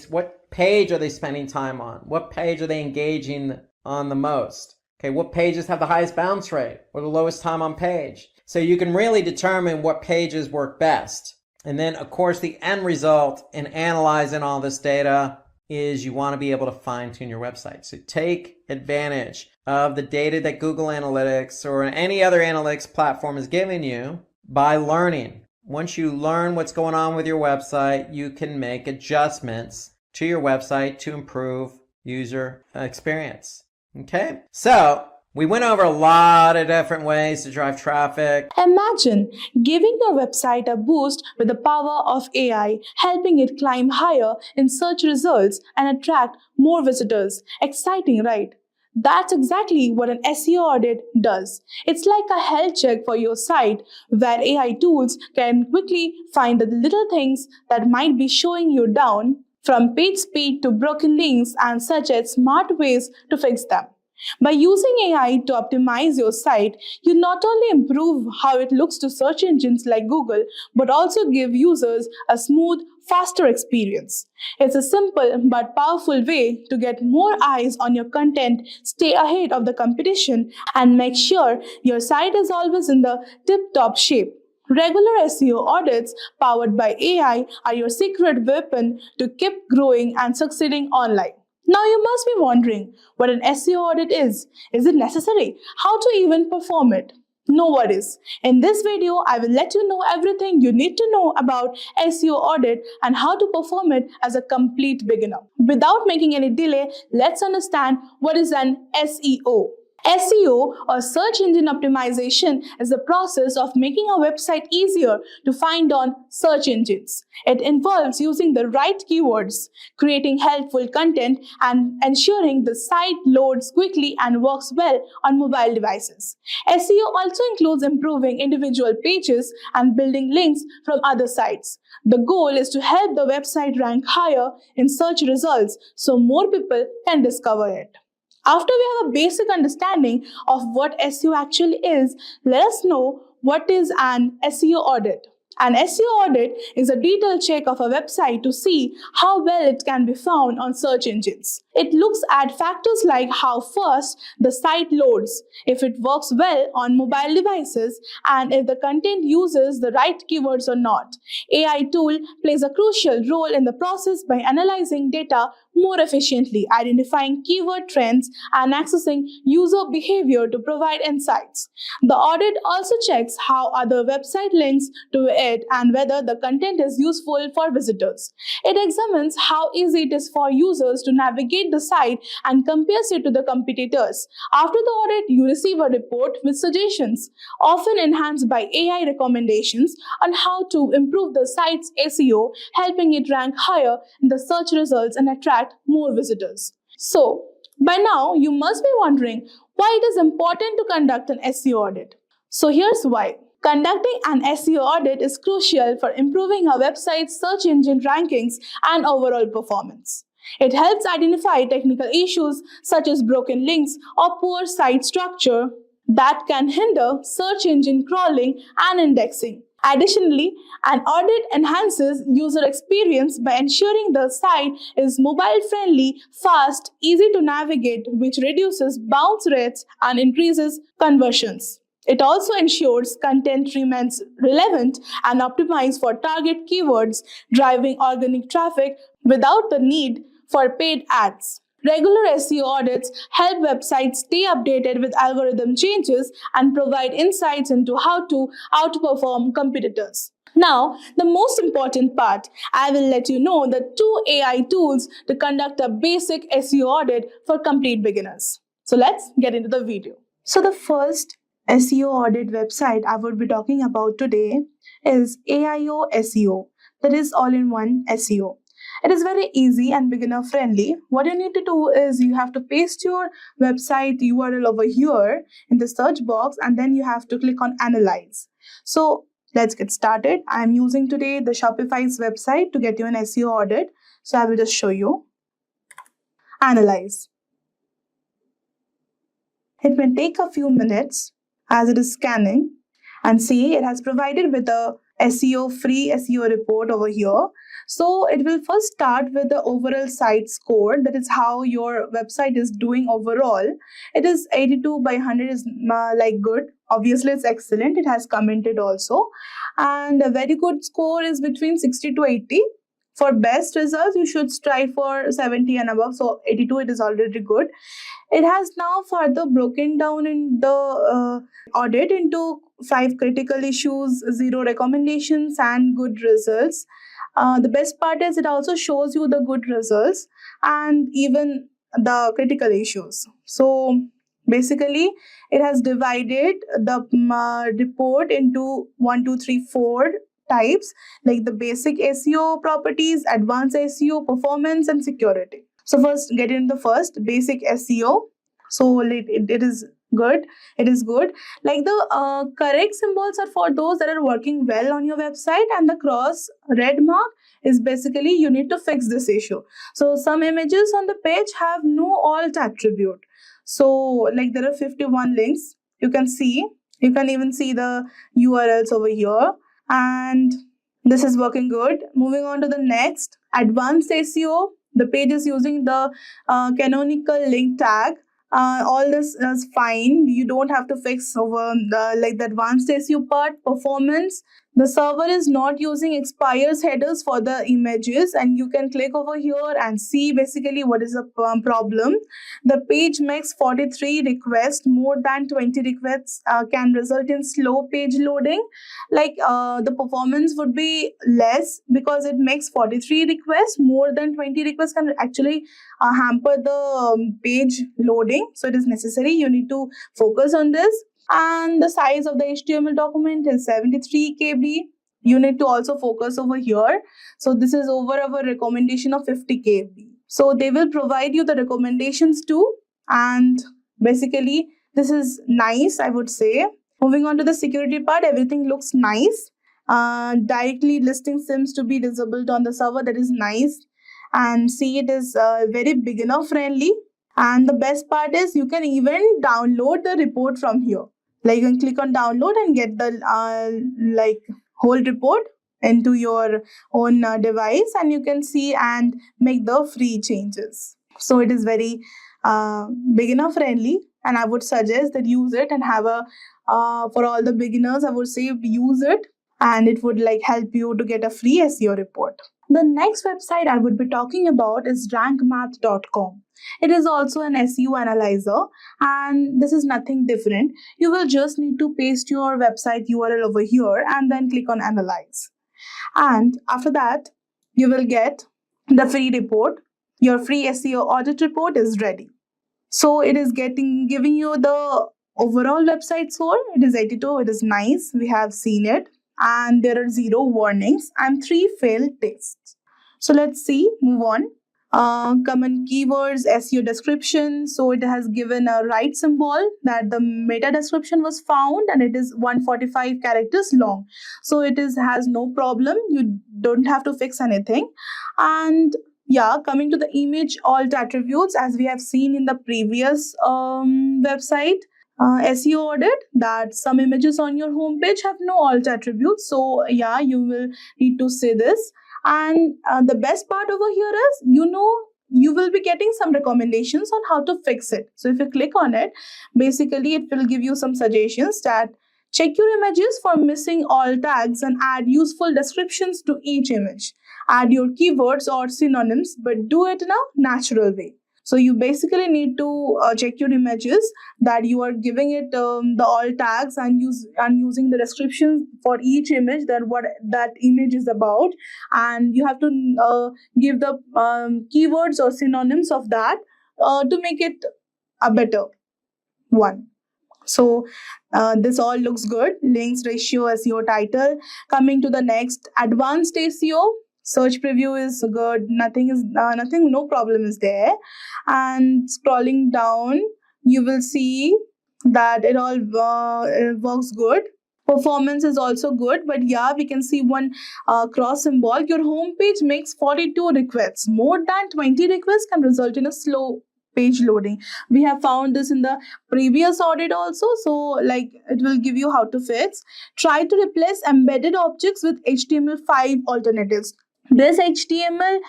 What page are they spending time on? What page are they engaging on the most? Okay, what pages have the highest bounce rate or the lowest time on page? So you can really determine what pages work best. And then, of course, the end result in analyzing all this data is you want to be able to fine-tune your website. So take advantage of the data that Google Analytics or any other analytics platform is giving you by learning. Once you learn what's going on with your website, you can make adjustments to your website to improve user experience. Okay? So we went over a lot of different ways to drive traffic. Imagine giving your website a boost with the power of AI, helping it climb higher in search results and attract more visitors. Exciting, right? That's exactly what an SEO audit does. It's like a health check for your site where AI tools can quickly find the little things that might be showing you down, from page speed to broken links, and suggest smart ways to fix them. By using AI to optimize your site, you not only improve how it looks to search engines like Google, but also give users a smooth, faster experience. It's a simple but powerful way to get more eyes on your content, stay ahead of the competition, and make sure your site is always in the tip-top shape. Regular SEO audits powered by AI are your secret weapon to keep growing and succeeding online. Now you must be wondering what an SEO audit is. Is it necessary? How to even perform it? No worries. In this video, I will let you know everything you need to know about SEO audit and how to perform it as a complete beginner. Without making any delay, let's understand what is an SEO. SEO, or search engine optimization, is the process of making a website easier to find on search engines. It involves using the right keywords, creating helpful content, and ensuring the site loads quickly and works well on mobile devices. SEO also includes improving individual pages and building links from other sites. The goal is to help the website rank higher in search results so more people can discover it. After we have a basic understanding of what SEO actually is, let us know what is an SEO audit. An SEO audit is a detailed check of a website to see how well it can be found on search engines. It looks at factors like how fast the site loads, if it works well on mobile devices, and if the content uses the right keywords or not. AI tool plays a crucial role in the process by analyzing data more efficiently, identifying keyword trends, and accessing user behavior to provide insights. The audit also checks how other website links to it and whether the content is useful for visitors. It examines how easy it is for users to navigate the site and compares it to the competitors. After the audit, you receive a report with suggestions, often enhanced by AI recommendations, on how to improve the site's SEO, helping it rank higher in the search results and attract more visitors. So, by now, you must be wondering why it is important to conduct an SEO audit. So here's why. Conducting an SEO audit is crucial for improving a website's search engine rankings and overall performance. It helps identify technical issues such as broken links or poor site structure that can hinder search engine crawling and indexing. Additionally, an audit enhances user experience by ensuring the site is mobile-friendly, fast, easy to navigate, which reduces bounce rates and increases conversions. It also ensures content remains relevant and optimized for target keywords, driving organic traffic without the need for paid ads. Regular SEO audits help websites stay updated with algorithm changes and provide insights into how to outperform competitors. Now, the most important part, I will let you know the 2 AI tools to conduct a basic SEO audit for complete beginners. So let's get into the video. So the first SEO audit website I would be talking about today is AIO SEO, that is all-in-one SEO. It is very easy and beginner friendly. What you need to do is you have to paste your website URL over here in the search box, and then you have to click on Analyze. So let's get started. I am using today the Shopify's website to get you an SEO audit. So I will just show you. Analyze. It may take a few minutes as it is scanning, and see it has provided with a free SEO report over here. So it will first start with the overall site score, that is how your website is doing overall. It is 82 by 100 is like good. Obviously it's excellent. It has commented also, and a very good score is between 60 to 80. For best results, you should strive for 70 and above. So 82, it is already good. It has now further broken down in the audit into 5 critical issues, 0 recommendations, and good results. The best part is it also shows you the good results and even the critical issues. So basically, it has divided the report into 1, 2, 3, 4 types, like the basic SEO properties, advanced SEO, performance, and security. So first, get into the first, basic SEO. So it is good. It is good. Like the correct symbols are for those that are working well on your website, and the cross red mark is basically you need to fix this issue. So some images on the page have no alt attribute. So like there are 51 links. You can see. You can even see the URLs over here, and this is working good. Moving on to the next, advanced SEO. The page is using the canonical link tag. All this is fine. You don't have to fix over the advanced SEO part. Performance. The server is not using expires headers for the images, and you can click over here and see basically what is the problem. The page makes 43 requests. More than 20 requests can result in slow page loading. The performance would be less because it makes 43 requests. More than 20 requests can actually hamper the page loading. So it is necessary. You need to focus on this. And the size of the HTML document is 73 KB. You need to also focus over here. So this is over our recommendation of 50 KB. So they will provide you the recommendations too. And basically, this is nice, I would say. Moving on to the security part, everything looks nice. Directly listing seems to be disabled on the server. That is nice. And see, it is very beginner friendly. And the best part is you can even download the report from here. Like you can click on download and get the whole report into your own device, and you can see and make the free changes. So it is very beginner friendly, and I would suggest that use it and have a for all the beginners, I would say use it, and it would help you to get a free SEO report. The next website I would be talking about is rankmath.com. It is also an SEO analyzer, and this is nothing different. You will just need to paste your website URL over here and then click on analyze. And after that, you will get the free report. Your free SEO audit report is ready. So it is giving you the overall website score. It is 82. It is nice. We have seen it. And there are 0 warnings and 3 failed tests. So let's see, move on. Common keywords, SEO description. So it has given a right symbol that the meta description was found, and it is 145 characters long. So it has no problem. You don't have to fix anything. And yeah, coming to the image alt attributes, as we have seen in the previous website, SEO audit, that some images on your homepage have no alt attributes. So yeah, you will need to say this. And the best part over here is, you will be getting some recommendations on how to fix it. So if you click on it, basically it will give you some suggestions that check your images for missing alt tags and add useful descriptions to each image. Add your keywords or synonyms, but do it in a natural way. So you basically need to check your images, that you are giving it the alt tags and using the descriptions for each image, that what that image is about, and you have to give the keywords or synonyms of that to make it a better one. So this all looks good. Links, ratio, SEO title. Coming to the next, advanced SEO. Search preview is good. Nothing, no problem is there. And scrolling down, you will see that it all works good. Performance is also good, but yeah, we can see one cross symbol. Your homepage makes 42 requests. More than 20 requests can result in a slow page loading. We have found this in the previous audit also. So it will give you how to fix. Try to replace embedded objects with HTML5 alternatives. This HTML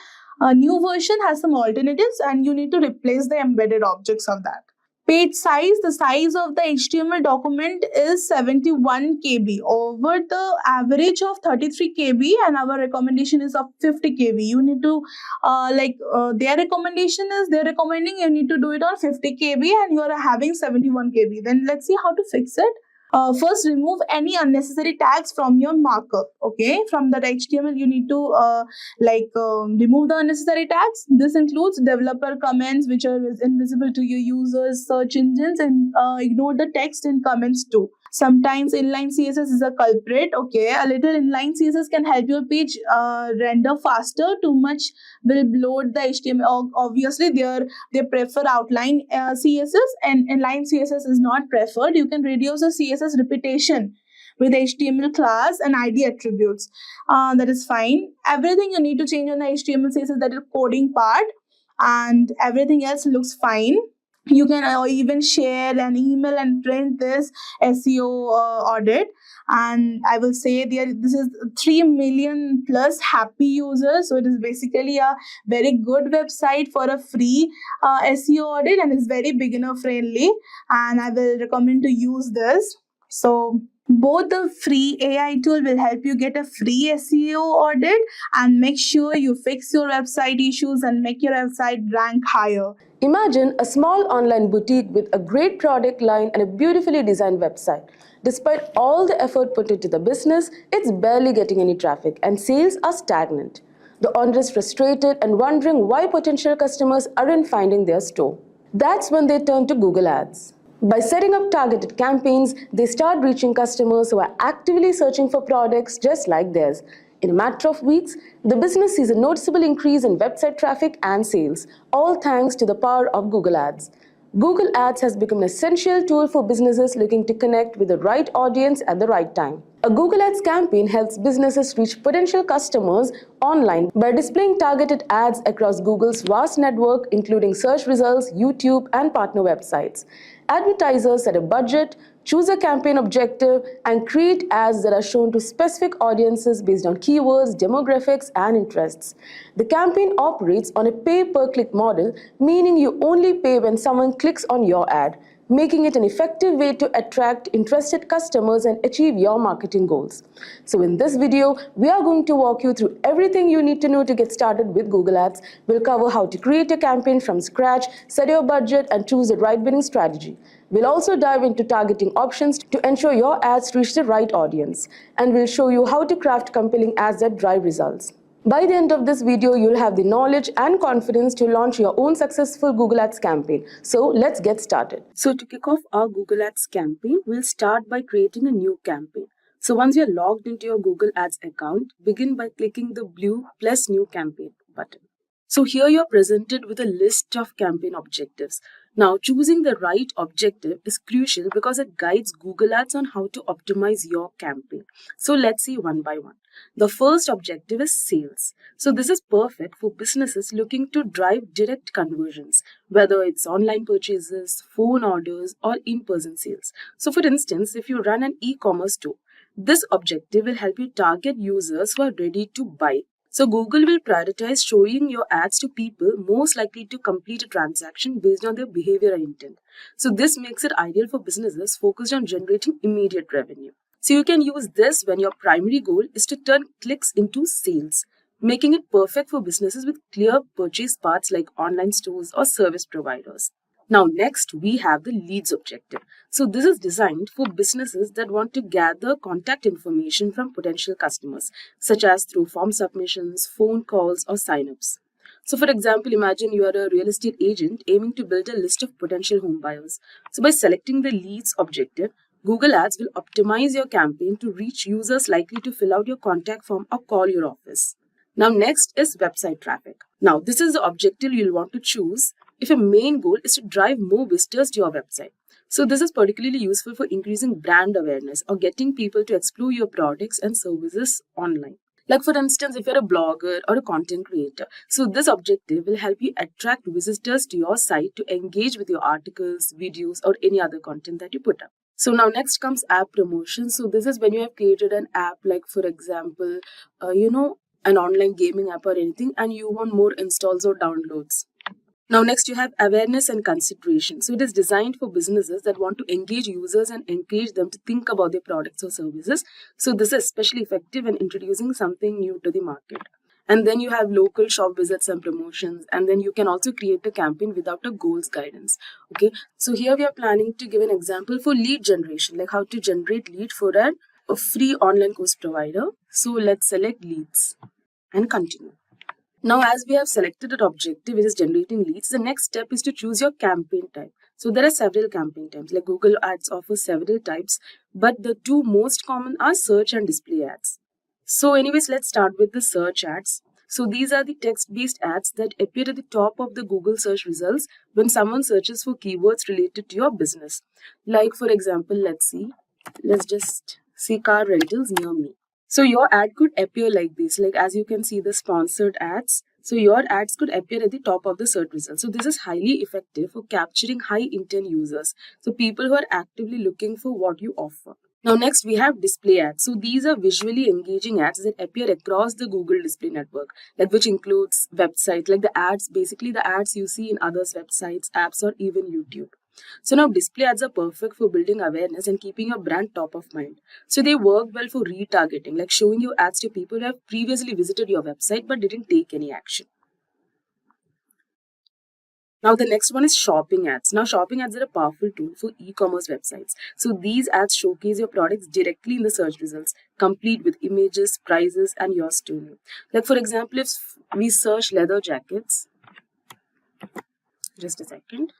new version has some alternatives, and you need to replace the embedded objects of that. Page size, the size of the HTML document is 71 KB over the average of 33 KB, and our recommendation is of 50 KB. You need to, their recommendation is, they're recommending you need to do it on 50 KB, and you are having 71 KB. Then let's see how to fix it. First, remove any unnecessary tags from your markup. Okay, from that HTML, you need to remove the unnecessary tags. This includes developer comments, which are invisible to your users, search engines, and ignore the text in comments too. Sometimes inline CSS is a culprit. Okay, a little inline CSS can help your page render faster. Too much will bloat the HTML. Obviously, they prefer outline CSS, and inline CSS is not preferred. You can reduce the CSS repetition with HTML class and ID attributes. That is fine. Everything you need to change on the HTML CSS, that is coding part, and everything else looks fine. You can even share an email and print this SEO audit. And I will say this is 3 million plus happy users. So it is basically a very good website for a free SEO audit, and it's very beginner friendly. And I will recommend to use this. So both the free AI tool will help you get a free SEO audit and make sure you fix your website issues and make your website rank higher. Imagine a small online boutique with a great product line and a beautifully designed website. Despite all the effort put into the business, it's barely getting any traffic and sales are stagnant. The owner is frustrated and wondering why potential customers aren't finding their store. That's when they turn to Google Ads. By setting up targeted campaigns, they start reaching customers who are actively searching for products just like theirs. In a matter of weeks, the business sees a noticeable increase in website traffic and sales, all thanks to the power of Google Ads. Google Ads has become an essential tool for businesses looking to connect with the right audience at the right time. A Google Ads campaign helps businesses reach potential customers online by displaying targeted ads across Google's vast network, including search results, YouTube, and partner websites. Advertisers set a budget, choose a campaign objective, and create ads that are shown to specific audiences based on keywords, demographics, and interests. The campaign operates on a pay-per-click model, meaning you only pay when someone clicks on your ad, making it an effective way to attract interested customers and achieve your marketing goals. So in this video, we are going to walk you through everything you need to know to get started with Google Ads. We'll cover how to create a campaign from scratch, set your budget, and choose the right bidding strategy. We'll also dive into targeting options to ensure your ads reach the right audience. And we'll show you how to craft compelling ads that drive results. By the end of this video, you'll have the knowledge and confidence to launch your own successful Google Ads campaign. So let's get started. So to kick off our Google Ads campaign, we'll start by creating a new campaign. So once you're logged into your Google Ads account, begin by clicking the blue plus new campaign button. So here you're presented with a list of campaign objectives. Now, choosing the right objective is crucial because it guides Google Ads on how to optimize your campaign. So let's see one by one. The first objective is sales. So this is perfect for businesses looking to drive direct conversions, whether it's online purchases, phone orders, or in-person sales. So for instance, if you run an e-commerce store, this objective will help you target users who are ready to buy. So Google will prioritize showing your ads to people most likely to complete a transaction based on their behavior and intent. So this makes it ideal for businesses focused on generating immediate revenue. So you can use this when your primary goal is to turn clicks into sales, making it perfect for businesses with clear purchase paths like online stores or service providers. Now next, we have the leads objective. So this is designed for businesses that want to gather contact information from potential customers, such as through form submissions, phone calls, or signups. So for example, imagine you are a real estate agent aiming to build a list of potential home buyers. So by selecting the leads objective, Google Ads will optimize your campaign to reach users likely to fill out your contact form or call your office. Now next is website traffic. Now this is the objective you'll want to choose if your main goal is to drive more visitors to your website. So this is particularly useful for increasing brand awareness or getting people to explore your products and services online. Like for instance, if you're a blogger or a content creator, so this objective will help you attract visitors to your site to engage with your articles, videos, or any other content that you put up. So now next comes app promotion. So this is when you have created an app, like for example, an online gaming app or anything, and you want more installs or downloads. Now next you have awareness and consideration. So it is designed for businesses that want to engage users and encourage them to think about their products or services. So this is especially effective when introducing something new to the market. And then you have local shop visits and promotions. And then you can also create a campaign without a goals guidance. Okay. So here we are planning to give an example for lead generation, like how to generate lead for a free online course provider. So let's select leads and continue. Now, as we have selected an objective which is generating leads, the next step is to choose your campaign type. So there are several campaign types, like Google Ads offers several types, but the two most common are search and display ads. So anyways, let's start with the search ads. So these are the text-based ads that appear at the top of the Google search results when someone searches for keywords related to your business. Like for example, let's just see car rentals near me. So your ad could appear like this, like as you can see the sponsored ads. So your ads could appear at the top of the search results. So this is highly effective for capturing high intent users. So people who are actively looking for what you offer. Now next we have display ads. So these are visually engaging ads that appear across the Google display network, like which includes websites, like the ads, basically the ads you see in others' websites, apps, or even YouTube. So now display ads are perfect for building awareness and keeping your brand top of mind. So they work well for retargeting, like showing you ads to people who have previously visited your website but didn't take any action. Now the next one is shopping ads. Now shopping ads are a powerful tool for e-commerce websites. So these ads showcase your products directly in the search results, complete with images, prices, and your story. Like for example, if we search leather jackets, just a second.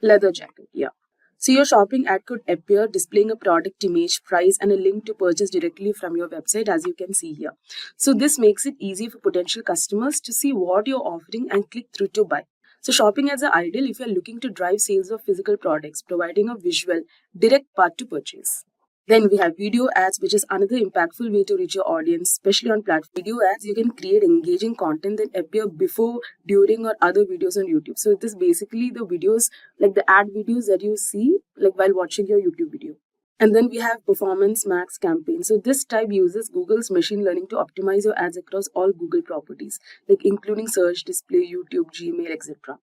Leather jacket, yeah. So your shopping ad could appear displaying a product image, price, and a link to purchase directly from your website, as you can see here. So this makes it easy for potential customers to see what you're offering and click through to buy. So shopping ads are ideal if you're looking to drive sales of physical products, providing a visual, direct path to purchase. Then we have video ads, which is another impactful way to reach your audience, especially on platform. Video ads, you can create engaging content that appear before, during, or other videos on YouTube. So it is basically the videos, like the ad videos that you see, like while watching your YouTube video. And then we have Performance Max campaign. So this type uses Google's machine learning to optimize your ads across all Google properties, like including search, display, YouTube, Gmail, etc.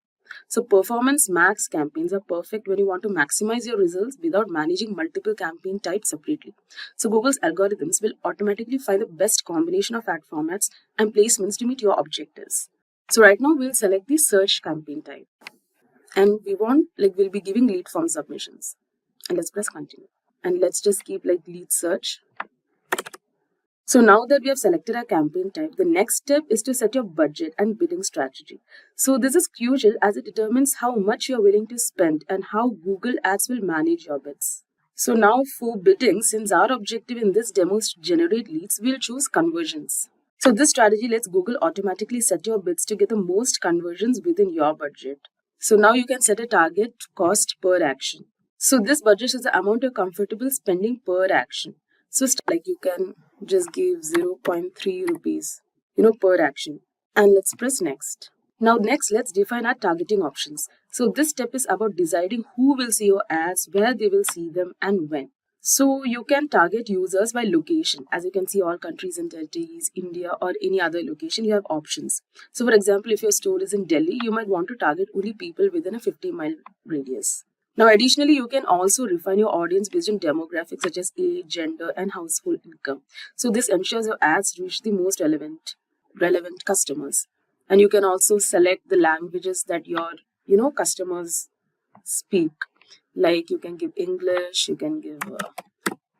So Performance Max campaigns are perfect when you want to maximize your results without managing multiple campaign types separately. So Google's algorithms will automatically find the best combination of ad formats and placements to meet your objectives. So right now we'll select the search campaign type. And we'll be giving lead form submissions. And let's press continue. And let's just keep lead search. So now that we have selected our campaign type, the next step is to set your budget and bidding strategy. So this is crucial as it determines how much you're willing to spend and how Google Ads will manage your bids. So now for bidding, since our objective in this demo is to generate leads, we'll choose conversions. So this strategy lets Google automatically set your bids to get the most conversions within your budget. So now you can set a target cost per action. So this budget is the amount you're comfortable spending per action. So you can just give 0.3 rupees, per action. And let's press next. Now next, let's define our targeting options. So this step is about deciding who will see your ads, where they will see them, and when. So you can target users by location. As you can see, all countries and territories, India, or any other location, you have options. So for example, if your store is in Delhi, you might want to target only people within a 50-mile radius. Now, additionally, you can also refine your audience based on demographics such as age, gender, and household income. So this ensures your ads reach the most relevant customers. And you can also select the languages that your, customers speak. Like you can give English, you can give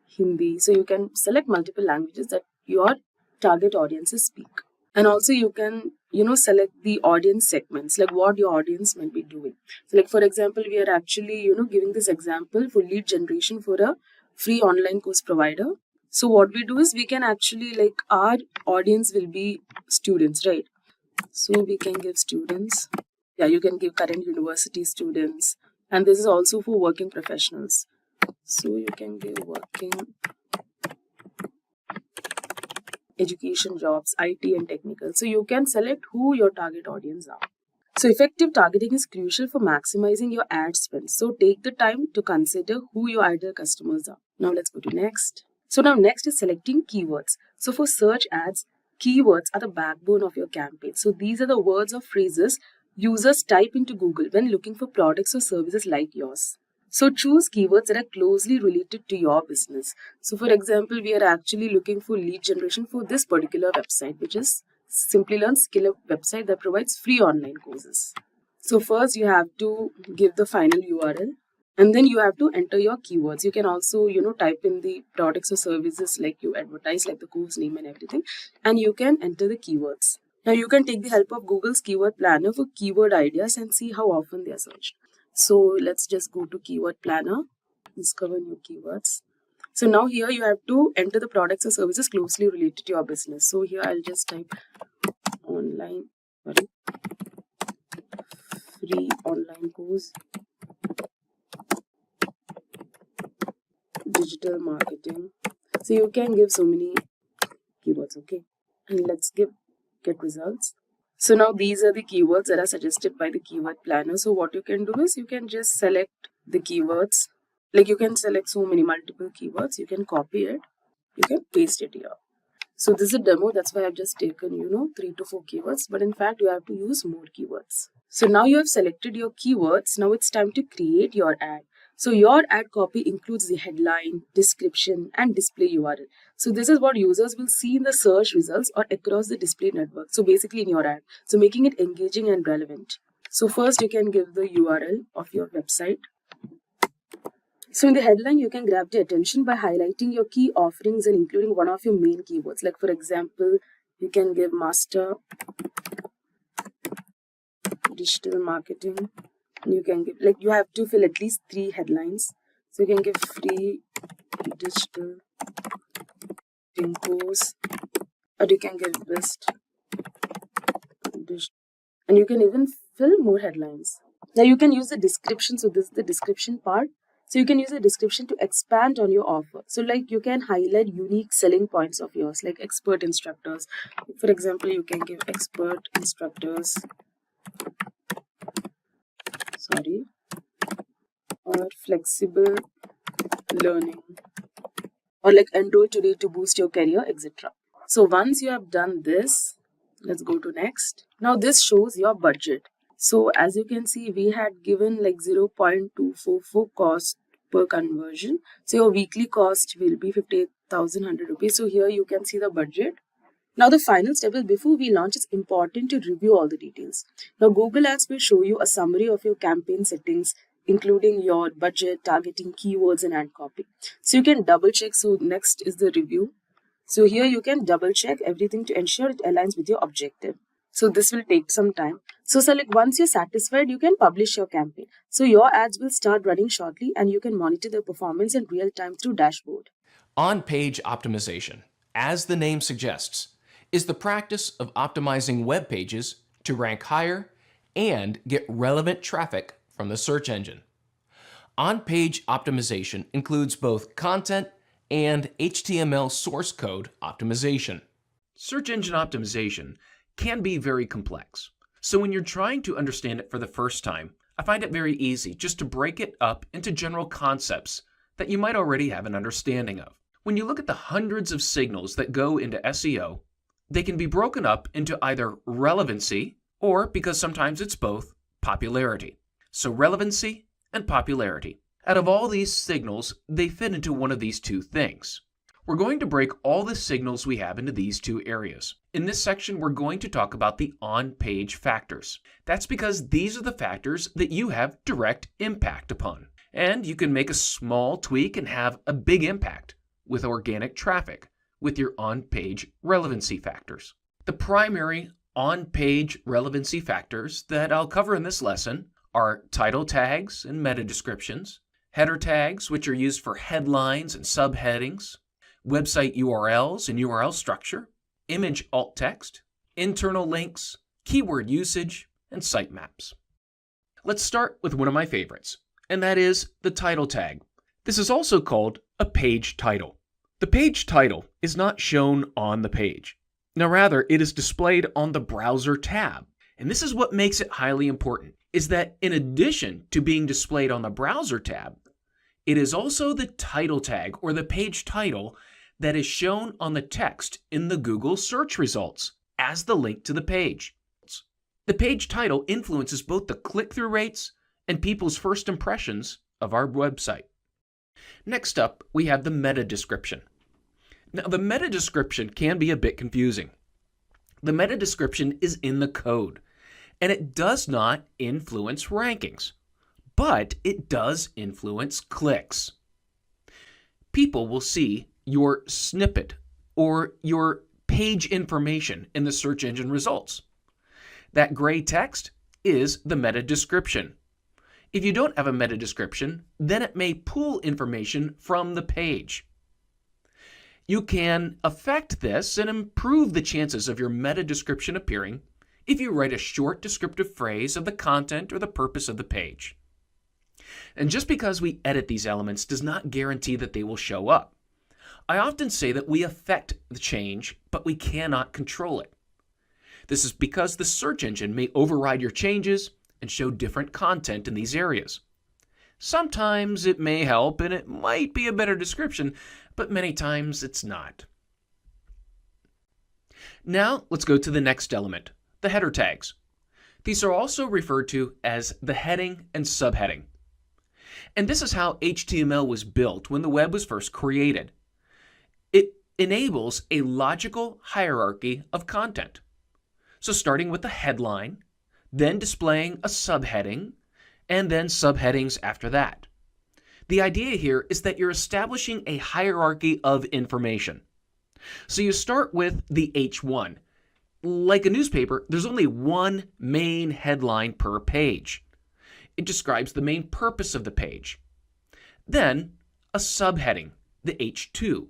Hindi. So you can select multiple languages that your target audiences speak. And also you can, select the audience segments, like what your audience might be doing. So like, for example, we are actually, giving this example for lead generation for a free online course provider. So what we do is we can actually, our audience will be students, right? So we can give students. Yeah, you can give current university students. And this is also for working professionals. So you can give working education jobs, IT and technical. So you can select who your target audience are. So effective targeting is crucial for maximizing your ad spend. So take the time to consider who your ideal customers are. Now let's go to next. So now next is selecting keywords. So for search ads, keywords are the backbone of your campaign. So these are the words or phrases users type into Google when looking for products or services like yours. So choose keywords that are closely related to your business. So for example, we are actually looking for lead generation for this particular website, which is Simplilearn skill website that provides free online courses. So first you have to give the final URL. And then you have to enter your keywords. You can also, type in the products or services like you advertise, like the course name and everything, and you can enter the keywords. Now you can take the help of Google's keyword planner for keyword ideas and see how often they are searched. So let's just go to keyword planner, discover new keywords. So now here you have to enter the products or services closely related to your business. So here I'll just type free online course, digital marketing. So you can give so many keywords, okay? And let's get results. So now these are the keywords that are suggested by the keyword planner. So what you can do is you can just select the keywords. Like you can select so many multiple keywords. You can copy it. You can paste it here. So this is a demo. That's why I've just taken, 3 to 4 keywords. But in fact, you have to use more keywords. So now you have selected your keywords. Now it's time to create your ad. So your ad copy includes the headline, description, and display URL. So this is what users will see in the search results or across the display network. So basically in your ad. So making it engaging and relevant. So first you can give the URL of your website. So in the headline, you can grab the attention by highlighting your key offerings and including one of your main keywords. Like for example, you can give master digital marketing. You can give, like you have to fill at least 3 headlines. So you can give free digital course, or you can give best digital, and you can even fill more headlines. Now you can use the description. So this is the description part. So you can use the description to expand on your offer. So like you can highlight unique selling points of yours, like expert instructors. For example, you can give expert instructors, or flexible learning, or like enroll today to boost your career, etc. So once you have done this, let's go to next. Now this shows your budget. So as you can see, we had given like 0.244 cost per conversion. So your weekly cost will be 58,100 rupees. So here you can see the budget. Now the final step is, before we launch, it's important to review all the details. Now Google Ads will show you a summary of your campaign settings, including your budget, targeting, keywords, and ad copy. So you can double check. So next is the review. So here you can double check everything to ensure it aligns with your objective. So this will take some time. So select, once you're satisfied, you can publish your campaign. So your ads will start running shortly and you can monitor their performance in real time through dashboard. On-page optimization, as the name suggests, is the practice of optimizing web pages to rank higher and get relevant traffic from the search engine. On-page optimization includes both content and HTML source code optimization. Search engine optimization can be very complex. So when you're trying to understand it for the first time, I find it very easy just to break it up into general concepts that you might already have an understanding of. When you look at the hundreds of signals that go into SEO, they can be broken up into either relevancy or, because sometimes it's both, popularity. So relevancy and popularity. Out of all these signals, they fit into one of these two things. We're going to break all the signals we have into these two areas. In this section, we're going to talk about the on-page factors. That's because these are the factors that you have direct impact upon. And you can make a small tweak and have a big impact with organic traffic with your on-page relevancy factors. The primary on-page relevancy factors that I'll cover in this lesson are title tags and meta descriptions, header tags, which are used for headlines and subheadings, website URLs and URL structure, image alt text, internal links, keyword usage, and sitemaps. Let's start with one of my favorites, and that is the title tag. This is also called a page title. The page title is not shown on the page. Now rather, it is displayed on the browser tab. And this is what makes it highly important, is that in addition to being displayed on the browser tab, it is also the title tag or the page title that is shown on the text in the Google search results as the link to the page. The page title influences both the click-through rates and people's first impressions of our website. Next up, we have the meta description. Now, the meta description can be a bit confusing. The meta description is in the code, and it does not influence rankings, but it does influence clicks. People will see your snippet or your page information in the search engine results. That gray text is the meta description. If you don't have a meta description, then it may pull information from the page. You can affect this and improve the chances of your meta description appearing if you write a short descriptive phrase of the content or the purpose of the page. And just because we edit these elements does not guarantee that they will show up. I often say that we affect the change, but we cannot control it. This is because the search engine may override your changes and show different content in these areas. Sometimes it may help and it might be a better description, but many times it's not. Now let's go to the next element, the header tags. These are also referred to as the heading and subheading. And this is how HTML was built when the web was first created. It enables a logical hierarchy of content. So starting with the headline, then displaying a subheading, and then subheadings after that. The idea here is that you're establishing a hierarchy of information. So you start with the H1. Like a newspaper, there's only one main headline per page. It describes the main purpose of the page. Then a subheading, the H2.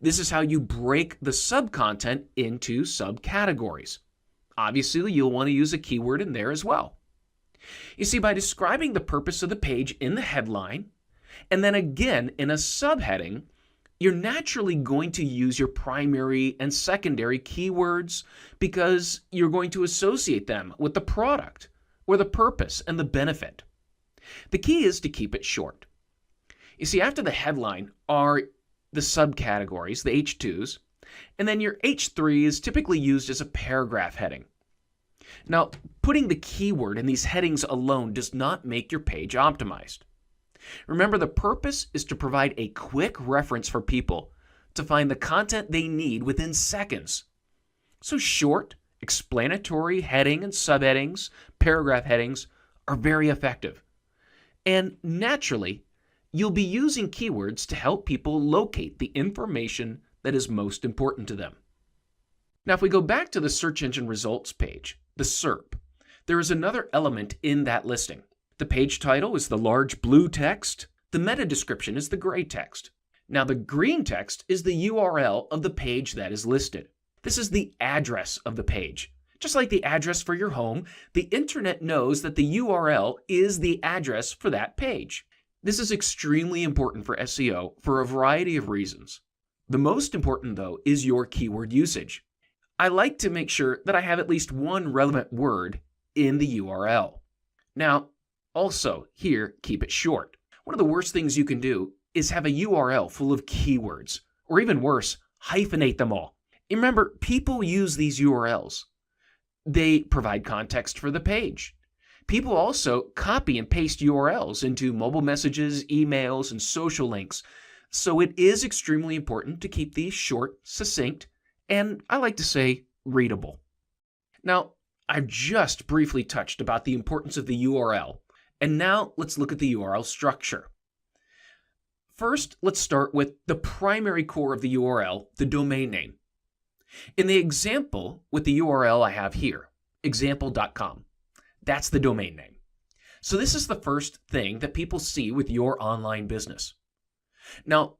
This is how you break the sub-content into subcategories. Obviously, you'll want to use a keyword in there as well. You see, by describing the purpose of the page in the headline, and then again in a subheading, you're naturally going to use your primary and secondary keywords because you're going to associate them with the product or the purpose and the benefit. The key is to keep it short. You see, after the headline are the subcategories, the H2s, and then your H3 is typically used as a paragraph heading. Now, putting the keyword in these headings alone does not make your page optimized. Remember, the purpose is to provide a quick reference for people to find the content they need within seconds. So short, explanatory heading and subheadings, paragraph headings are very effective. And naturally, you'll be using keywords to help people locate the information that is most important to them. Now, if we go back to the search engine results page, the SERP, there is another element in that listing. The page title is the large blue text. The meta description is the gray text. Now, the green text is the URL of the page that is listed. This is the address of the page. Just like the address for your home, the internet knows that the URL is the address for that page. This is extremely important for SEO for a variety of reasons. The most important, though, is your keyword usage. I like to make sure that I have at least one relevant word in the URL. Now, also, here, keep it short. One of the worst things you can do is have a URL full of keywords, or even worse, hyphenate them all. Remember, people use these URLs. They provide context for the page. People also copy and paste URLs into mobile messages, emails, and social links. So it is extremely important to keep these short, succinct, and I like to say readable. Now, I've just briefly touched about the importance of the URL, and now let's look at the URL structure. First, let's start with the primary core of the URL, the domain name. In the example with the URL I have here, example.com, that's the domain name. So this is the first thing that people see with your online business. Now,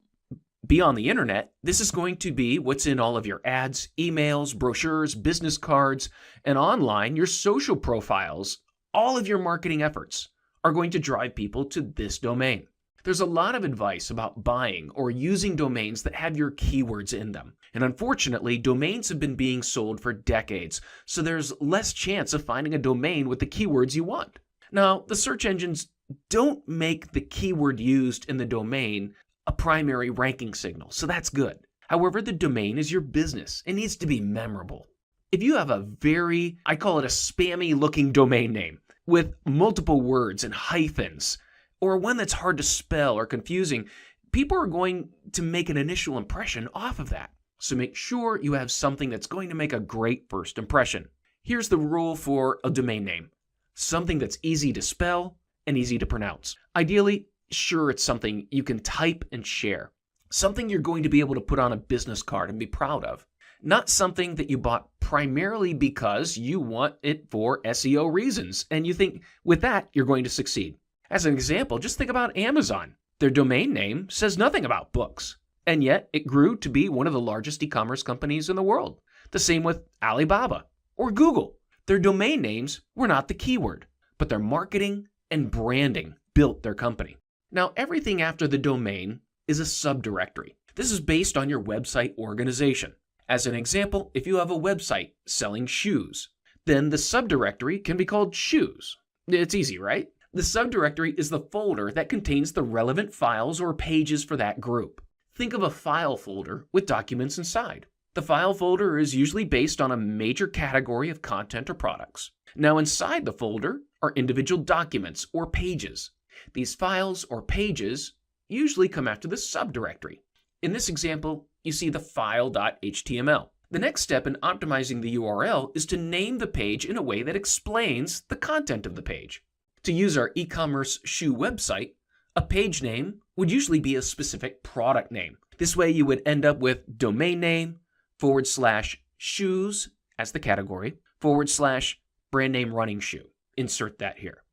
beyond the internet, this is going to be what's in all of your ads, emails, brochures, business cards, and online, your social profiles. All of your marketing efforts are going to drive people to this domain. There's a lot of advice about buying or using domains that have your keywords in them. And unfortunately, domains have been being sold for decades, so there's less chance of finding a domain with the keywords you want. Now, the search engines don't make the keyword used in the domain a primary ranking signal, so that's good. However, the domain is your business. It needs to be memorable. If you have a very, I call it a spammy looking domain name with multiple words and hyphens, or one that's hard to spell or confusing, people are going to make an initial impression off of that. So make sure you have something that's going to make a great first impression. Here's the rule for a domain name. Something that's easy to spell and easy to pronounce. Ideally, sure, it's something you can type and share. Something you're going to be able to put on a business card and be proud of. Not something that you bought primarily because you want it for SEO reasons, and you think with that you're going to succeed. As an example, just think about Amazon. Their domain name says nothing about books, and yet it grew to be one of the largest e-commerce companies in the world. The same with Alibaba or Google. Their domain names were not the keyword, but their marketing and branding built their company. Now, everything after the domain is a subdirectory. This is based on your website organization. As an example, if you have a website selling shoes, then the subdirectory can be called shoes. It's easy, right? The subdirectory is the folder that contains the relevant files or pages for that group. Think of a file folder with documents inside. The file folder is usually based on a major category of content or products. Now, inside the folder are individual documents or pages. These files or pages usually come after the subdirectory. In this example, you see the file.html. The next step in optimizing the URL is to name the page in a way that explains the content of the page. To use our e-commerce shoe website, a page name would usually be a specific product name. This way you would end up with domain name /shoes as the category / brand name running shoe. Insert that here.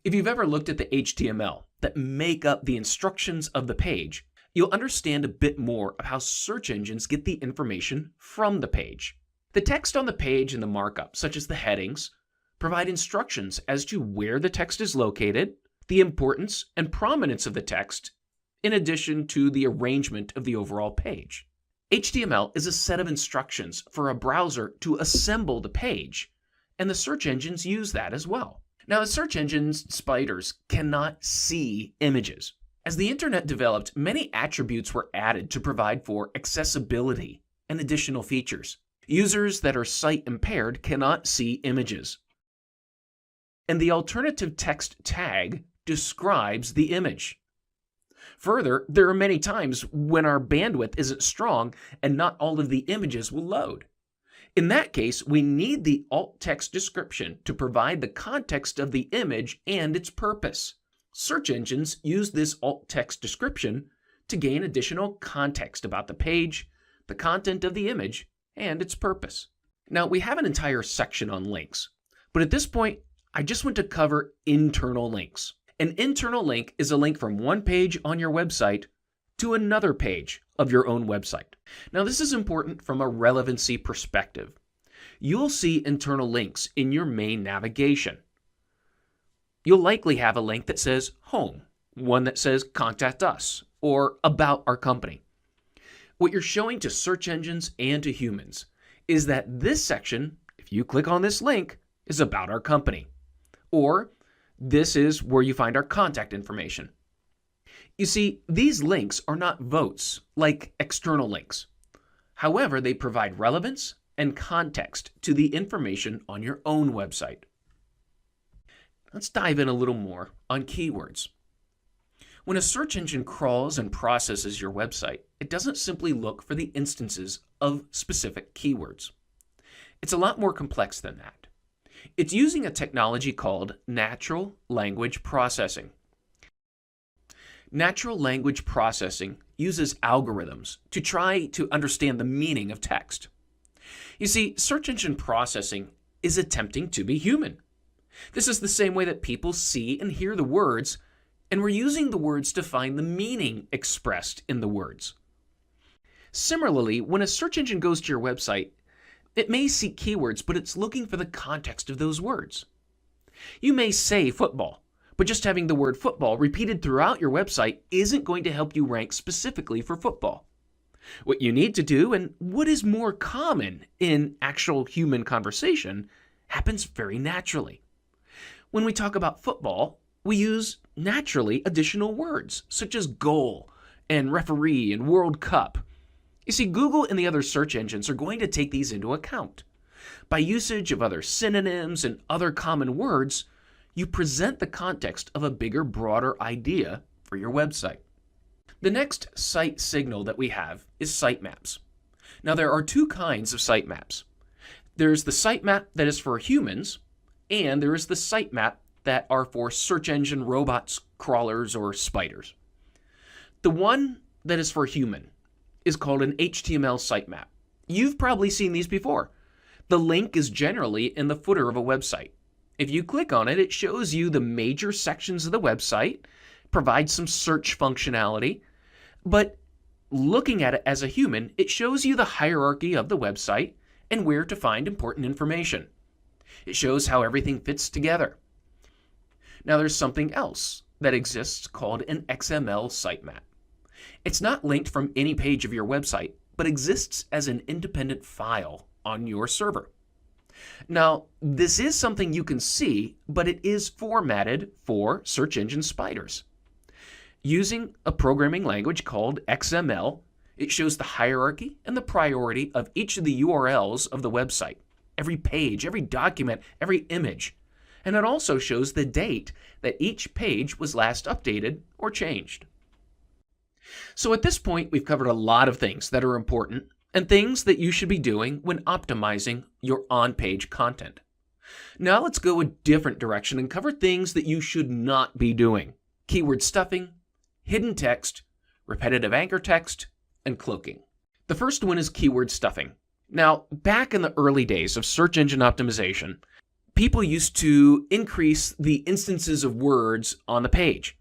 If you've ever looked at the HTML that make up the instructions of the page, you'll understand a bit more of how search engines get the information from the page. The text on the page and the markup, such as the headings, provide instructions as to where the text is located, the importance and prominence of the text, in addition to the arrangement of the overall page. HTML is a set of instructions for a browser to assemble the page, and the search engines use that as well. Now, the search engines spiders cannot see images. As the internet developed, many attributes were added to provide for accessibility and additional features. Users that are sight impaired cannot see images. And the alternative text tag describes the image. Further, there are many times when our bandwidth isn't strong and not all of the images will load. In that case, we need the alt text description to provide the context of the image and its purpose. Search engines use this alt text description to gain additional context about the page, the content of the image, and its purpose. Now, we have an entire section on links, but at this point, I just want to cover internal links. An internal link is a link from one page on your website to another page of your own website. Now, this is important from a relevancy perspective. You'll see internal links in your main navigation. You'll likely have a link that says Home, one that says Contact Us, or About Our Company. What you're showing to search engines and to humans is that this section, if you click on this link, is about our company. Or this is where you find our contact information. You see, these links are not votes like external links. However, they provide relevance and context to the information on your own website. Let's dive in a little more on keywords. When a search engine crawls and processes your website, it doesn't simply look for the instances of specific keywords. It's a lot more complex than that. It's using a technology called natural language processing. Natural language processing uses algorithms to try to understand the meaning of text. You see, search engine processing is attempting to be human. This is the same way that people see and hear the words, and we're using the words to find the meaning expressed in the words. Similarly, when a search engine goes to your website, it may seek keywords, but it's looking for the context of those words. You may say football, but just having the word football repeated throughout your website isn't going to help you rank specifically for football. What you need to do, and what is more common in actual human conversation, happens very naturally. When we talk about football, we use naturally additional words such as goal and referee and World Cup. You see, Google and the other search engines are going to take these into account. By usage of other synonyms and other common words, you present the context of a bigger, broader idea for your website. The next site signal that we have is sitemaps. Now, there are two kinds of sitemaps. There's the sitemap that is for humans, and there is the sitemap that are for search engine robots, crawlers, or spiders. The one that is for human is called an HTML sitemap. You've probably seen these before. The link is generally in the footer of a website. If you click on it, it shows you the major sections of the website, provides some search functionality, but looking at it as a human, it shows you the hierarchy of the website and where to find important information. It shows how everything fits together. Now there's something else that exists called an XML sitemap. It's not linked from any page of your website, but exists as an independent file on your server. Now, this is something you can see, but it is formatted for search engine spiders. Using a programming language called XML, it shows the hierarchy and the priority of each of the URLs of the website, every page, every document, every image. And it also shows the date that each page was last updated or changed. So at this point, we've covered a lot of things that are important and things that you should be doing when optimizing your on-page content. Now let's go a different direction and cover things that you should not be doing: keyword stuffing, hidden text, repetitive anchor text, and cloaking. The first one is keyword stuffing. Now, back in the early days of search engine optimization, people used to increase the instances of words on the page.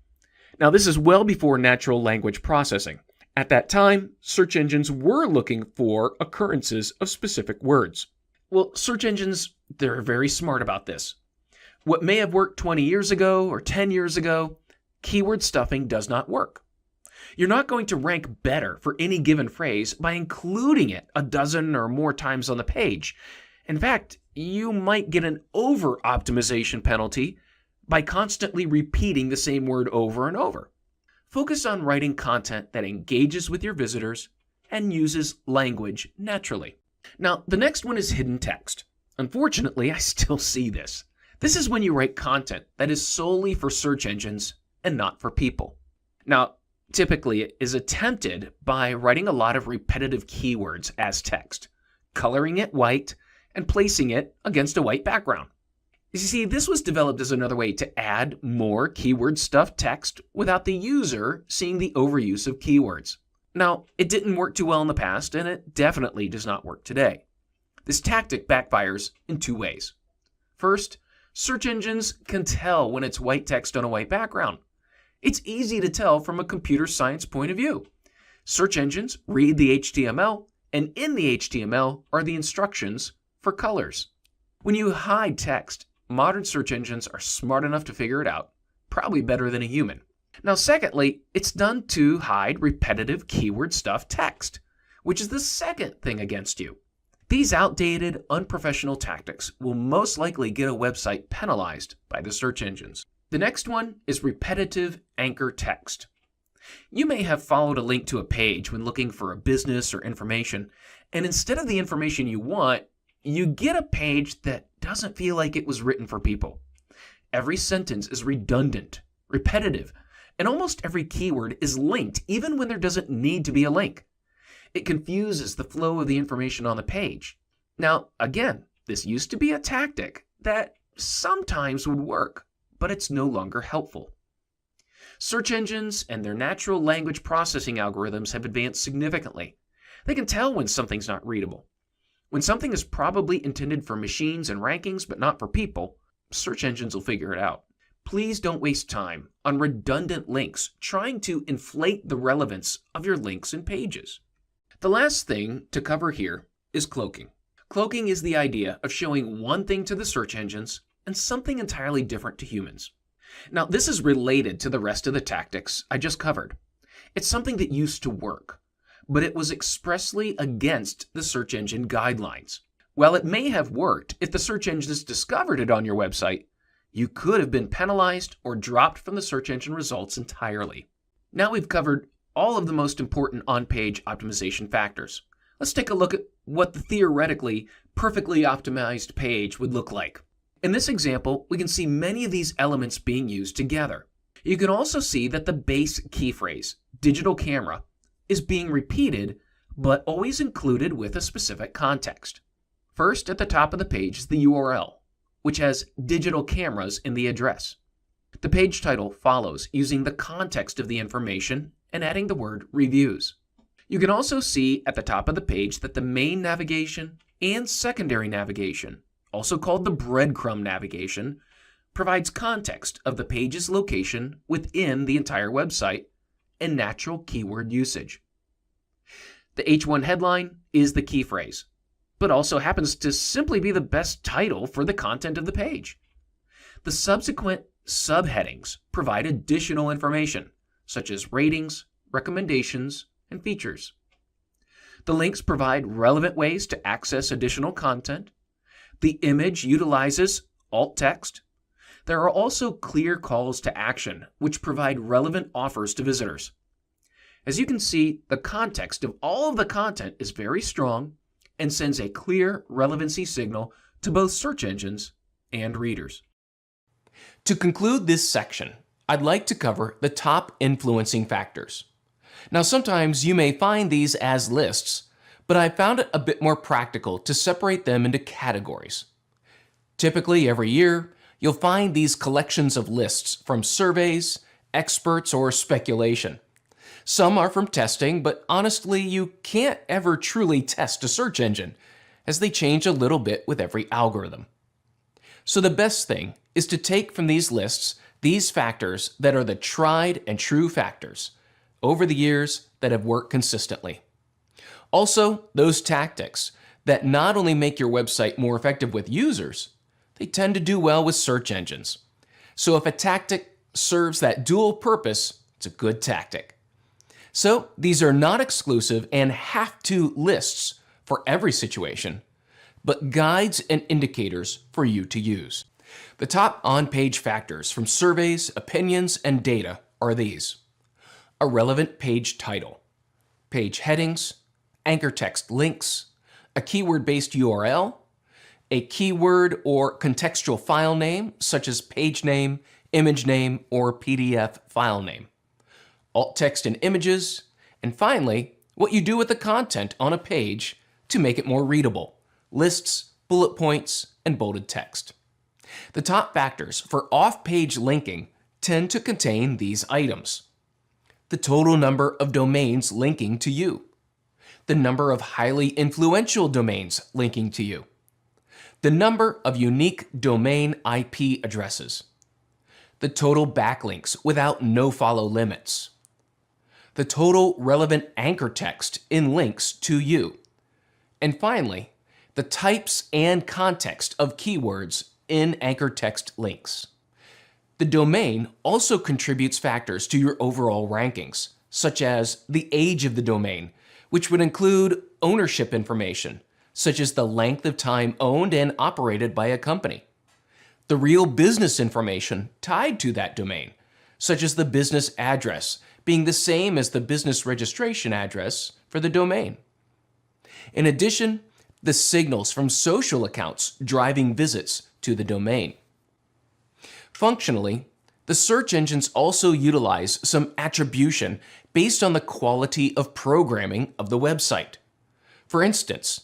Now, this is well before natural language processing. At that time, search engines were looking for occurrences of specific words. Well, search engines, they're very smart about this. What may have worked 20 years ago or 10 years ago, keyword stuffing does not work. You're not going to rank better for any given phrase by including it a dozen or more times on the page. In fact, you might get an over-optimization penalty by constantly repeating the same word over and over. Focus on writing content that engages with your visitors and uses language naturally. Now, the next one is hidden text. Unfortunately, I still see this. This is when you write content that is solely for search engines and not for people. Now, typically it is attempted by writing a lot of repetitive keywords as text, coloring it white, and placing it against a white background. You see, this was developed as another way to add more keyword-stuffed text without the user seeing the overuse of keywords. Now, it didn't work too well in the past, and it definitely does not work today. This tactic backfires in two ways. First, search engines can tell when it's white text on a white background. It's easy to tell from a computer science point of view. Search engines read the HTML, and in the HTML are the instructions for colors. When you hide text, modern search engines are smart enough to figure it out, probably better than a human. Now, secondly, it's done to hide repetitive keyword-stuffed text, which is the second thing against you. These outdated, unprofessional tactics will most likely get a website penalized by the search engines. The next one is repetitive anchor text. You may have followed a link to a page when looking for a business or information, and instead of the information you want, you get a page that doesn't feel like it was written for people. Every sentence is redundant, repetitive, and almost every keyword is linked even when there doesn't need to be a link. It confuses the flow of the information on the page. Now, again, this used to be a tactic that sometimes would work, but it's no longer helpful. Search engines and their natural language processing algorithms have advanced significantly. They can tell when something's not readable. When something is probably intended for machines and rankings but not for people, search engines will figure it out. Please don't waste time on redundant links trying to inflate the relevance of your links and pages. The last thing to cover here is cloaking. Cloaking is the idea of showing one thing to the search engines and something entirely different to humans. Now, this is related to the rest of the tactics I just covered. It's something that used to work, but it was expressly against the search engine guidelines. While it may have worked, if the search engines discovered it on your website, you could have been penalized or dropped from the search engine results entirely. Now we've covered all of the most important on-page optimization factors. Let's take a look at what the theoretically perfectly optimized page would look like. In this example, we can see many of these elements being used together. You can also see that the base key phrase, digital camera, is being repeated, but always included with a specific context. First, at the top of the page is the URL. which has digital cameras in the address. The page title follows using the context of the information and adding the word reviews. You can also see at the top of the page that the main navigation and secondary navigation, also called the breadcrumb navigation, provides context of the page's location within the entire website and natural keyword usage. The H1 headline is the key phrase, but also happens to simply be the best title for the content of the page. The subsequent subheadings provide additional information, such as ratings, recommendations, and features. The links provide relevant ways to access additional content. The image utilizes alt text. There are also clear calls to action, which provide relevant offers to visitors. As you can see, the context of all of the content is very strong and sends a clear relevancy signal to both search engines and readers. To conclude this section, I'd like to cover the top influencing factors. Now, sometimes you may find these as lists, but I found it a bit more practical to separate them into categories. Typically, every year, you'll find these collections of lists from surveys, experts, or speculation. Some are from testing, but honestly, you can't ever truly test a search engine, as they change a little bit with every algorithm. So the best thing is to take from these lists these factors that are the tried and true factors over the years that have worked consistently. Also, those tactics that not only make your website more effective with users, they tend to do well with search engines. So if a tactic serves that dual purpose, it's a good tactic. So these are not exclusive and have-to lists for every situation, but guides and indicators for you to use. The top on-page factors from surveys, opinions, and data are these: a relevant page title, page headings, anchor text links, a keyword-based URL, a keyword or contextual file name such as page name, image name, or PDF file name, alt text and images, and finally, what you do with the content on a page to make it more readable, lists, bullet points, and bolded text. The top factors for off-page linking tend to contain these items: the total number of domains linking to you, the number of highly influential domains linking to you, the number of unique domain IP addresses, the total backlinks without nofollow limits, the total relevant anchor text in links to you, and finally, the types and context of keywords in anchor text links. The domain also contributes factors to your overall rankings, such as the age of the domain, which would include ownership information, such as the length of time owned and operated by a company, the real business information tied to that domain, such as the business address being the same as the business registration address for the domain. In addition, the signals from social accounts driving visits to the domain. Functionally, the search engines also utilize some attribution based on the quality of programming of the website. For instance,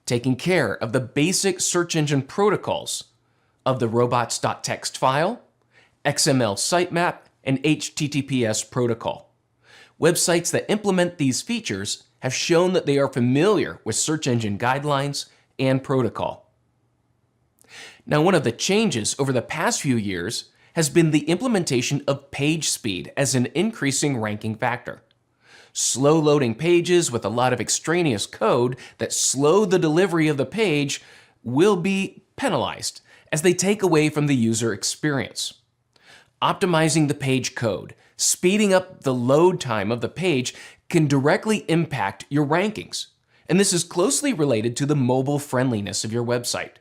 taking care of the basic search engine protocols of the robots.txt file, XML sitemap, and HTTPS protocol. Websites that implement these features have shown that they are familiar with search engine guidelines and protocol. Now, one of the changes over the past few years has been the implementation of page speed as an increasing ranking factor. Slow loading pages with a lot of extraneous code that slow the delivery of the page will be penalized as they take away from the user experience. Optimizing the page code, speeding up the load time of the page can directly impact your rankings, and this is closely related to the mobile friendliness of your website.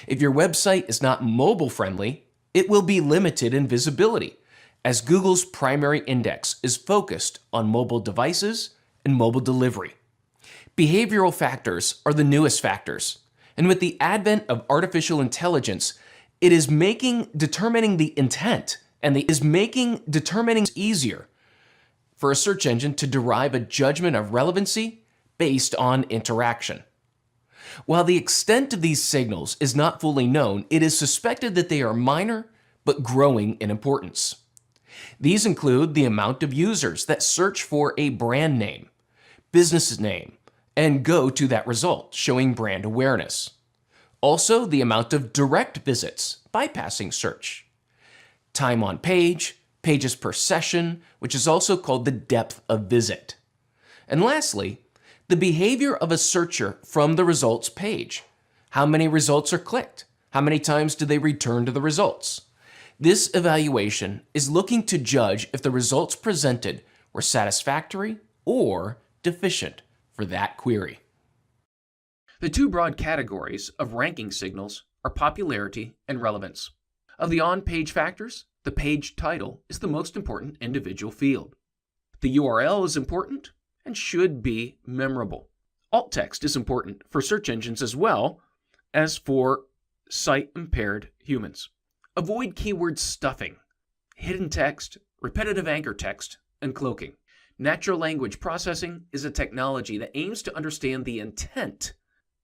If your website is not mobile friendly, it will be limited in visibility, as Google's primary index is focused on mobile devices and mobile delivery. Behavioral factors are the newest factors, and with the advent of artificial intelligence, it is making determining the intent and determining easier for a search engine to derive a judgment of relevancy based on interaction. While the extent of these signals is not fully known, it is suspected that they are minor but growing in importance. These include the amount of users that search for a brand name, business name, and go to that result, showing brand awareness. Also, the amount of direct visits, bypassing search. Time on page, pages per session, which is also called the depth of visit. And lastly, the behavior of a searcher from the results page. How many results are clicked? How many times do they return to the results? This evaluation is looking to judge if the results presented were satisfactory or deficient for that query. The two broad categories of ranking signals are popularity and relevance. Of the on-page factors, the page title is the most important individual field. The URL is important and should be memorable. Alt text is important for search engines as well as for sight-impaired humans. Avoid keyword stuffing, hidden text, repetitive anchor text, and cloaking. Natural language processing is a technology that aims to understand the intent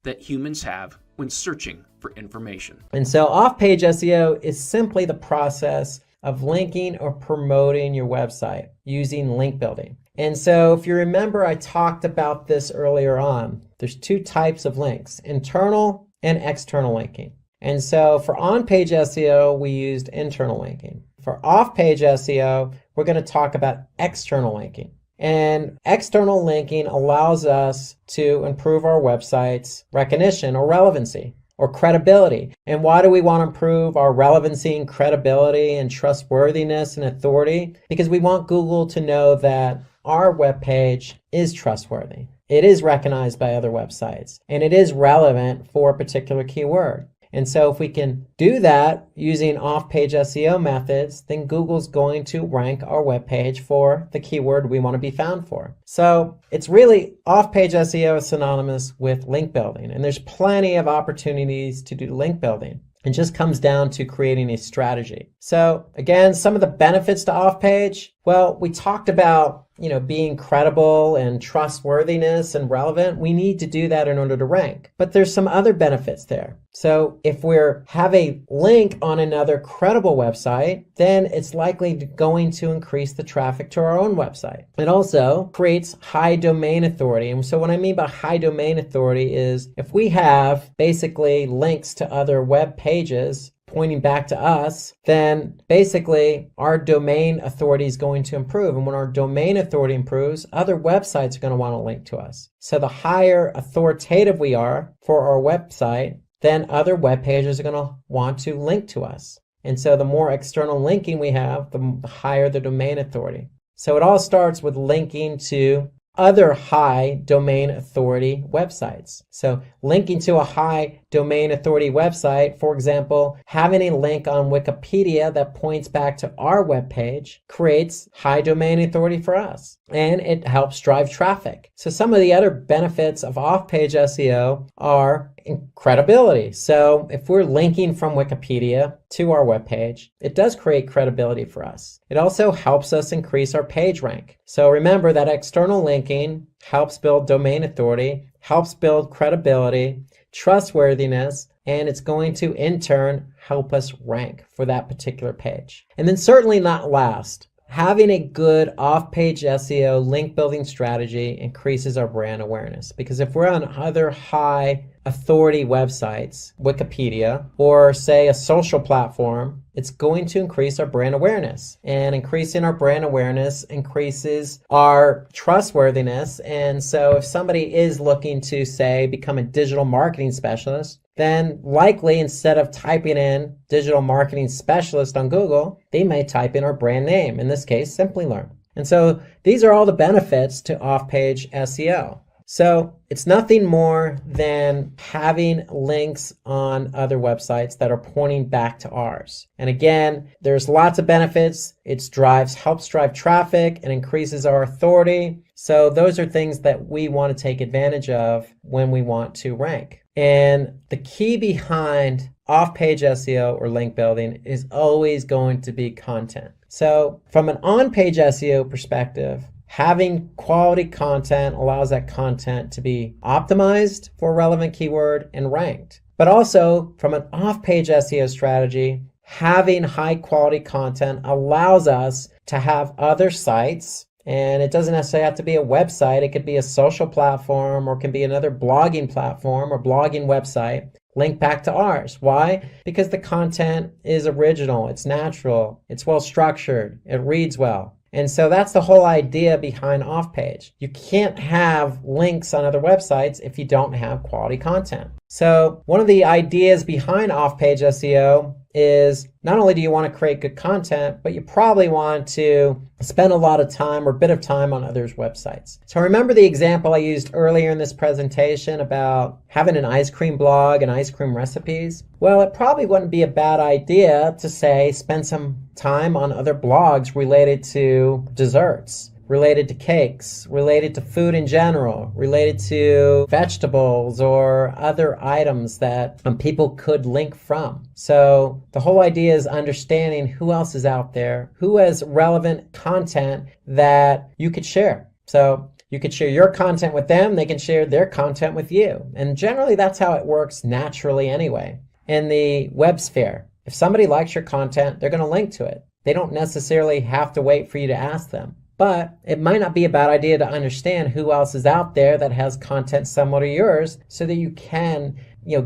that humans have when searching for information. And so off-page SEO is simply the process of linking or promoting your website using link building. And so if you remember, I talked about this earlier on. There's two types of links, internal and external linking. And so for on-page SEO, we used internal linking. For off-page SEO, we're going to talk about external linking. And external linking allows us to improve our website's recognition or relevancy or credibility. And why do we want to improve our relevancy and credibility and trustworthiness and authority? Because we want Google to know that our web page is trustworthy. It is recognized by other websites and it is relevant for a particular keyword. And so if we can do that using off-page SEO methods, then Google's going to rank our webpage for the keyword we want to be found for. So it's really off-page SEO is synonymous with link building, and there's plenty of opportunities to do link building. It just comes down to creating a strategy. So again, some of the benefits to off-page, well, we talked about being credible and trustworthiness and relevant. We need to do that in order to rank. But there's some other benefits there. So if we have a link on another credible website, then it's likely going to increase the traffic to our own website. It also creates high domain authority. And so what I mean by high domain authority is if we have basically links to other web pages pointing back to us, then basically our domain authority is going to improve. And when our domain authority improves, other websites are going to want to link to us. So the higher authoritative we are for our website, then other web pages are going to want to link to us. And so the more external linking we have, the higher the domain authority. So it all starts with linking to other high domain authority websites. So linking to a high domain authority website, for example, having a link on Wikipedia that points back to our webpage creates high domain authority for us, and it helps drive traffic. So some of the other benefits of off-page SEO are credibility. So if we're linking from Wikipedia to our webpage, it does create credibility for us. It also helps us increase our page rank. So remember that external linking helps build domain authority, helps build credibility, trustworthiness, and it's going to in turn help us rank for that particular page. And then certainly not last, having a good off-page SEO link building strategy increases our brand awareness, because if we're on other high authority websites, Wikipedia, or say a social platform, it's going to increase our brand awareness. And increasing our brand awareness increases our trustworthiness. And so if somebody is looking to, say, become a digital marketing specialist, then likely instead of typing in digital marketing specialist on Google, they may type in our brand name, in this case, Simplilearn. And so these are all the benefits to off-page SEO. So it's nothing more than having links on other websites that are pointing back to ours. And again, there's lots of benefits. It helps drive traffic and increases our authority. So those are things that we want to take advantage of when we want to rank. And the key behind off-page SEO or link building is always going to be content. So from an on-page SEO perspective, Having quality content allows that content to be optimized for a relevant keyword and ranked. But also, from an off-page SEO strategy, having high quality content allows us to have other sites, and it doesn't necessarily have to be a website. It could be a social platform, or it can be another blogging platform or blogging website, link back to ours. Why? Because the content is original, it's natural, it's well structured, it reads well. And so that's the whole idea behind off-page. You can't have links on other websites if you don't have quality content. So one of the ideas behind off-page SEO is not only do you want to create good content, but you probably want to spend a lot of time or a bit of time on others' websites. So remember the example I used earlier in this presentation about having an ice cream blog and ice cream recipes? Well, it probably wouldn't be a bad idea to say spend some time on other blogs related to desserts, related to cakes, related to food in general, related to vegetables or other items that people could link from. So the whole idea is understanding who else is out there, who has relevant content that you could share. So you could share your content with them, they can share their content with you. And generally that's how it works naturally anyway. In the web sphere, if somebody likes your content, they're going to link to it. They don't necessarily have to wait for you to ask them. But it might not be a bad idea to understand who else is out there that has content similar to yours so that you can,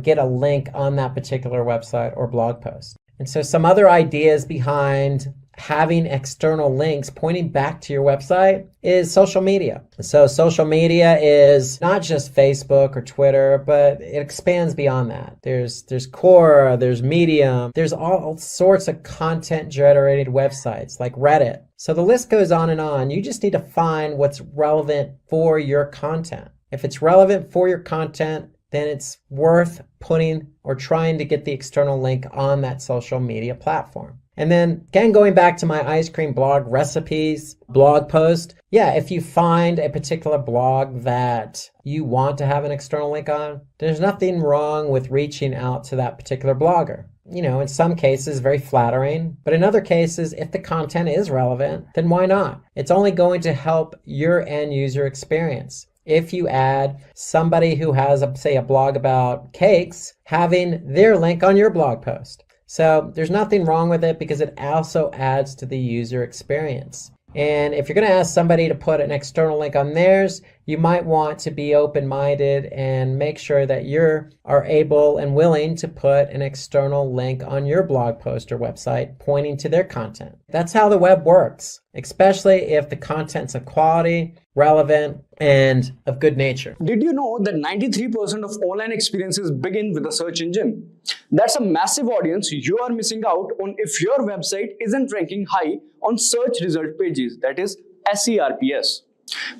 get a link on that particular website or blog post. And so some other ideas behind having external links pointing back to your website is social media. So social media is not just Facebook or Twitter, but it expands beyond that. There's Quora, there's Medium, there's all sorts of content generated websites like Reddit. So the list goes on and on. You just need to find what's relevant for your content. If it's relevant for your content, then it's worth putting or trying to get the external link on that social media platform. And then again, going back to my ice cream blog recipes blog post, if you find a particular blog that you want to have an external link on, there's nothing wrong with reaching out to that particular blogger. In some cases, very flattering, but in other cases, if the content is relevant, then why not? It's only going to help your end user experience. If you add somebody who has, say, a blog about cakes, having their link on your blog post. So there's nothing wrong with it because it also adds to the user experience. And if you're going to ask somebody to put an external link on theirs, you might want to be open-minded and make sure that you are able and willing to put an external link on your blog post or website pointing to their content. That's how the web works, especially if the content's of quality, relevant, and of good nature. Did you know that 93% of online experiences begin with a search engine? That's a massive audience you are missing out on if your website isn't ranking high on search result pages, that is SERPs.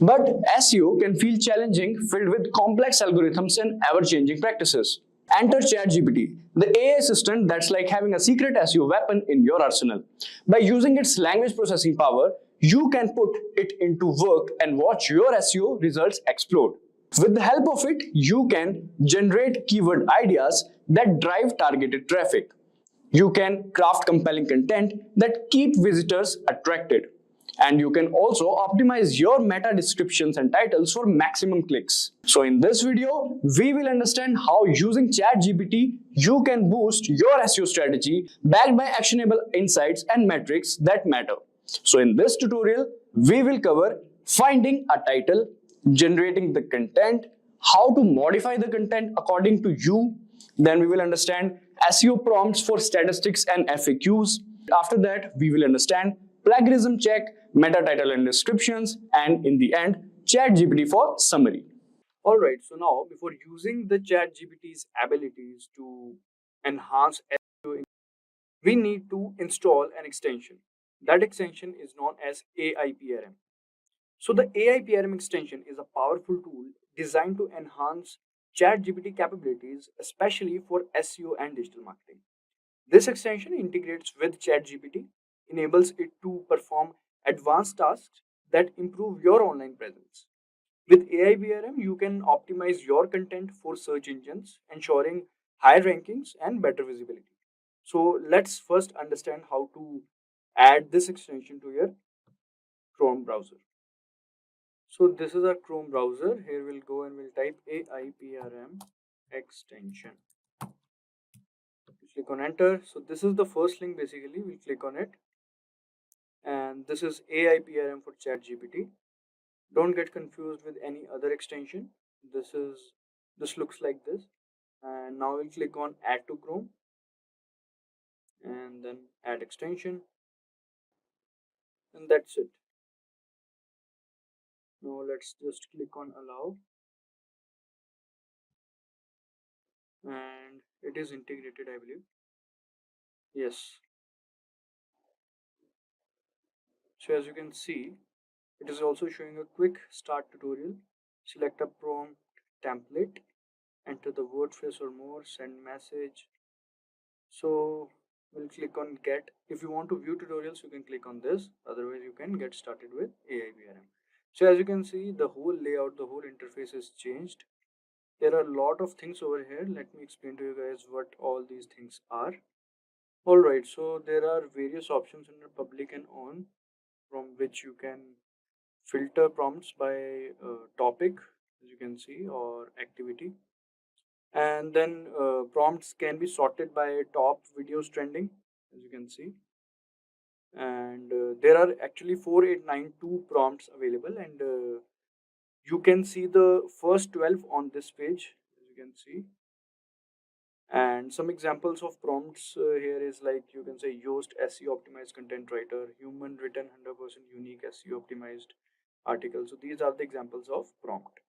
But SEO can feel challenging, filled with complex algorithms and ever-changing practices. Enter ChatGPT, the AI assistant that's like having a secret SEO weapon in your arsenal. By using its language processing power, you can put it into work and watch your SEO results explode. With the help of it, you can generate keyword ideas that drive targeted traffic. You can craft compelling content that keep visitors attracted. And you can also optimize your meta descriptions and titles for maximum clicks. So in this video, we will understand how using ChatGPT, you can boost your SEO strategy backed by actionable insights and metrics that matter. So in this tutorial, we will cover finding a title, generating the content, how to modify the content according to you. Then we will understand SEO prompts for statistics and FAQs. After that, we will understand plagiarism check, meta title and descriptions, and in the end, ChatGPT for summary. Alright, so now before using the ChatGPT's abilities to enhance SEO, we need to install an extension. That extension is known as AIPRM. So the AIPRM extension is a powerful tool designed to enhance ChatGPT capabilities, especially for SEO and digital marketing. This extension integrates with ChatGPT, enables it to perform advanced tasks that improve your online presence. With AIPRM, you can optimize your content for search engines, ensuring higher rankings and better visibility. So let's first understand how to add this extension to your Chrome browser. So this is our Chrome browser. Here we'll go and we'll type AIPRM extension. Click on enter. So this is the first link basically. We'll click on it. And this is AIPRM for ChatGPT. Don't get confused with any other extension. This looks like this. And now we'll click on add to Chrome and then add extension, and that's it. Now let's just click on allow, and it is integrated, I believe. Yes. So as you can see, it is also showing a quick start tutorial. Select a prompt template, enter the word phrase or more, send message. So we'll click on get. If you want to view tutorials, you can click on this. Otherwise, you can get started with AIPRM. So as you can see, the whole layout, the whole interface is changed. There are a lot of things over here. Let me explain to you guys what all these things are. Alright, so there are various options under public and on, from which you can filter prompts by topic, as you can see, or activity. And then prompts can be sorted by top videos trending, as you can see. And there are actually 4892 prompts available, and you can see the first 12 on this page, as you can see. And some examples of prompts here is like, you can say Yoast SEO optimized content writer, human written 100% unique SEO optimized article. So these are the examples of prompt.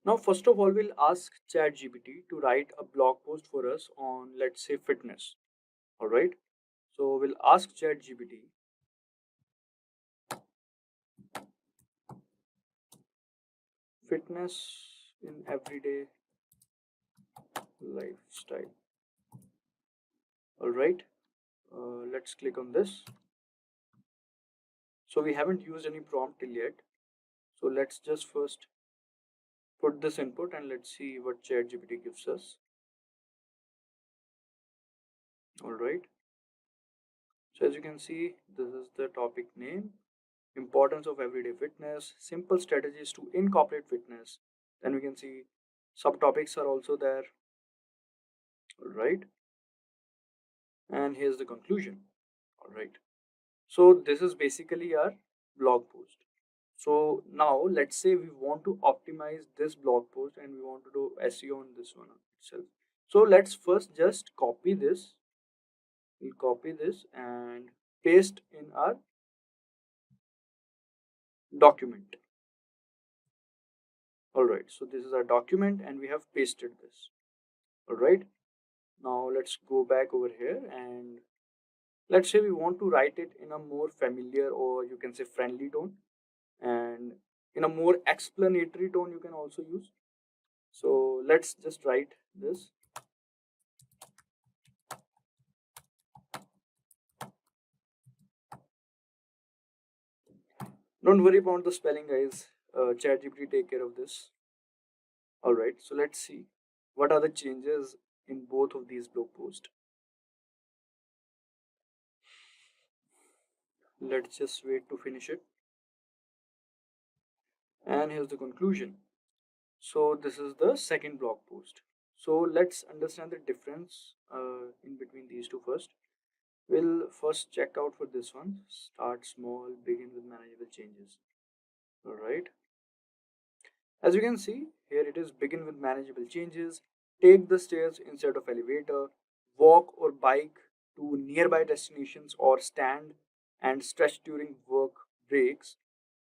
Now, first of all, we'll ask ChatGPT to write a blog post for us on, let's say, fitness. All right. So we'll ask ChatGPT fitness in everyday lifestyle. All right. Let's click on this. So we haven't used any prompt till yet. So let's just first put this input and let's see what ChatGPT gives us. All right. So as you can see, this is the topic name, importance of everyday fitness, simple strategies to incorporate fitness. Then we can see subtopics are also there. All right. And here's the conclusion. All right. So this is basically our blog post. So now let's say we want to optimize this blog post and we want to do SEO on this one itself. So let's first just copy this. We'll copy this and paste in our document. Alright, so this is our document and we have pasted this. Alright, now let's go back over here and let's say we want to write it in a more familiar, or you can say friendly tone, and in a more explanatory tone you can also use. So let's just write this. Don't worry about the spelling, guys. ChatGPT take care of this. Alright, so let's see what are the changes in both of these blog posts. Let's just wait to finish it. And here's the conclusion. So this is the second blog post. So let's understand the difference in between these two first. We'll first check out for this one. Start small, begin with manageable changes. Alright. As you can see, here it is, begin with manageable changes, take the stairs instead of elevator, walk or bike to nearby destinations, or stand and stretch during work breaks.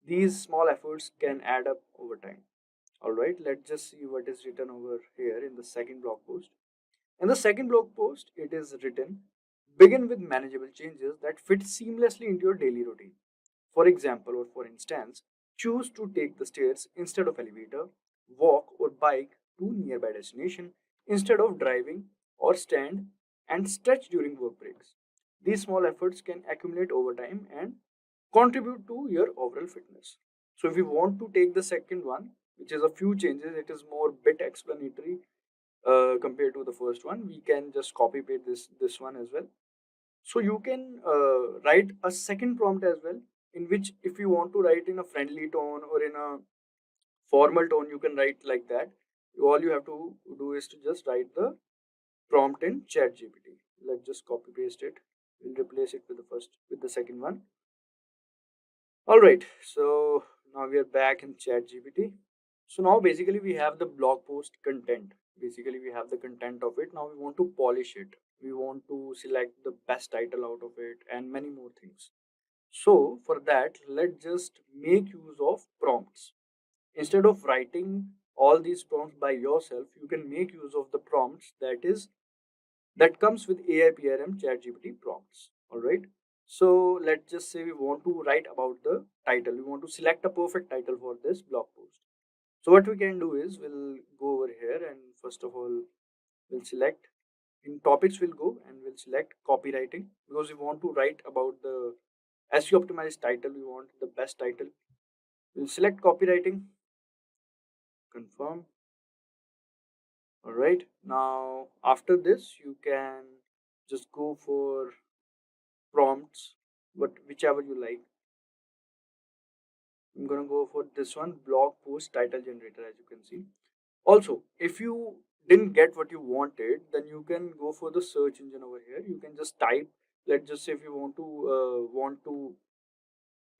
These small efforts can add up over time. Alright, let's just see what is written over here in the second blog post. In the second blog post, it is written, begin with manageable changes that fit seamlessly into your daily routine. For example, or for instance, choose to take the stairs instead of elevator, walk or bike to nearby destination instead of driving, or stand and stretch during work breaks. These small efforts can accumulate over time and contribute to your overall fitness. So if you want to take the second one, which is a few changes, it is more bit explanatory compared to the first one. We can just copy paste this one as well. So you can write a second prompt as well, in which if you want to write in a friendly tone or in a formal tone, you can write like that. All you have to do is to just write the prompt in ChatGPT. Let's just copy paste it. We'll replace it with the second one. All right, so now we are back in ChatGPT. So now basically we have the blog post content. Basically we have the content of it. Now we want to polish it. We want to select the best title out of it and many more things. So for that, let's just make use of prompts. Instead of writing all these prompts by yourself, you can make use of the prompts that comes with AI PRM ChatGPT prompts. All right. So let's just say we want to write about the title. We want to select a perfect title for this blog post. So what we can do is we'll go over here and first of all we'll select in topics, we'll go and we'll select copywriting because we want to write about the SEO optimized title. We want the best title. We'll select copywriting, confirm. All right. Now after this, you can just go for prompts, but whichever you like. I'm gonna go for this one, blog post title generator, as you can see. Also, if you didn't get what you wanted, then you can go for the search engine over here. You can just type. Let's just say if you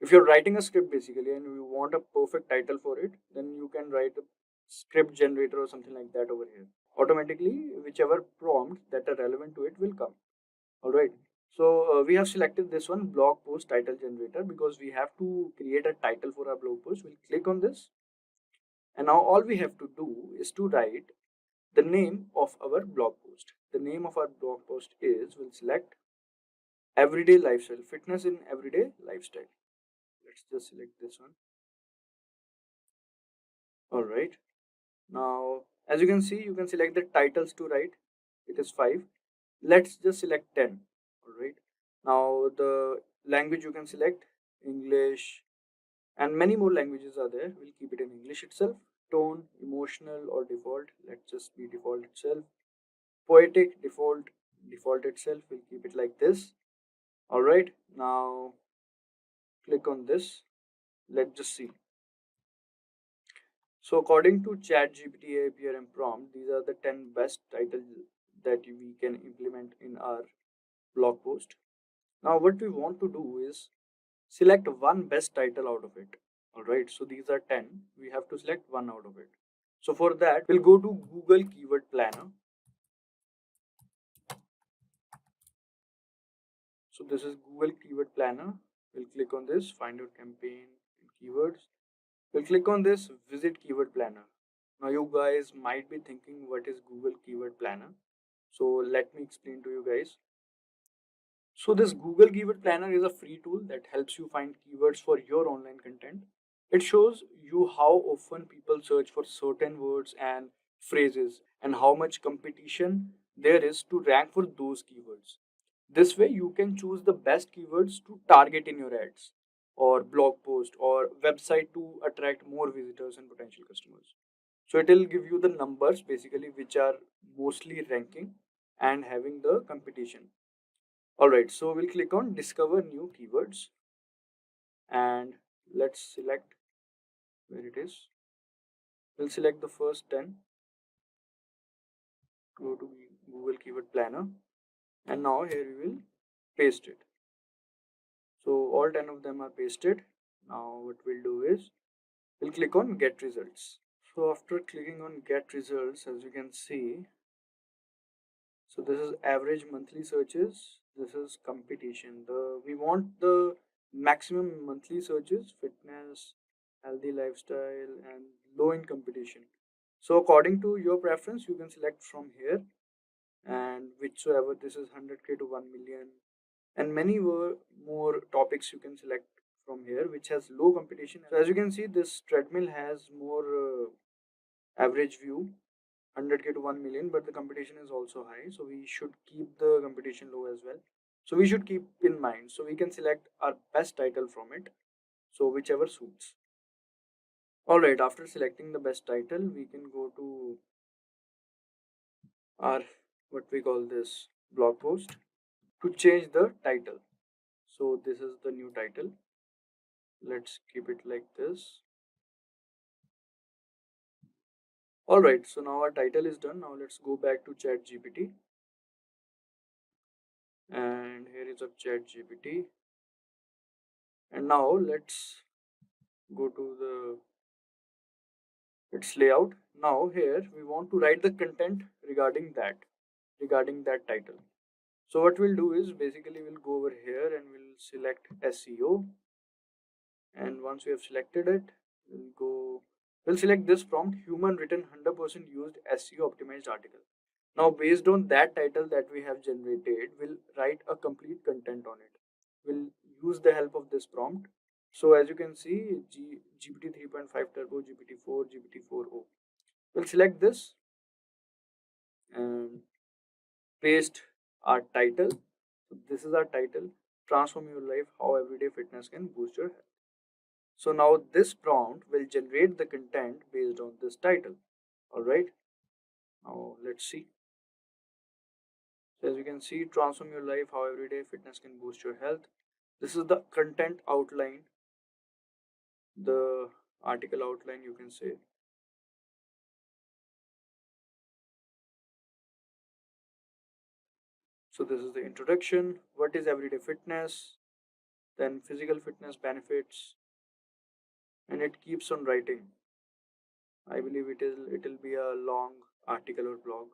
if you're writing a script basically and you want a perfect title for it, then you can write a script generator or something like that over here. Automatically, whichever prompt that are relevant to it will come. All right. So we have selected this one, blog post title generator, because we have to create a title for our blog post. We'll click on this. And now all we have to do is to write the name of our blog post. The name of our blog post is, we'll select everyday lifestyle, fitness in everyday lifestyle. Let's just select this one. All right. Now, as you can see, you can select the titles to write. It is 5. Let's just select 10. All right. Now, the language you can select English, and many more languages are there. We'll keep it in English itself. Tone, emotional, or default. Let's just be default itself. Poetic, default itself. We'll keep it like this. All right. Now, click on this. Let's just see. So according to ChatGPT APRM prompt, these are the 10 best titles that we can implement in our blog post. Now what we want to do is select one best title out of it. All right, so these are 10. We have to select one out of it. So for that, we'll go to Google Keyword Planner. So this is Google Keyword Planner. We'll click on this, find your campaign and keywords. We'll click on this, visit Keyword Planner. Now you guys might be thinking, what is Google Keyword Planner? So let me explain to you guys. So this Google Keyword Planner is a free tool that helps you find keywords for your online content. It shows you how often people search for certain words and phrases and how much competition there is to rank for those keywords. This way you can choose the best keywords to target in your ads or blog post or website to attract more visitors and potential customers. So it will give you the numbers basically which are mostly ranking and having the competition. Alright, so we'll click on discover new keywords and let's select where it is. We'll select the first 10. Go to Google Keyword Planner and now here we will paste it. So all 10 of them are pasted. Now what we'll do is we'll click on get results. So after clicking on get results, as you can see, so this is average monthly searches. This is competition. We want the maximum monthly searches, fitness, healthy lifestyle, and low in competition. So according to your preference, you can select from here, and whichsoever, this is 100K to 1 million, and many more topics you can select from here, which has low competition. So as you can see, this treadmill has more average view, 100K to 1 million, but the competition is also high, so we should keep the competition low as well. So we should keep in mind, so we can select our best title from it, so whichever suits. Alright, after selecting the best title, we can go to our, what we call this, blog post to change the title. So this is the new title. Let's keep it like this. Alright, so now our title is done. Now let's go back to ChatGPT. And here is a ChatGPT. And now let's go to its layout. Now here we want to write the content regarding that title. So what we'll do is basically we'll go over here and we'll select SEO. And once we have selected it, we'll select this prompt, human written 100% used SEO optimized article. Now based on that title that we have generated, we'll write a complete content on it. We'll use the help of this prompt. So as you can see, GPT 3.5 Turbo, GPT-4, GPT-4o. We'll select this and paste our title. So this is our title, transform your life, how everyday fitness can boost your health. So now this prompt will generate the content based on this title. Alright, now let's see. So as you can see, transform your life, how everyday fitness can boost your health. This is the content outline, the article outline you can say. So this is the introduction, what is everyday fitness, then physical fitness benefits, and it keeps on writing. I believe it'll be a long article or blog.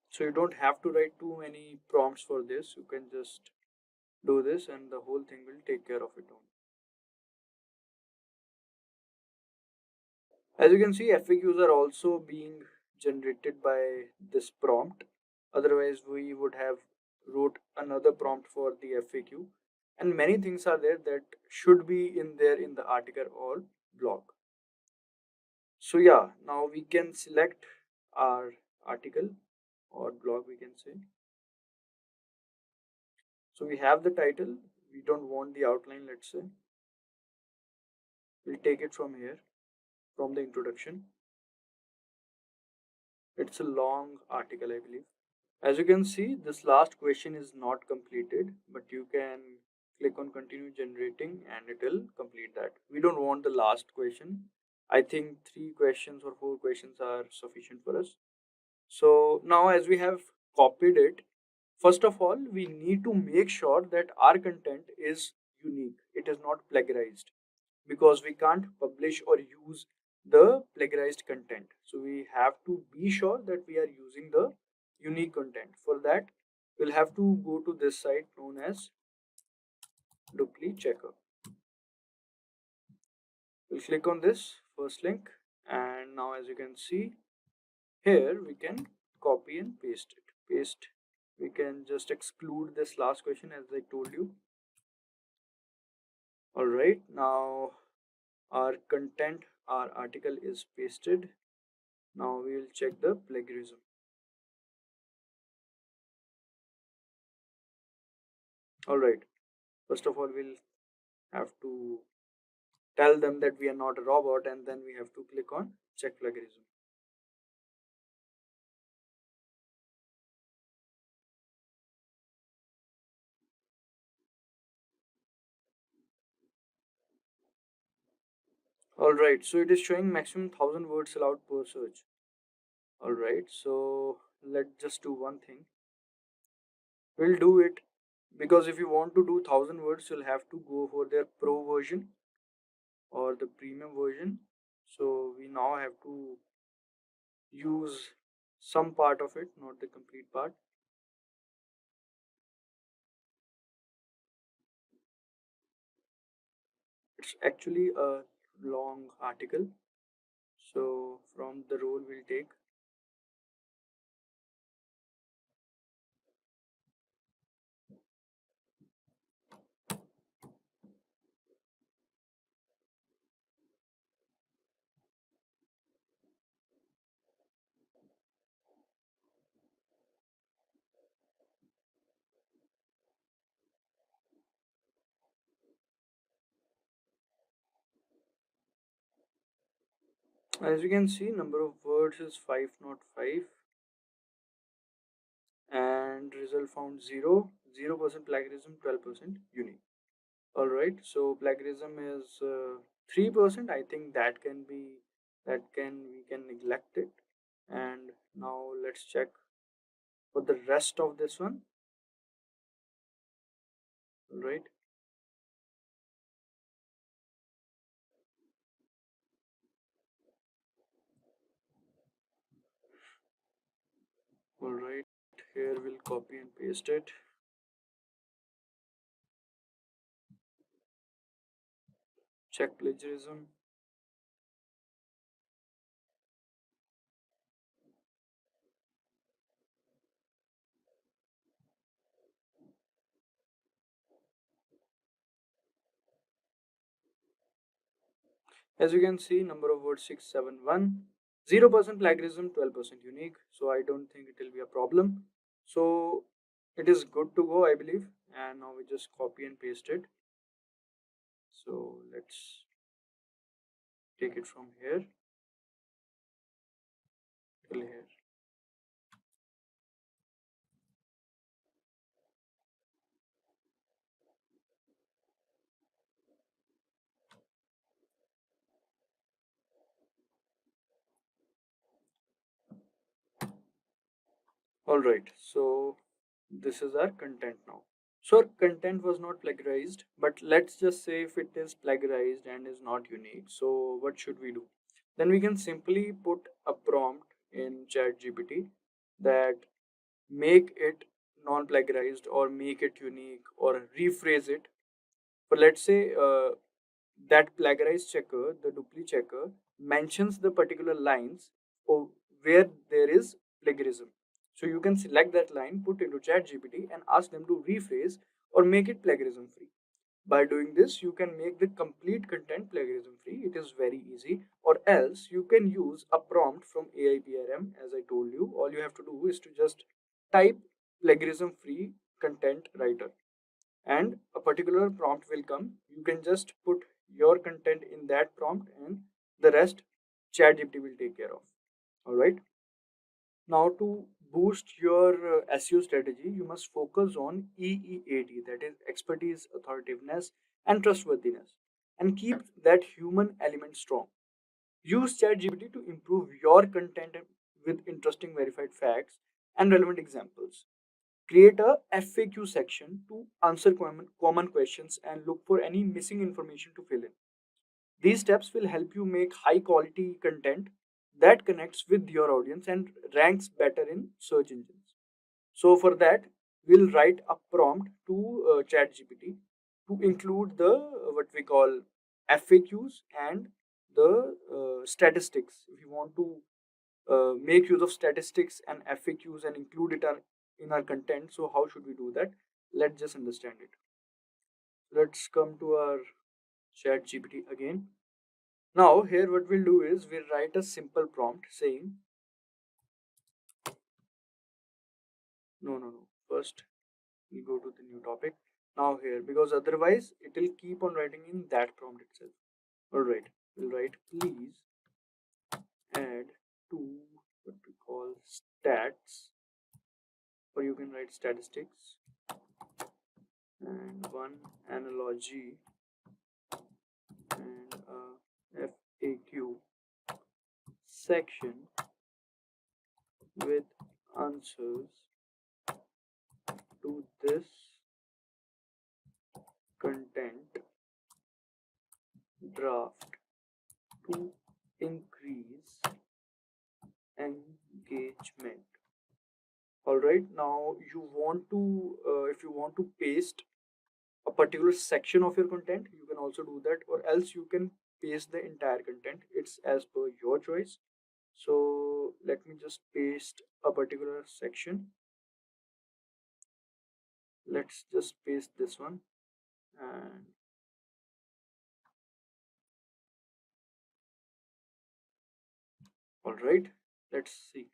So you don't have to write too many prompts for this. You can just do this and the whole thing will take care of it on. As you can see, FAQs are also being generated by this prompt. Otherwise, we would have wrote another prompt for the FAQ. And many things are there that should be in there in the article or blog. So yeah, now we can select our article or blog, we can say. So we have the title. We don't want the outline, let's say. We'll take it from here, from the introduction. It's a long article, I believe. As you can see, this last question is not completed, but you can click on continue generating and it will complete that. We don't want the last question. I think 3 questions or 4 questions are sufficient for us. So now as we have copied it, first of all, we need to make sure that our content is unique. It is not plagiarized, because we can't publish or use the plagiarized content. So we have to be sure that we are using the unique content. For that, we'll have to go to this site known as Dupli Checker. We'll click on this first link, and now as you can see here, we can copy and paste it. We can just exclude this last question as I told you. Alright, now our content, our article is pasted. Now we will check the plagiarism. Alright, first of all, we'll have to tell them that we are not a robot, and then we have to click on check plagiarism. Alright, so it is showing maximum 1000 words allowed per search. Alright, so let's just do one thing. We'll do it, because if you want to do 1000 words, you'll have to go for their pro version or the premium version. So we now have to use some part of it, not the complete part. It's actually a long article. So from the role we'll take. As you can see, number of words is 505, and result found 0% plagiarism, 12% unique. All right, so plagiarism is 3%. I think that we can neglect it. And now let's check for the rest of this one. All right. All right, here we'll copy and paste it. Check plagiarism. As you can see, number of words 671, 0% plagiarism, 12% unique. So I don't think it will be a problem. So it is good to go, I believe. And now we just copy and paste it. So let's take it from here till here. All right, so this is our content now. So our content was not plagiarized, but let's just say if it is plagiarized and is not unique. So what should we do? Then we can simply put a prompt in ChatGPT that make it non-plagiarized or make it unique or rephrase it. But let's say that plagiarized checker, the duplicate checker, mentions the particular lines of where there is plagiarism. So you can select that line, put into ChatGPT, and ask them to rephrase or make it plagiarism free. By doing this, you can make the complete content plagiarism free. It is very easy. Or else you can use a prompt from AIPRM. As I told you, all you have to do is to just type plagiarism free content writer and a particular prompt will come. You can just put your content in that prompt and the rest ChatGPT will take care of. All right. Now to boost your SEO strategy, you must focus on EEAT, that is expertise, authoritativeness, and trustworthiness, and keep that human element strong. Use ChatGPT to improve your content with interesting verified facts and relevant examples. Create a FAQ section to answer common questions and look for any missing information to fill in. These steps will help you make high quality content that connects with your audience and ranks better in search engines. So for that, we'll write a prompt to ChatGPT to include the what we call FAQs and the statistics. If you want to make use of statistics and FAQs and include it in our content, so how should we do that? Let's just understand it. Let's come to our ChatGPT again. Now here what we'll do is we'll write a simple prompt saying no. First we'll go to the new topic. Now here, because otherwise it will keep on writing in that prompt itself. Alright, we'll write please add to what we call stats, or you can write statistics, and one analogy and a FAQ section with answers to this content draft to increase engagement. All right, now you want to if you want to paste a particular section of your content, you can also do that, or else you can paste the entire content. It's as per your choice. So let me just paste a particular section. Let's just paste this one, and all right, let's see.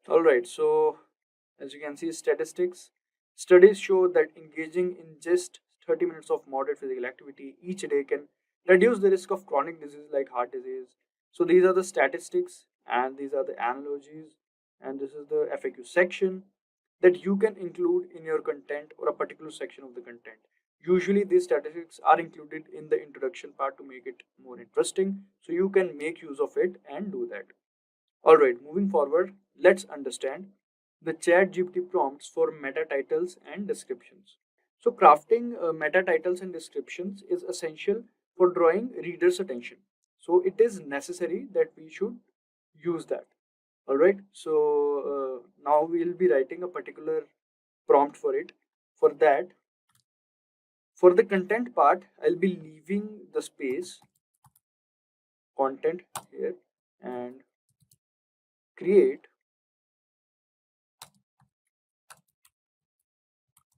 All right, so as you can see, statistics. Studies show that engaging in just 30 minutes of moderate physical activity each day can reduce the risk of chronic diseases like heart disease, So these are the statistics and these are the analogies, and this is the FAQ section that you can include in your content or a particular section of the content. Usually these statistics are included in the introduction part to make it more interesting, so you can make use of it and do that. Alright, moving forward, let's understand the ChatGPT prompts for meta titles and descriptions. So crafting meta titles and descriptions is essential for drawing readers' attention. So it is necessary that we should use that. Alright, so now we'll be writing a particular prompt for it. For that, for the content part, I'll be leaving the space content here and create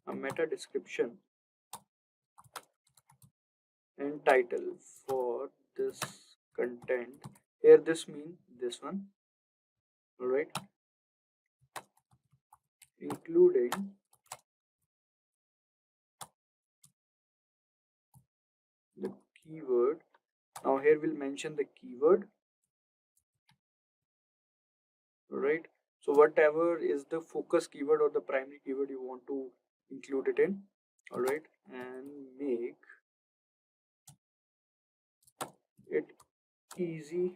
a meta description and title for this content. Here this means this one. Alright, including the keyword. Now here we'll mention the keyword. Alright, so whatever is the focus keyword or the primary keyword you want to include it in. Alright, and make it easy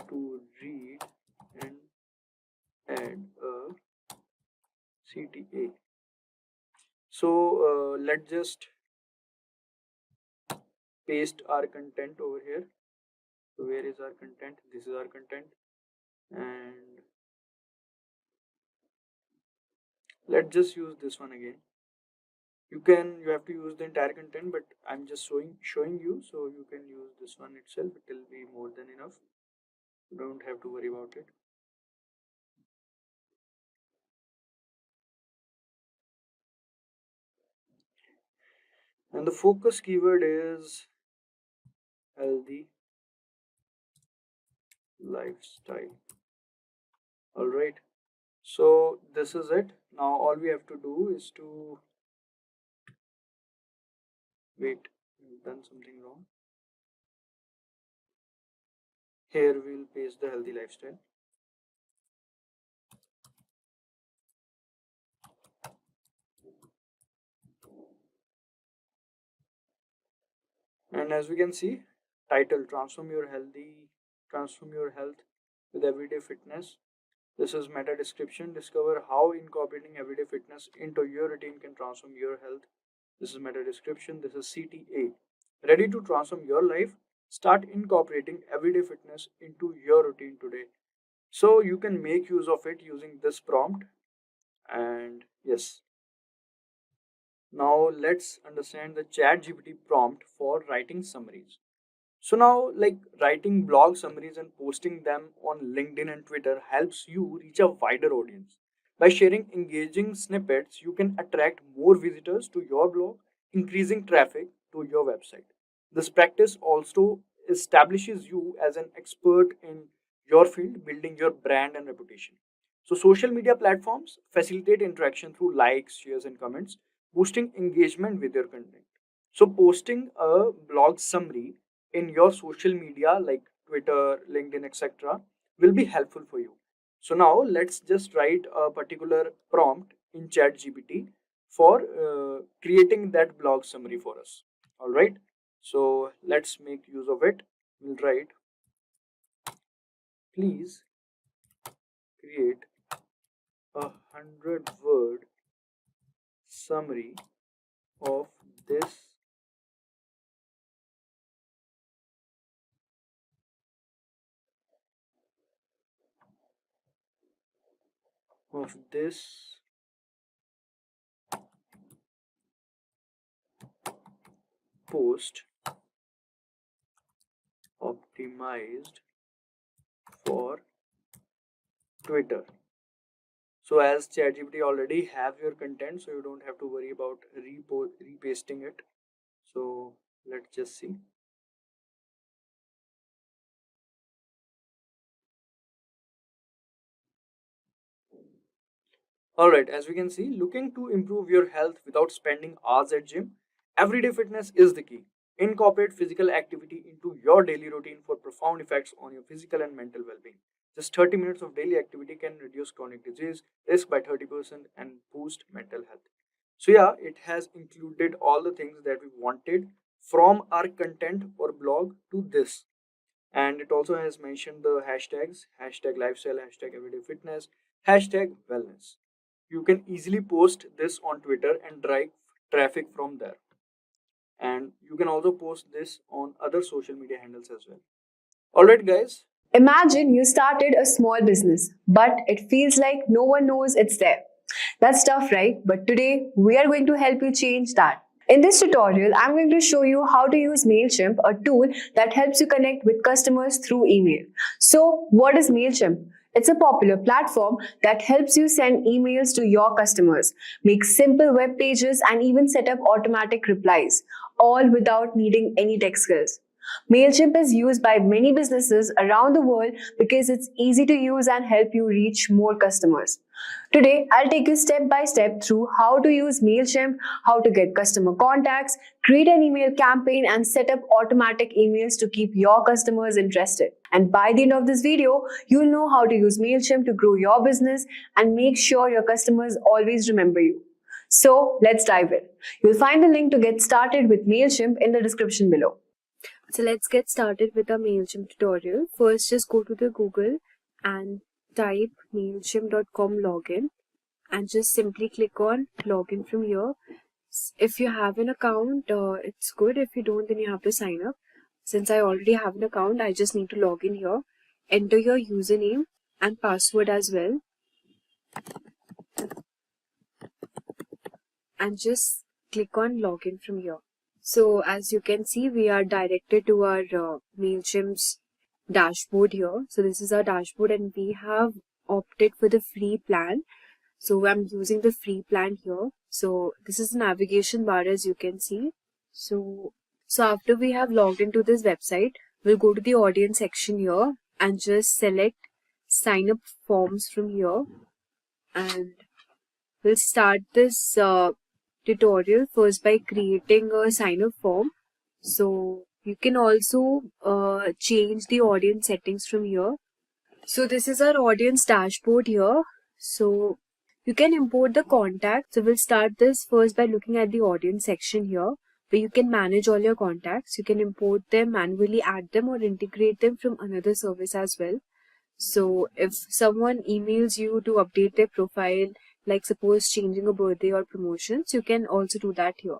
to read and add a CTA. So let's just paste our content over here. So where is our content? This is our content, and let's just use this one again. You have to use the entire content, but I'm just showing you, so you can use this one itself. It will be more than enough. You don't have to worry about it. And the focus keyword is healthy lifestyle. Alright, so this is it. Now all we have to do is to wait, we've done something wrong. Here we'll paste the healthy lifestyle. And as we can see, title, transform your health with everyday fitness. This is meta description. Discover how incorporating everyday fitness into your routine can transform your health. This is meta description. This is CTA. Ready to transform your life? Start incorporating everyday fitness into your routine today. So you can make use of it using this prompt. And yes, now let's understand the ChatGPT prompt for writing summaries. So now, like, writing blog summaries and posting them on LinkedIn and Twitter helps you reach a wider audience. By sharing engaging snippets, you can attract more visitors to your blog, increasing traffic to your website. This practice also establishes you as an expert in your field, building your brand and reputation. So social media platforms facilitate interaction through likes, shares, and comments, boosting engagement with your content. So posting a blog summary in your social media like Twitter, LinkedIn, etc., will be helpful for you. So now let's just write a particular prompt in ChatGPT for creating that blog summary for us. All right. So let's make use of it. We'll write, please create 100-word summary of this of this post optimized for Twitter. So as ChatGPT already have your content, so you don't have to worry about repasting it. So let's just see. Alright, as we can see, looking to improve your health without spending hours at gym, everyday fitness is the key. Incorporate physical activity into your daily routine for profound effects on your physical and mental well-being. Just 30 minutes of daily activity can reduce chronic disease risk by 30% and boost mental health. So yeah, it has included all the things that we wanted from our content or blog to this. And it also has mentioned the hashtags, hashtag lifestyle, hashtag everyday fitness, hashtag wellness. You can easily post this on Twitter and drive traffic from there. And you can also post this on other social media handles as well. Alright guys. Imagine you started a small business, but it feels like no one knows it's there. That's tough, right? But today, we are going to help you change that. In this tutorial, I'm going to show you how to use MailChimp, a tool that helps you connect with customers through email. So, what is MailChimp? It's a popular platform that helps you send emails to your customers, make simple web pages, and even set up automatic replies, all without needing any tech skills. MailChimp is used by many businesses around the world because it's easy to use and help you reach more customers. Today, I'll take you step by step through how to use MailChimp, how to get customer contacts, create an email campaign, and set up automatic emails to keep your customers interested. And by the end of this video, you'll know how to use MailChimp to grow your business and make sure your customers always remember you. So, let's dive in. You'll find the link to get started with MailChimp in the description below. So let's get started with our MailChimp tutorial. First, just go to the Google and type MailChimp.com login and just simply click on login from here. If you have an account, it's good. If you don't, then you have to sign up. Since I already have an account, I just need to log in here. Enter your username and password as well. And just click on login from here. So as you can see, we are directed to our MailChimp's dashboard here. So this is our dashboard and we have opted for the free plan. So I'm using the free plan here. So this is the navigation bar as you can see. So after we have logged into this website, we'll go to the audience section here and just select sign up forms from here. And we'll start this tutorial first by creating a sign up form. So you can also change the audience settings from here. So this is our audience dashboard here. So you can import the contacts. So we'll start this first by looking at the audience section here, where you can manage all your contacts. You can import them, manually add them, or integrate them from another service as well. So if someone emails you to update their profile, like suppose changing a birthday or promotions, you can also do that here.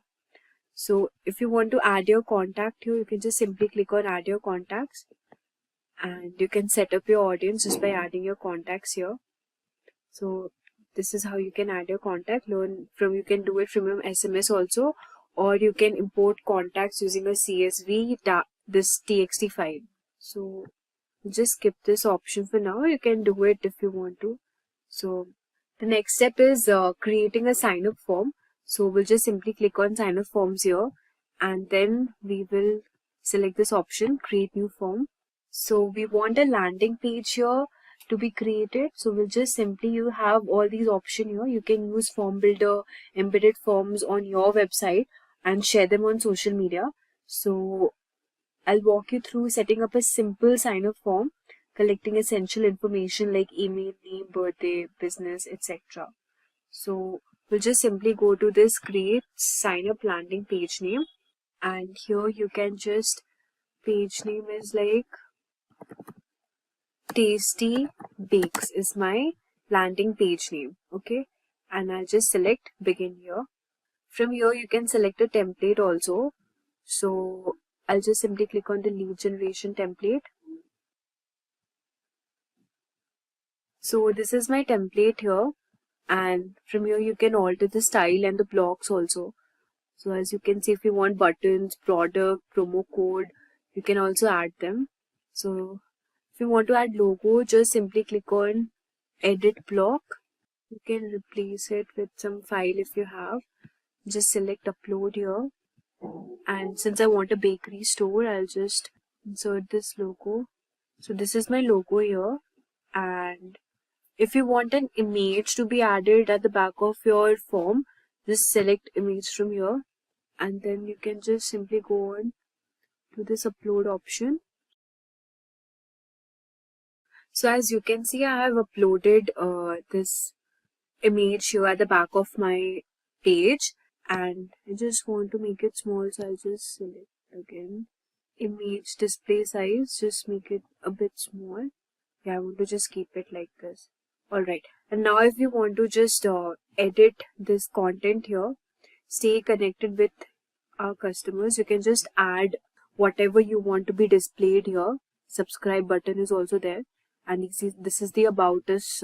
So if you want to add your contact here, you can just simply click on add your contacts and you can set up your audience just by adding your contacts here. So this is how you can add your contact. You can do it from your SMS also, or you can import contacts using a CSV, this TXT file. So just skip this option for now. You can do it if you want to. So the next step is creating a sign up form. So we'll just simply click on sign up forms here and then we will select this option, create new form. So we want a landing page here to be created. So we'll just simply, you have all these options here. You can use form builder, embedded forms on your website and share them on social media. So I'll walk you through setting up a simple sign up form, collecting essential information like email, name, birthday, business, etc. So we'll just simply go to this create sign up landing page name, and here you can just, page name is like Tasty Bakes is my landing page name. Okay, and I'll just select begin here. From here you can select a template also. So I'll just simply click on the lead generation template. So this is my template here, and from here you can alter the style and the blocks also. So as you can see, if you want buttons, product, promo code, you can also add them. So if you want to add logo, just simply click on edit block. You can replace it with some file if you have. Just select upload here. And since I want a bakery store, I'll just insert this logo. So this is my logo here. And if you want an image to be added at the back of your form, just select image from here. And then you can just simply go on to this upload option. So as you can see, I have uploaded this image here at the back of my page, and I just want to make it small, so I'll just select again image display size, just make it a bit small. Yeah, I want to just keep it like this. Alright, and now if you want to just edit this content here, stay connected with our customers, you can just add whatever you want to be displayed here. Subscribe button is also there, and this is the about us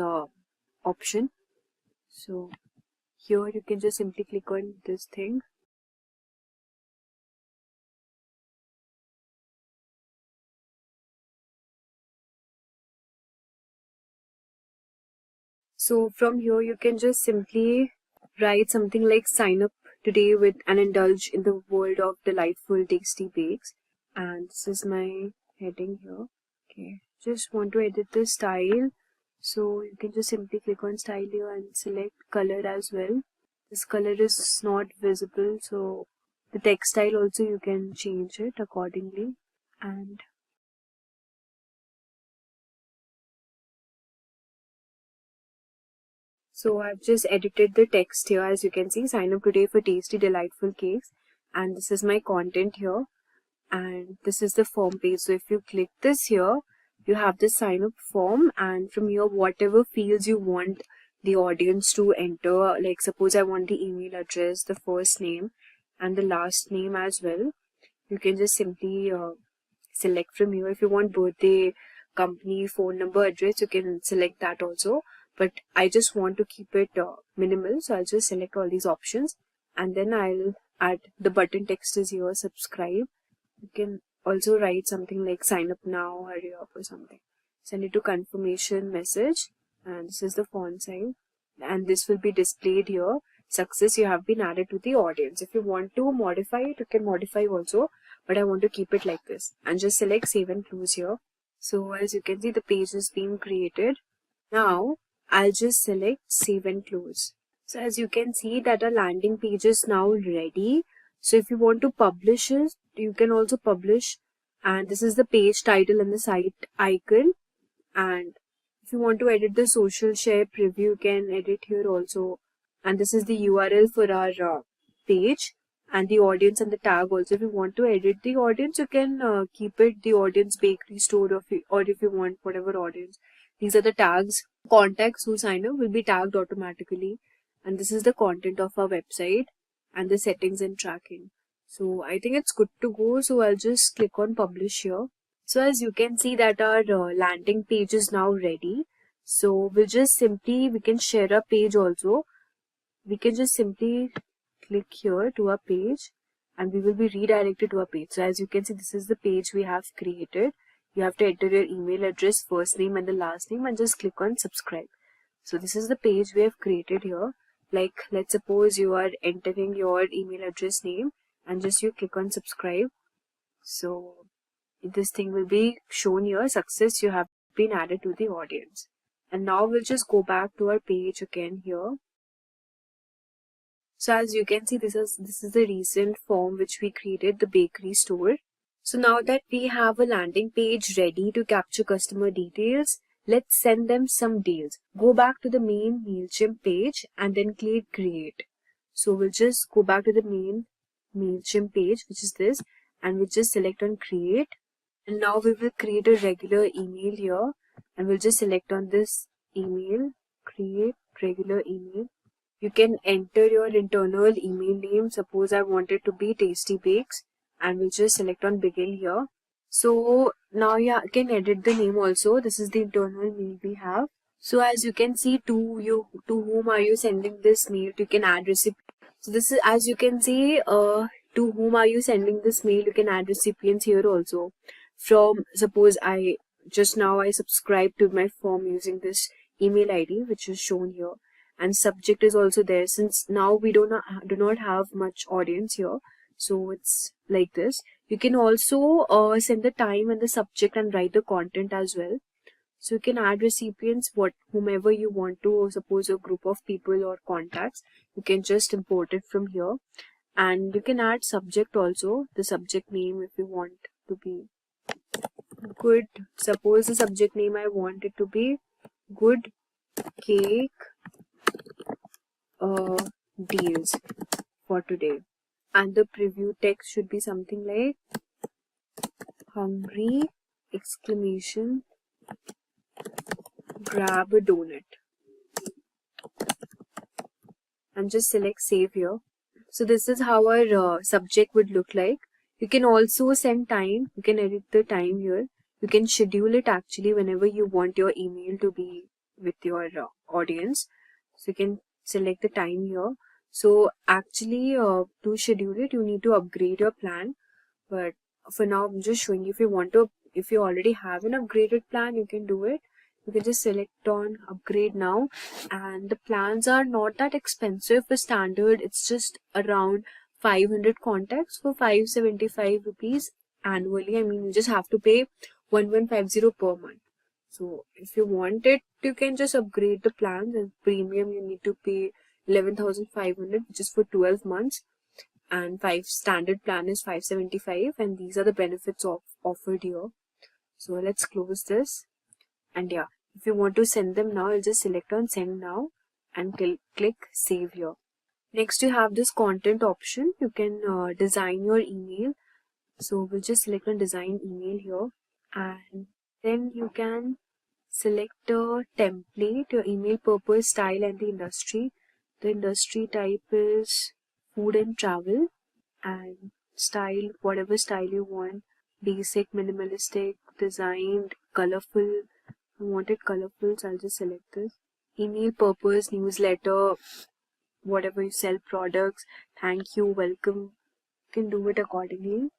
option. So here you can just simply click on this thing. So from here you can just simply write something like sign up today with and indulge in the world of delightful tasty bakes. And this is my heading here. Okay, just want to edit the style. So you can just simply click on style here and select color as well. This color is not visible, so the text style also you can change it accordingly. And so I've just edited the text here. As you can see, sign up today for tasty delightful cakes, and this is my content here, and this is the form page. So if you click this here, you have the sign up form, and from here whatever fields you want the audience to enter, like suppose I want the email address, the first name and the last name as well, you can just simply select from here. If you want birthday, company, phone number, address, you can select that also, but I just want to keep it minimal, so I'll just select all these options, and then I'll add the button text is here, subscribe. You can also write something like sign up now, hurry up or something. Send it to confirmation message, and this is the font size, and this will be displayed here. Success, you have been added to the audience. If you want to modify it, you can modify also, but I want to keep it like this, and just select save and close here. So as you can see, the page is being created. Now I'll just select save and close. So as you can see that our landing page is now ready. So if you want to publish it, you can also publish, and this is the page title and the site icon. And if you want to edit the social share preview, you can edit here also. And this is the URL for our page, and the audience and the tag also. If you want to edit the audience, you can keep it the audience bakery store, or if you want whatever audience. These are the tags. Contacts who sign up will be tagged automatically, and this is the content of our website and the settings and tracking. So I think it's good to go, so I'll just click on publish here. So as you can see that our landing page is now ready. So we can share a page also. We can just simply click here to our page, and we will be redirected to our page. So as you can see, this is the page we have created. You have to enter your email address, first name and the last name, and just click on subscribe. So this is the page we have created here. Like let's suppose you are entering your email address name, and just you click on subscribe. So this thing will be shown here, success, you have been added to the audience. And now we'll just go back to our page again here. So as you can see, this is the recent form which we created, the bakery store. So now that we have a landing page ready to capture customer details, let's send them some deals. Go back to the main MailChimp page and then click create. So we'll just go back to the main MailChimp page, which is this, and we'll just select on create. And now we will create a regular email here, and we'll just select on this email, create regular email. You can enter your internal email name. Suppose I want it to be Tasty Bakes, and we'll just select on begin here. So now you can edit the name also. This is the internal mail we have. So as you can see, to whom are you sending this mail? You can add recipient. So this is, as you can see, to whom are you sending this mail? You can add recipients here also. From suppose I subscribed to my form using this email ID which is shown here, and subject is also there. Since now we do not have much audience here, so it's like this. You can also send the time and the subject and write the content as well. So you can add recipients, whomever you want to, suppose a group of people or contacts, you can just import it from here. And you can add subject also, the subject name if you want to be good. Suppose the subject name I want it to be good cake deals for today. And the preview text should be something like hungry exclamation grab a donut. And just select save here. So this is how our subject would look like. You can also send time. You can edit the time here. You can schedule it actually whenever you want your email to be with your audience. So you can select the time here. So actually to schedule it, you need to upgrade your plan. But for now, I'm just showing you if you already have an upgraded plan, you can do it. You can just select on upgrade now, and the plans are not that expensive. For standard, it's just around 500 contacts for 575 rupees annually. I mean, you just have to pay 1150 per month. So if you want it, you can just upgrade the plans. And premium, you need to pay 11,500, which is for 12 months. And standard plan is 575, and these are the benefits offered here. So let's close this. And yeah, if you want to send them now, I'll just select on send now and click save here. Next, you have this content option. You can design your email. So we'll just select on design email here, and then you can select a template, your email purpose, style, and the industry. The industry type is food and travel, and style, whatever style you want, basic, minimalistic, designed, colorful. I want it colorful, so I'll just select this. Email purpose, newsletter, whatever you sell, products, thank you, welcome, you can do it accordingly.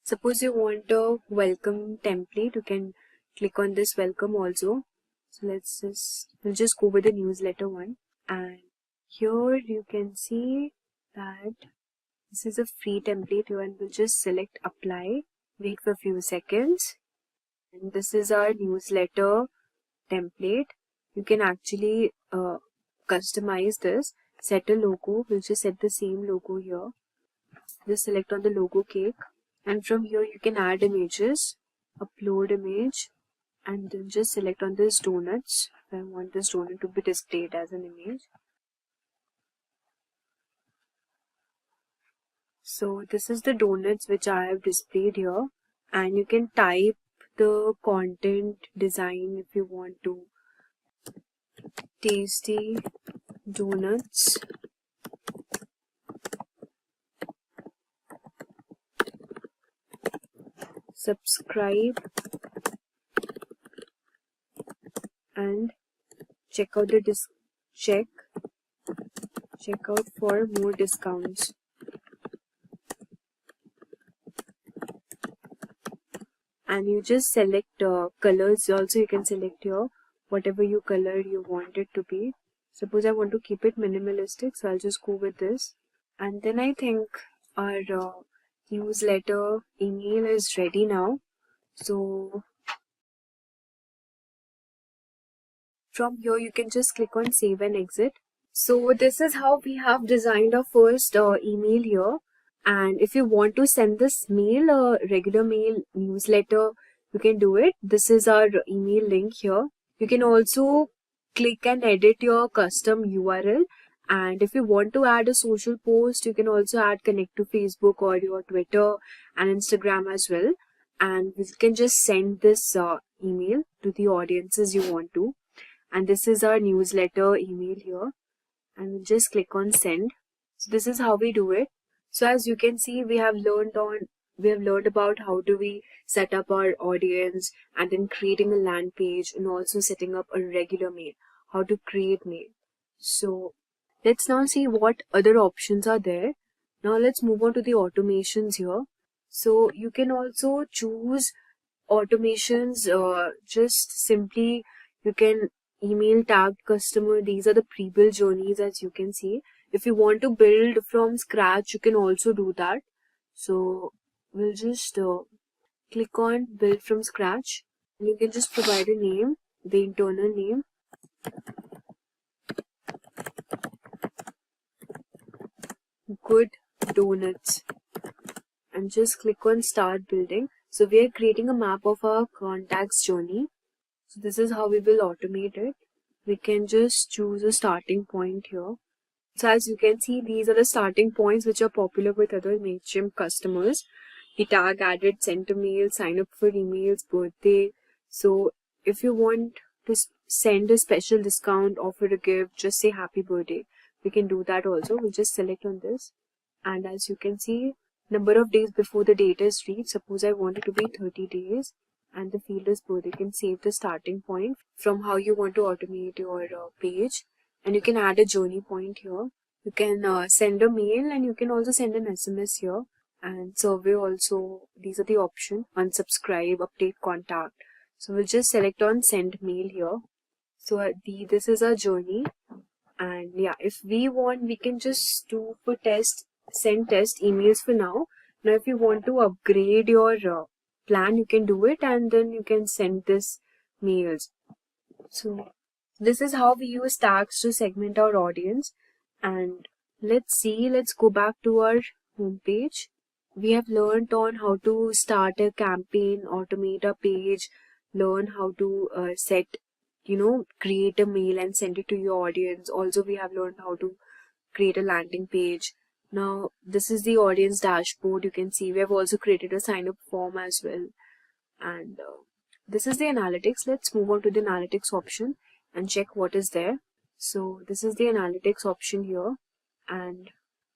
Suppose you want a welcome template, you can click on this welcome also. So we'll just go with the newsletter one, and here you can see that this is a free template here, and we'll just select apply, wait for a few seconds, and this is our newsletter template. You can actually customize this, set a logo. We'll just set the same logo here. Just select on the logo cake, and from here you can add images, upload image, and then just select on this donuts. I want this donut to be displayed as an image. So this is the donuts which I have displayed here, and you can type the content design if you want to. Tasty donuts, subscribe, and check out the check out for more discounts. And you just select colors also. You can select here whatever you color you want it to be. Suppose I want to keep it minimalistic, so I'll just go with this. And then I think our newsletter email is ready now. So from here you can just click on save and exit. So this is how we have designed our first email here. And if you want to send this mail, regular mail, newsletter, you can do it. This is our email link here. You can also click and edit your custom URL. And if you want to add a social post, you can also add connect to Facebook or your Twitter and Instagram as well. And you can just send this email to the audiences you want to. And this is our newsletter email here. And we'll just click on send. So this is how we do it. So as you can see, we have learned about how do we set up our audience, and then creating a land page, and also setting up a regular mail, how to create mail. So let's now see what other options are there. Now let's move on to the automations here. So you can also choose automations, just simply you can email tagged customer. These are the pre-built journeys, as you can see. If you want to build from scratch, you can also do that. So we'll just click on build from scratch, and you can just provide a name, the internal name. Good donuts, and just click on start building. So we are creating a map of our contacts journey. So this is how we will automate it. We can just choose a starting point here. So as you can see, these are the starting points which are popular with other MailChimp customers. The tag added, sent a mail, sign up for emails, birthday. So if you want to send a special discount, offer a gift, just say happy birthday. We can do that also. We'll just select on this. And as you can see, number of days before the date is reached. Suppose I want it to be 30 days and the field is birthday. You can save the starting point from how you want to automate your page. And you can add a journey point here. You can send a mail and you can also send an SMS here. And survey also, these are the options. Unsubscribe, update contact. So we'll just select on send mail here. So this is our journey. And yeah, if we want, we can just do for test, send test emails for now. Now if you want to upgrade your plan, you can do it and then you can send this mails. So this is how we use tags to segment our audience. And let's go back to our homepage. We have learned on how to start a campaign, automate a page, learn how to create a mail and send it to your audience. Also, we have learned how to create a landing page. Now, this is the audience dashboard. You can see we have also created a sign up form as well. And this is the analytics. Let's move on to the analytics option and check what is there. So this is the analytics option here, and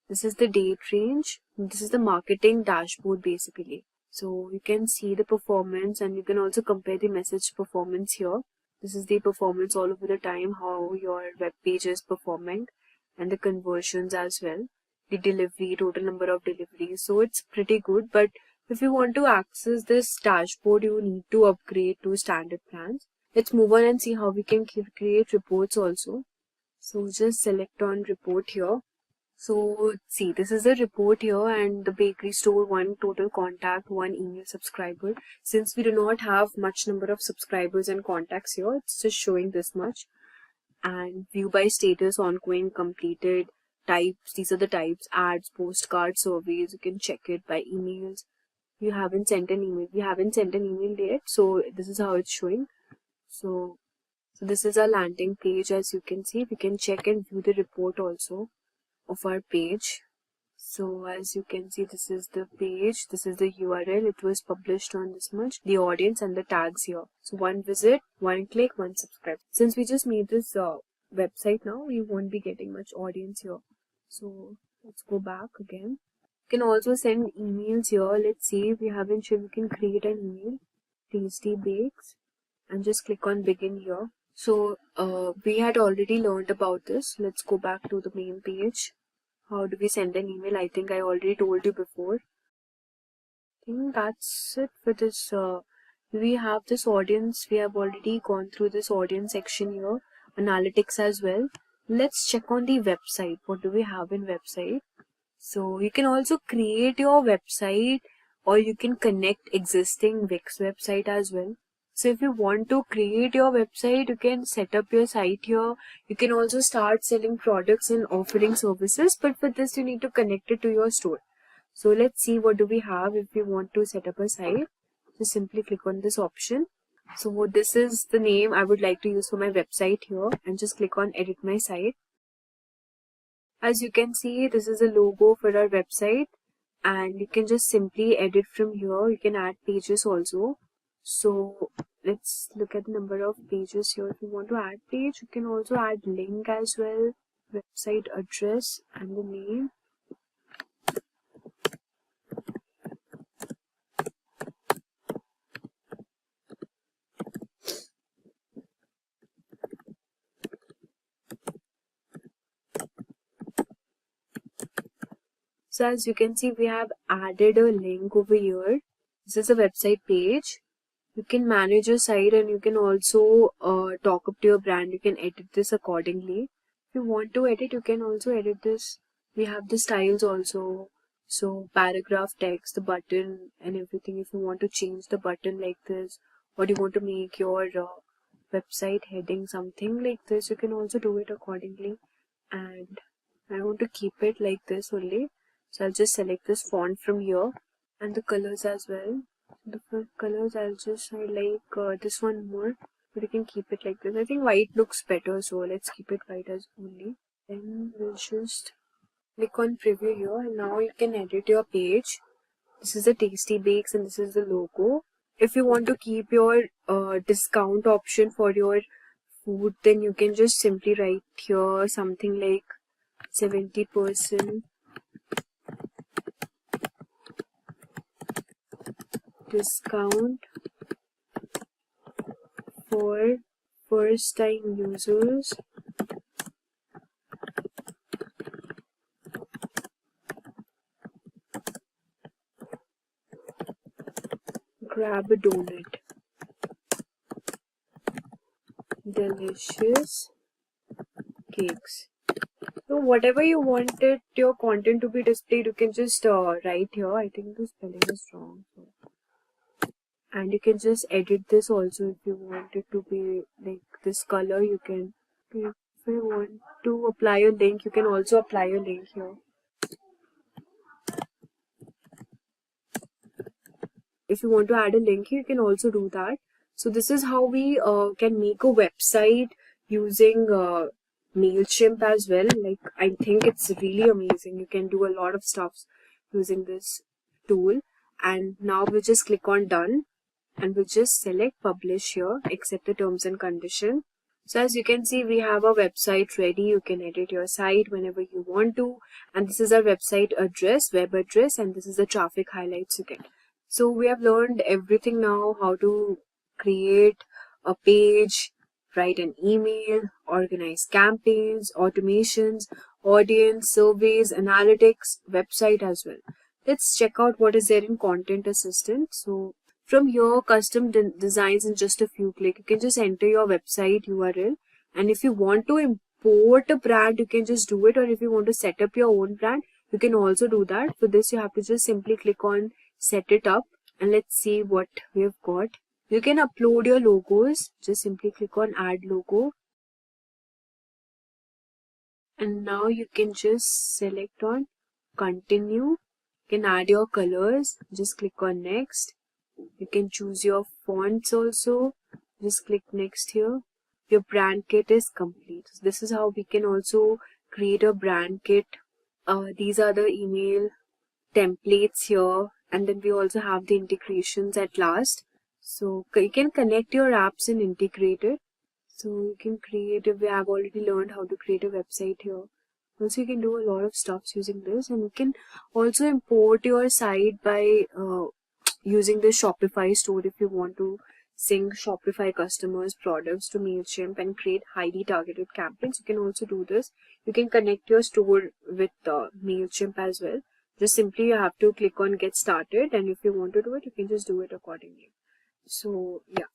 this is the date range. This is the marketing dashboard basically. So you can see the performance and you can also compare the message performance here. This is the performance all over the time, how your web page is performing, and the conversions as well. The delivery, total number of deliveries. So it's pretty good, but if you want to access this dashboard, you need to upgrade to standard plans. Let's move on and see how we can create reports also. So just select on report here. So see, this is a report here, and the bakery store, 1 total contact, 1 email subscriber. Since we do not have much number of subscribers and contacts here, it's just showing this much. And view by status, ongoing, completed, types. These are the types: ads, postcards, surveys. You can check it by emails. You haven't sent an email. We haven't sent an email yet, so this is how it's showing. So this is our landing page. As you can see, we can check and view the report also of our page. So as you can see, this is the page, this is the URL, it was published on this much, the audience and the tags here. So 1 visit, 1 click, 1 subscribe. Since we just made this website now, we won't be getting much audience here. So let's go back again. You can also send emails here. Let's see, we haven't sure, we can create an email, Tasty Bakes, and just click on begin here. So we had already learned about this. Let's go back to the main page. How do we send an email? I think I already told you before. I think that's it for this. We have this audience. We have already gone through this audience section here. Analytics as well. Let's check on the website. What do we have in website? So you can also create your website, or you can connect existing Wix website as well. So if you want to create your website, you can set up your site here. You can also start selling products and offering services, but for this you need to connect it to your store. So let's see what do we have if we want to set up a site. Just simply click on this option. So this is the name I would like to use for my website here, and just click on edit my site. As you can see, this is a logo for our website, and you can just simply edit from here. You can add pages also. So let's look at the number of pages here. If you want to add page, you can also add link as well, website address and the name. So as you can see, we have added a link over here. This is a website page. You can manage your site, and you can also talk up to your brand. You can edit this accordingly. If you want to edit, you can also edit this. We have the styles also. So paragraph, text, the button and everything. If you want to change the button like this, or you want to make your website heading something like this, you can also do it accordingly. And I want to keep it like this only. So I'll just select this font from here, and the colors as well. different colors. I like this one more, but you can keep it like this. I think white looks better, so let's keep it white as only. Then we'll just click on preview here, and now you can edit your page. This is the Tasty Bakes and this is the logo. If you want to keep your discount option for your food, then you can just simply write here something like 70% discount for first time users. Grab a donut. Delicious cakes. So whatever you wanted your content to be displayed, you can just write here. I think the spelling is wrong. And you can just edit this also if you want it to be like this color. You can, if you want to apply a link, you can also apply a link here. If you want to add a link, you can also do that. So this is how we can make a website using MailChimp as well. Like, I think it's really amazing. You can do a lot of stuff using this tool. And now we'll just click on done and we'll just select publish here, accept the terms and condition. So as you can see, we have a website ready. You can edit your site whenever you want to. And this is our website address, web address, and this is the traffic highlights you get. So we have learned everything now, how to create a page, write an email, organize campaigns, automations, audience, surveys, analytics, website as well. Let's check out what is there in Content Assistant. So from here, custom designs in just a few clicks. You can just enter your website URL. And if you want to import a brand, you can just do it. Or if you want to set up your own brand, you can also do that. For this, you have to just simply click on set it up. And let's see what we have got. You can upload your logos. Just simply click on add logo. And now you can just select on continue. You can add your colors. Just click on next. You can choose your fonts also. Just click next here. Your brand kit is complete. So this is how we can also create a brand kit. These are the email templates here. And then we also have the integrations at last. So you can connect your apps and integrate it. So you can create, we have already learned how to create a website here. Also you can do a lot of stuff using this, and you can also import your site by using the Shopify store if you want to sync Shopify customers' products to MailChimp and create highly targeted campaigns. You can also do this. You can connect your store with MailChimp as well. Just simply you have to click on get started, and if you want to do it, you can just do it accordingly. So yeah.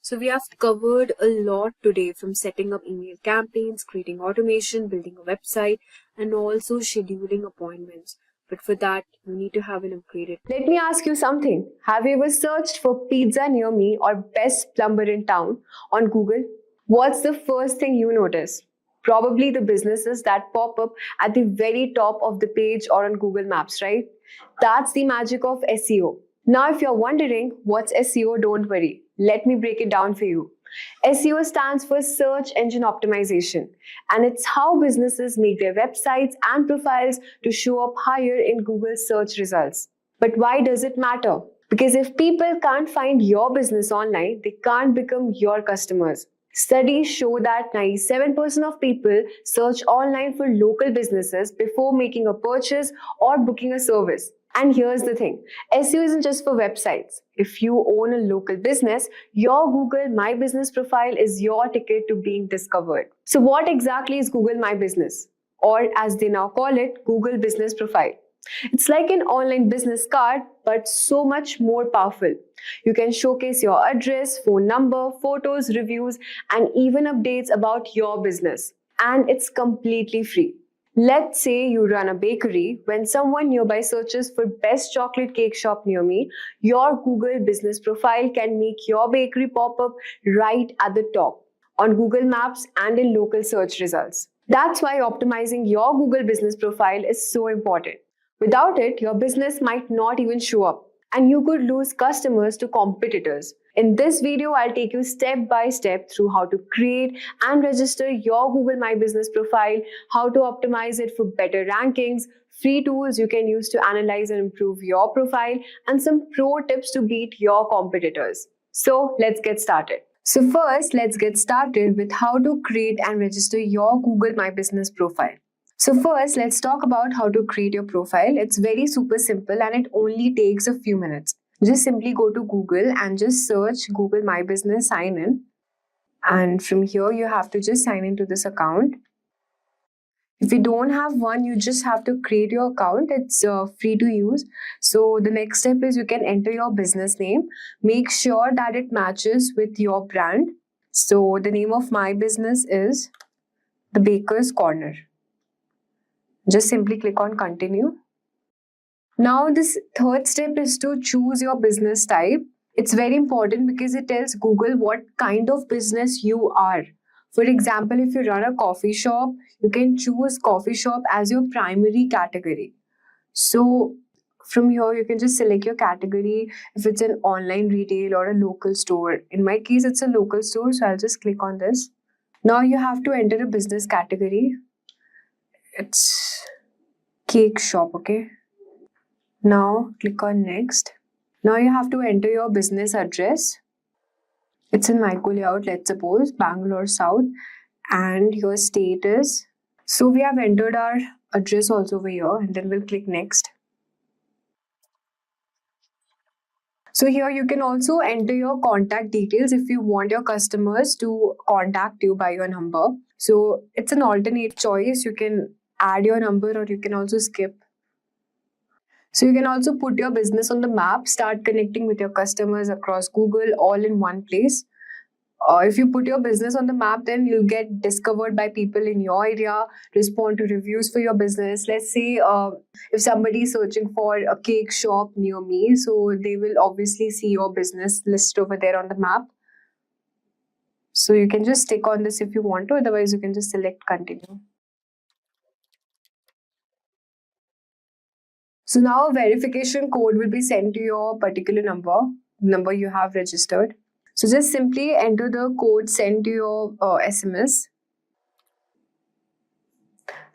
So we have covered a lot today, from setting up email campaigns, creating automation, building a website, and also scheduling appointments. But for that, you need to have an upgraded. Let me ask you something. Have you ever searched for pizza near me or best plumber in town on Google? What's the first thing you notice? Probably the businesses that pop up at the very top of the page or on Google Maps, right? That's the magic of SEO. Now, if you're wondering what's SEO, don't worry. Let me break it down for you. SEO stands for Search Engine Optimization, and it's how businesses make their websites and profiles to show up higher in Google search results. But why does it matter? Because if people can't find your business online, they can't become your customers. Studies show that 97% of people search online for local businesses before making a purchase or booking a service. And here's the thing, SEO isn't just for websites. If you own a local business, your Google My Business profile is your ticket to being discovered. So what exactly is Google My Business? Or as they now call it, Google Business Profile. It's like an online business card, but so much more powerful. You can showcase your address, phone number, photos, reviews, and even updates about your business. And it's completely free. Let's say you run a bakery. When someone nearby searches for best chocolate cake shop near me, your Google Business Profile can make your bakery pop up right at the top on Google Maps and in local search results. That's why optimizing your Google Business Profile is so important. Without it, your business might not even show up. and you could lose customers to competitors. In this video, I'll take you step by step through how to create and register your Google My Business profile, how to optimize it for better rankings, free tools you can use to analyze and improve your profile, and some pro tips to beat your competitors. So let's get started. So first, let's get started with how to create and register your Google My Business profile. So first, let's talk about how to create your profile. It's very super simple and it only takes a few minutes. Just simply go to Google and just search Google My Business sign in. And from here, you have to just sign into this account. If you don't have one, you just have to create your account. It's free to use. So the next step is you can enter your business name. Make sure that it matches with your brand. So the name of my business is The Baker's Corner. Just simply click on continue. Now this third step is to choose your business type. It's very important because it tells Google what kind of business you are. For example, if you run a coffee shop, you can choose coffee shop as your primary category. So from here, you can just select your category if it's an online retail or a local store. In my case, it's a local store, so I'll just click on this. Now you have to enter a business category. It's cake shop, okay? Now click on next. Now you have to enter your business address. It's in Micro layout, let's suppose, Bangalore South, and your state is. So we have entered our address also over here, and then we'll click next. So here you can also enter your contact details if you want your customers to contact you by your number. So it's an alternate choice. You can add your number or you can also skip. So you can also put your business on the map, start connecting with your customers across Google all in one place. If you put your business on the map, then you'll get discovered by people in your area, respond to reviews for your business. Let's say if somebody is searching for a cake shop near me, so they will obviously see your business list over there on the map. So you can just stick on this if you want to, otherwise you can just select continue. So now a verification code will be sent to your particular number you have registered. So just simply enter the code sent to your SMS.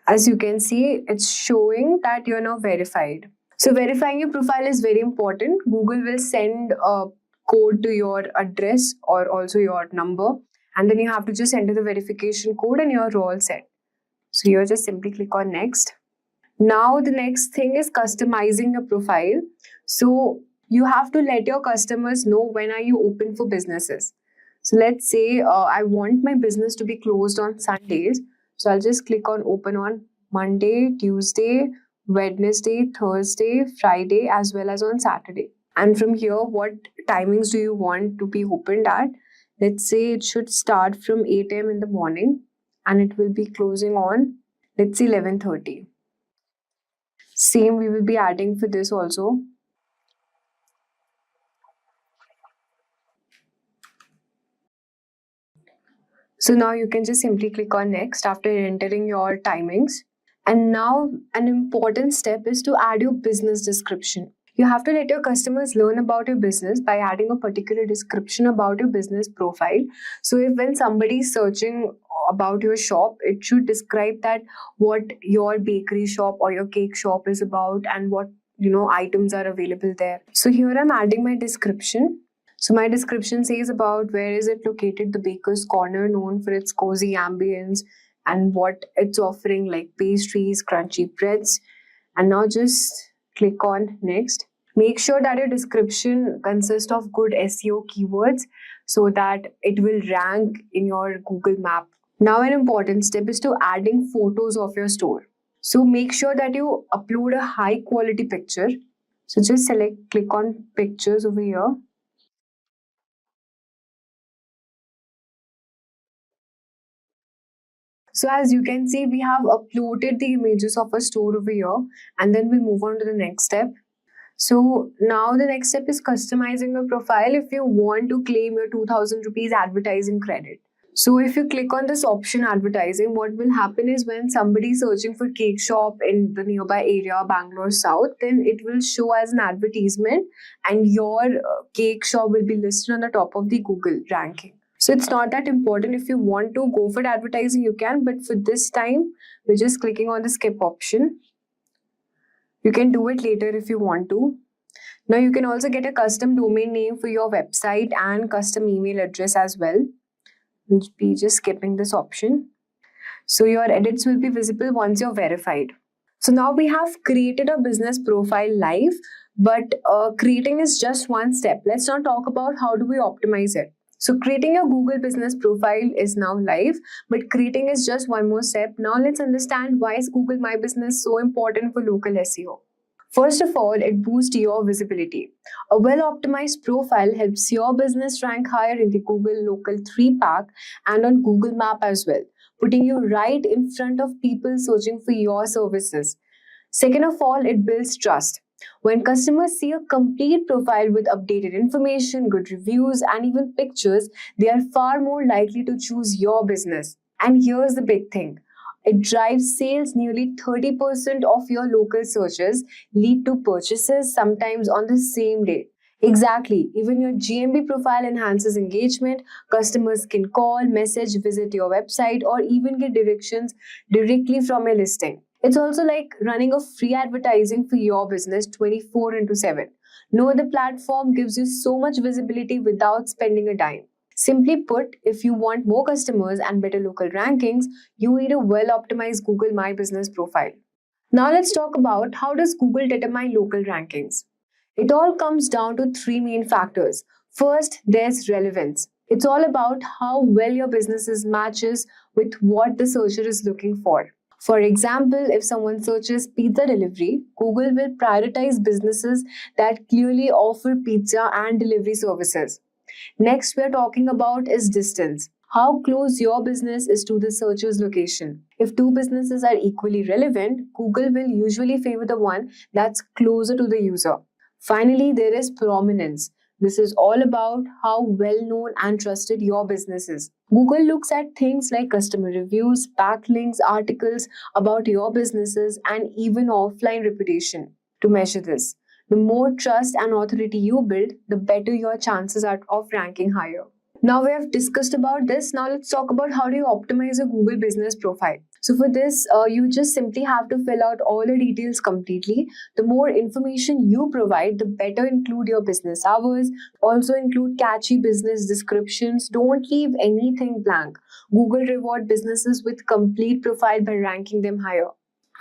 As you can see, it's showing that you're now verified. So verifying your profile is very important. Google will send a code to your address or also your number. And then you have to just enter the verification code and you're all set. So here just simply click on next. Now the next thing is customizing your profile. So you have to let your customers know when are you open for businesses. So let's say I want my business to be closed on Sundays. So I'll just click on open on Monday, Tuesday, Wednesday, Thursday, Friday, as well as on Saturday. And from here, what timings do you want to be opened at? Let's say it should start from 8 a.m. in the morning and it will be closing on, let's say 11:30. Same we will be adding for this also. So now you can just simply click on next after entering your timings. And now an important step is to add your business description. You have to let your customers learn about your business by adding a particular description about your business profile. So if when somebody is searching about your shop, it should describe that what your bakery shop or your cake shop is about and what items are available there. So here I'm adding my description. So my description says about where is it located, the Baker's Corner, known for its cozy ambience and what it's offering like pastries, crunchy breads. And now just click on next. Make sure that your description consists of good SEO keywords so that it will rank in your Google map. Now an important step is to adding photos of your store. So make sure that you upload a high quality picture. So just click on pictures over here. So as you can see, we have uploaded the images of a store over here, and then we'll move on to the next step. So now the next step is customizing your profile if you want to claim your 2000 rupees advertising credit. So if you click on this option advertising, what will happen is when somebody is searching for cake shop in the nearby area, Bangalore South, then it will show as an advertisement and your cake shop will be listed on the top of the Google ranking. So it's not that important. If you want to go for advertising, you can, but for this time, we're just clicking on the skip option. You can do it later if you want to. Now you can also get a custom domain name for your website and custom email address as well. We'll be just skipping this option. So your edits will be visible once you're verified. So now we have created a business profile live, but creating is just one step. Let's now talk about how do we optimize it. So creating a Google business profile is now live, but creating is just one more step. Now let's understand why is Google My Business so important for local SEO. First of all, it boosts your visibility. A well-optimized profile helps your business rank higher in the Google Local 3 pack and on Google Map as well, putting you right in front of people searching for your services. Second of all, it builds trust. When customers see a complete profile with updated information, good reviews, and even pictures, they are far more likely to choose your business. And here's the big thing. It drives sales. Nearly 30% of your local searches lead to purchases, sometimes on the same day. Exactly. Even your GMB profile enhances engagement. Customers can call, message, visit your website, or even get directions directly from your listing. It's also like running a free advertising for your business 24/7. No other platform gives you so much visibility without spending a dime. Simply put, if you want more customers and better local rankings, you need a well-optimized Google My Business profile. Now let's talk about how does Google determine local rankings. It all comes down to three main factors. First, there's relevance. It's all about how well your business matches with what the searcher is looking for. For example, if someone searches pizza delivery, Google will prioritize businesses that clearly offer pizza and delivery services. Next, we are talking about is distance. How close your business is to the searcher's location. If two businesses are equally relevant, Google will usually favor the one that's closer to the user. Finally, there is prominence. This is all about how well known and trusted your business is. Google looks at things like customer reviews, backlinks, articles about your businesses, and even offline reputation to measure this. The more trust and authority you build, the better your chances are of ranking higher. Now we have discussed about this. Now let's talk about how do you optimize a Google business profile. So for this, you just simply have to fill out all the details completely. The more information you provide, the better include your business hours. Also include catchy business descriptions. Don't leave anything blank. Google reward businesses with complete profile by ranking them higher.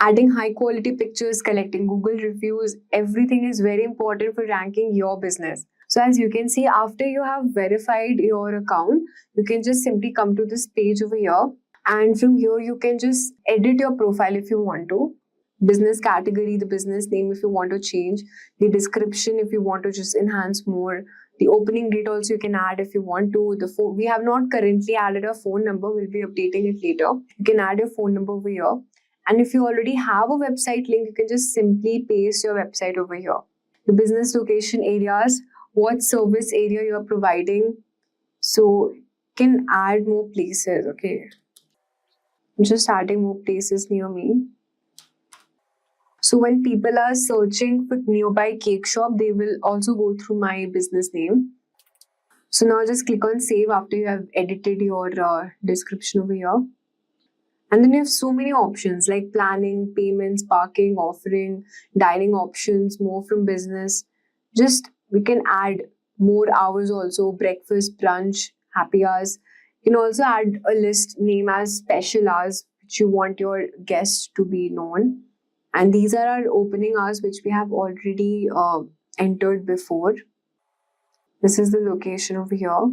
Adding high quality pictures, collecting Google reviews, everything is very important for ranking your business. So as you can see, after you have verified your account, you can just simply come to this page over here. And from here, you can just edit your profile if you want to. Business category, the business name if you want to change. The description if you want to just enhance more. The opening date also you can add if you want to. The phone, we have not currently added a phone number. We'll be updating it later. You can add your phone number over here. And if you already have a website link, you can just simply paste your website over here. The business location areas, what service area you are providing. So you can add more places, okay. I'm just adding more places near me. So when people are searching for nearby cake shop, they will also go through my business name. So now just click on save after you have edited your description over here. And then you have so many options like planning, payments, parking, offering, dining options, more from business. Just we can add more hours also, breakfast, brunch, happy hours. You can also add a list name as special hours, which you want your guests to be known. And these are our opening hours, which we have already entered before. This is the location over here.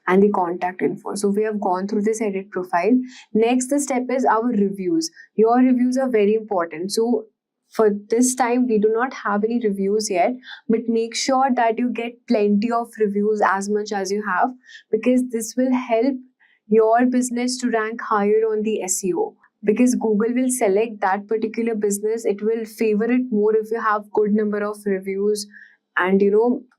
And the contact info. So we have gone through this edit profile. Next, the step is our reviews. Your reviews are very important. So for this time, we do not have any reviews yet, but make sure that you get plenty of reviews as much as you have, because this will help your business to rank higher on the SEO. Because Google will select that particular business, it will favor it more if you have good number of reviews and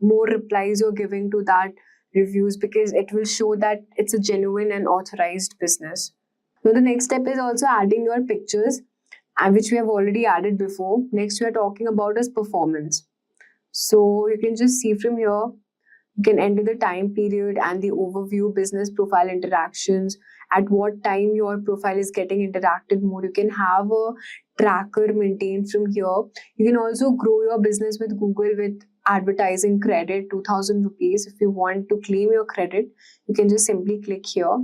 more replies you're giving to that reviews, because it will show that it's a genuine and authorized business. Now the next step is also adding your pictures, which we have already added before. Next we are talking about is performance. So you can just see from here, you can enter the time period and the overview, business profile interactions, at what time your profile is getting interacted more. You can have a tracker maintained from here. You can also grow your business with Google with advertising credit, 2000 rupees. If you want to claim your credit, you can just simply click here.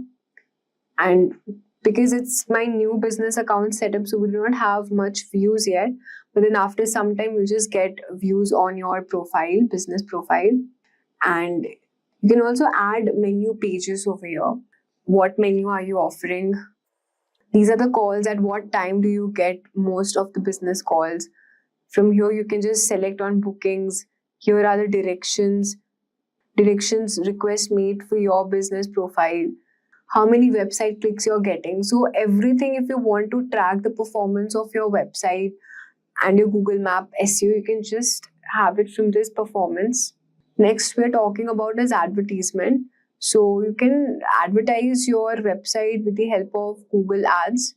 And because it's my new business account setup, so we do not have much views yet, but then after some time you just get views on your profile, business profile. And you can also add menu pages over here. What menu are you offering? These are the calls. At what time do you get most of the business calls? From here you can just select on bookings. Here are the directions request made for your business profile, how many website clicks you're getting. So everything, if you want to track the performance of your website and your Google Map SEO, you can just have it from this performance. Next we're talking about is advertisement. So you can advertise your website with the help of Google Ads.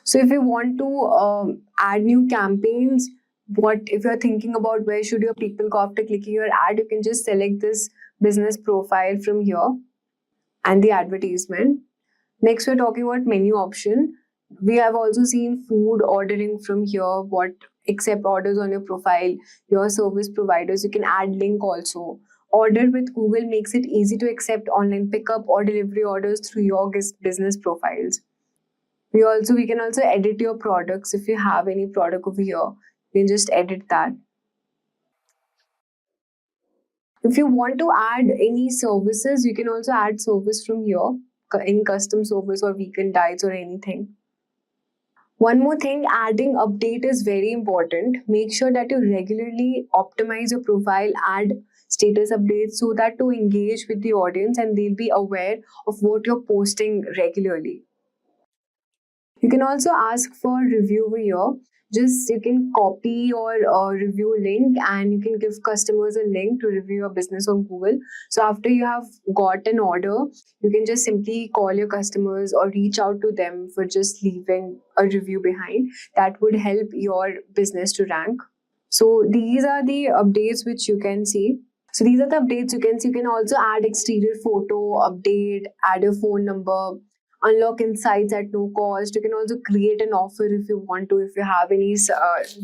So if you want to add new campaigns, if you're thinking about where should your people go after clicking your ad, you can just select this business profile from here and the advertisement. Next we're talking about menu option. We have also seen food ordering from here, what accept orders on your profile, your service providers. You can add link also. Order with Google makes it easy to accept online pickup or delivery orders through your business profiles. We can also edit your products. If you have any product over here, you can just edit that. If you want to add any services, you can also add service from here, any custom service or weekend diets or anything. One more thing, adding update is very important. Make sure that you regularly optimize your profile, add status updates so that to engage with the audience and they'll be aware of what you're posting regularly. You can also ask for review over here. You can copy your review link and you can give customers a link to review your business on Google. So after you have got an order, you can just simply call your customers or reach out to them for just leaving a review behind. That would help your business to rank. So these are the updates which you can see. So these are the updates you can see. You can also add exterior photo, update, add your phone number, unlock insights at no cost. You can also create an offer if you want to. If you have any,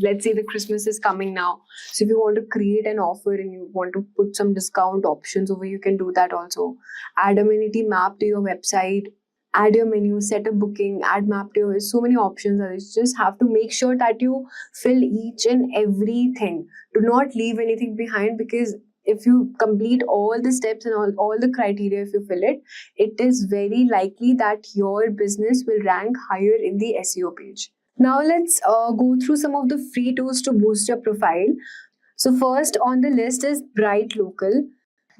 let's say the Christmas is coming now. So if you want to create an offer and you want to put some discount options over, you can do that also. Add amenity map to your website, add your menu, set a booking, add map to your, so many options. You just have to make sure that you fill each and everything. Do not leave anything behind, because if you complete all the steps and all the criteria, if you fill it, it is very likely that your business will rank higher in the SEO page. Now let's go through some of the free tools to boost your profile. So first on the list is Bright Local.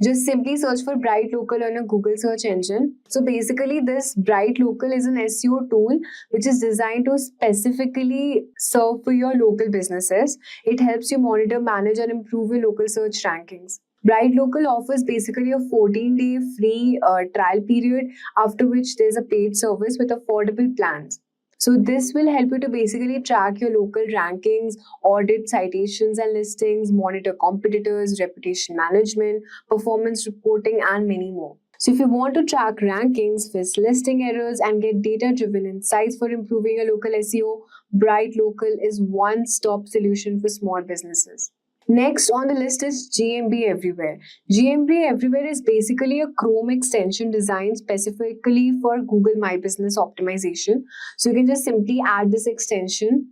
Just simply search for Bright Local on a Google search engine. So basically this Bright Local is an SEO tool which is designed to specifically serve for your local businesses. It helps you monitor, manage and improve your local search rankings. Bright Local offers basically a 14-day free trial period, after which there's a paid service with affordable plans. So this will help you to basically track your local rankings, audit citations and listings, monitor competitors, reputation management, performance reporting, and many more. So if you want to track rankings, fix listing errors, and get data-driven insights for improving your local SEO, Bright Local is one-stop solution for small businesses. Next on the list is GMB Everywhere. GMB Everywhere is basically a Chrome extension designed specifically for Google MyBusiness Optimization. So you can just simply add this extension.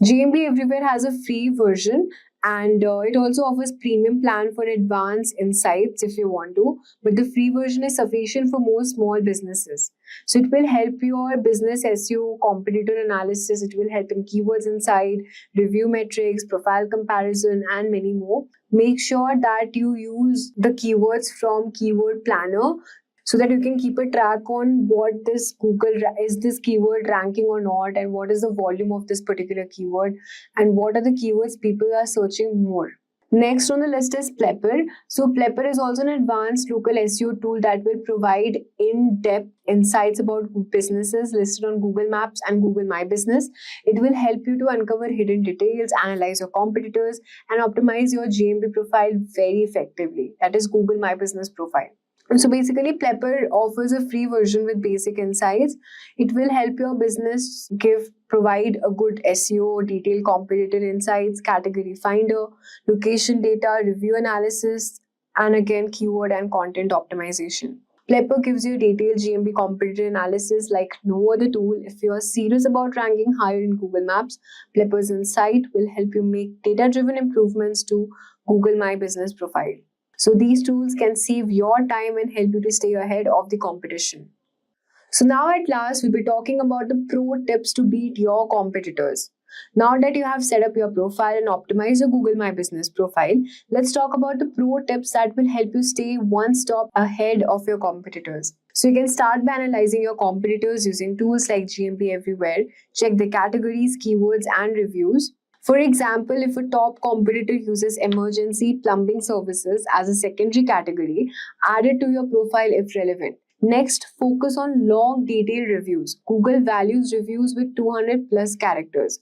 GMB Everywhere has a free version, and it also offers premium plan for advanced insights if you want to, but the free version is sufficient for most small businesses. So it will help your business SEO, competitor analysis, it will help in keywords insight, review metrics, profile comparison, and many more. Make sure that you use the keywords from Keyword Planner so that you can keep a track on what this is this keyword ranking or not, and what is the volume of this particular keyword, and what are the keywords people are searching more. Next on the list is Plepper. So Plepper is also an advanced local SEO tool that will provide in-depth insights about businesses listed on Google Maps and Google My Business. It will help you to uncover hidden details, analyze your competitors, and optimize your GMB profile very effectively. That is Google My Business profile. So basically, Plepper offers a free version with basic insights. It will help your business provide a good SEO, detailed competitor insights, category finder, location data, review analysis, and again, keyword and content optimization. Plepper gives you detailed GMB competitor analysis like no other tool. If you are serious about ranking higher in Google Maps, Plepper's insight will help you make data-driven improvements to Google My Business profile. So these tools can save your time and help you to stay ahead of the competition. So now at last, we'll be talking about the pro tips to beat your competitors. Now that you have set up your profile and optimized your Google My Business profile, let's talk about the pro tips that will help you stay one step ahead of your competitors. So you can start by analyzing your competitors using tools like GMP Everywhere. Check the categories, keywords, and reviews. For example, if a top competitor uses emergency plumbing services as a secondary category, add it to your profile if relevant. Next, focus on long, detailed reviews. Google values reviews with 200 plus characters.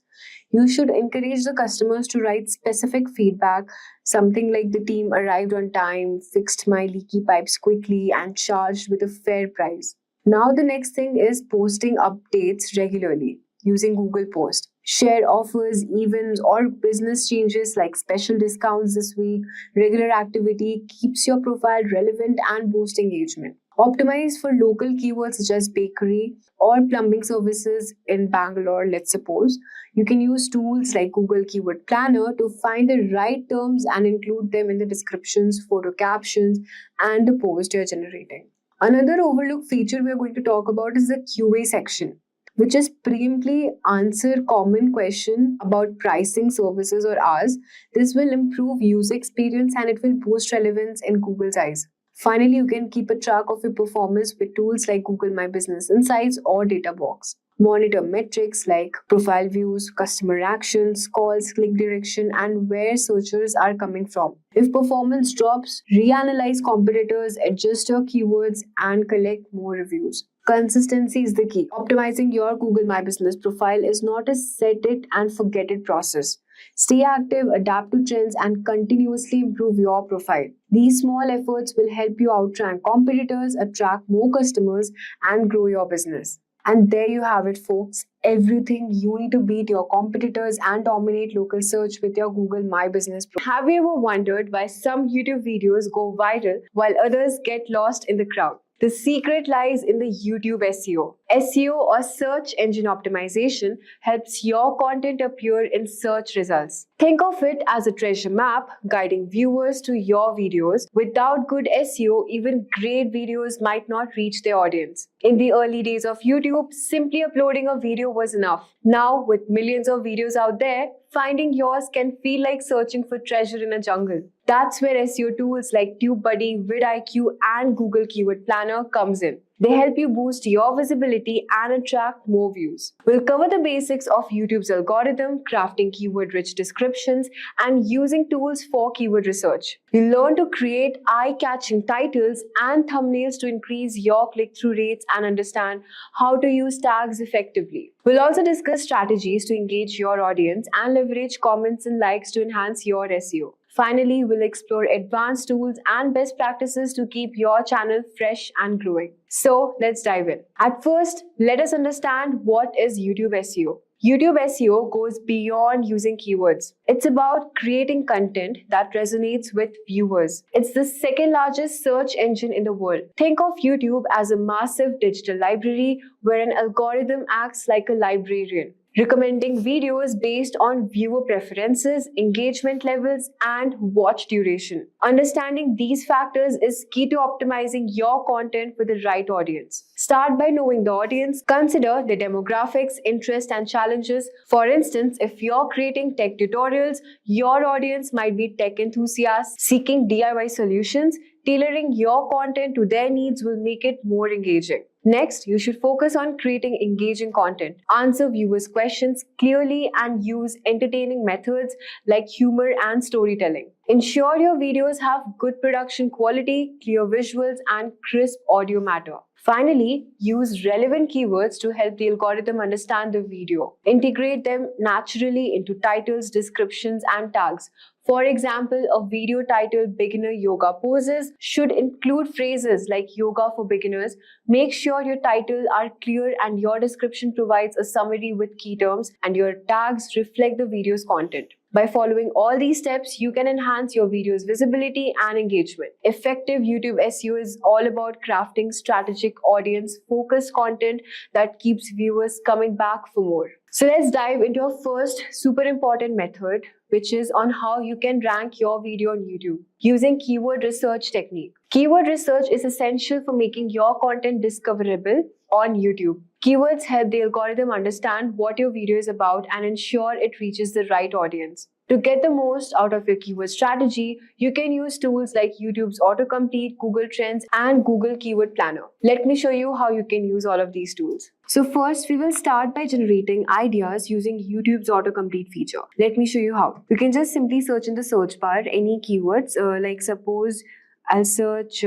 You should encourage the customers to write specific feedback, something like the team arrived on time, fixed my leaky pipes quickly, and charged with a fair price. Now the next thing is posting updates regularly using Google Post. Share offers, events, or business changes like special discounts this week. Regular activity keeps your profile relevant and boosts engagement. Optimize for local keywords such as bakery or plumbing services in Bangalore, let's suppose. You can use tools like Google Keyword Planner to find the right terms and include them in the descriptions, photo captions, and the post you're generating. Another overlooked feature we're going to talk about is the QA section, which is preemptively answer common question about pricing, services, or hours. This will improve user experience and it will boost relevance in Google's eyes. Finally, you can keep a track of your performance with tools like Google My Business Insights or Databox. Monitor metrics like profile views, customer actions, calls, click direction, and where searchers are coming from. If performance drops, reanalyze competitors, adjust your keywords, and collect more reviews. Consistency is the key. Optimizing your Google My Business profile is not a set it and forget it process. Stay active, adapt to trends, and continuously improve your profile. These small efforts will help you outrank competitors, attract more customers, and grow your business. And there you have it, folks. Everything you need to beat your competitors and dominate local search with your Google My Business profile. Have you ever wondered why some YouTube videos go viral while others get lost in the crowd? The secret lies in the YouTube SEO. SEO or search engine optimization helps your content appear in search results. Think of it as a treasure map guiding viewers to your videos. Without good SEO, even great videos might not reach their audience. In the early days of YouTube, simply uploading a video was enough. Now, with millions of videos out there, finding yours can feel like searching for treasure in a jungle. That's where SEO tools like TubeBuddy, vidIQ, and Google Keyword Planner comes in. They help you boost your visibility and attract more views. We'll cover the basics of YouTube's algorithm, crafting keyword-rich descriptions, and using tools for keyword research. You'll learn to create eye-catching titles and thumbnails to increase your click-through rates and understand how to use tags effectively. We'll also discuss strategies to engage your audience and leverage comments and likes to enhance your SEO. Finally, we'll explore advanced tools and best practices to keep your channel fresh and growing. So let's dive in. At first, let us understand what is YouTube SEO. YouTube SEO goes beyond using keywords. It's about creating content that resonates with viewers. It's the second largest search engine in the world. Think of YouTube as a massive digital library where an algorithm acts like a librarian, recommending videos based on viewer preferences, engagement levels, and watch duration. Understanding these factors is key to optimizing your content for the right audience. Start by knowing the audience. Consider the demographics, interests, and challenges. For instance, if you're creating tech tutorials, your audience might be tech enthusiasts seeking DIY solutions. Tailoring your content to their needs will make it more engaging. Next, you should focus on creating engaging content, answer viewers' questions clearly, and use entertaining methods like humor and storytelling. Ensure your videos have good production quality, clear visuals, and crisp audio matter. Finally, use relevant keywords to help the algorithm understand the video. Integrate them naturally into titles, descriptions, and tags. For example, a video titled Beginner Yoga Poses should include phrases like yoga for beginners. Make sure your titles are clear and your description provides a summary with key terms and your tags reflect the video's content. By following all these steps, you can enhance your video's visibility and engagement. Effective YouTube SEO is all about crafting strategic, audience-focused content that keeps viewers coming back for more. So let's dive into our first super important method, which is on how you can rank your video on YouTube using keyword research technique. Keyword research is essential for making your content discoverable on YouTube. Keywords help the algorithm understand what your video is about and ensure it reaches the right audience. To get the most out of your keyword strategy, you can use tools like YouTube's autocomplete, Google Trends, and Google Keyword Planner. Let me show you how you can use all of these tools. So first, we will start by generating ideas using YouTube's autocomplete feature. Let me show you how. You can just simply search in the search bar any keywords, like suppose I'll search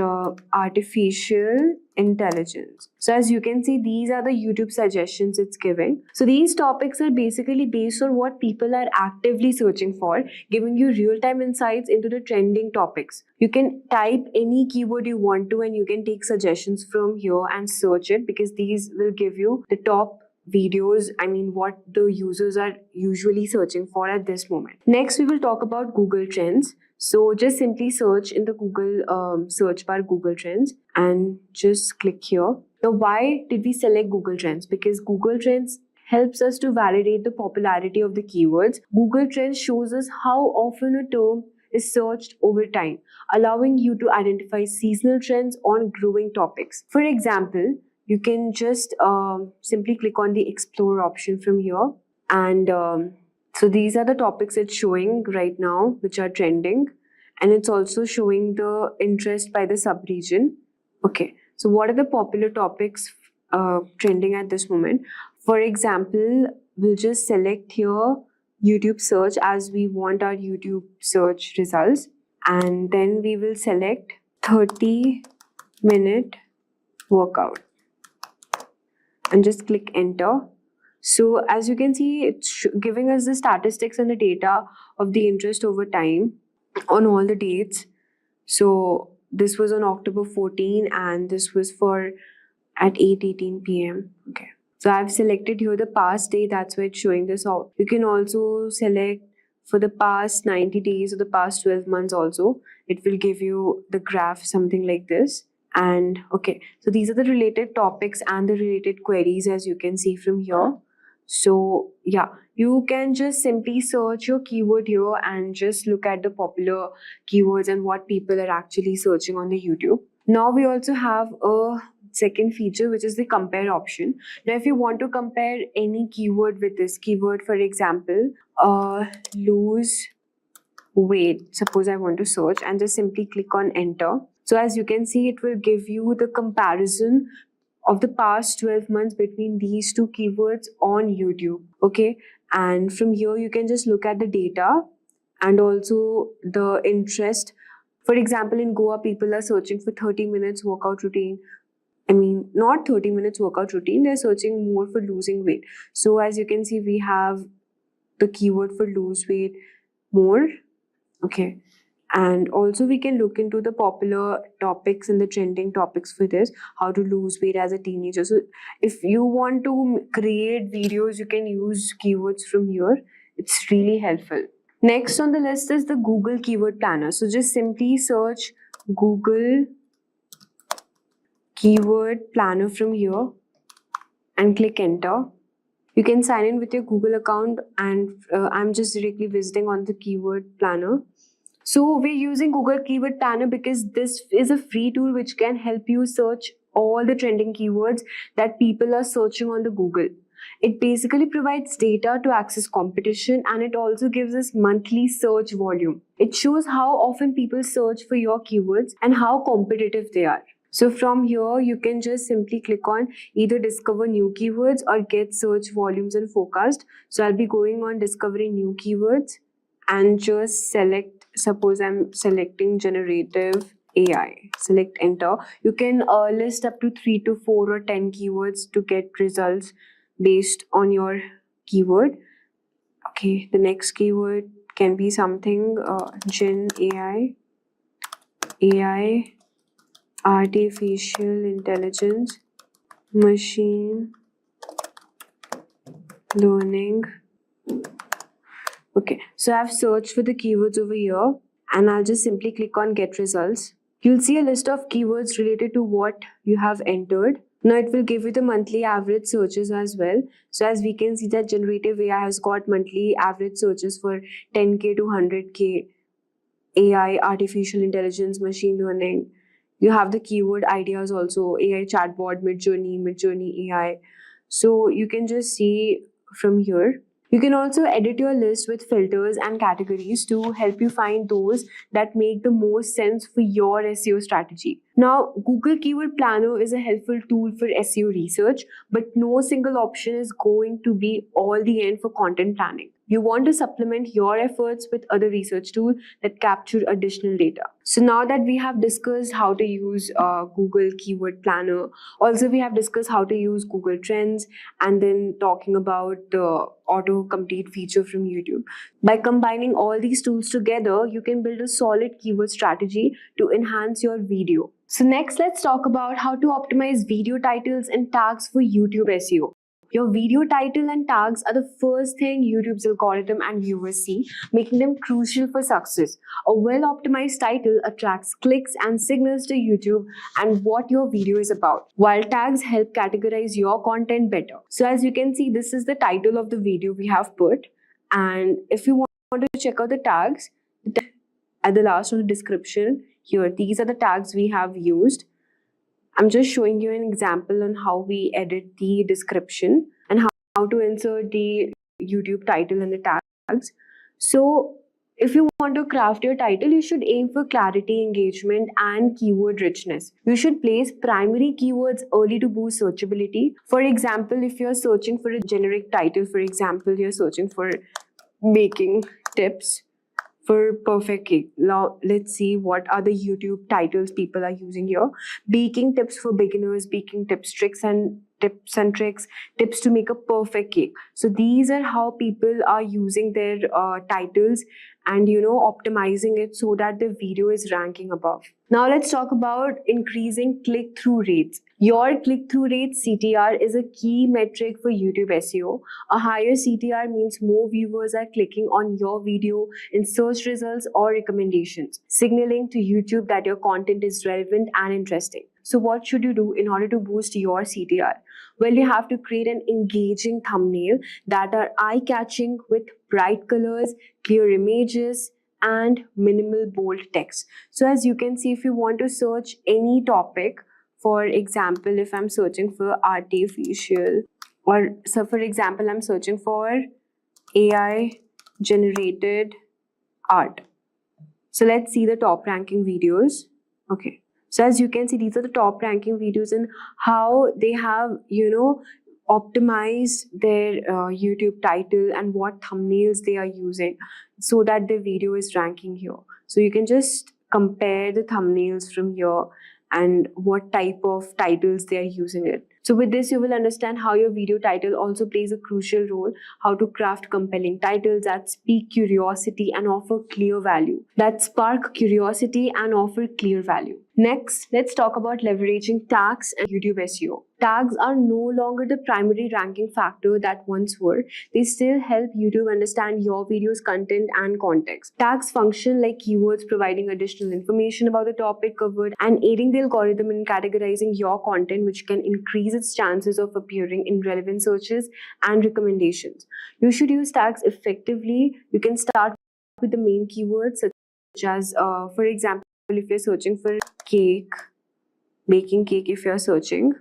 artificial intelligence. So as you can see, these are the YouTube suggestions it's giving. So these topics are basically based on what people are actively searching for, giving you real-time insights into the trending topics. You can type any keyword you want to and you can take suggestions from here and search it because these will give you the top videos, what the users are usually searching for at this moment. Next, we will talk about Google Trends. So just simply search in the Google search bar Google Trends and just click here. Now, why did we select Google Trends? Because Google Trends helps us to validate the popularity of the keywords. Google Trends shows us how often a term is searched over time, allowing you to identify seasonal trends on growing topics. For example, you can just simply click on the Explore option from here and so these are the topics it's showing right now, which are trending. And it's also showing the interest by the sub-region. Okay, so what are the popular topics trending at this moment? For example, we'll just select here YouTube search as we want our YouTube search results. And then we will select 30-minute workout. And just click enter. So as you can see, it's giving us the statistics and the data of the interest over time on all the dates. So this was on October 14 and this was for at 8:18 p.m. Okay. So I've selected here the past day. That's why it's showing this out. You can also select for the past 90 days or the past 12 months also. It will give you the graph, something like this. And okay, so these are the related topics and the related queries as you can see from here. So yeah, you can just simply search your keyword here and just look at the popular keywords and what people are actually searching on the YouTube. Now we also have a second feature, which is the compare option. Now if you want to compare any keyword with this keyword, for example, lose weight, suppose I want to search and just simply click on enter. So as you can see, it will give you the comparison of the past 12 months between these two keywords on YouTube. Okay, and from here you can just look at the data and also the interest. For example, in Goa, people are searching for 30 minutes workout routine. Not 30 minutes workout routine, they're searching more for losing weight. So as you can see, we have the keyword for lose weight more. Okay. And also we can look into the popular topics and the trending topics for this, how to lose weight as a teenager. So if you want to create videos, you can use keywords from here. It's really helpful. Next on the list is the Google Keyword Planner. So just simply search Google Keyword Planner from here and click enter. You can sign in with your Google account and I'm just directly visiting on the Keyword Planner. So we're using Google Keyword Planner because this is a free tool which can help you search all the trending keywords that people are searching on the Google. It basically provides data to access competition and it also gives us monthly search volume. It shows how often people search for your keywords and how competitive they are. So from here, you can just simply click on either discover new keywords or get search volumes and forecast. So I'll be going on discovering new keywords and just select, suppose I'm selecting generative AI, select enter. You can list up to 3 to 4 or 10 keywords to get results based on your keyword. Okay, the next keyword can be something Gen AI, artificial intelligence, machine learning. Okay, so I've searched for the keywords over here and I'll just simply click on get results. You'll see a list of keywords related to what you have entered. Now it will give you the monthly average searches as well. So as we can see that generative AI has got monthly average searches for 10K to 100K, AI, artificial intelligence, machine learning. You have the keyword ideas also, AI chatbot, Midjourney AI. So you can just see from here. You can also edit your list with filters and categories to help you find those that make the most sense for your SEO strategy. Now, Google Keyword Planner is a helpful tool for SEO research, but no single option is going to be all the end for content planning. You want to supplement your efforts with other research tools that capture additional data. So now that we have discussed how to use Google Keyword Planner, also we have discussed how to use Google Trends, and then talking about the auto-complete feature from YouTube. By combining all these tools together, you can build a solid keyword strategy to enhance your video. So next, let's talk about how to optimize video titles and tags for YouTube SEO. Your video title and tags are the first thing YouTube's algorithm and viewers see, making them crucial for success. A well-optimized title attracts clicks and signals to YouTube and what your video is about, while tags help categorize your content better. So as you can see, this is the title of the video we have put. And if you want to check out the tags, at the last of the description, here, these are the tags we have used. I'm just showing you an example on how we edit the description and how to insert the YouTube title and the tags. So if you want to craft your title, you should aim for clarity, engagement, and keyword richness. You should place primary keywords early to boost searchability. For example, if you're searching for a generic title, for example, you're searching for baking tips for perfect cake. Now let's see what are the YouTube titles people are using here. Baking tips for beginners, baking tips, tricks and tricks, tips to make a perfect cake. So these are how people are using their titles and optimizing it so that the video is ranking above. Now let's talk about increasing click-through rates. Your click-through rate, CTR, is a key metric for YouTube SEO. A higher CTR means more viewers are clicking on your video in search results or recommendations, signaling to YouTube that your content is relevant and interesting. So what should you do in order to boost your CTR? Well, you have to create an engaging thumbnail that are eye-catching with bright colors, clear images, and minimal bold text. So as you can see, if you want to search any topic, for example, if I'm searching for artificial, or so for example, I'm searching for AI generated art. So let's see the top ranking videos. Okay. So as you can see, these are the top ranking videos and how they have, optimize their YouTube title and what thumbnails they are using so that the video is ranking here. So you can just compare the thumbnails from here and what type of titles they are using it. So with this, you will understand how your video title also plays a crucial role, how to craft compelling titles that speak curiosity and offer clear value, that spark curiosity and offer clear value. Next, let's talk about leveraging tags and YouTube SEO. Tags are no longer the primary ranking factor that once were. They still help YouTube understand your video's content and context. Tags function like keywords, providing additional information about the topic covered and aiding the algorithm in categorizing your content, which can increase its chances of appearing in relevant searches and recommendations. You should use tags effectively. You can start with the main keywords such as, for example, if you're searching for cake, baking cake, if you're searching.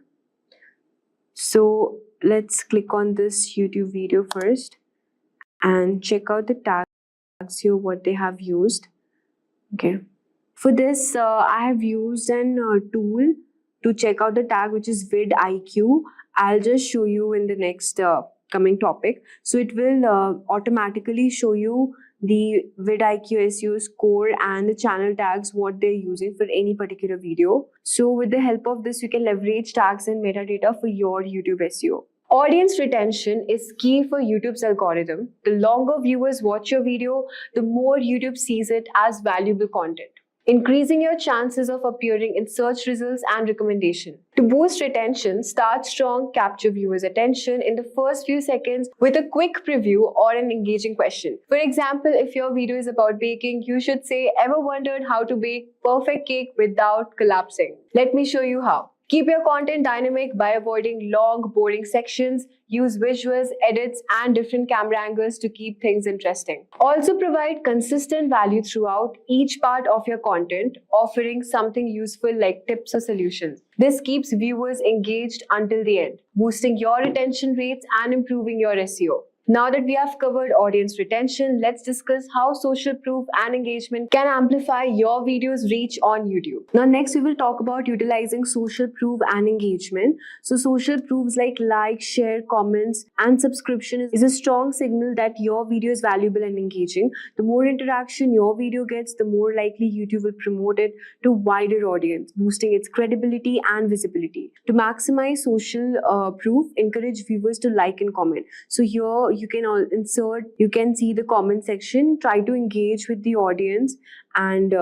So let's click on this YouTube video first and check out the tags here, what they have used. Okay. For this, I have used an tool to check out the tag which is vidIQ. I'll just show you in the next coming topic. So it will automatically show you the vidIQ SEO score and the channel tags, what they're using for any particular video. So with the help of this, you can leverage tags and metadata for your YouTube SEO. Audience retention is key for YouTube's algorithm. The longer viewers watch your video, the more YouTube sees it as valuable content, increasing your chances of appearing in search results and recommendation. To boost retention, start strong, capture viewers' attention in the first few seconds with a quick preview or an engaging question. For example, if your video is about baking, you should say, "Ever wondered how to bake perfect cake without collapsing? Let me show you how." Keep your content dynamic by avoiding long, boring sections. Use visuals, edits, and different camera angles to keep things interesting. Also provide consistent value throughout each part of your content, offering something useful like tips or solutions. This keeps viewers engaged until the end, boosting your retention rates and improving your SEO. Now that we have covered audience retention, let's discuss how social proof and engagement can amplify your video's reach on YouTube. Now next we will talk about utilizing social proof and engagement. So social proofs like, share, comments and subscription is a strong signal that your video is valuable and engaging. The more interaction your video gets, the more likely YouTube will promote it to wider audience, boosting its credibility and visibility. To maximize social proof, encourage viewers to like and comment. So here you can see the comment section, try to engage with the audience and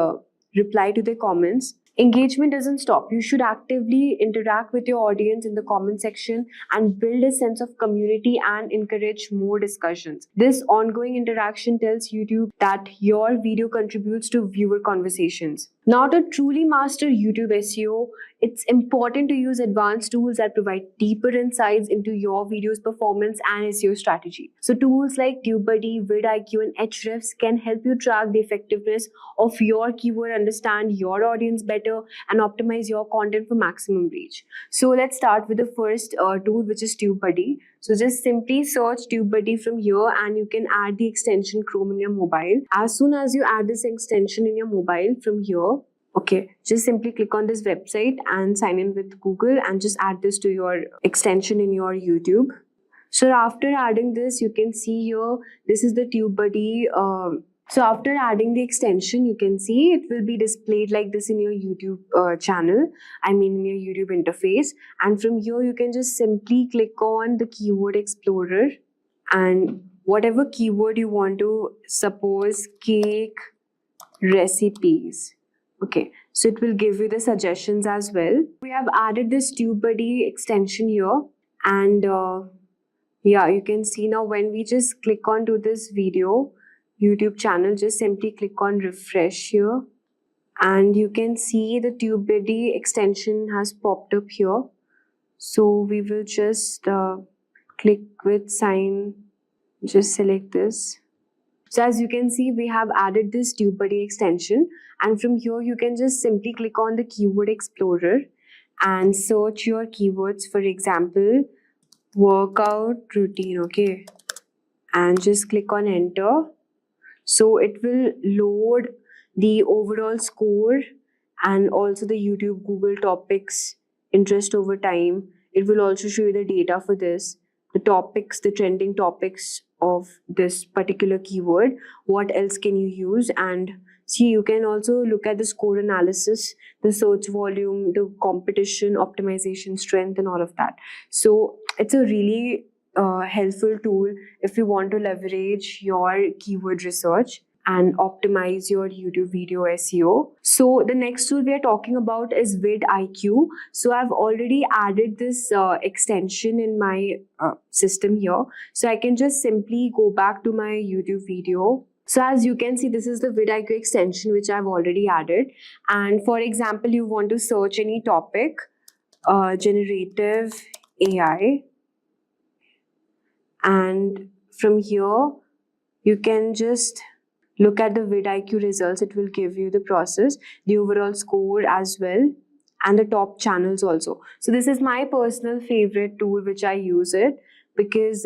reply to their comments. Engagement doesn't stop. You should actively interact with your audience in the comment section and build a sense of community and encourage more discussions. This ongoing interaction tells YouTube that your video contributes to viewer conversations. Now, to truly master YouTube SEO, it's important to use advanced tools that provide deeper insights into your video's performance and SEO strategy. So tools like TubeBuddy, vidIQ, and Ahrefs can help you track the effectiveness of your keyword, understand your audience better, and optimize your content for maximum reach. So let's start with the first tool, which is TubeBuddy. So just simply search TubeBuddy from here and you can add the extension Chrome in your mobile. As soon as you add this extension in your mobile from here, okay, just simply click on this website and sign in with Google and just add this to your extension in your YouTube. So after adding this, you can see here, this is the TubeBuddy. So after adding the extension, you can see it will be displayed like this in your YouTube channel, in your YouTube interface. And from here, you can just simply click on the keyword explorer and whatever keyword you want to, suppose cake recipes. Okay, so it will give you the suggestions as well. We have added this TubeBuddy extension here and yeah, you can see now when we just click onto this video, YouTube channel, just simply click on refresh here and you can see the TubeBuddy extension has popped up here. So we will just click with sign, just select this. So as you can see, we have added this TubeBuddy extension and from here you can just simply click on the keyword explorer and search your keywords, for example, workout routine, okay, and just click on enter. So it will load the overall score and also the YouTube Google topics interest over time. It will also show you the data for this, the topics, the trending topics of this particular keyword. What else can you use? And see, you can also look at the score analysis, the search volume, the competition, optimization, strength, and all of that. So it's a really helpful tool if you want to leverage your keyword research and optimize your YouTube video SEO. So the next tool we are talking about is vidIQ. So I've already added this extension in my system here. So I can just simply go back to my YouTube video. So as you can see, this is the vidIQ extension which I've already added. And for example, you want to search any topic, generative AI. And from here, you can just look at the vidIQ results. It will give you the process, the overall score as well, and the top channels also. So this is my personal favorite tool which I use it because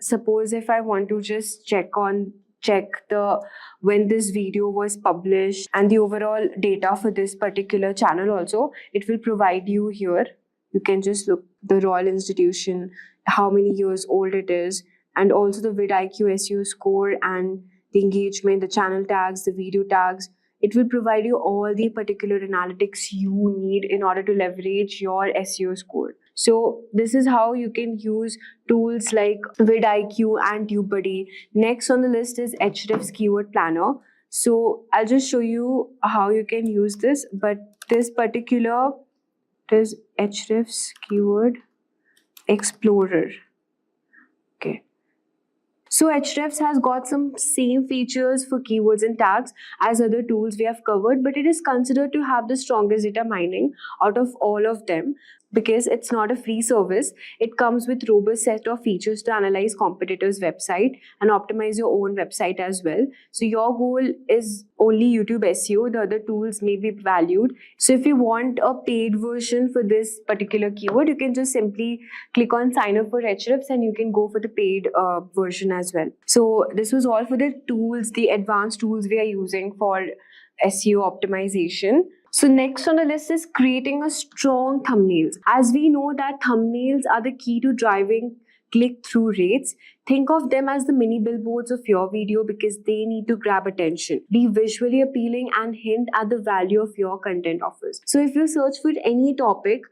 suppose if I want to just check on check the when this video was published and the overall data for this particular channel also. It will provide you here. You can just look the Royal Institution, how many years old it is, and also the vidIQ SEO score and the engagement, the channel tags, the video tags. It will provide you all the particular analytics you need in order to leverage your SEO score. So this is how you can use tools like vidIQ and TubeBuddy. Next on the list is Ahrefs Keyword Planner. So I'll just show you how you can use this, but this particular is Ahrefs Keyword Explorer. Okay. So Ahrefs has got some same features for keywords and tags as other tools we have covered, but it is considered to have the strongest data mining out of all of them because it's not a free service. It comes with robust set of features to analyze competitors' website and optimize your own website as well. So your goal is only YouTube SEO. The other tools may be valued. So if you want a paid version for this particular keyword, you can just simply click on sign up for Ahrefs and you can go for the paid version as well. So this was all for the tools, the advanced tools we are using for SEO optimization. So next on the list is creating a strong thumbnails. As we know that thumbnails are the key to driving click-through rates, think of them as the mini billboards of your video because they need to grab attention, be visually appealing and hint at the value of your content offers. So if you search for any topic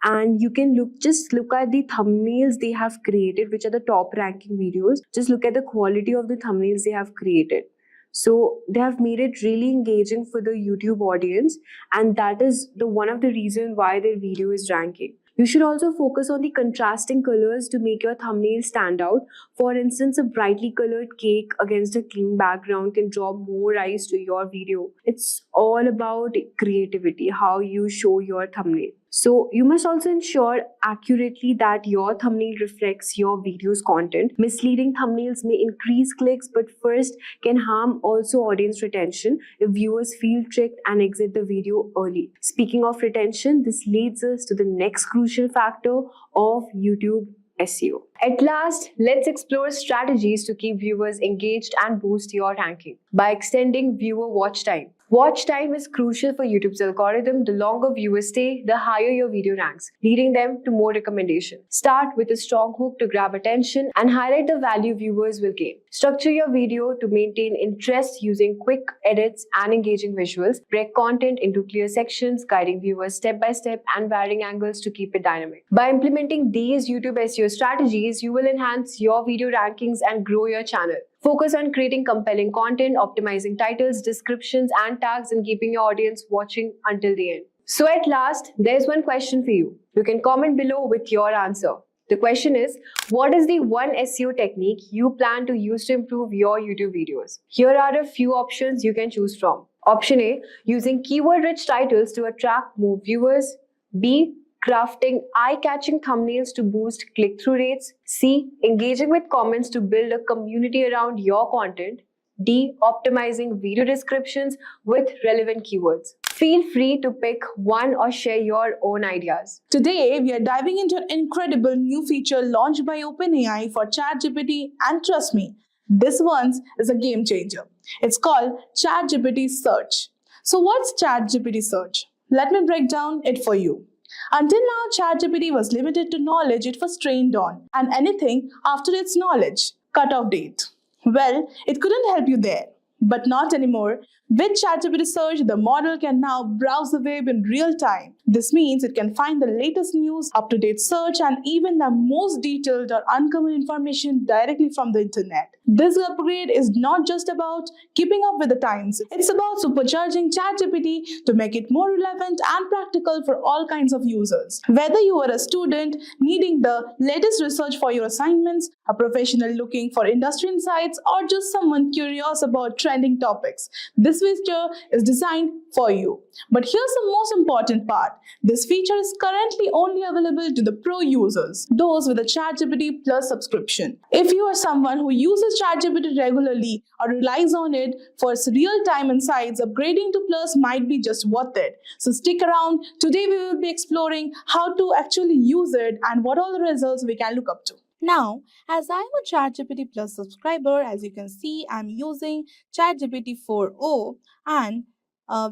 and you can just look at the thumbnails they have created, which are the top ranking videos, just look at the quality of the thumbnails they have created. So they have made it really engaging for the YouTube audience, and that is one of the reasons why their video is ranking. You should also focus on the contrasting colors to make your thumbnail stand out. For instance, a brightly colored cake against a clean background can draw more eyes to your video. It's all about creativity, how you show your thumbnail. So you must also ensure accurately that your thumbnail reflects your video's content. Misleading thumbnails may increase clicks, but first can harm also audience retention if viewers feel tricked and exit the video early. Speaking of retention, this leads us to the next crucial factor of YouTube SEO. At last, let's explore strategies to keep viewers engaged and boost your ranking by extending viewer watch time. Watch time is crucial for YouTube's algorithm. The longer viewers stay, the higher your video ranks, leading them to more recommendations. Start with a strong hook to grab attention and highlight the value viewers will gain. Structure your video to maintain interest using quick edits and engaging visuals. Break content into clear sections, guiding viewers step by step and varying angles to keep it dynamic. By implementing these YouTube SEO strategies, you will enhance your video rankings and grow your channel. Focus on creating compelling content, optimizing titles, descriptions, and tags, and keeping your audience watching until the end. So at last, there's one question for you. You can comment below with your answer. The question is, what is the one SEO technique you plan to use to improve your YouTube videos? Here are a few options you can choose from. Option A, using keyword-rich titles to attract more viewers. B, crafting eye-catching thumbnails to boost click-through rates. C, engaging with comments to build a community around your content. D, optimizing video descriptions with relevant keywords. Feel free to pick one or share your own ideas. Today, we are diving into an incredible new feature launched by OpenAI for ChatGPT, and trust me, this one is a game changer. It's called ChatGPT Search. So what's ChatGPT Search? Let me break down it for you. Until now, ChatGPT was limited to knowledge it was trained on, and anything after its knowledge, cut-off date. Well, it couldn't help you there, but not anymore. With ChatGPT Search, the model can now browse the web in real time. This means it can find the latest news, up-to-date search, and even the most detailed or uncommon information directly from the internet. This upgrade is not just about keeping up with the times. It's about supercharging ChatGPT to make it more relevant and practical for all kinds of users. Whether you are a student needing the latest research for your assignments, a professional looking for industry insights, or just someone curious about trending topics, this feature is designed for you. But here's the most important part. This feature is currently only available to the pro users, those with a ChatGPT Plus subscription. If you are someone who uses ChatGPT regularly or relies on it for real-time insights, upgrading to Plus might be just worth it. So stick around. Today we will be exploring how to actually use it and what all the results we can look up to. Now, as I'm a ChatGPT Plus subscriber, as you can see, I'm using ChatGPT 4.0, and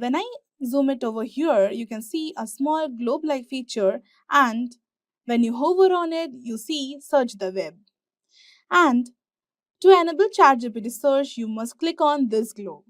when I zoom it over here, you can see a small globe-like feature, and when you hover on it, you see Search the Web. And to enable ChatGPT search, you must click on this globe.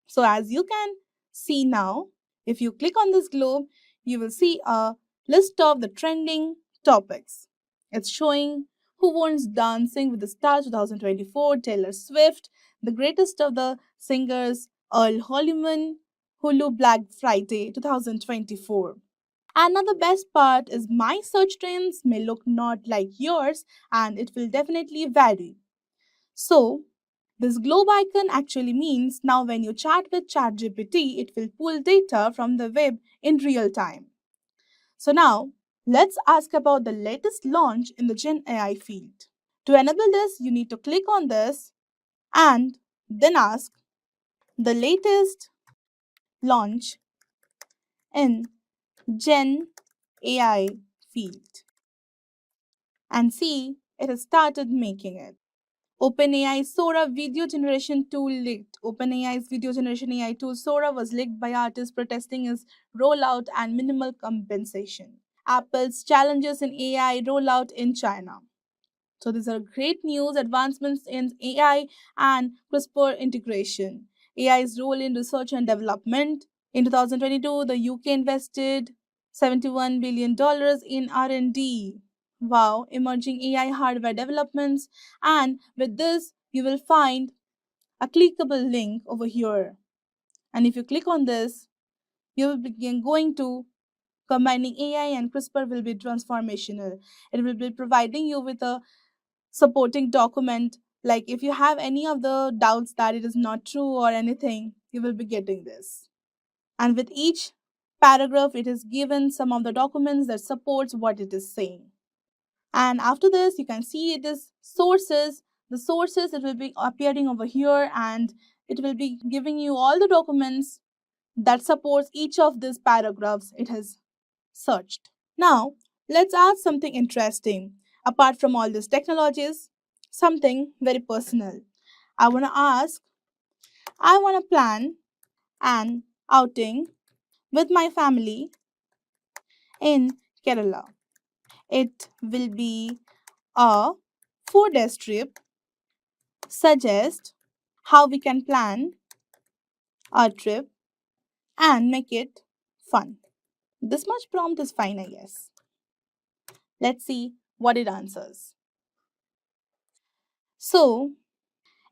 So as you can see now, if you click on this globe, you will see a list of the trending topics. It's showing Who Wants Dancing with the Stars 2024, Taylor Swift, the greatest of the singers, Earl Holliman, Hulu Black Friday 2024. Another best part is my search trends may look not like yours and it will definitely vary. So, this globe icon actually means now when you chat with ChatGPT, it will pull data from the web in real time. So now, let's ask about the latest launch in the Gen AI field. To enable this, you need to click on this and then ask the latest launch in Gen AI field and see it has started making it. OpenAI's Sora video generation tool leaked. OpenAI's video generation AI tool Sora was leaked by artists protesting its rollout and minimal compensation. Apple's challenges in AI rollout in China. So these are great news, advancements in AI and CRISPR integration. AI's role in research and development. In 2022, the UK invested $71 billion in R&D. Wow, emerging AI hardware developments. And with this, you will find a clickable link over here. And if you click on this, you will begin going to combining AI and CRISPR will be transformational. It will be providing you with a supporting document. Like if you have any of the doubts that it is not true or anything, you will be getting this. And with each paragraph, it is given some of the documents that supports what it is saying. And after this, you can see it is sources. The sources, it will be appearing over here and it will be giving you all the documents that supports each of these paragraphs it has searched. Now, let's add something interesting. Apart from all these technologies, something very personal. I want to plan an outing with my family in Kerala. It will be a 4 day trip. Suggest how we can plan our trip and make it fun. This much prompt is fine, I guess. Let's see what it answers. So,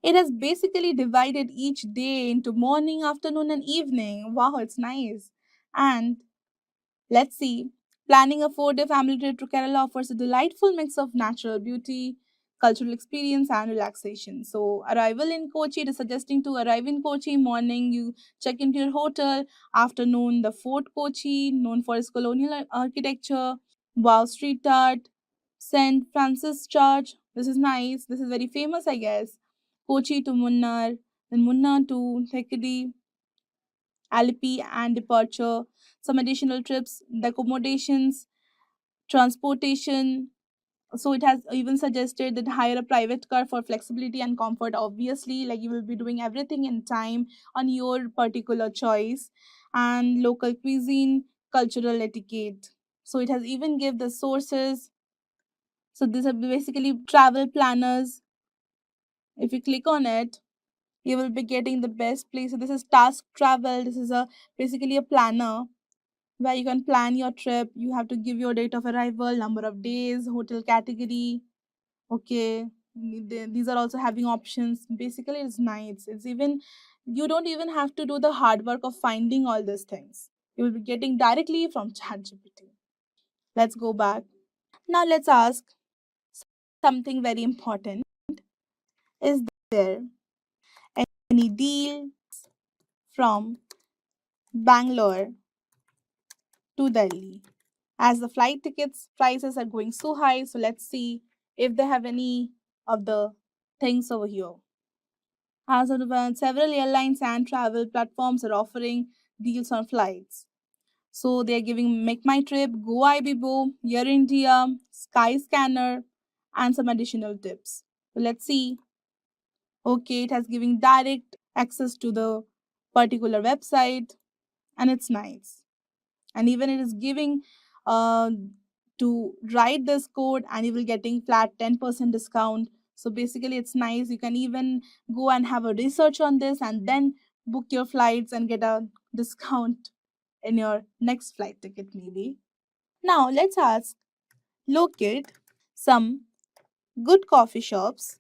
it has basically divided each day into morning, afternoon, and evening. Wow, it's nice. And let's see. Planning a 4 day family trip to Kerala offers a delightful mix of natural beauty, cultural experience, and relaxation. So, arrival in Kochi, it is suggesting to arrive in Kochi morning. You check into your hotel. Afternoon, the Fort Kochi, known for its colonial architecture. Wow, street art. St. Francis Church. This is nice. This is very famous, I guess. Kochi to Munnar, then Munnar to Thekadi, Alipi, and departure. Some additional trips, the accommodations, transportation. So it has even suggested that hire a private car for flexibility and comfort. Obviously, like you will be doing everything in time on your particular choice, and local cuisine, cultural etiquette. So it has even give the sources. So these are basically travel planners. If you click on it, you will be getting the best place. So this is task travel. This is a basically a planner where you can plan your trip. You have to give your date of arrival, number of days, hotel category. Okay, these are also having options. Basically, it's nice. It's even you don't even have to do the hard work of finding all these things. You will be getting directly from ChatGPT. Let's go back. Now let's ask something very important. Is there any deal from Bangalore to Delhi? As the flight tickets prices are going so high, so let's see if they have any of the things over here. As of the several airlines and travel platforms are offering deals on flights. So they are giving Make My Trip, Go Ibibo, Air India, Skyscanner, and some additional tips. So let's see. Okay, it has giving direct access to the particular website, and it's nice. And even it is giving uh, to write this code, and you will getting flat 10% discount. So basically it's nice. You can even go and have a research on this and then book your flights and get a discount in your next flight ticket maybe. Now let's ask, locate some good coffee shops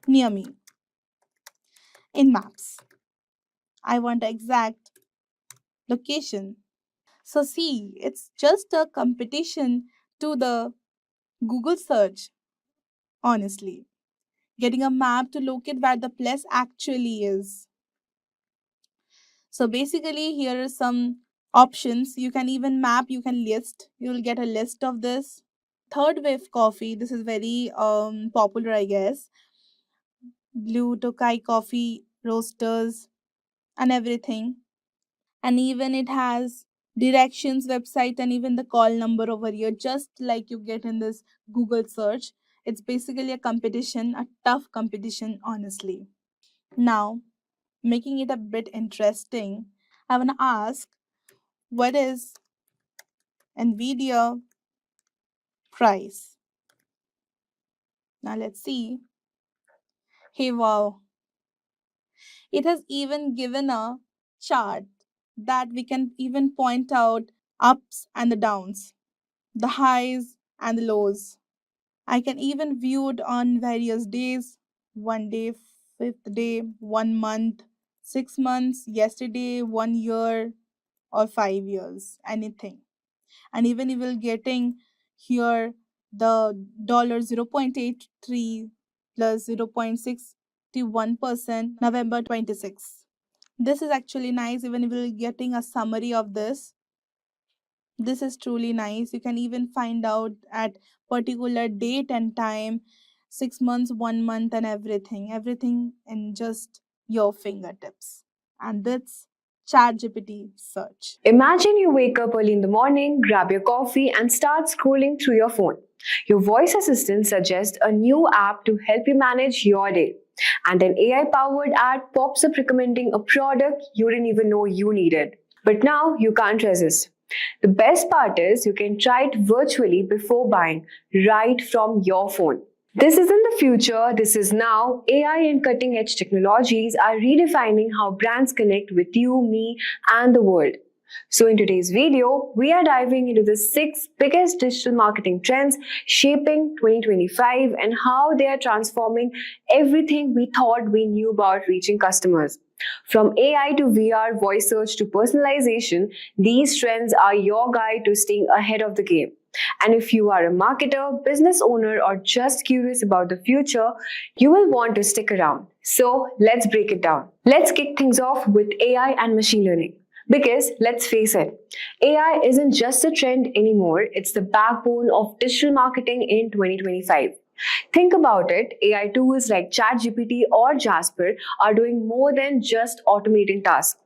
near me in maps. I want the exact location. So see, it's just a competition to the Google search, honestly. Getting a map to locate where the place actually is. So basically, here are some options. You can even map, you can list. You'll get a list of this. Third wave coffee, this is very popular, I guess. Blue Tokai coffee roasters and everything. And even it has directions, website, and even the call number over here, just like you get in this Google search. It's basically a competition, a tough competition, honestly. Now, making it a bit interesting, I want to ask, what is Nvidia price? Now let's see. Hey, wow, it has even given a chart that we can even point out ups and the downs, the highs and the lows. I can even view it on various days: 1 day, 5th day, 1 month, 6 months, yesterday, 1 year, or 5 years, anything. And even you will getting here the dollar 0.83 plus 0.61% November 26. This is actually nice. Even you will getting a summary of this. This is truly nice. You can even find out at particular date and time, 6 months, 1 month, and everything in just your fingertips. And that's ChatGPT search. Imagine you wake up early in the morning, grab your coffee, and start scrolling through your phone. Your voice assistant suggests a new app to help you manage your day. And an AI powered ad pops up recommending a product you didn't even know you needed. But now you can't resist. The best part is you can try it virtually before buying, right from your phone. This isn't the future, this is now. AI and cutting edge technologies are redefining how brands connect with you, me, and the world. So in today's video, we are diving into the 6 biggest digital marketing trends shaping 2025 and how they are transforming everything we thought we knew about reaching customers. From AI to VR, voice search to personalization, these trends are your guide to staying ahead of the game. And if you are a marketer, business owner, or just curious about the future, you will want to stick around. So let's break it down. Let's kick things off with AI and machine learning. Because let's face it, AI isn't just a trend anymore, it's the backbone of digital marketing in 2025. Think about it, AI tools like ChatGPT or Jasper are doing more than just automating tasks.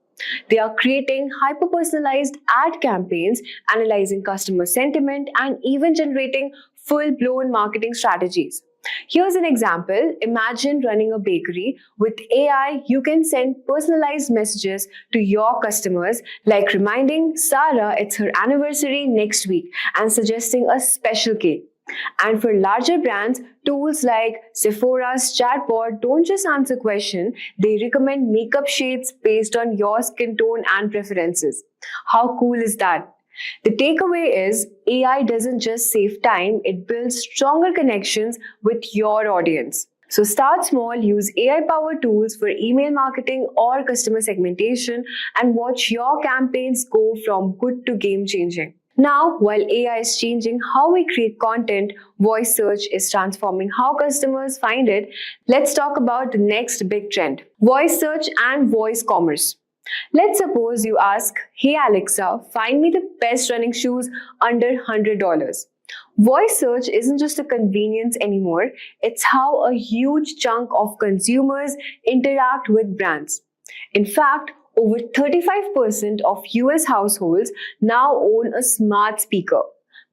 They are creating hyper-personalized ad campaigns, analyzing customer sentiment, and even generating full-blown marketing strategies. Here's an example. Imagine running a bakery. With AI, you can send personalized messages to your customers, like reminding Sarah it's her anniversary next week and suggesting a special cake. And for larger brands, tools like Sephora's chatbot don't just answer questions, they recommend makeup shades based on your skin tone and preferences. How cool is that? The takeaway is AI doesn't just save time, it builds stronger connections with your audience. So start small, use AI-powered tools for email marketing or customer segmentation, and watch your campaigns go from good to game-changing. Now, while AI is changing how we create content, voice search is transforming how customers find it. Let's talk about the next big trend: voice search and voice commerce. Let's suppose you ask, "Hey Alexa, find me the best running shoes under $100. Voice search isn't just a convenience anymore, it's how a huge chunk of consumers interact with brands. In fact, over 35% of US households now own a smart speaker.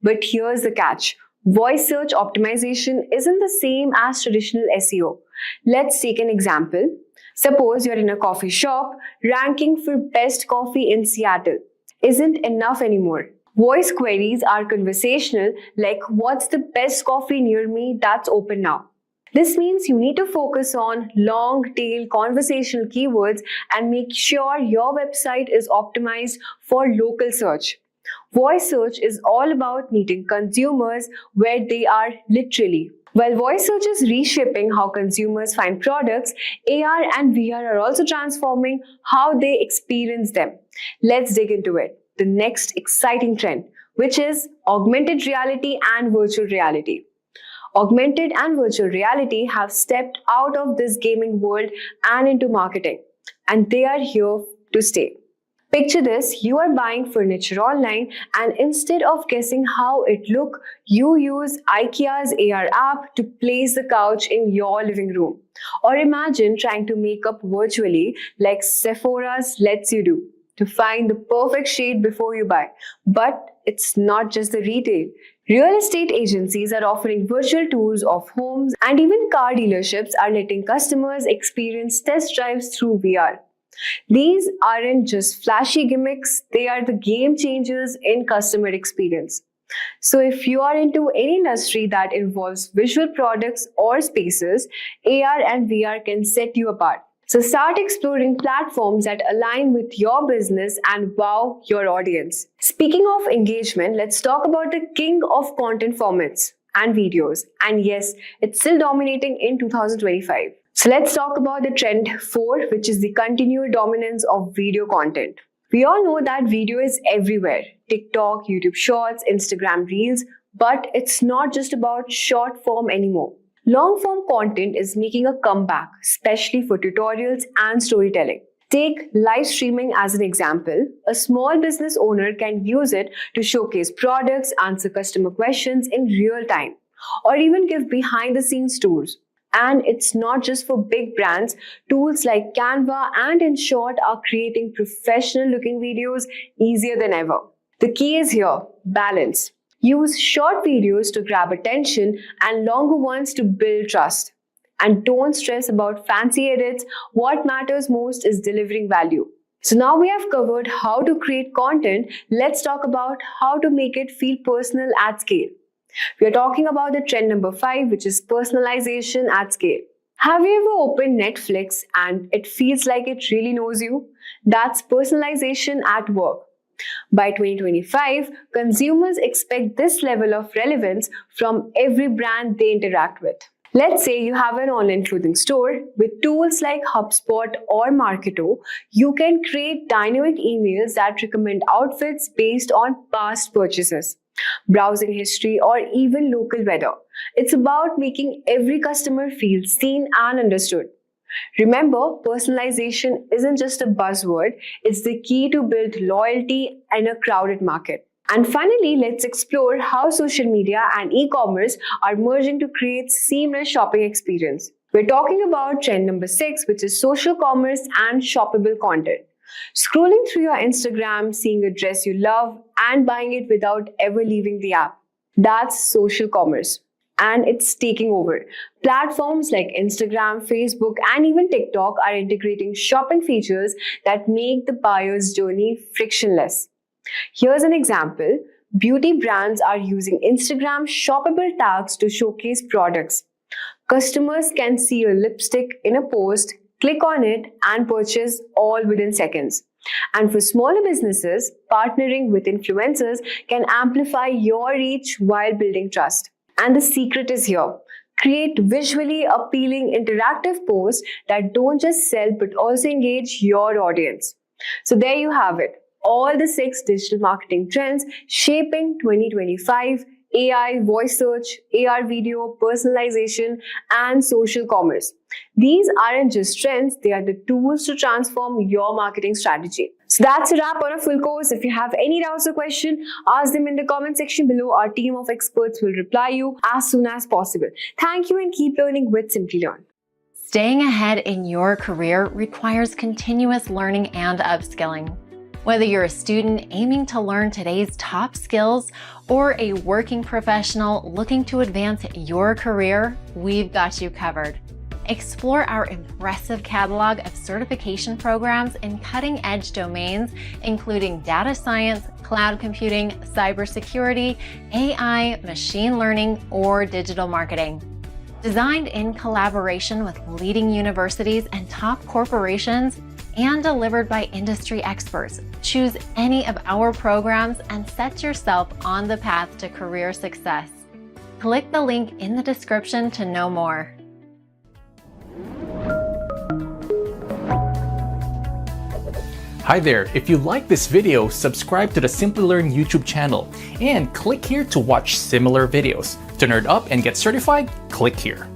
But here's the catch. Voice search optimization isn't the same as traditional SEO. Let's take an example. Suppose you're in a coffee shop, ranking for best coffee in Seattle isn't enough anymore. Voice queries are conversational, like what's the best coffee near me that's open now? This means you need to focus on long-tail conversational keywords and make sure your website is optimized for local search. Voice search is all about meeting consumers where they are literally. While voice search is reshaping how consumers find products, AR and VR are also transforming how they experience them. Let's dig into it. The next exciting trend, which is augmented reality and virtual reality. Augmented and virtual reality have stepped out of this gaming world and into marketing, and they are here to stay. Picture this, you are buying furniture online and instead of guessing how it looks, you use IKEA's AR app to place the couch in your living room. Or imagine trying to make up virtually like Sephora's lets you do to find the perfect shade before you buy. But it's not just the retail. Real estate agencies are offering virtual tours of homes, and even car dealerships are letting customers experience test drives through VR. These aren't just flashy gimmicks, they are the game changers in customer experience. So if you are into any industry that involves visual products or spaces, AR and VR can set you apart. So start exploring platforms that align with your business and wow your audience. Speaking of engagement, let's talk about the king of content formats and videos. And yes, it's still dominating in 2025. So let's talk about the trend 4, which is the continued dominance of video content. We all know that video is everywhere. TikTok, YouTube Shorts, Instagram Reels, but it's not just about short form anymore. Long form content is making a comeback, especially for tutorials and storytelling. Take live streaming as an example. A small business owner can use it to showcase products, answer customer questions in real time, or even give behind the scenes tours. And it's not just for big brands. Tools like Canva and InShot are creating professional looking videos easier than ever. The key is here, balance. Use short videos to grab attention and longer ones to build trust. And don't stress about fancy edits. What matters most is delivering value. So now we have covered how to create content. Let's talk about how to make it feel personal at scale. We are talking about the trend number 5, which is personalization at scale. Have you ever opened Netflix and it feels like it really knows you? That's personalization at work. By 2025, consumers expect this level of relevance from every brand they interact with. Let's say you have an online clothing store. With tools like HubSpot or Marketo, you can create dynamic emails that recommend outfits based on past purchases, browsing history, or even local weather. It's about making every customer feel seen and understood. Remember, personalization isn't just a buzzword, it's the key to build loyalty in a crowded market. And finally, let's explore how social media and e-commerce are merging to create seamless shopping experience. We're talking about trend number 6, which is social commerce and shoppable content. Scrolling through your Instagram, seeing a dress you love, and buying it without ever leaving the app. That's social commerce. And it's taking over. Platforms like Instagram, Facebook, and even TikTok are integrating shopping features that make the buyer's journey frictionless. Here's an example. Beauty brands are using Instagram shoppable tags to showcase products. Customers can see a lipstick in a post, click on it, and purchase all within seconds. And for smaller businesses, partnering with influencers can amplify your reach while building trust. And the secret is here. Create visually appealing interactive posts that don't just sell but also engage your audience. So there you have it. All the 6 digital marketing trends shaping 2025: AI, voice search, AR video, personalization, and social commerce. These aren't just trends, they are the tools to transform your marketing strategy. So that's a wrap on a full course. If you have any doubts or questions, ask them in the comment section below. Our team of experts will reply you as soon as possible. Thank you and keep learning with Simplilearn. Staying ahead in your career requires continuous learning and upskilling. Whether you're a student aiming to learn today's top skills or a working professional looking to advance your career, we've got you covered. Explore our impressive catalog of certification programs in cutting-edge domains, including data science, cloud computing, cybersecurity, AI, machine learning, or digital marketing. Designed in collaboration with leading universities and top corporations, and delivered by industry experts, choose any of our programs and set yourself on the path to career success. Click the link in the description to know more. Hi there, if you like this video, subscribe to the Simplilearn YouTube channel and click here to watch similar videos. To nerd up and get certified, click here.